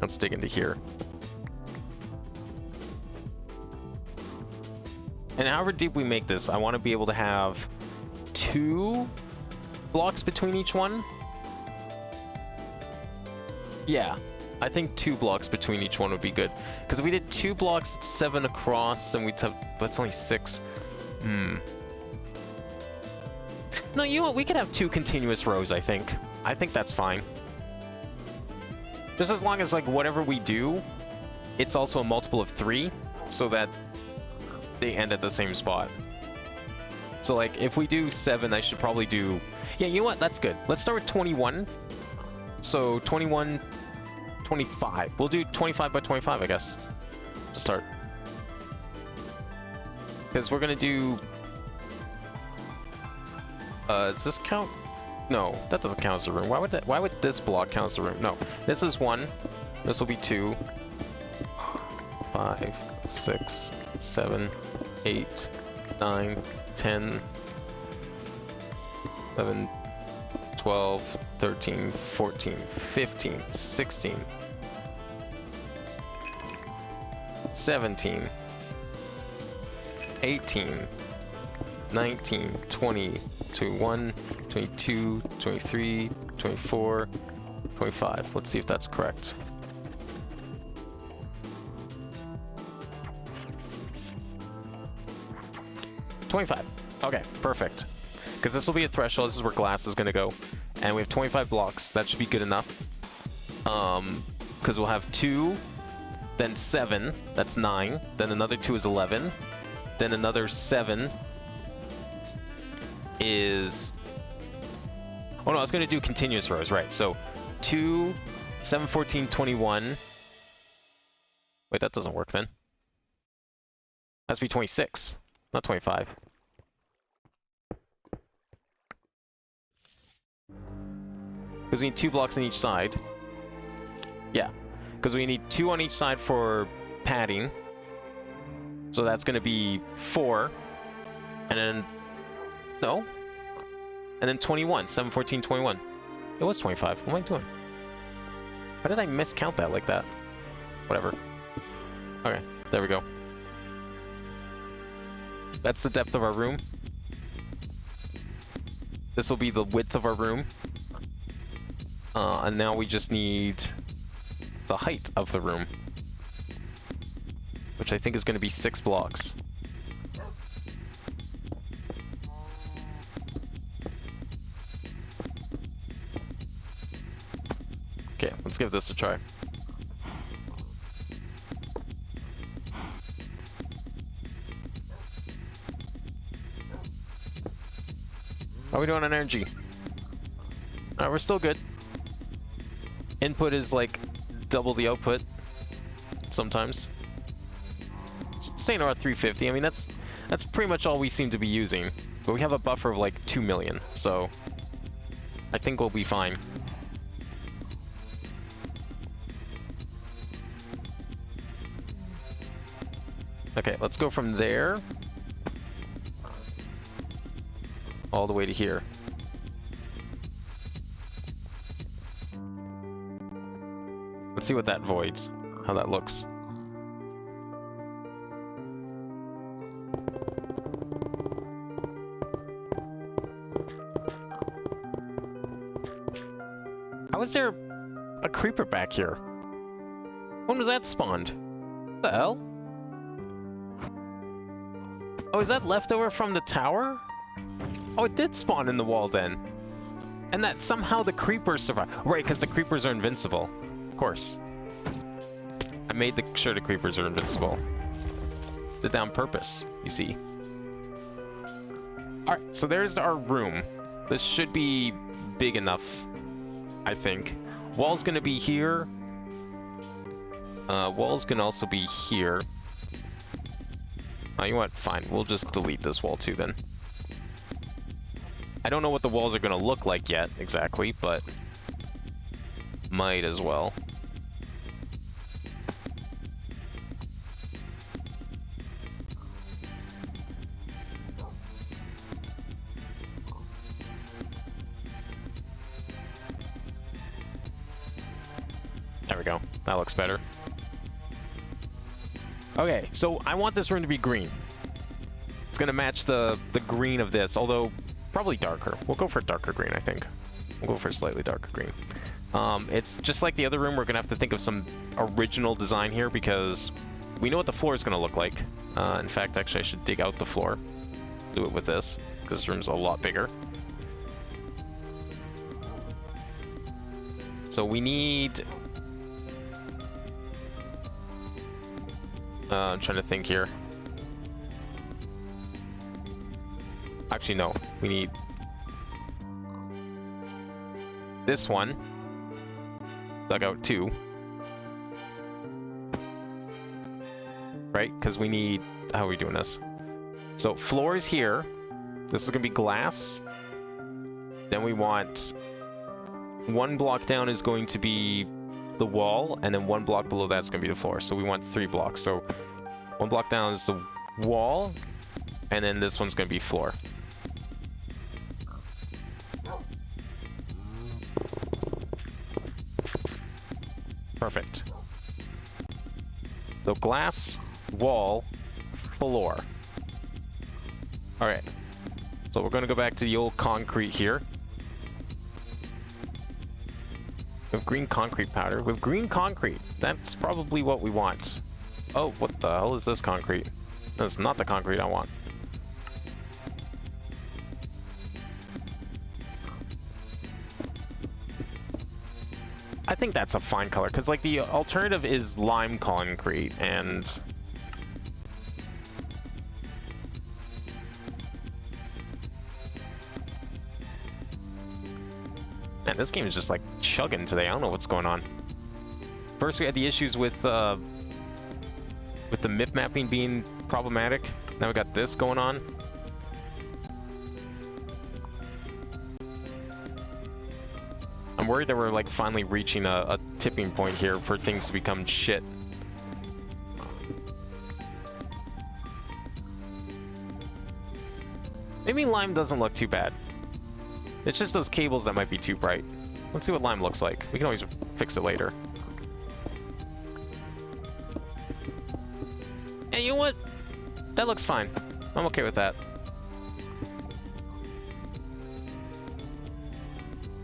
Let's dig into here. And however deep we make this, I want to be able to have 2 blocks between each one. Yeah, I think 2 blocks between each one would be good. Because if we did 2 blocks, it's 7 across, and that's only 6. No, you know what? We could have 2 continuous rows, I think. I think that's fine. Just as long as, like, whatever we do, it's also a multiple of 3, so that they end at the same spot. So, like, if we do 7, I should probably do... Yeah, you know what? That's good. Let's start with 21. So, 21, 25. We'll do 25 by 25, I guess, to start. Because we're going to do... does this count? No, that doesn't count as a room. Why would this block count as a room? No, this is 1. This will be 2. 5, 6, 7, 8, 9, 10, 11, 12, 13, 14, 15, 16, 17, 18, 19, 20, 21, 22, 23, 24, 25. Let's see if that's correct. $25. Okay, perfect. Because this will be a threshold. This is where glass is going to go. And we have 25 blocks. That should be good enough. Because we'll have 2, then 7. That's 9. Then another 2 is 11. Then another 7 is... Oh no, I was going to do continuous rows, right. So 2, 7, 14, 21. Wait, that doesn't work then. Has to be 26. Not 25. Because we need 2 blocks on each side. Yeah. Because we need 2 on each side for padding. So that's going to be 4. And then... No. And then 21. 7, 14, 21. It was 25. What am I doing? Why did I miscount that like that? Whatever. Okay. There we go. That's the depth of our room. This will be the width of our room. And now we just need the height of the room, which I think is going to be 6 blocks. Okay, let's give this a try. How are we doing on energy? We're still good. Input is like double the output sometimes. It's staying around 350. I mean, that's pretty much all we seem to be using. But we have a buffer of like 2 million, so I think we'll be fine. Okay, let's go from there all the way to here. Let's see what that voids, how that looks. How is there a creeper back here? When was that spawned? What the hell? Oh, is that leftover from the tower? Oh, it did spawn in the wall then. And that somehow the creepers survived. Right, because the creepers are invincible. Of course. I made sure the creepers are invincible. Did that on purpose, you see. Alright, so there's our room. This should be big enough, I think. Wall's gonna be here. Wall's gonna also be here. Oh, you know what? Fine. We'll just delete this wall too then. I don't know what the walls are gonna look like yet, exactly, but might as well. There we go. That looks better. Okay, so I want this room to be green. It's gonna match the green of this, although probably darker. We'll go for darker green, I think. We'll go for slightly darker green. It's just like the other room, we're gonna have to think of some original design here because we know what the floor is gonna look like. In fact, actually I should dig out the floor. Do it with this, because this room's a lot bigger. So we need... I'm trying to think here. Actually, no. We need this one. Dugout 2. Right? Because we need... How are we doing this? So, floor is here. This is going to be glass. Then we want... One block down is going to be the wall, and then one block below that's going to be the floor. So we want 3 blocks. So one block down is the wall, and then this one's going to be floor. Perfect. So glass, wall, floor. Alright. So we're going to go back to the old concrete here. We have green concrete powder. We have green concrete. That's probably what we want. Oh, what the hell is this concrete? That's not the concrete I want. I think that's a fine color, because like the alternative is lime concrete, and man, this game is just like chugging today. I don't know what's going on. First we had the issues with the MIP mapping being problematic. Now we got this going on. I'm worried that we're like finally reaching a tipping point here for things to become shit. Maybe lime doesn't look too bad. It's just those cables that might be too bright. Let's see what lime looks like. We can always fix it later. Hey, you know what? That looks fine. I'm okay with that.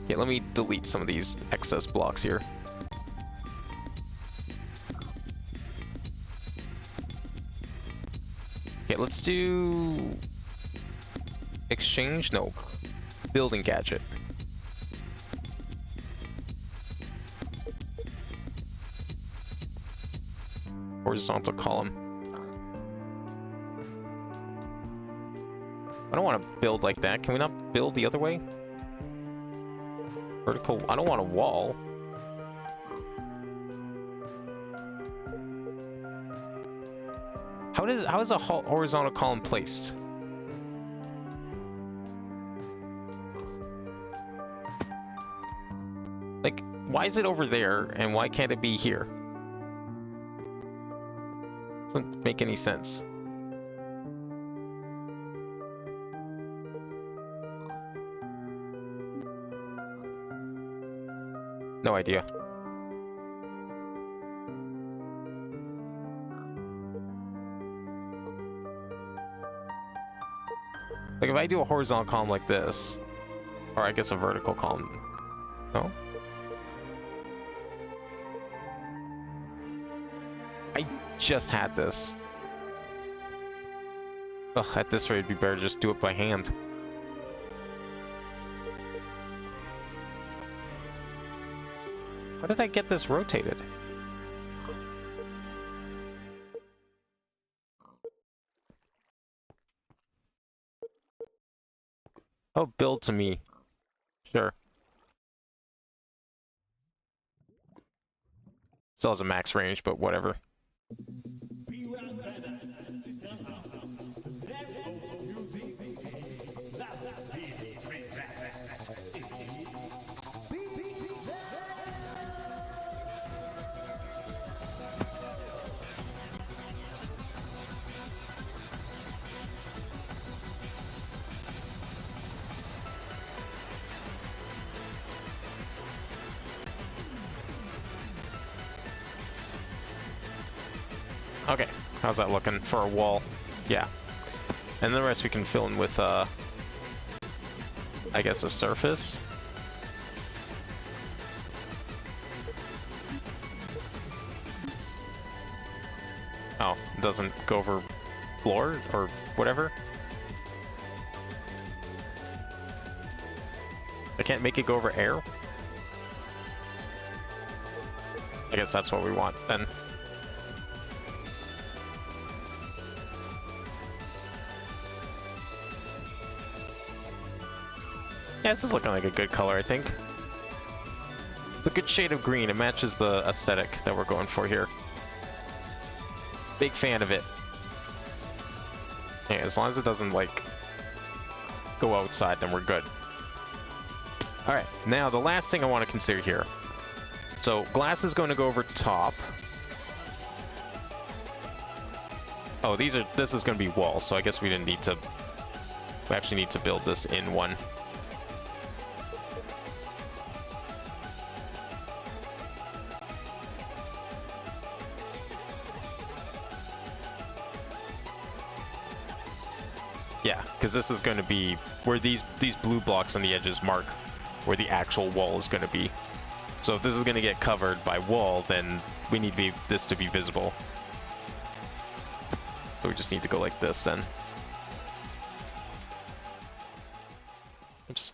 Yeah, let me delete some of these excess blocks here. Okay, let's do... Exchange? No. Building gadget. Horizontal column. I don't want to build like that. Can we not build the other way? Vertical. I don't want a wall. How is a horizontal column placed? Like, why is it over there and why can't it be here? It's Doesn't make any sense. No idea. Like if I do a horizontal column like this, or I guess a vertical column, no? I just had this. Ugh, at this rate it'd be better to just do it by hand. How did I get this rotated? Oh, build to me. Sure. Still has a max range, but whatever. Okay, how's that looking for a wall? Yeah. And the rest we can fill in with, I guess a surface. Oh, it doesn't go over floor or whatever? I can't make it go over air? I guess that's what we want then. Yeah, this is looking like a good color, I think. It's a good shade of green. It matches the aesthetic that we're going for here. Big fan of it. Yeah, as long as it doesn't, like, go outside, then we're good. Alright, now the last thing I want to consider here. So, glass is going to go over top. Oh, this is going to be walls, so I guess we didn't need to... We actually need to build this in one. Yeah, because this is going to be where these blue blocks on the edges mark where the actual wall is going to be. So if this is going to get covered by wall, then we need this to be visible. So we just need to go like this then. Oops.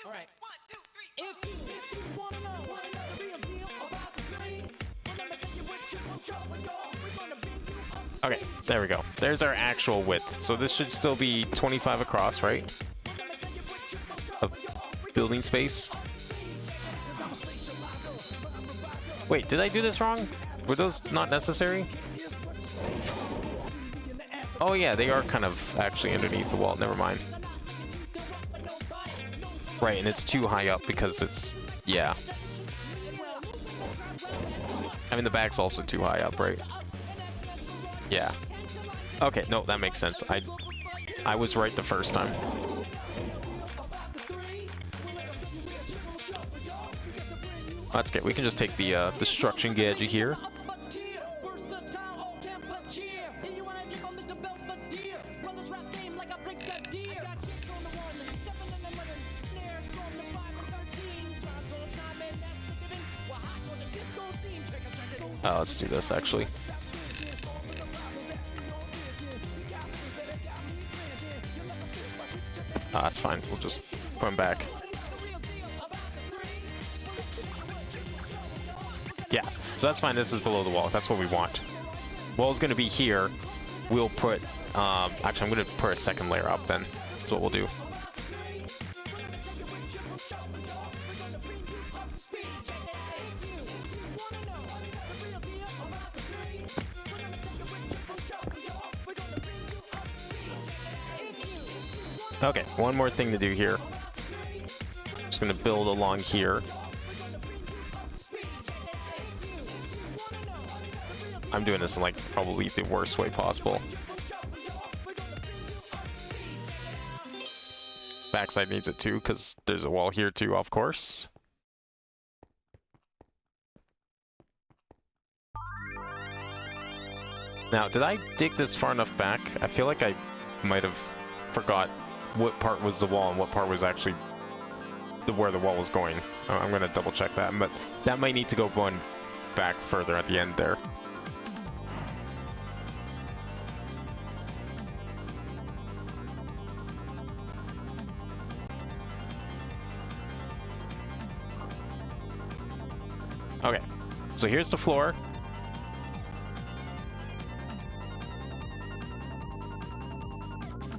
All right. If you wanna know what the real deal about the dreams, then I'ma tell you what you want, we're gonna beat you up the Okay, there we go. There's our actual width. So this should still be 25 across, right? Of building space. Wait, did I do this wrong? Were those not necessary? Oh yeah, they are kind of actually underneath the wall. Never mind. Right, and it's too high up because it's... yeah. I mean, the back's also too high up, right? Yeah. Okay, no, that makes sense. I was right the first time. That's good. We can just take the destruction gadget here. Let's do this actually. That's fine. We'll just put him back. Yeah, so that's fine. This is below the wall. That's what we want. Wall's going to be here. We'll put... actually, I'm going to put a second layer up then. That's what we'll do. Okay, one more thing to do here. Just gonna build along here. I'm doing this in like probably the worst way possible. Backside needs it too, because there's a wall here too, of course. Now, did I dig this far enough back? I feel like I might have forgot what part was the wall and what part was actually where the wall was going. I'm gonna double check that, but that might need to go one back further at the end there. Okay, so here's the floor.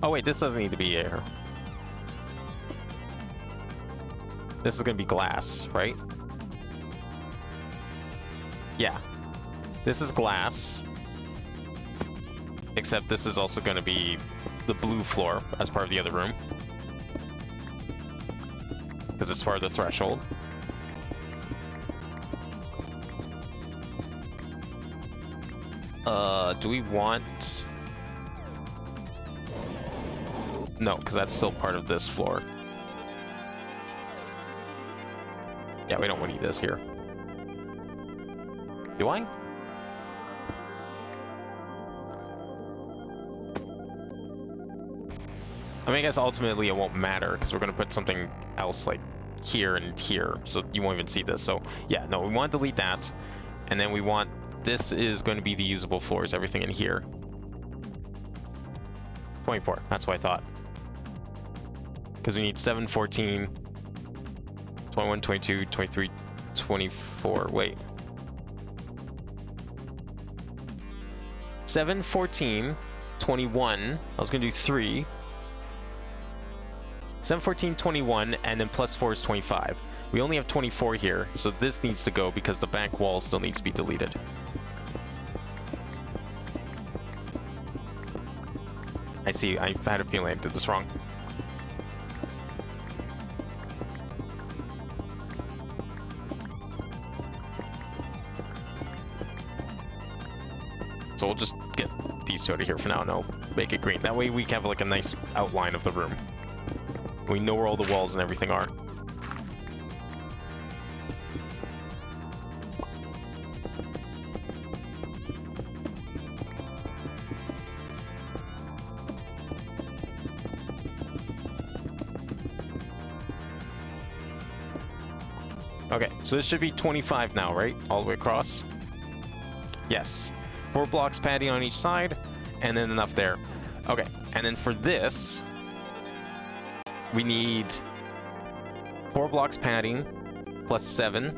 Oh wait, this doesn't need to be air. This is gonna be glass, right? Yeah. This is glass. Except this is also gonna be the blue floor as part of the other room. Because it's part of the threshold. Do we want... No, because that's still part of this floor. Yeah, we don't need this here. Do I? I mean, I guess ultimately it won't matter, because we're going to put something else like here and here, so you won't even see this. So yeah, no, we want to delete that. And then we want... This is going to be the usable floors, everything in here. 24, that's what I thought. Because we need 7, 14, 21, 22, 23, 24, wait. 7, 14, 21, I was going to do 3. 7, 14, 21, and then plus 4 is 25. We only have 24 here, so this needs to go because the back wall still needs to be deleted. I see, I had a feeling I did this wrong. So we'll just get these two out of here for now and I'll make it green. That way we have like a nice outline of the room. We know where all the walls and everything are. Okay, so this should be 25 now, right? All the way across? Yes. 4 blocks padding on each side, and then enough there. Okay, and then for this, we need 4 blocks padding plus 7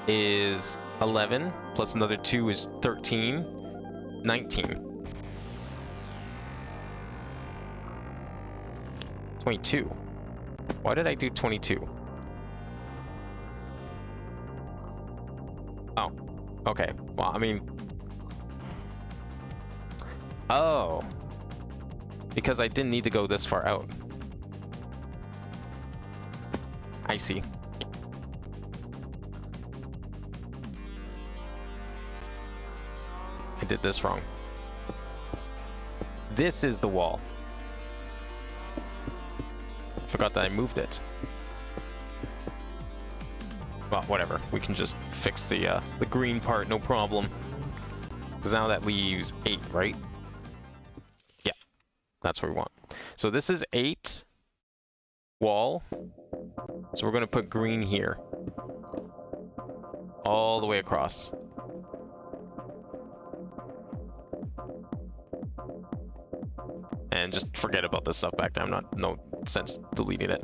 is 11, plus another 2 is 13, 19. 22. Why did I do 22? Oh, okay. Well, I mean... Oh. Because I didn't need to go this far out. I see. I did this wrong. This is the wall. Forgot that I moved it. Well, whatever. We can just fix the green part, no problem. Because now that leaves 8, right? Yeah, that's what we want. So this is 8 wall. So we're going to put green here. All the way across. And just forget about this stuff back there. No sense deleting it.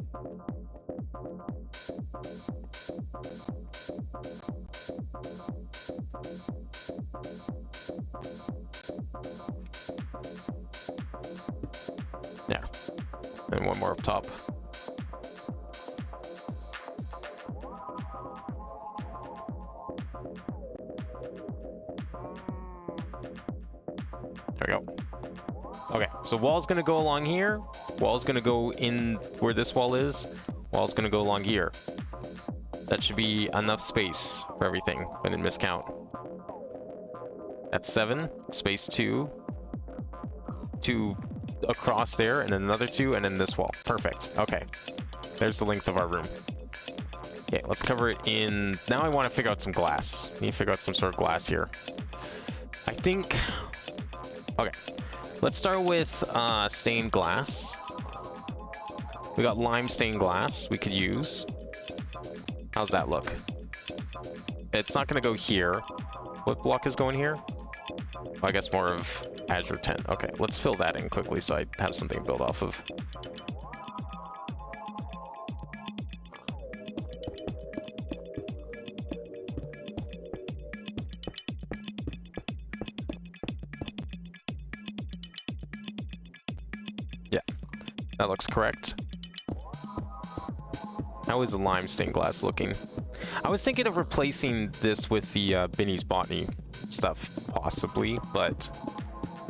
Yeah. And one more up top. There we go. Okay, so wall's gonna go along here. Wall's gonna go in where this wall is. Wall's gonna go along here. That should be enough space for everything. I didn't miscount. That's 7. Space 2. 2 across there, and then another 2, and then this wall. Perfect. Okay. There's the length of our room. Okay, let's cover it in... Now I want to figure out some glass. Need to figure out some sort of glass here. I think... Okay. Let's start with stained glass. We got lime stained glass we could use. How's that look? It's not going to go here. What block is going here? Oh, I guess more of Azure 10. Okay, let's fill that in quickly so I have something to build off of. Yeah, that looks correct. How is the lime stained glass looking? I was thinking of replacing this with the Binny's Botany stuff, possibly, but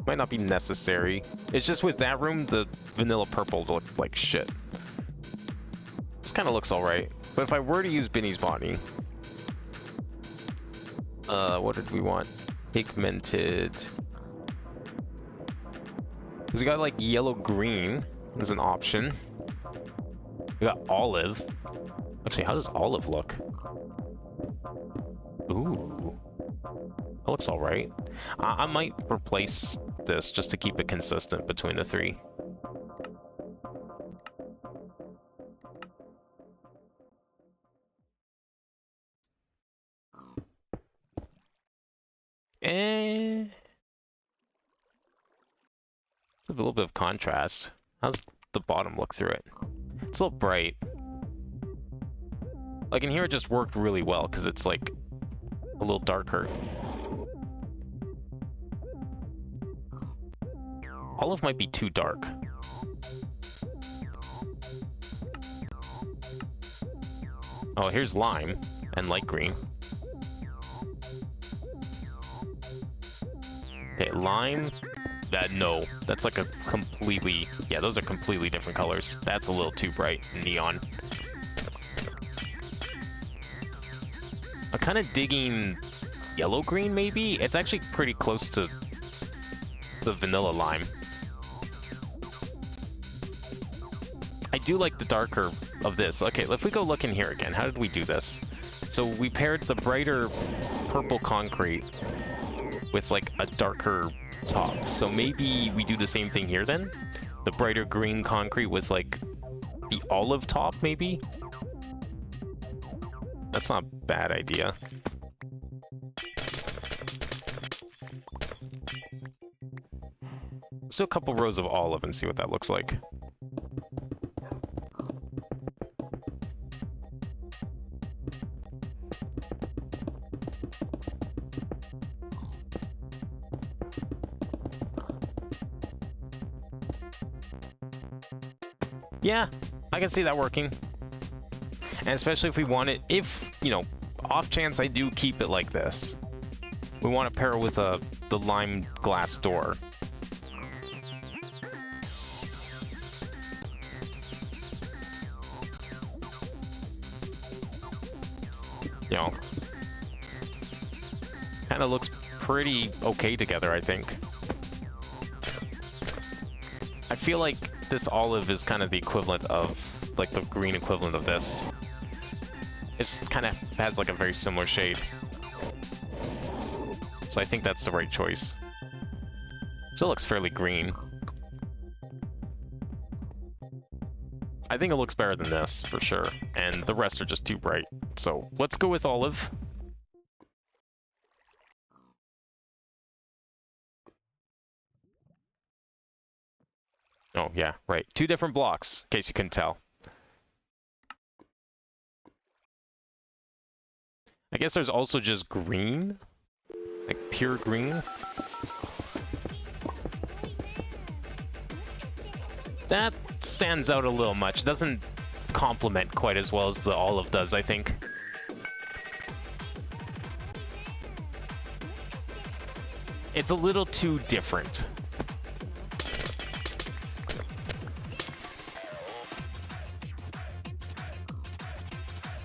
might not be necessary. It's just with that room, the vanilla purple looked like shit. This kind of looks alright. But if I were to use Binny's Botany... what did we want? Pigmented... Because we got like yellow-green as an option. We got olive. Actually, how does olive look? Ooh. That looks alright. I might replace this just to keep it consistent between the 3. It's a little bit of contrast. How's the bottom look through it? It's a little bright. Like in here it just worked really well because it's like a little darker. Olive might be too dark. Oh, here's lime and light green. Okay, lime. No, that's like a completely... Yeah, those are completely different colors. That's a little too bright. Neon. I'm kind of digging yellow-green, maybe? It's actually pretty close to the vanilla lime. I do like the darker of this. Okay, if we go look in here again, how did we do this? So we paired the brighter purple concrete with like a darker top. So maybe we do the same thing here then? The brighter green concrete with like the olive top, maybe? That's not a bad idea. Let's do a couple rows of olive and see what that looks like. Yeah, I can see that working. And especially if we want it, if, you know, off chance I do keep it like this, we want to pair it with the lime glass door. You know, kind of looks pretty okay together, I think. I feel like this olive is kind of the equivalent of, like, the green equivalent of this. It kind of has, like, a very similar shade. So I think that's the right choice. Still looks fairly green. I think it looks better than this, for sure. And the rest are just too bright. So let's go with olive. Oh, yeah, right. 2 different blocks, in case you couldn't tell. I guess there's also just green. Like, pure green. That stands out a little much. It doesn't complement quite as well as the olive does, I think. It's a little too different.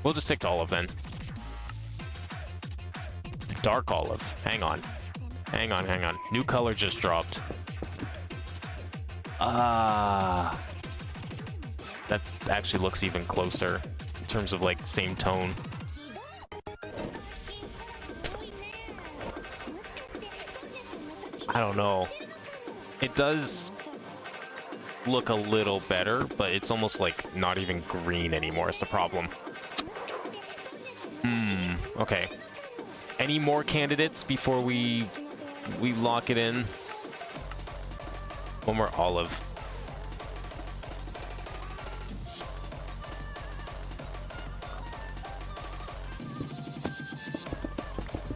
We'll just stick to olive then. Dark olive. Hang on. Hang on, hang on. New color just dropped. Ah. That actually looks even closer in terms of like same tone. I don't know. It does look a little better, but it's almost like not even green anymore is the problem. Okay. Any more candidates before we lock it in? One more olive.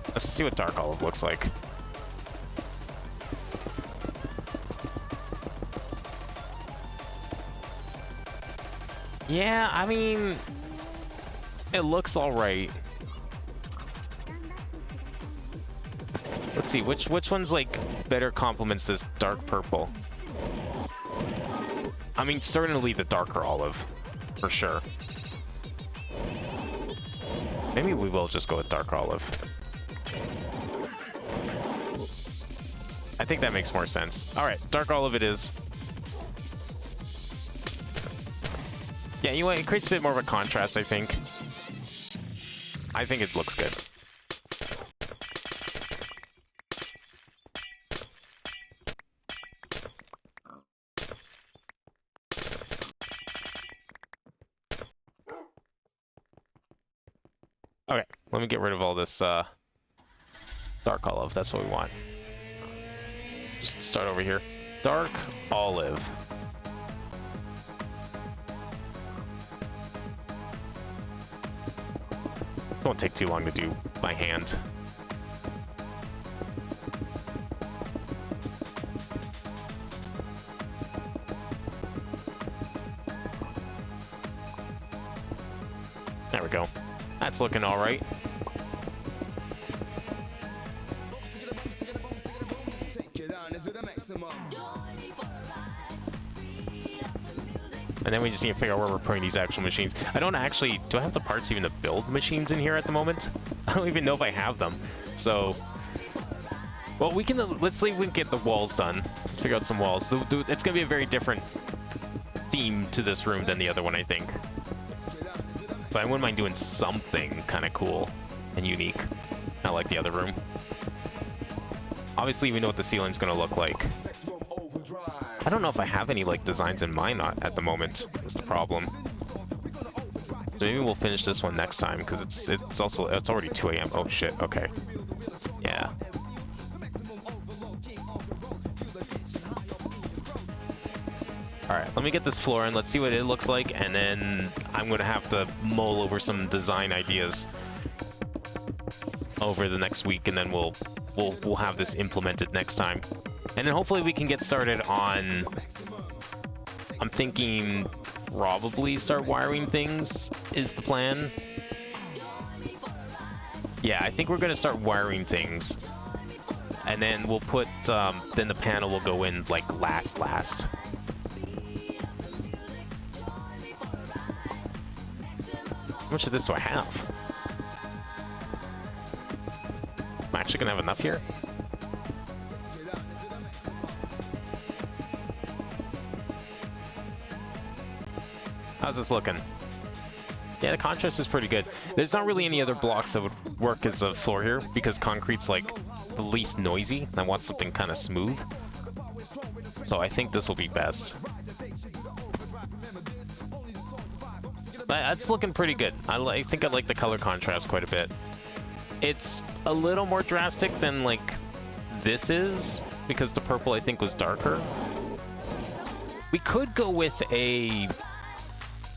Let's see what dark olive looks like. Yeah, I mean, it looks all right. Let's see, which one's like better complements this dark purple? I mean, certainly the darker olive, for sure. Maybe we will just go with dark olive. I think that makes more sense. All right, dark olive it is. Yeah, you know what? It creates a bit more of a contrast, I think. I think it looks good. Okay, let me get rid of all this dark olive. That's what we want. Just start over here. Dark olive. It won't take too long to do by hand. There we go. That's looking all right. And then we just need to figure out where we're putting these actual machines. I don't actually... Do I have the parts even to build machines in here at the moment? I don't even know if I have them. So... Well, we can... Let's see if we can get the walls done. Figure out some walls. It's going to be a very different theme to this room than the other one, I think. But I wouldn't mind doing something kind of cool and unique. Not like the other room. Obviously, we know what the ceiling's going to look like. I don't know if I have any like designs in mind at the moment. Is the problem. So maybe we'll finish this one next time because it's already 2 a.m. Oh shit. Okay. Yeah. All right. Let me get this floor in. Let's see what it looks like, and then I'm gonna have to mull over some design ideas over the next week, and then we'll have this implemented next time. And then hopefully we can get started on, I'm thinking probably start wiring things is the plan. Yeah, I think we're going to start wiring things. And then we'll put, then the panel will go in like last. How much of this do I have? Am I actually going to have enough here? How's this looking? Yeah, the contrast is pretty good. There's not really any other blocks that would work as a floor here because concrete's like the least noisy. I want something kind of smooth. So I think this will be best. But it's looking pretty good. I think I like the color contrast quite a bit. It's a little more drastic than like this is because the purple I think was darker. We could go with a...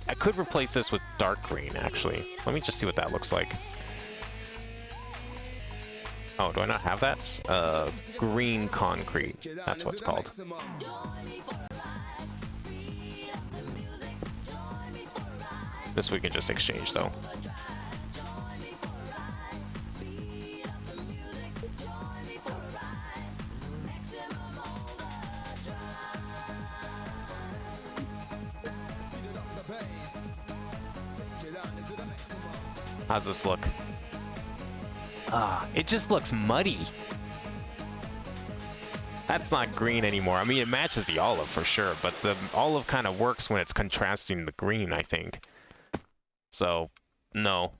I could replace this with dark green, actually. Let me just see what that looks like. Oh, do I not have that? Green concrete. That's what it's called. This we can just exchange, though. Take it down into the maximum. How's this look? It just looks muddy. That's not green anymore. I mean, it matches the olive for sure, but the olive kind of works when it's contrasting the green, I think. So, no.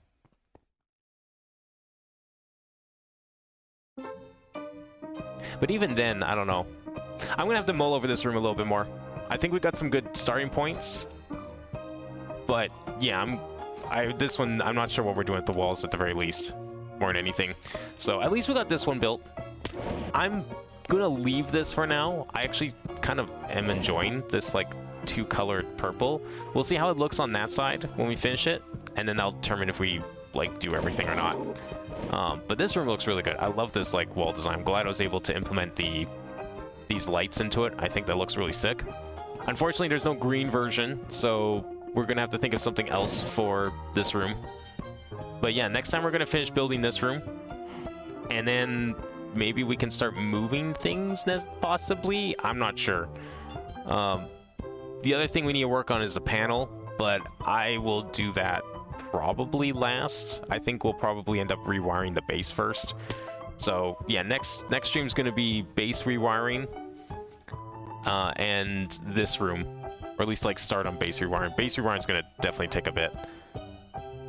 But even then, I don't know. I'm gonna have to mull over this room a little bit more. I think we got some good starting points. But yeah, this one, I'm not sure what we're doing with the walls at the very least, more than anything. So at least we got this one built. I'm gonna leave this for now. I actually kind of am enjoying this like two-colored purple. We'll see how it looks on that side when we finish it, and then I'll determine if we like do everything or not. But this room looks really good. I love this like wall design. I'm glad I was able to implement these lights into it. I think that looks really sick. Unfortunately, there's no green version, so we're gonna have to think of something else for this room. But yeah, next time we're gonna finish building this room, and then maybe we can start moving things, possibly? I'm not sure. The other thing we need to work on is the panel, but I will do that probably last. I think we'll probably end up rewiring the base first. So yeah, next stream's gonna be base rewiring, and this room, or at least like start on base rewiring. Base rewiring's gonna definitely take a bit,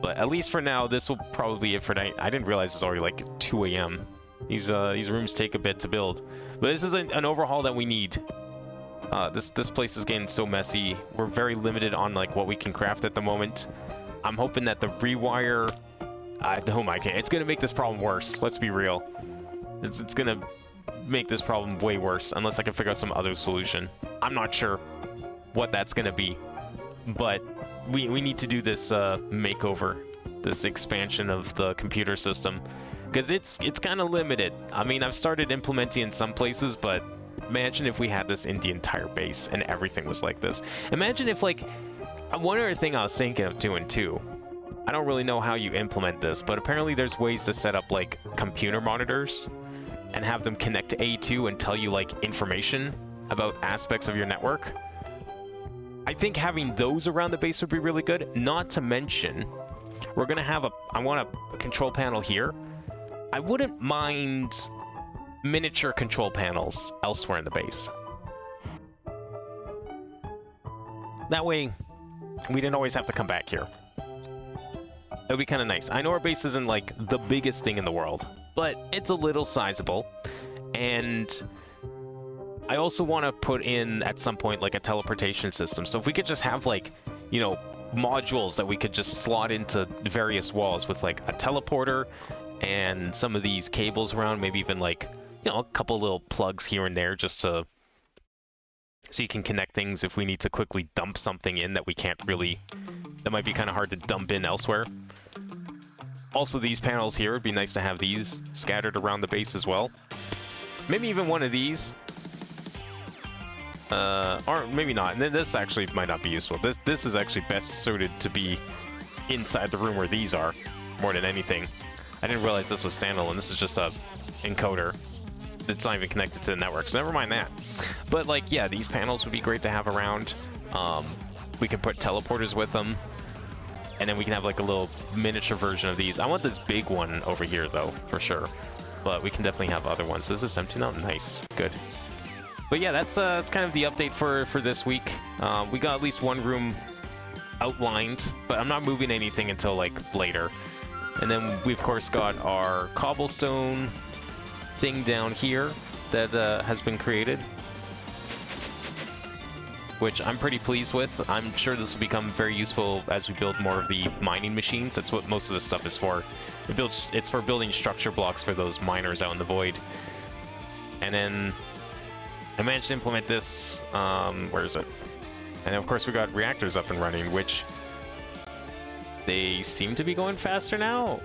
but at least for now, this will probably be it for night. I didn't realize it's already like 2 a.m. These rooms take a bit to build, but this is an overhaul that we need. This place is getting so messy. We're very limited on like what we can craft at the moment. I'm hoping that the rewire, oh my god, it's gonna make this problem worse. Let's be real. It's gonna make this problem way worse unless I can figure out some other solution. I'm not sure what that's gonna be, but we need to do this makeover, this expansion of the computer system, because it's kind of limited. I mean, I've started implementing in some places, but imagine if we had this in the entire base and everything was like this. Imagine if like, one other thing I was thinking of doing too, I don't really know how you implement this, but apparently there's ways to set up like computer monitors and have them connect to A2 and tell you like information about aspects of your network. I think having those around the base would be really good. Not to mention, we're gonna have I want a control panel here. I wouldn't mind miniature control panels elsewhere in the base. That way, we didn't always have to come back here. It would be kind of nice. I know our base isn't like the biggest thing in the world, but it's a little sizable. And I also want to put in at some point like a teleportation system. So if we could just have like, you know, modules that we could just slot into various walls with like a teleporter and some of these cables around, maybe even like, you know, a couple little plugs here and there just to, so you can connect things if we need to quickly dump something in that we can't really, that might be kind of hard to dump in elsewhere. Also, these panels here, it'd be nice to have these scattered around the base as well. Maybe even one of these. Or maybe not. And then this actually might not be useful. This is actually best suited to be inside the room where these are, more than anything. I didn't realize this was standalone. This is just a encoder. It's not even connected to the network, so never mind that. But like, yeah, these panels would be great to have around. We can put teleporters with them, and then we can have like a little miniature version of these. I want this big one over here though, for sure. But we can definitely have other ones. This is empty now. Nice, good. But yeah, that's kind of the update for this week. We got at least one room outlined, but I'm not moving anything until like later. And then we of course got our cobblestone thing down here that has been created, which I'm pretty pleased with. I'm sure this will become very useful as we build more of the mining machines. That's what most of this stuff is for. It's for building structure blocks for those miners out in the void. And then I managed to implement this, where is it? And of course we got reactors up and running, which they seem to be going faster now.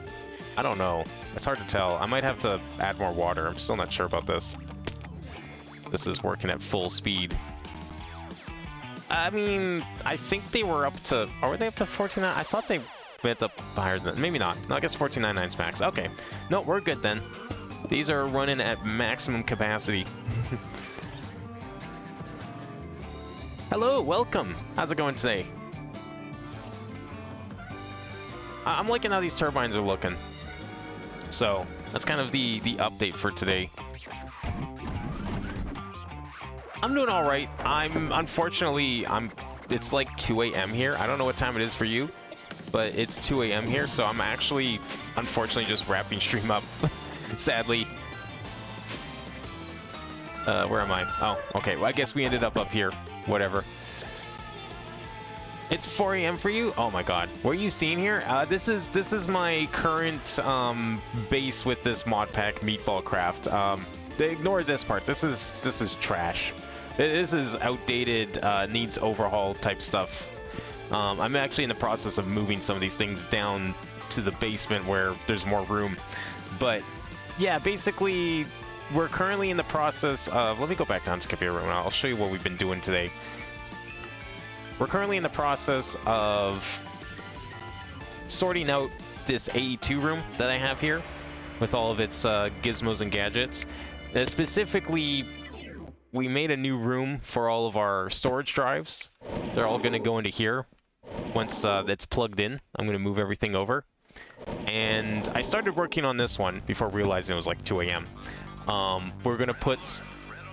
I don't know. It's hard to tell. I might have to add more water. I'm still not sure about this. This is working at full speed. I mean, I think they were up to... Or were they up to 14.9? I thought they went up higher than... Maybe not. No, I guess 14.99's max. Okay. No, we're good then. These are running at maximum capacity. Hello, welcome. How's it going today? I'm liking how these turbines are looking. So that's kind of the update for today. I'm doing all right. It's like 2 a.m. here. I don't know what time it is for you, but it's 2 a.m. here, so I'm actually, unfortunately, just wrapping stream up, sadly. Where am I? Oh, okay. Well, I guess we ended up here. Whatever. It's 4 a.m. for you? Oh my god. What are you seeing here? This is my current base with this mod pack, Meatballcraft. Ignore this part. This is trash. This is outdated, needs overhaul type stuff. I'm actually in the process of moving some of these things down to the basement where there's more room. But yeah, basically, we're currently in the process of... Let me go back down to computer room and I'll show you what we've been doing today. We're currently in the process of sorting out this AE2 room that I have here with all of its gizmos and gadgets. Specifically, we made a new room for all of our storage drives. They're all going to go into here. Once that's plugged in, I'm going to move everything over. And I started working on this one before realizing it was like 2 a.m. We're going to put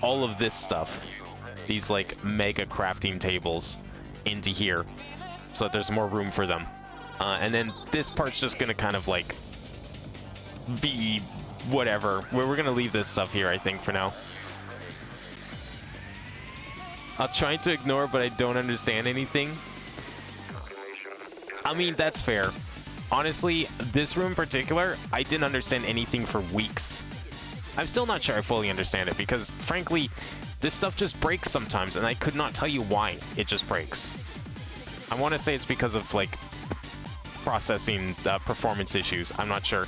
all of this stuff, these like mega crafting tables, into here so that there's more room for them. And then this part's just going to kind of like be whatever. We're going to leave this stuff here, I think, for now. I'll try to ignore, but I don't understand anything. I mean, that's fair. Honestly, this room in particular, I didn't understand anything for weeks. I'm still not sure I fully understand it because, frankly, this stuff just breaks sometimes, and I could not tell you why it just breaks. I want to say it's because of, like, processing performance issues. I'm not sure.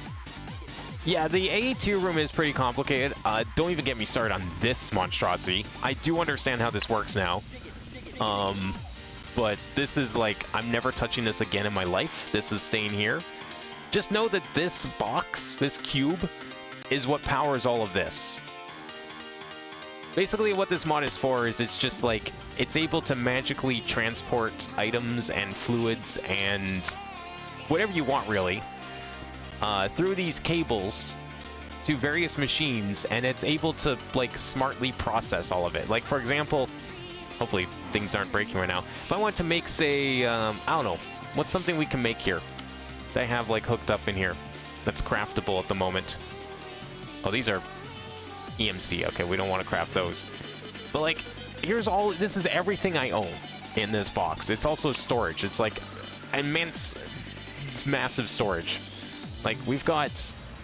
Yeah, the AE2 room is pretty complicated. Don't even get me started on this monstrosity. I do understand how this works now. But this is like, I'm never touching this again in my life. This is staying here. Just know that this box, this cube, is what powers all of this. Basically what this mod is for is it's just like, it's able to magically transport items and fluids and whatever you want really through these cables to various machines, and it's able to like smartly process all of it. Like for example, hopefully things aren't breaking right now. If I want to make, say, I don't know, what's something we can make here that I have like hooked up in here that's craftable at the moment? Oh, these are EMC. Okay, we don't want to craft those. But like, here's all, this is everything I own in this box. It's also storage. It's like immense, it's massive storage. Like we've got,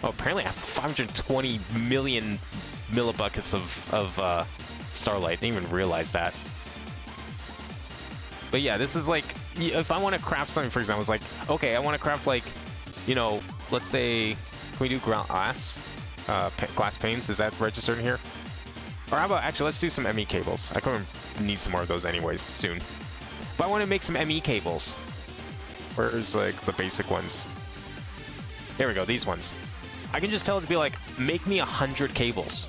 oh, apparently I have 520 million millibuckets of starlight. I didn't even realize that. But yeah, this is like, if I want to craft something, for example, it's like, okay, I want to craft like, you know, let's say, can we do glass? Glass panes, is that registered in here? Or how about, actually, let's do some ME cables. I can need some more of those anyways, soon. But I want to make some ME cables. Where's like the basic ones? There we go, these ones. I can just tell it to be like, make me 100 cables.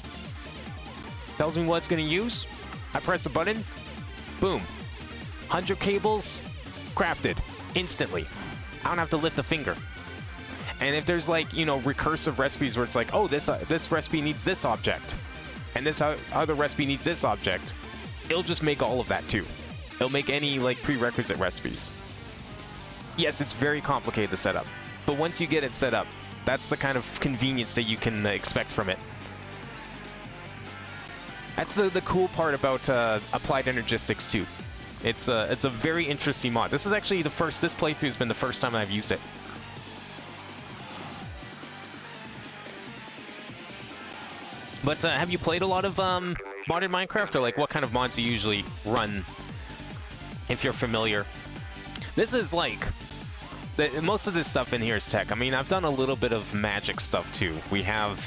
Tells me what it's going to use. I press a button. Boom. 100 cables crafted instantly. I don't have to lift a finger. And if there's like, you know, recursive recipes where it's like, oh, this recipe needs this object, and this other recipe needs this object, it'll just make all of that too. It'll make any like prerequisite recipes. Yes, it's very complicated to set up, but once you get it set up, that's the kind of convenience that you can expect from it. That's the cool part about Applied Energistics too. It's a very interesting mod. This is actually the first, this playthrough has been the first time I've used it. But have you played a lot of modded Minecraft, or like what kind of mods do you usually run, if you're familiar? This is like, most of this stuff in here is tech. I mean, I've done a little bit of magic stuff too. We have,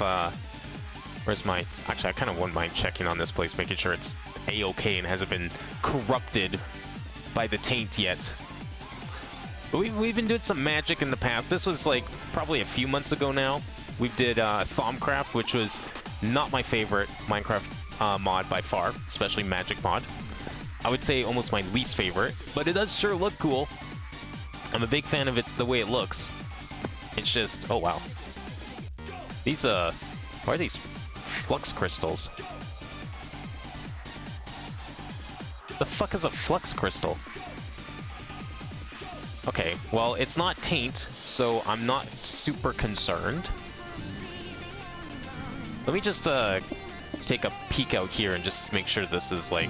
where's my, actually I kind of wouldn't mind checking on this place, making sure it's A-okay and hasn't been corrupted by the taint yet. But we've been doing some magic in the past. This was like probably a few months ago now. We did Thaumcraft, which was not my favorite Minecraft mod by far, especially magic mod. I would say almost my least favorite, but it does sure look cool. I'm a big fan of it, the way it looks. It's just, oh wow. These, why are these flux crystals? The fuck is a flux crystal? Okay, well, it's not taint, so I'm not super concerned. Let me just, take a peek out here and just make sure this is, like,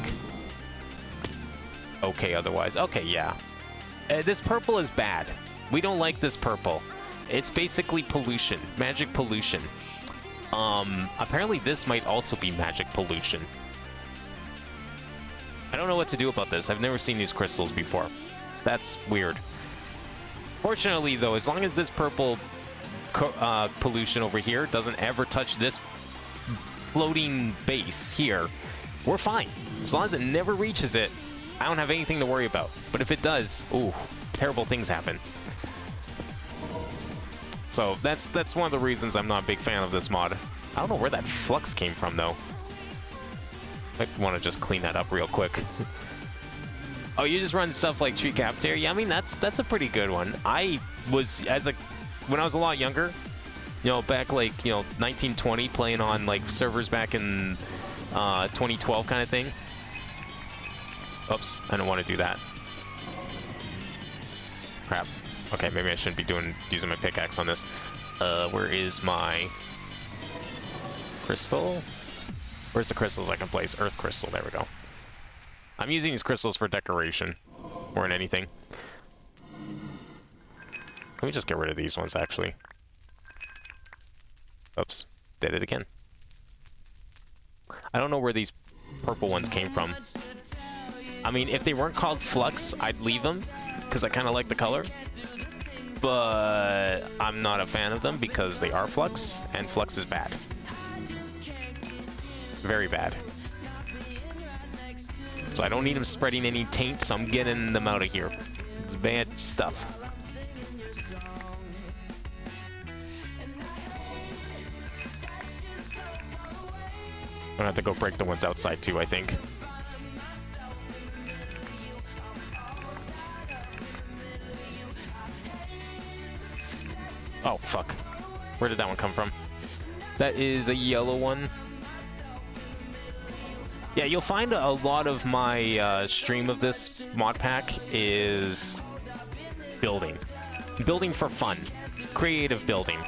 okay otherwise. Okay, yeah. This purple is bad. We don't like this purple. It's basically pollution. Magic pollution. Apparently this might also be magic pollution. I don't know what to do about this. I've never seen these crystals before. That's weird. Fortunately, though, as long as this purple pollution over here doesn't ever touch this floating base here, we're fine. As long as it never reaches it, I don't have anything to worry about. But if it does, ooh, terrible things happen. So that's one of the reasons I'm not a big fan of this mod. I don't know where that flux came from, though. I want to just clean that up real quick. Oh, you just run stuff like Tree Cafeteria? Yeah, I mean, that's a pretty good one. I was, when I was a lot younger, you know, back like, 1920, playing on like servers back in 2012 kind of thing. Oops, I don't want to do that. Crap. Okay, maybe I shouldn't be using my pickaxe on this. Where is my crystal? Where's the crystals I can place? Earth crystal, there we go. I'm using these crystals for decoration, more than anything. Let me just get rid of these ones, actually. Oops, did it again. I don't know where these purple ones came from. I mean, if they weren't called Flux, I'd leave them, because I kind of like the color. But I'm not a fan of them because they are Flux, and Flux is bad. Very bad. So I don't need them spreading any taint, so I'm getting them out of here. It's bad stuff. I'm gonna have to go break the ones outside too, I think. Oh, fuck. Where did that one come from? That is a yellow one. Yeah, you'll find a lot of my stream of this mod pack is building. Building for fun. Creative building.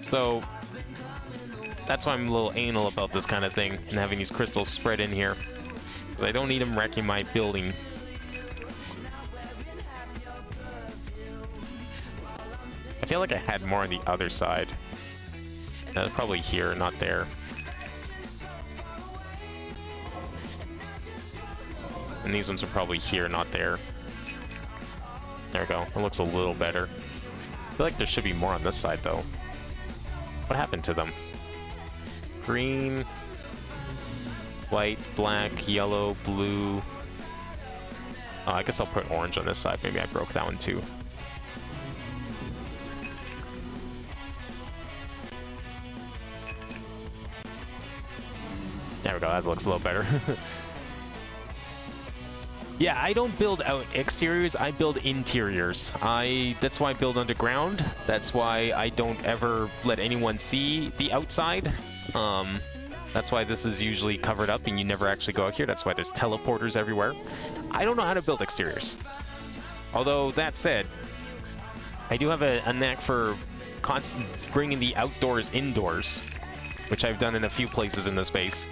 So that's why I'm a little anal about this kind of thing and having these crystals spread in here. Because I don't need them wrecking my building. I feel like I had more on the other side. Probably here, not there. And these ones are probably here, not there. There we go. It looks a little better. I feel like there should be more on this side, though. What happened to them? Green, white, black, yellow, blue. Oh, I guess I'll put orange on this side. Maybe I broke that one, too. There we go. That looks a little better. Yeah, I don't build out exteriors, I build interiors. That's why I build underground. That's why I don't ever let anyone see the outside. That's why this is usually covered up and you never actually go out here. That's why there's teleporters everywhere. I don't know how to build exteriors. Although, that said, I do have a knack for constant bringing the outdoors indoors, which I've done in a few places in this base.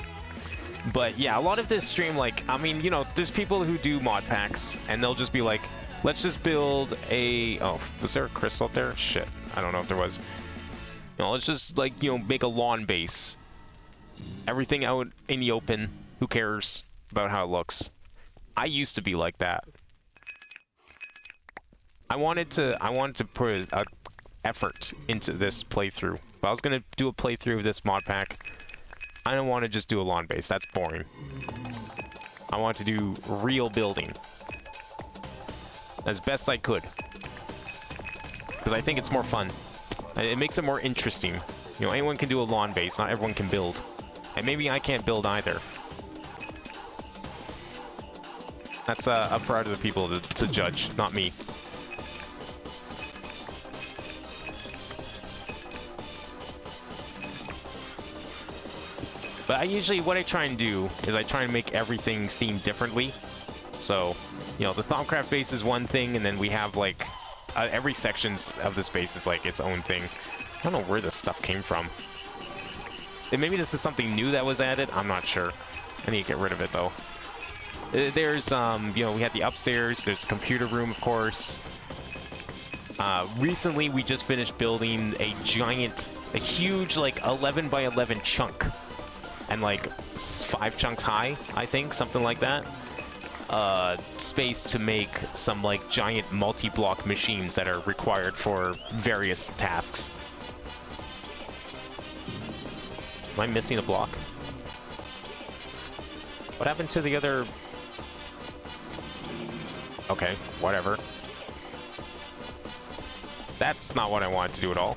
But yeah, a lot of this stream, like, I mean, there's people who do mod packs, and they'll just be like, let's just build a... Oh, was there a crystal up there? Shit, I don't know if there was. Let's just, like, make a lawn base. Everything out in the open. Who cares about how it looks? I used to be like that. I wanted to put a effort into this playthrough. If I was gonna do a playthrough of this mod pack, I don't want to just do a lawn base. That's boring. I want to do real building as best I could, because I think it's more fun. It makes it more interesting. Anyone can do a lawn base. Not everyone can build, and maybe I can't build either. That's up for other people to judge, not me. But what I try and do is I try and make everything themed differently. So, you know, the Thaumcraft base is one thing, and then we have like every sections of this base is like its own thing. I don't know where this stuff came from. And maybe this is something new that was added. I'm not sure. I need to get rid of it though. There's you know, we had the upstairs. There's the computer room, of course. Recently, we just finished building a huge like 11 by 11 chunk, and like 5 chunks high, I think, something like that. Space to make some like giant multi-block machines that are required for various tasks. Am I missing a block? What happened to the other? Okay, whatever. That's not what I wanted to do at all.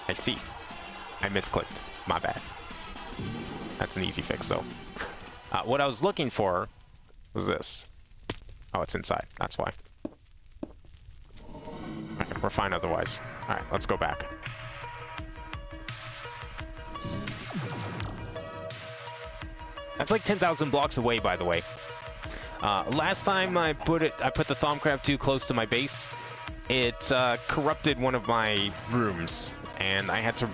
I see. I misclicked. My bad. That's an easy fix, though. What I was looking for was this. Oh, it's inside. That's why. Alright, we're fine otherwise. Alright, let's go back. That's like 10,000 blocks away, by the way. Last time I put the Thaumcraft too close to my base, it corrupted one of my rooms, and I had to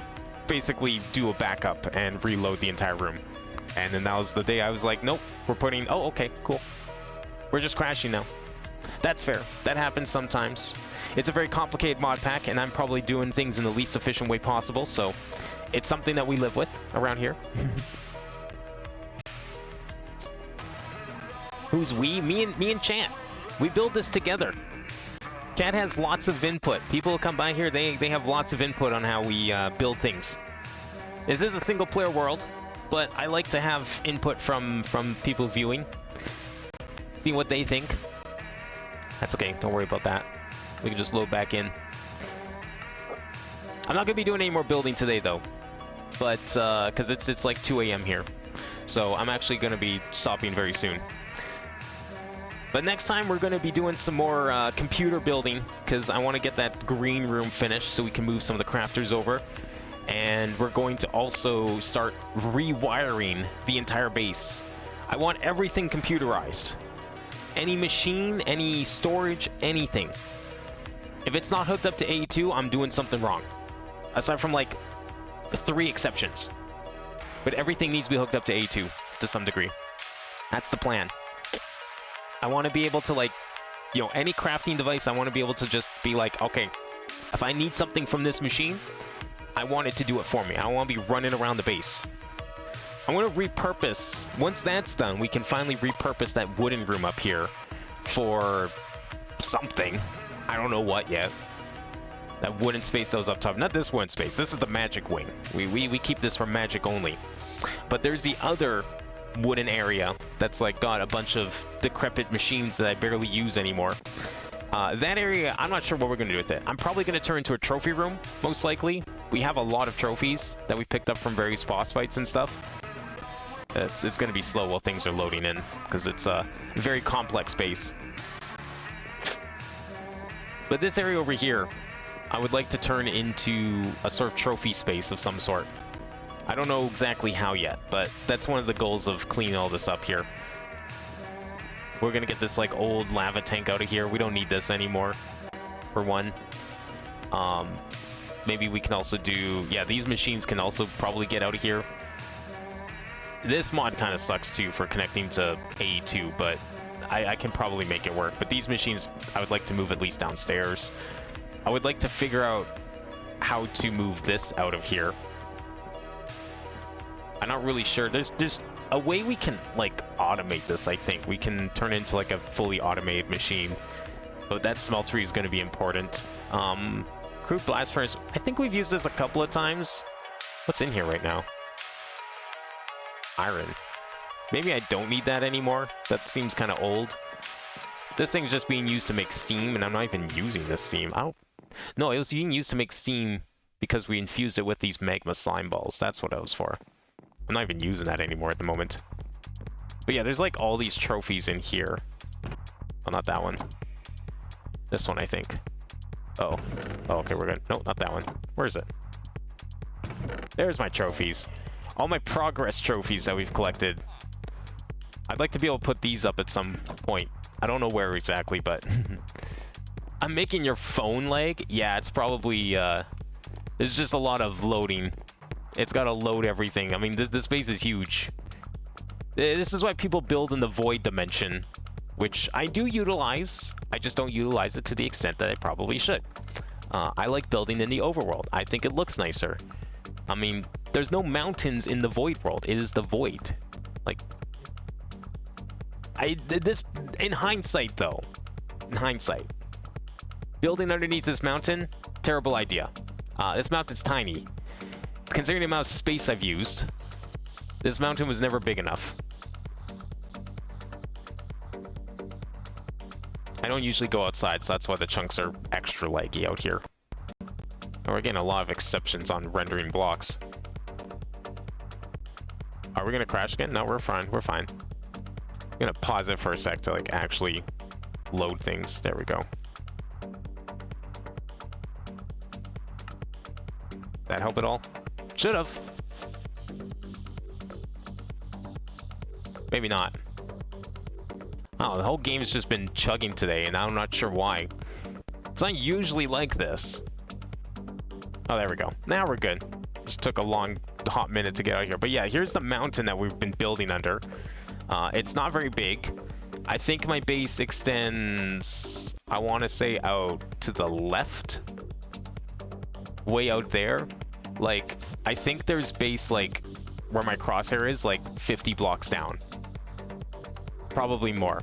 basically do a backup and reload the entire room. And then that was the day I was like, nope, we're putting... Oh, okay, cool. We're just crashing now. That's fair. That happens sometimes. It's a very complicated mod pack, and I'm probably doing things in the least efficient way possible, so it's something that we live with around here. Who's we? Me and Chant. We build this together. Chant has lots of input. People who come by here, they have lots of input on how we build things. This is a single player world, but I like to have input from people viewing. See what they think. That's okay, don't worry about that. We can just load back in. I'm not gonna be doing any more building today though, but because it's like 2 a.m. here, so I'm actually gonna be stopping very soon. But next time we're going to be doing some more computer building, because I want to get that green room finished so we can move some of the crafters over. And we're going to also start rewiring the entire base. I want everything computerized. Any machine, any storage, anything. If it's not hooked up to AE2, I'm doing something wrong. Aside from like 3 exceptions. But everything needs to be hooked up to AE2 to some degree. That's the plan. I want to be able to, like, you know, any crafting device, I want to be able to just be like, okay, if I need something from this machine, I want it to do it for me. I don't want to be running around the base. I want to repurpose, once that's done, we can finally repurpose that wooden room up here for something. I don't know what yet. That wooden space that was up top. Not this wooden space. This is the magic wing. We keep this for magic only. But there's the other wooden area that's like got a bunch of decrepit machines that I barely use anymore. That area, I'm not sure what we're going to do with it. I'm probably going to turn into a trophy room, most likely. We have a lot of trophies that we've picked up from various boss fights and stuff. It's going to be slow while things are loading in, because it's a very complex base. But this area over here, I would like to turn into a sort of trophy space of some sort. I don't know exactly how yet, but that's one of the goals of cleaning all this up here. We're gonna get this like old lava tank out of here. We don't need this anymore, for one. Maybe we can also do... Yeah, these machines can also probably get out of here. This mod kind of sucks too for connecting to AE2, but I can probably make it work. But these machines, I would like to move at least downstairs. I would like to figure out how to move this out of here. I'm not really sure. There's a way we can like automate this. I think we can turn it into like a fully automated machine, but that smeltery is going to be important. Crude blast furnace. I think we've used this a couple of times. What's in here right now? Iron. Maybe I don't need that anymore. That seems kind of old. This thing's just being used to make steam, and I'm not even using this steam. No, it was being used to make steam because we infused it with these magma slime balls. That's what it was for. I'm not even using that anymore at the moment. But yeah, there's like all these trophies in here. Oh, not that one. This one, I think. Oh. Oh, okay, we're good. No, not that one. Where is it? There's my trophies. All my progress trophies that we've collected. I'd like to be able to put these up at some point. I don't know where exactly, but... I'm making your phone lag? Yeah, it's probably... there's just a lot of loading. It's got to load everything. I mean, the space is huge. This is why people build in the void dimension, which I do utilize. I just don't utilize it to the extent that I probably should. I like building in the overworld. I think it looks nicer. I mean, there's no mountains in the void world. It is the void. Like, I did this in hindsight, though. In hindsight, building underneath this mountain, terrible idea. This mountain's tiny. Considering the amount of space I've used, this mountain was never big enough. I don't usually go outside, so that's why the chunks are extra laggy out here. And we're getting a lot of exceptions on rendering blocks. Are we gonna crash again? No, we're fine. We're fine. I'm gonna pause it for a sec to like actually load things. There we go. That help at all? Should have. Maybe not. Oh, the whole game's just been chugging today, and I'm not sure why. It's not usually like this. Oh, there we go. Now we're good. Just took a long, hot minute to get out here. But yeah, here's the mountain that we've been building under. It's not very big. I think my base extends, I want to say, out to the left. Way out there. Like, I think there's base, like, where my crosshair is, like, 50 blocks down. Probably more.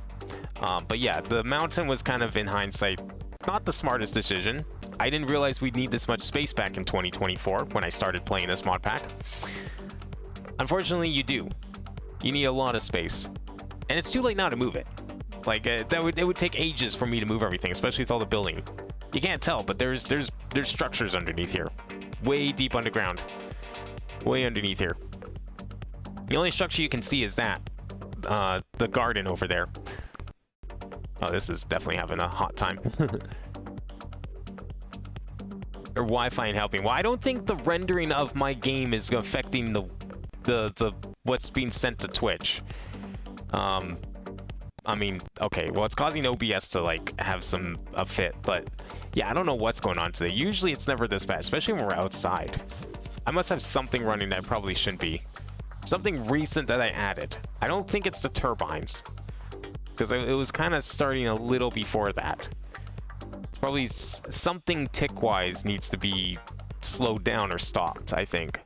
But yeah, the mountain was kind of, in hindsight, not the smartest decision. I didn't realize we'd need this much space back in 2024 when I started playing this mod pack. Unfortunately, you do. You need a lot of space. And it's too late now to move it. Like, it would take ages for me to move everything, especially with all the building. You can't tell, but there's structures underneath here. Way deep underground. Way underneath here. The only structure you can see is that. The garden over there. Oh, this is definitely having a hot time. Or Wi-Fi and helping. Well, I don't think the rendering of my game is affecting the what's being sent to Twitch. I mean, okay, well, it's causing OBS to like have a fit, but yeah, I don't know what's going on today. Usually it's never this bad, especially when we're outside. I must have something running that probably shouldn't be. Something recent that I added. I don't think it's the turbines, because it was kind of starting a little before that. Probably something tick-wise needs to be slowed down or stopped, I think.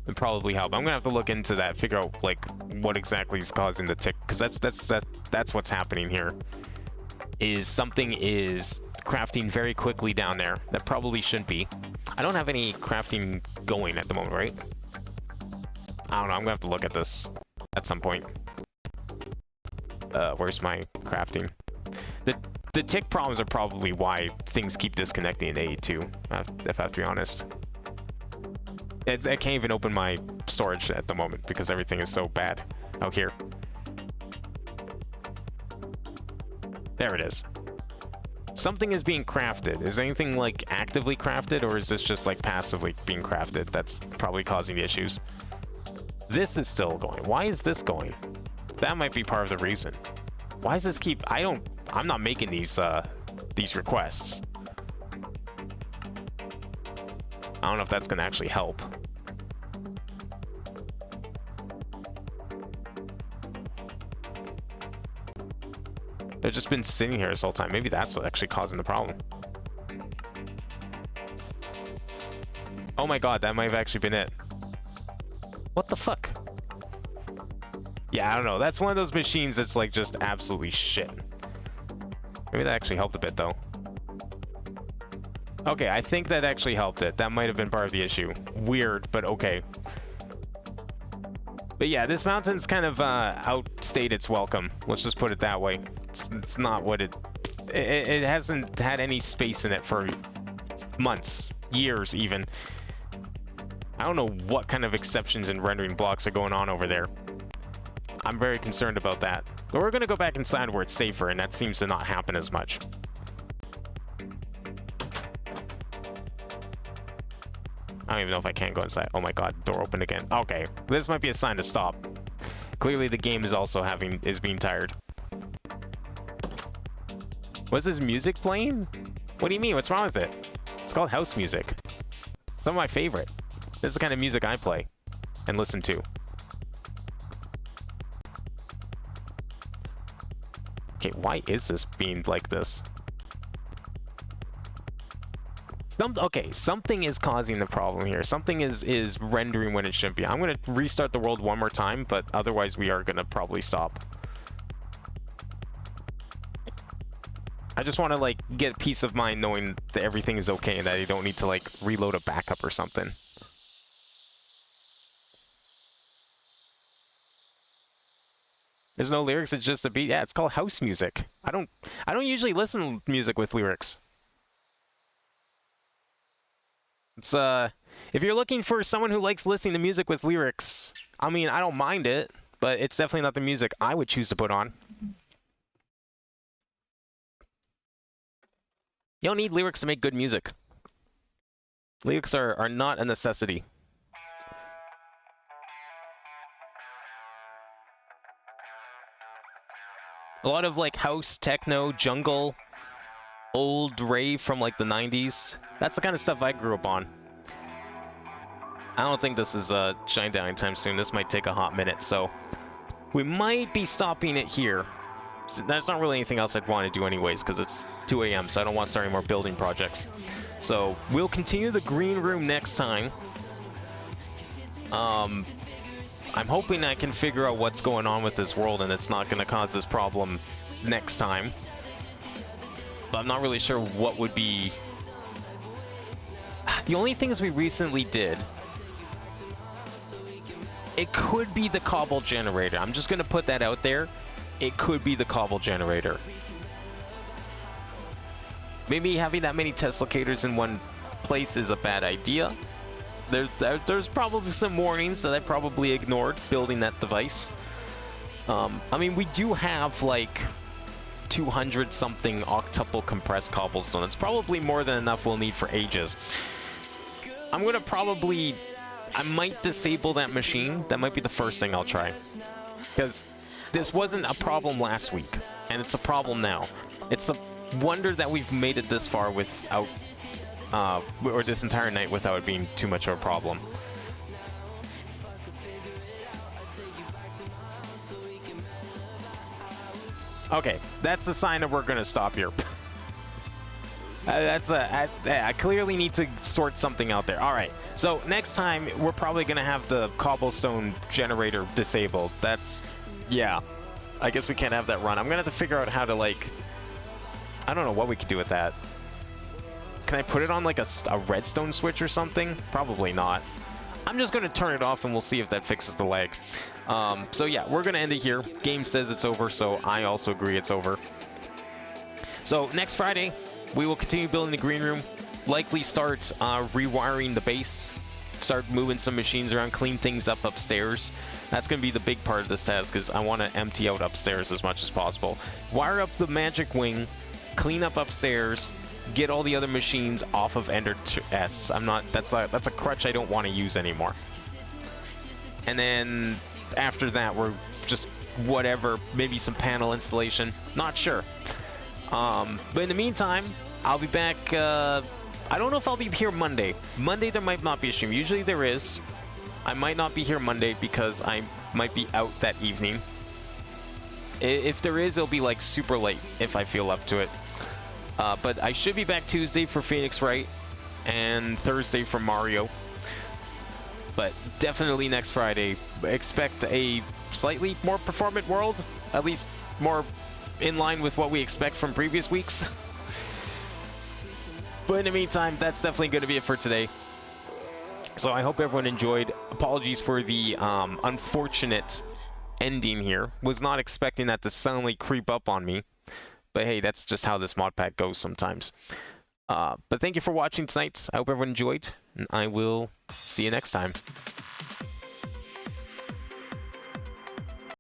It'd probably help. I'm gonna have to look into that, figure out like what exactly is causing the tick, because that's what's happening here. Is something is crafting very quickly down there that probably shouldn't be. I don't have any crafting going at the moment, right? I don't know. I'm gonna have to look at this at some point. Where's my crafting? The tick problems are probably why things keep disconnecting in A2, if I have to be honest. I can't even open my storage at the moment because everything is so bad out here. There it is. Something is being crafted. Is anything like actively crafted, or is this just like passively being crafted? That's probably causing the issues. This is still going. Why is this going? That might be part of the reason. Why does this keep... I'm not making these requests. I don't know if that's gonna actually help. They've just been sitting here this whole time. Maybe that's what's actually causing the problem. Oh my god, that might have actually been it. What the fuck? Yeah, I don't know. That's one of those machines that's like just absolutely shit. Maybe that actually helped a bit though. Okay, I think that actually helped it. That might have been part of the issue. Weird, but okay. But yeah, this mountain's kind of outstayed its welcome. Let's just put it that way. It's not what it hasn't had any space in it for months, years even. I don't know what kind of exceptions in rendering blocks are going on over there. I'm very concerned about that. But we're going to go back inside where it's safer, and that seems to not happen as much. I don't even know if I can go inside. Oh my god, door opened again. Okay, this might be a sign to stop. Clearly the game is also being tired. What's this music playing? What do you mean? What's wrong with it? It's called house music. Some of my favorite. This is the kind of music I play and listen to. Okay, why is this being like this? Okay, something is causing the problem here. Something is rendering when it shouldn't be. I'm gonna restart the world one more time, but otherwise we are gonna probably stop. I just want to like get peace of mind knowing that everything is okay and that I don't need to like reload a backup or something. There's no lyrics, it's just a beat. Yeah, it's called house music. I don't usually listen to music with lyrics. It's if you're looking for someone who likes listening to music with lyrics, I mean, I don't mind it, but it's definitely not the music I would choose to put on. You don't need lyrics to make good music. Lyrics are not a necessity. A lot of like house, techno, jungle, old rave from like the 90s. That's the kind of stuff I grew up on. I don't think this is shutting down anytime soon. This might take a hot minute, so we might be stopping it here. So that's not really anything else I'd want to do anyways, because it's 2 a.m., so I don't want to start any more building projects. So we'll continue the green room next time. I'm hoping I can figure out what's going on with this world and it's not going to cause this problem next time. But I'm not really sure what would be... The only things we recently did... It could be the cobble generator. I'm just going to put that out there. It could be the cobble generator. Maybe having that many test locators in one place is a bad idea. There's probably some warnings that I probably ignored building that device. I mean, we do have like 200 something octuple compressed cobblestone. It's probably more than enough we'll need for ages. I'm gonna probably... I might disable that machine. That might be the first thing I'll try. Because this wasn't a problem last week, and it's a problem now. It's a wonder that we've made it this far without... or this entire night without it being too much of a problem. Okay, that's a sign that we're gonna stop here. I clearly need to sort something out there. Alright, so next time we're probably gonna have the cobblestone generator disabled. That's... yeah. I guess we can't have that run. I'm gonna have to figure out how to, like... I don't know what we could do with that. Can I put it on like a redstone switch or something? Probably not. I'm just gonna turn it off and we'll see if that fixes the lag. So yeah, we're gonna end it here. Game says it's over, so I also agree it's over. So next Friday, we will continue building the green room. Likely start rewiring the base. Start moving some machines around, clean things up upstairs. That's gonna be the big part of this task, because I want to empty out upstairs as much as possible. Wire up the magic wing, clean up upstairs, get all the other machines off of Ender S. That's a crutch I don't want to use anymore. And then after that, we're just whatever, maybe some panel installation. Not sure. But in the meantime, I'll be back. I don't know if I'll be here Monday. Monday there might not be a stream. Usually there is. I might not be here Monday because I might be out that evening. If there is, it'll be like super late if I feel up to it. But I should be back Tuesday for Phoenix Wright and Thursday for Mario. But definitely next Friday, expect a slightly more performant world, at least more in line with what we expect from previous weeks. But in the meantime, that's definitely going to be it for today. So I hope everyone enjoyed. Apologies for the unfortunate ending here. Was not expecting that to suddenly creep up on me. But hey, that's just how this mod pack goes sometimes. But thank you for watching tonight. I hope everyone enjoyed, and I will see you next time.